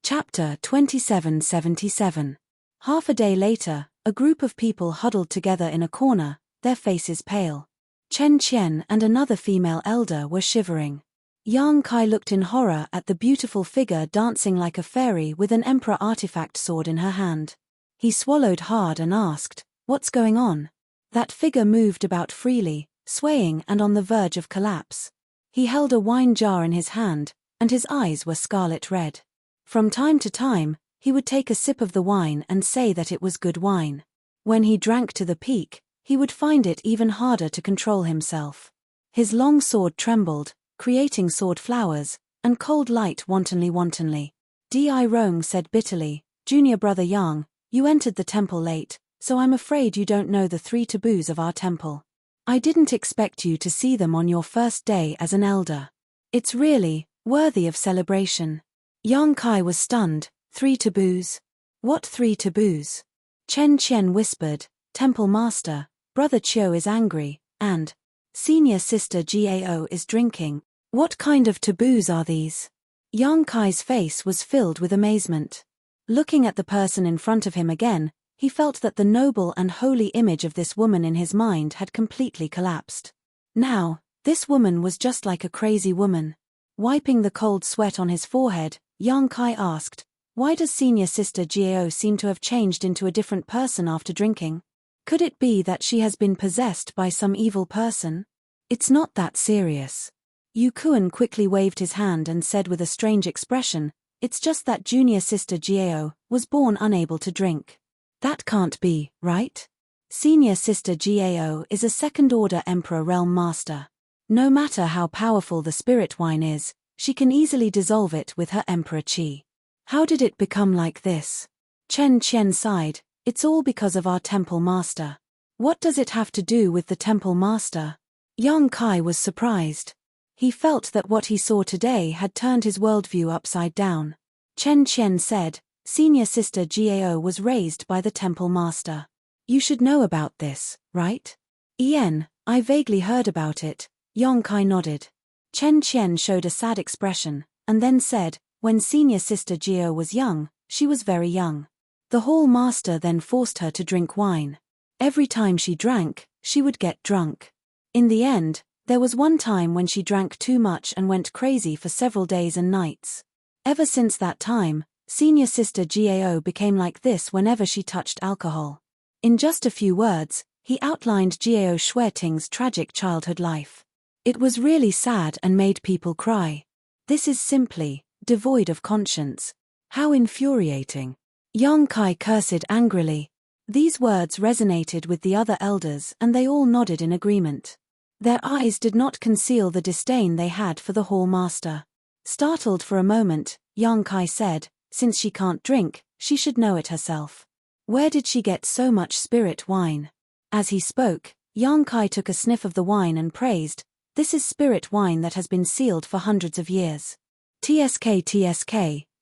Chapter 2777. Half a day later, a group of people huddled together in a corner, their faces pale. Chen Qian and another female elder were shivering. Yang Kai looked in horror at the beautiful figure dancing like a fairy with an emperor artifact sword in her hand. He swallowed hard and asked, "What's going on?" That figure moved about freely, swaying and on the verge of collapse. He held a wine jar in his hand, and his eyes were scarlet red. From time to time, he would take a sip of the wine and say that it was good wine. When he drank to the peak, he would find it even harder to control himself. His long sword trembled, creating sword flowers, and cold light wantonly. Di Rong said bitterly, "Junior brother Yang, you entered the temple late, so I'm afraid you don't know the 3 taboos of our temple. I didn't expect you to see them on your first day as an elder. It's really worthy of celebration." Yang Kai was stunned. 3 taboos? What 3 taboos? Chen Qian whispered, "Temple master, brother Chiu is angry, and senior sister Gao is drinking. What kind of taboos are these?" Yang Kai's face was filled with amazement. Looking at the person in front of him again, he felt that the noble and holy image of this woman in his mind had completely collapsed. Now, this woman was just like a crazy woman. Wiping the cold sweat on his forehead, Yang Kai asked, "Why does senior sister Gao seem to have changed into a different person after drinking? Could it be that she has been possessed by some evil person?" "It's not that serious." Yu Kuan quickly waved his hand and said with a strange expression, "It's just that junior sister Gao was born unable to drink." "That can't be, right? Senior sister Gao is a second-order Emperor Realm Master. No matter how powerful the spirit wine is, she can easily dissolve it with her emperor chi. How did it become like this? Chen Qian sighed. It's all because of our temple master. What does it have to do with the temple master? Yang Kai was surprised. He felt that what he saw today had turned his worldview upside down. Chen Qian said, Senior Sister Gao was raised by the temple master. You should know about this, right? Ian, I vaguely heard about it. Yang Kai nodded. Chen Qian showed a sad expression, and then said, when Senior Sister Gao was young, she was very young. The hall master then forced her to drink wine. Every time she drank, she would get drunk. In the end, there was one time when she drank too much and went crazy for several days and nights. Ever since that time, Senior Sister Gao became like this whenever she touched alcohol. In just a few words, he outlined Gao Shueting's tragic childhood life. It was really sad and made people cry. This is simply devoid of conscience. How infuriating. Yang Kai cursed angrily. These words resonated with the other elders and they all nodded in agreement. Their eyes did not conceal the disdain they had for the hall master. Startled for a moment, Yang Kai said, since she can't drink, she should know it herself. Where did she get so much spirit wine? As he spoke, Yang Kai took a sniff of the wine and praised, this is spirit wine that has been sealed for hundreds of years. TSK,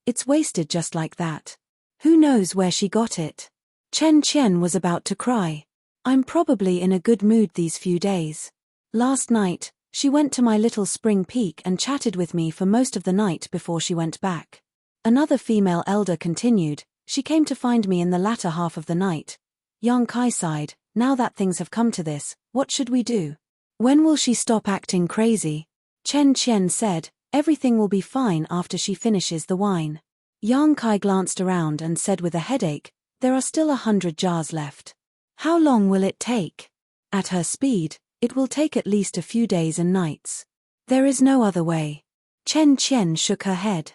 it's wasted just like that. Who knows where she got it? Chen Qian was about to cry. I'm probably in a good mood these few days. Last night, she went to my little spring peak and chatted with me for most of the night before she went back. Another female elder continued, she came to find me in the latter half of the night. Yang Kai sighed, now that things have come to this, what should we do? When will she stop acting crazy? Chen Qian said, everything will be fine after she finishes the wine. Yang Kai glanced around and said with a headache, there are still 100 jars left. How long will it take? At her speed, it will take at least a few days and nights. There is no other way. Chen Qian shook her head.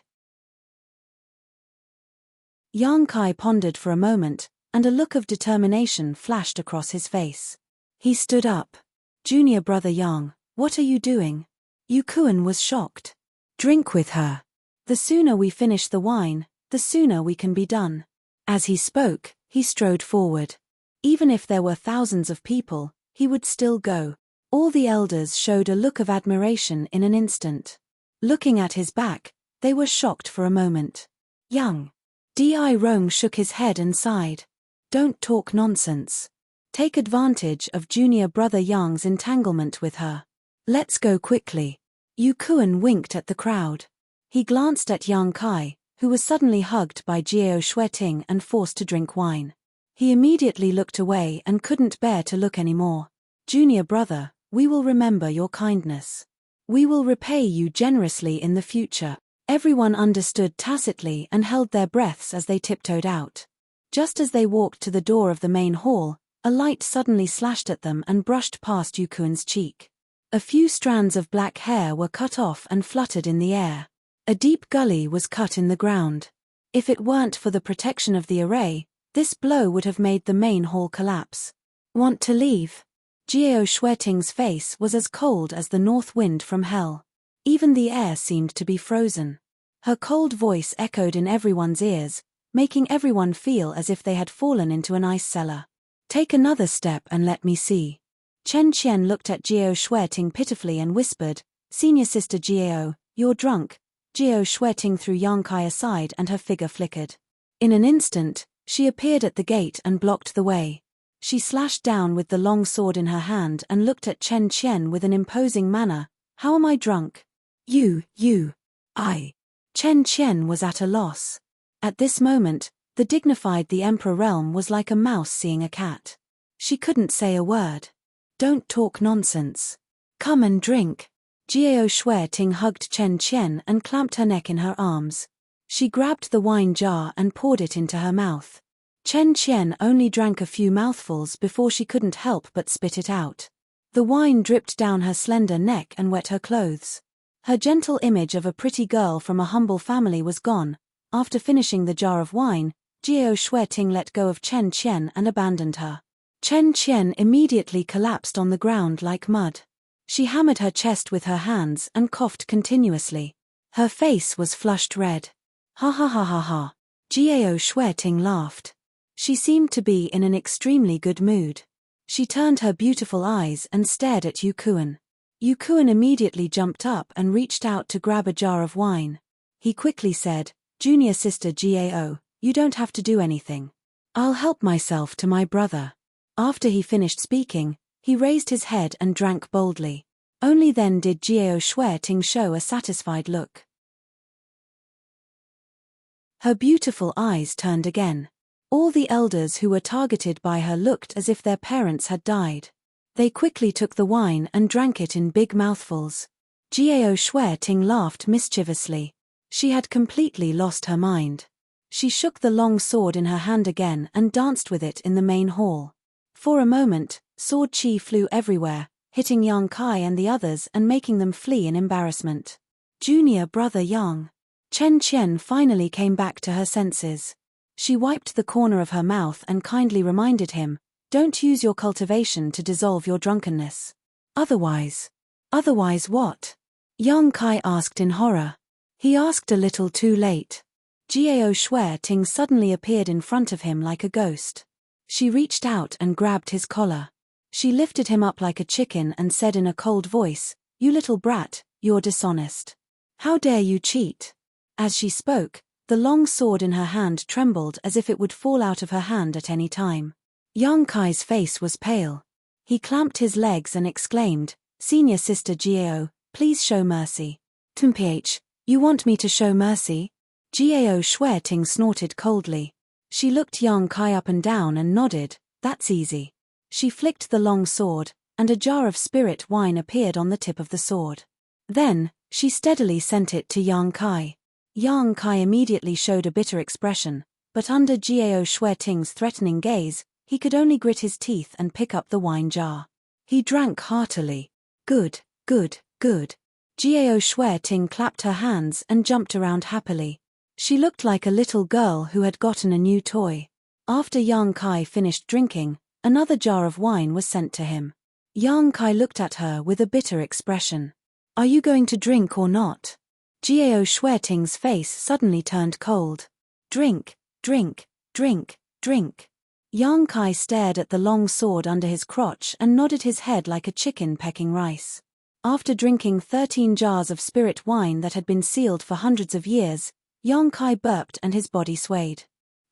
Yang Kai pondered for a moment, and a look of determination flashed across his face. He stood up. Junior brother Yang, what are you doing? Yu Kuan was shocked. Drink with her. The sooner we finish the wine, the sooner we can be done. As he spoke, he strode forward. Even if there were thousands of people, he would still go. All the elders showed a look of admiration in an instant. Looking at his back, they were shocked for a moment. Yang. Di Rong shook his head and sighed. Don't talk nonsense. Take advantage of junior brother Yang's entanglement with her. Let's go quickly. Yu Kuan winked at the crowd. He glanced at Yang Kai, who was suddenly hugged by Gao Shueting and forced to drink wine. He immediately looked away and couldn't bear to look anymore. Junior brother, we will remember your kindness. We will repay you generously in the future. Everyone understood tacitly and held their breaths as they tiptoed out. Just as they walked to the door of the main hall, a light suddenly slashed at them and brushed past Yu Kuan's cheek. A few strands of black hair were cut off and fluttered in the air. A deep gully was cut in the ground. If it weren't for the protection of the array, this blow would have made the main hall collapse. Want to leave? Gao Shueting's face was as cold as the north wind from hell. Even the air seemed to be frozen. Her cold voice echoed in everyone's ears, making everyone feel as if they had fallen into an ice cellar. Take another step and let me see. Chen Qian looked at Gao Shueting pitifully and whispered, Senior Sister Gao, you're drunk. Gao Shueting threw Yang Kai aside and her figure flickered. In an instant, she appeared at the gate and blocked the way. She slashed down with the long sword in her hand and looked at Chen Qian with an imposing manner. How am I drunk? I. Chen Qian was at a loss. At this moment, the dignified the Emperor realm was like a mouse seeing a cat. She couldn't say a word. Don't talk nonsense. Come and drink. Gao Shueting hugged Chen Qian and clamped her neck in her arms. She grabbed the wine jar and poured it into her mouth. Chen Qian only drank a few mouthfuls before she couldn't help but spit it out. The wine dripped down her slender neck and wet her clothes. Her gentle image of a pretty girl from a humble family was gone. After finishing the jar of wine, Gao Shueting let go of Chen Qian and abandoned her. Chen Qian immediately collapsed on the ground like mud. She hammered her chest with her hands and coughed continuously. Her face was flushed red. Ha ha ha ha ha. Gao Shueting laughed. She seemed to be in an extremely good mood. She turned her beautiful eyes and stared at Yukuan. Yukuan immediately jumped up and reached out to grab a jar of wine. He quickly said, "Junior sister Gao, you don't have to do anything. I'll help myself to my brother." After he finished speaking, he raised his head and drank boldly. Only then did Gao Shueting show a satisfied look. Her beautiful eyes turned again. All the elders who were targeted by her looked as if their parents had died. They quickly took the wine and drank it in big mouthfuls. Gao Shueting laughed mischievously. She had completely lost her mind. She shook the long sword in her hand again and danced with it in the main hall. For a moment, sword chi flew everywhere, hitting Yang Kai and the others and making them flee in embarrassment. Junior brother Yang. Chen Qian finally came back to her senses. She wiped the corner of her mouth and kindly reminded him, "Don't use your cultivation to dissolve your drunkenness. Otherwise what?" Yang Kai asked in horror. He asked a little too late. Gao Shueting suddenly appeared in front of him like a ghost. She reached out and grabbed his collar. She lifted him up like a chicken and said in a cold voice, "You little brat, you're dishonest. How dare you cheat?" As she spoke, the long sword in her hand trembled as if it would fall out of her hand at any time. Yang Kai's face was pale. He clamped his legs and exclaimed, "Senior sister Gao, please show mercy." "Tumph, you want me to show mercy?" Gao Shueting snorted coldly. She looked Yang Kai up and down and nodded, "That's easy." She flicked the long sword, and a jar of spirit wine appeared on the tip of the sword. Then, she steadily sent it to Yang Kai. Yang Kai immediately showed a bitter expression, but under Gao Shueting's threatening gaze, he could only grit his teeth and pick up the wine jar. He drank heartily. Good, good, good. Gao Shueting clapped her hands and jumped around happily. She looked like a little girl who had gotten a new toy. After Yang Kai finished drinking, another jar of wine was sent to him. Yang Kai looked at her with a bitter expression. "Are you going to drink or not?" Gao Shueting's face suddenly turned cold. "Drink, drink, drink, drink." Yang Kai stared at the long sword under his crotch and nodded his head like a chicken pecking rice. After drinking 13 jars of spirit wine that had been sealed for hundreds of years, Yang Kai burped and his body swayed.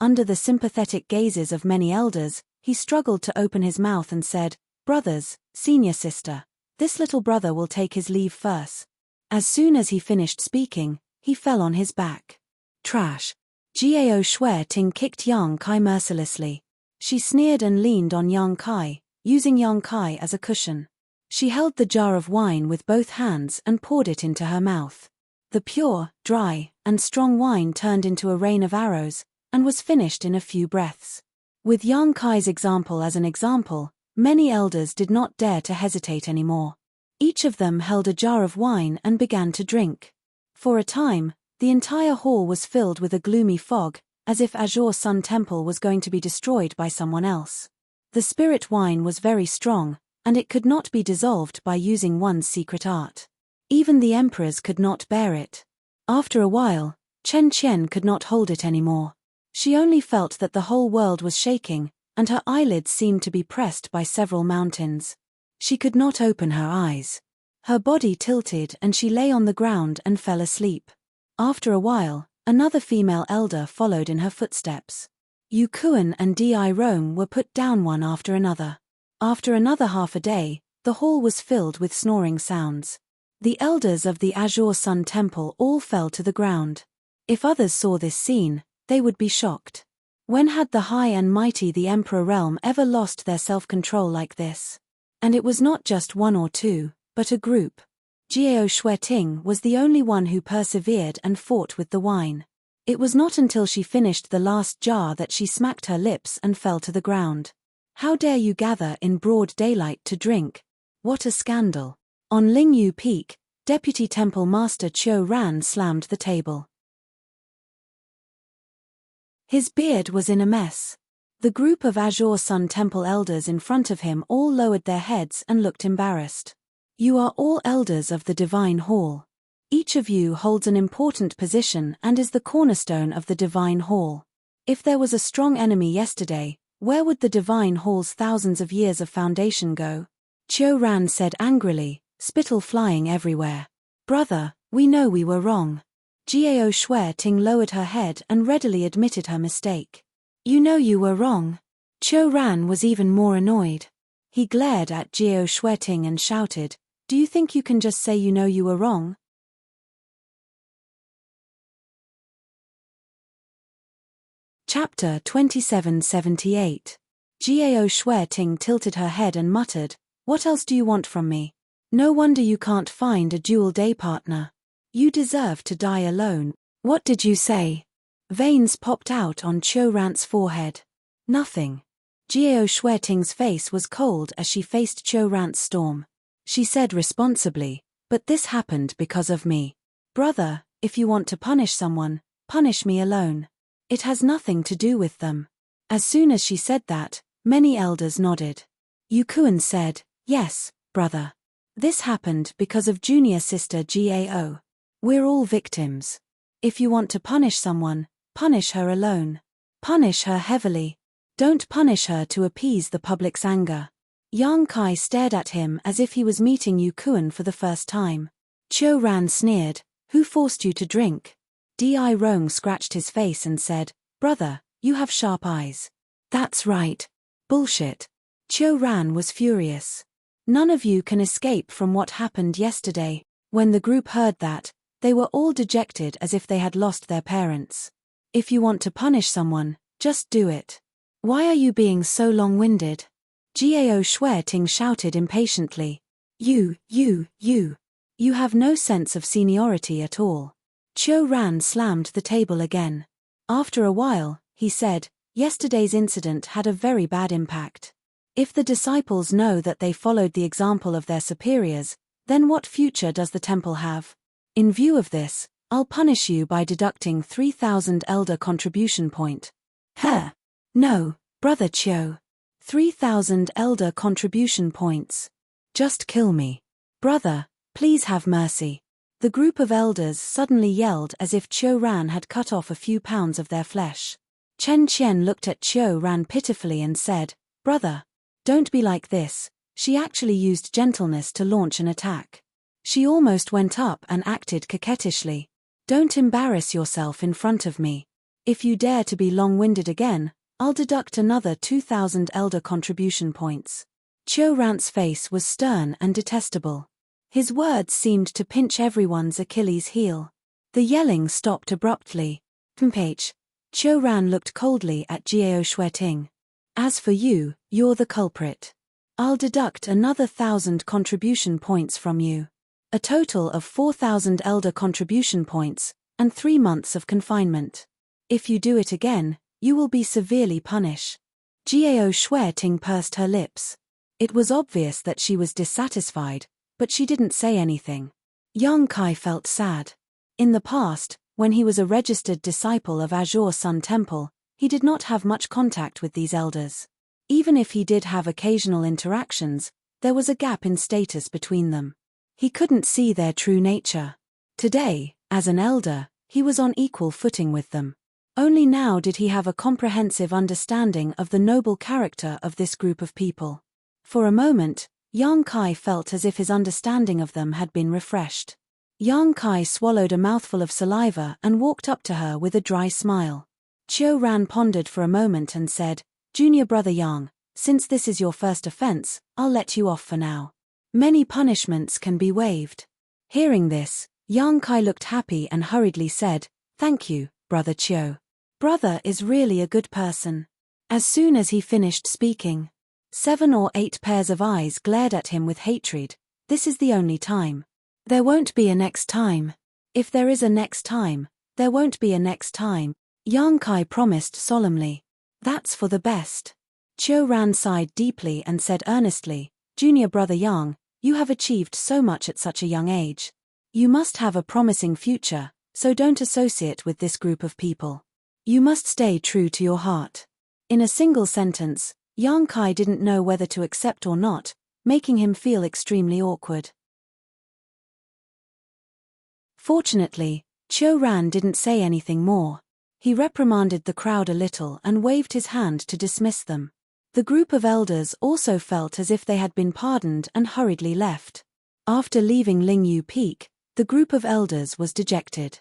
Under the sympathetic gazes of many elders, he struggled to open his mouth and said, "Brothers, senior sister, this little brother will take his leave first." As soon as he finished speaking, he fell on his back. Trash. Gao Shueting kicked Yang Kai mercilessly. She sneered and leaned on Yang Kai, using Yang Kai as a cushion. She held the jar of wine with both hands and poured it into her mouth. The pure, dry, and strong wine turned into a rain of arrows, and was finished in a few breaths. With Yang Kai's example as an example, many elders did not dare to hesitate anymore. Each of them held a jar of wine and began to drink. For a time, the entire hall was filled with a gloomy fog, as if Azure Sun Temple was going to be destroyed by someone else. The spirit wine was very strong, and it could not be dissolved by using one's secret art. Even the emperors could not bear it. After a while, Chen Qian could not hold it anymore. She only felt that the whole world was shaking, and her eyelids seemed to be pressed by several mountains. She could not open her eyes. Her body tilted and she lay on the ground and fell asleep. After a while, another female elder followed in her footsteps. Yukuan and Di Rome were put down one after another. After another half a day, the hall was filled with snoring sounds. The elders of the Azure Sun Temple all fell to the ground. If others saw this scene, they would be shocked. When had the high and mighty the Emperor realm ever lost their self-control like this? And it was not just one or two, but a group. Gao Shueting was the only one who persevered and fought with the wine. It was not until she finished the last jar that she smacked her lips and fell to the ground. "How dare you gather in broad daylight to drink? What a scandal." On Lingyu Peak, Deputy Temple Master Qiu Ran slammed the table. His beard was in a mess. The group of Azure Sun Temple elders in front of him all lowered their heads and looked embarrassed. You are all elders of the Divine Hall. Each of you holds an important position and is the cornerstone of the Divine Hall. If there was a strong enemy yesterday, where would the Divine Hall's thousands of years of foundation go? Qiu Ran said angrily, spittle flying everywhere. Brother, we know we were wrong. Jiao Shueting lowered her head and readily admitted her mistake. You know you were wrong. Qiu Ran was even more annoyed. He glared at Jiao Shueting and shouted, do you think you can just say you know you were wrong? Chapter 2778. Jiao Shueting tilted her head and muttered, what else do you want from me? No wonder you can't find a dual day partner. You deserve to die alone. What did you say? Veins popped out on Qiu Ran's forehead. Nothing. Jiao Shueting's face was cold as she faced Qiu Ran's storm. She said responsibly, but this happened because of me. Brother, if you want to punish someone, punish me alone. It has nothing to do with them. As soon as she said that, many elders nodded. Yukuan said, yes, brother. This happened because of junior sister Gao. We're all victims. If you want to punish someone, punish her alone. Punish her heavily. Don't punish her to appease the public's anger. Yang Kai stared at him as if he was meeting Yukuan for the first time. Qiu Ran sneered, who forced you to drink? Di Rong scratched his face and said, brother, you have sharp eyes. That's right. Bullshit. Qiu Ran was furious. None of you can escape from what happened yesterday. When the group heard that, they were all dejected as if they had lost their parents. If you want to punish someone, just do it. Why are you being so long-winded? Jiao Shueting shouted impatiently. You have no sense of seniority at all. Qiu Ran slammed the table again. After a while, he said, yesterday's incident had a very bad impact. If the disciples know that they followed the example of their superiors, then what future does the temple have? In view of this, I'll punish you by deducting 3,000 elder contribution point. No, brother Qiu. 3,000 elder contribution points. Just kill me. Brother, please have mercy. The group of elders suddenly yelled as if Qiu Ran had cut off a few pounds of their flesh. Chen Qian looked at Qiu Ran pitifully and said, brother, don't be like this. She actually used gentleness to launch an attack. She almost went up and acted coquettishly. Don't embarrass yourself in front of me. If you dare to be long-winded again, I'll deduct another 2,000 elder contribution points. Qiu Ran's face was stern and detestable. His words seemed to pinch everyone's Achilles heel. The yelling stopped abruptly. Qiu Ran looked coldly at Jiao Shueting. As for you, you're the culprit. I'll deduct another 1,000 contribution points from you. A total of 4,000 elder contribution points, and 3 months of confinement. If you do it again, you will be severely punished. Jiao Shueting pursed her lips. It was obvious that she was dissatisfied, but she didn't say anything. Yang Kai felt sad. In the past, when he was a registered disciple of Azure Sun Temple, he did not have much contact with these elders. Even if he did have occasional interactions, there was a gap in status between them. He couldn't see their true nature. Today, as an elder, he was on equal footing with them. Only now did he have a comprehensive understanding of the noble character of this group of people. For a moment, Yang Kai felt as if his understanding of them had been refreshed. Yang Kai swallowed a mouthful of saliva and walked up to her with a dry smile. Qiu Ran pondered for a moment and said, Junior brother Yang, since this is your first offense, I'll let you off for now. Many punishments can be waived. Hearing this, Yang Kai looked happy and hurriedly said, Thank you, brother Qiu. Brother is really a good person. As soon as he finished speaking, 7 or 8 pairs of eyes glared at him with hatred. This is the only time. There won't be a next time. If there is a next time, there won't be a next time, Yang Kai promised solemnly. That's for the best. Qiu Ran sighed deeply and said earnestly, Junior brother Yang, you have achieved so much at such a young age. You must have a promising future, so don't associate with this group of people. You must stay true to your heart. In a single sentence, Yang Kai didn't know whether to accept or not, making him feel extremely awkward. Fortunately, Chiu Ran didn't say anything more. He reprimanded the crowd a little and waved his hand to dismiss them. The group of elders also felt as if they had been pardoned and hurriedly left. After leaving Lingyu Peak, the group of elders was dejected.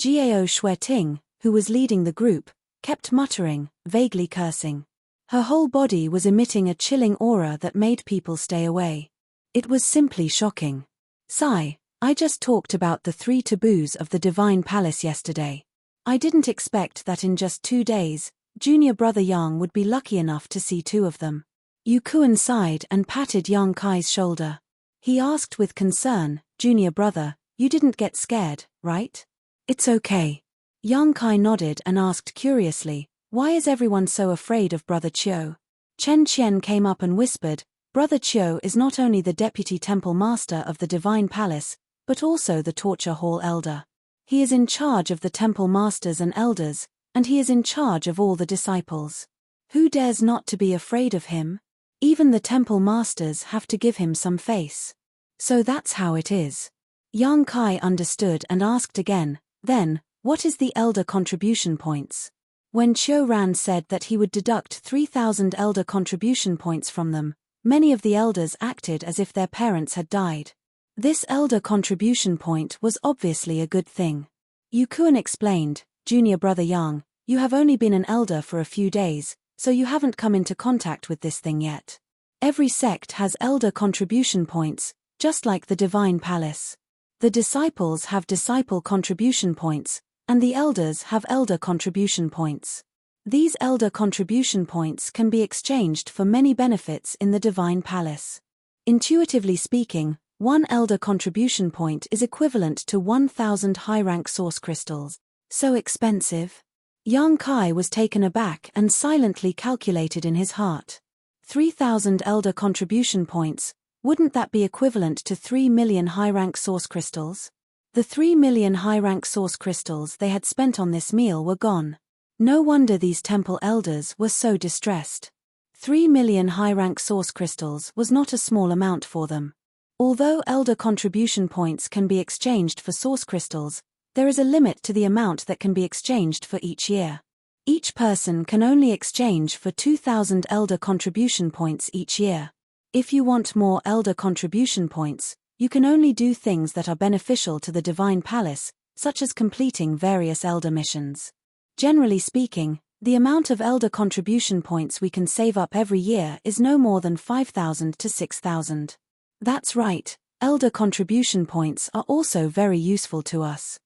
Gao Shueting, who was leading the group, kept muttering, vaguely cursing. Her whole body was emitting a chilling aura that made people stay away. It was simply shocking. Sigh, I just talked about the 3 taboos of the Divine Palace yesterday. I didn't expect that in just 2 days, junior brother Yang would be lucky enough to see 2 of them. Yu Kuan sighed and patted Yang Kai's shoulder. He asked with concern, junior brother, you didn't get scared, right? It's okay. Yang Kai nodded and asked curiously, why is everyone so afraid of Brother Chiu? Chen Qian came up and whispered, Brother Chiu is not only the deputy temple master of the Divine Palace, but also the torture hall elder. He is in charge of the temple masters and elders, and he is in charge of all the disciples. Who dares not to be afraid of him? Even the temple masters have to give him some face. So that's how it is. Yang Kai understood and asked again, then, what is the elder contribution points? When Chiu Ran said that he would deduct 3,000 elder contribution points from them, many of the elders acted as if their parents had died. This elder contribution point was obviously a good thing. Yu Kuan explained, junior brother Yang, you have only been an elder for a few days, so you haven't come into contact with this thing yet. Every sect has elder contribution points, just like the Divine Palace. The disciples have disciple contribution points, and the elders have elder contribution points. These elder contribution points can be exchanged for many benefits in the Divine Palace. Intuitively speaking, 1 elder contribution point is equivalent to 1,000 high-rank source crystals. So expensive? Yang Kai was taken aback and silently calculated in his heart. 3,000 elder contribution points, wouldn't that be equivalent to 3 million high-rank source crystals? The 3 million high-rank source crystals they had spent on this meal were gone. No wonder these temple elders were so distressed. 3 million high-rank source crystals was not a small amount for them. Although elder contribution points can be exchanged for source crystals, there is a limit to the amount that can be exchanged for each year. Each person can only exchange for 2,000 elder contribution points each year. If you want more elder contribution points, you can only do things that are beneficial to the Divine Palace, such as completing various elder missions. Generally speaking, the amount of elder contribution points we can save up every year is no more than 5,000 to 6,000. That's right, elder contribution points are also very useful to us.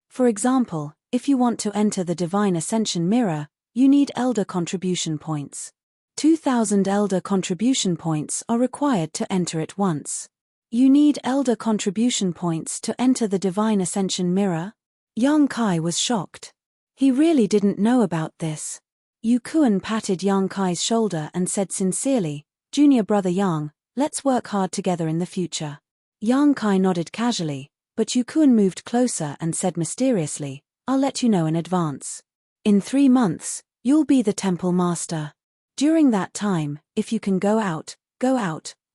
For example, if you want to enter the Divine Ascension Mirror, you need elder contribution points. 2,000 elder contribution points are required to enter it once. You need elder contribution points to enter the Divine Ascension Mirror? Yang Kai was shocked. He really didn't know about this. Yu Kuan patted Yang Kai's shoulder and said sincerely, junior brother Yang, let's work hard together in the future. Yang Kai nodded casually, but Yu Kuan moved closer and said mysteriously, I'll let you know in advance. In 3 months, you'll be the temple master. During that time, if you can go out,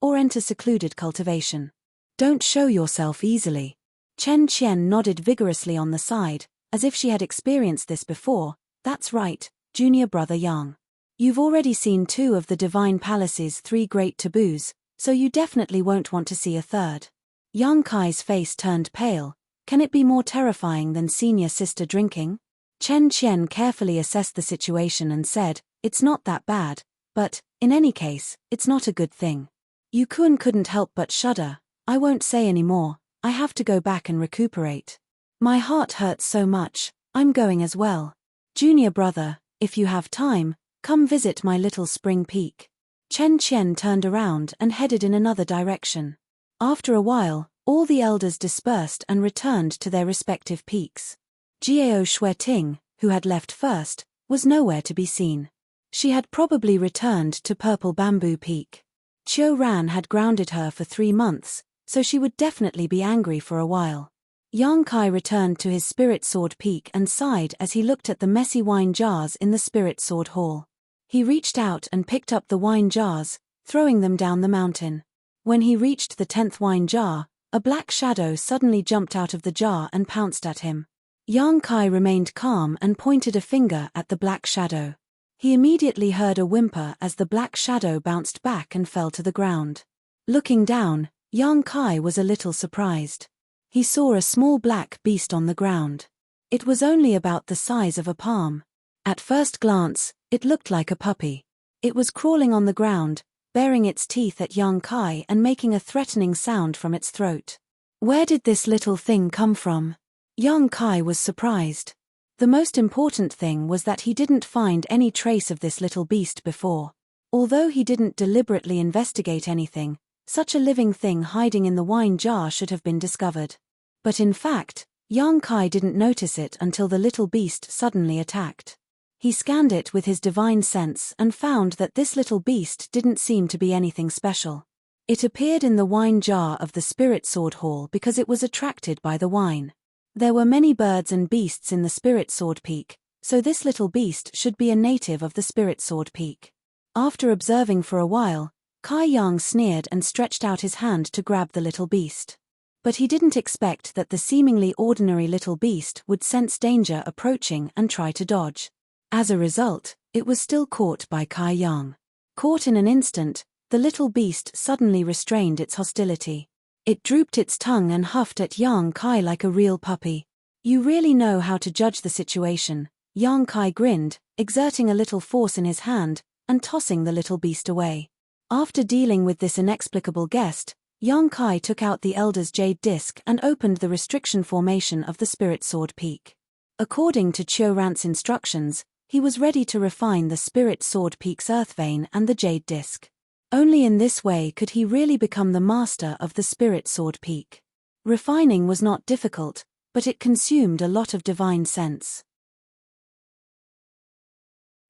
or enter secluded cultivation. Don't show yourself easily. Chen Qian nodded vigorously on the side, as if she had experienced this before. That's right, junior brother Yang. You've already seen 2 of the Divine Palace's 3 great taboos, so you definitely won't want to see a third. Yang Kai's face turned pale. Can it be more terrifying than senior sister drinking? Chen Qian carefully assessed the situation and said, it's not that bad, but, in any case, it's not a good thing. Yu Kuan couldn't help but shudder. I won't say any more, I have to go back and recuperate. My heart hurts so much, I'm going as well. Junior brother, if you have time, come visit my little spring peak. Chen Qian turned around and headed in another direction. After a while, all the elders dispersed and returned to their respective peaks. Gao Shueting, who had left first, was nowhere to be seen. She had probably returned to Purple Bamboo Peak. Chiu Ran had grounded her for 3 months, so she would definitely be angry for a while. Yang Kai returned to his Spirit Sword Peak and sighed as he looked at the messy wine jars in the Spirit Sword Hall. He reached out and picked up the wine jars, throwing them down the mountain. When he reached the 10th wine jar, A black shadow suddenly jumped out of the jar and pounced at him. Yang Kai remained calm and pointed a finger at the black shadow. He immediately heard a whimper as the black shadow bounced back and fell to the ground. Looking down, Yang Kai was a little surprised. He saw a small black beast on the ground. It was only about the size of a palm. At first glance, it looked like a puppy. It was crawling on the ground, baring its teeth at Yang Kai and making a threatening sound from its throat. Where did this little thing come from? Yang Kai was surprised. The most important thing was that he didn't find any trace of this little beast before. Although he didn't deliberately investigate anything, such a living thing hiding in the wine jar should have been discovered. But in fact, Yang Kai didn't notice it until the little beast suddenly attacked. He scanned it with his divine sense and found that this little beast didn't seem to be anything special. It appeared in the wine jar of the Spirit Sword Hall because it was attracted by the wine. There were many birds and beasts in the Spirit Sword Peak, so this little beast should be a native of the Spirit Sword Peak. After observing for a while, Kai Yang sneered and stretched out his hand to grab the little beast. But he didn't expect that the seemingly ordinary little beast would sense danger approaching and try to dodge. As a result, it was still caught by Kai Yang. Caught in an instant, the little beast suddenly restrained its hostility. It drooped its tongue and huffed at Yang Kai like a real puppy. You really know how to judge the situation, Yang Kai grinned, exerting a little force in his hand, and tossing the little beast away. After dealing with this inexplicable guest, Yang Kai took out the Elder's Jade Disc and opened the restriction formation of the Spirit Sword Peak. According to Chiu Rant's instructions, he was ready to refine the Spirit Sword Peak's earth vein and the Jade Disc. Only in this way could he really become the master of the Spirit Sword Peak. Refining was not difficult, but it consumed a lot of divine sense.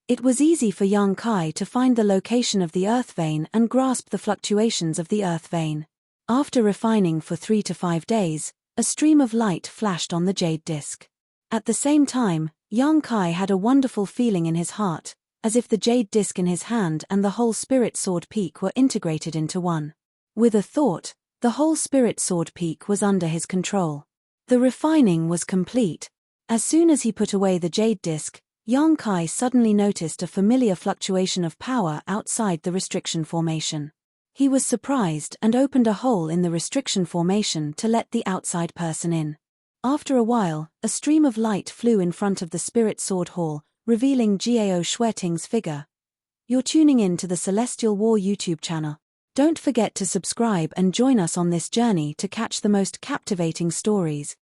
It was easy for Yang Kai to find the location of the earth vein and grasp the fluctuations of the earth vein. After refining for 3 to 5 days, a stream of light flashed on the Jade Disc. At the same time, Yang Kai had a wonderful feeling in his heart, as if the Jade Disc in his hand and the whole Spirit Sword Peak were integrated into one. With a thought, the whole Spirit Sword Peak was under his control. The refining was complete. As soon as he put away the Jade Disc, Yang Kai suddenly noticed a familiar fluctuation of power outside the restriction formation. He was surprised and opened a hole in the restriction formation to let the outside person in. After a while, a stream of light flew in front of the Spirit Sword Hall, revealing Gao Xueting's figure. You're tuning in to the Celestial War YouTube channel. Don't forget to subscribe and join us on this journey to catch the most captivating stories,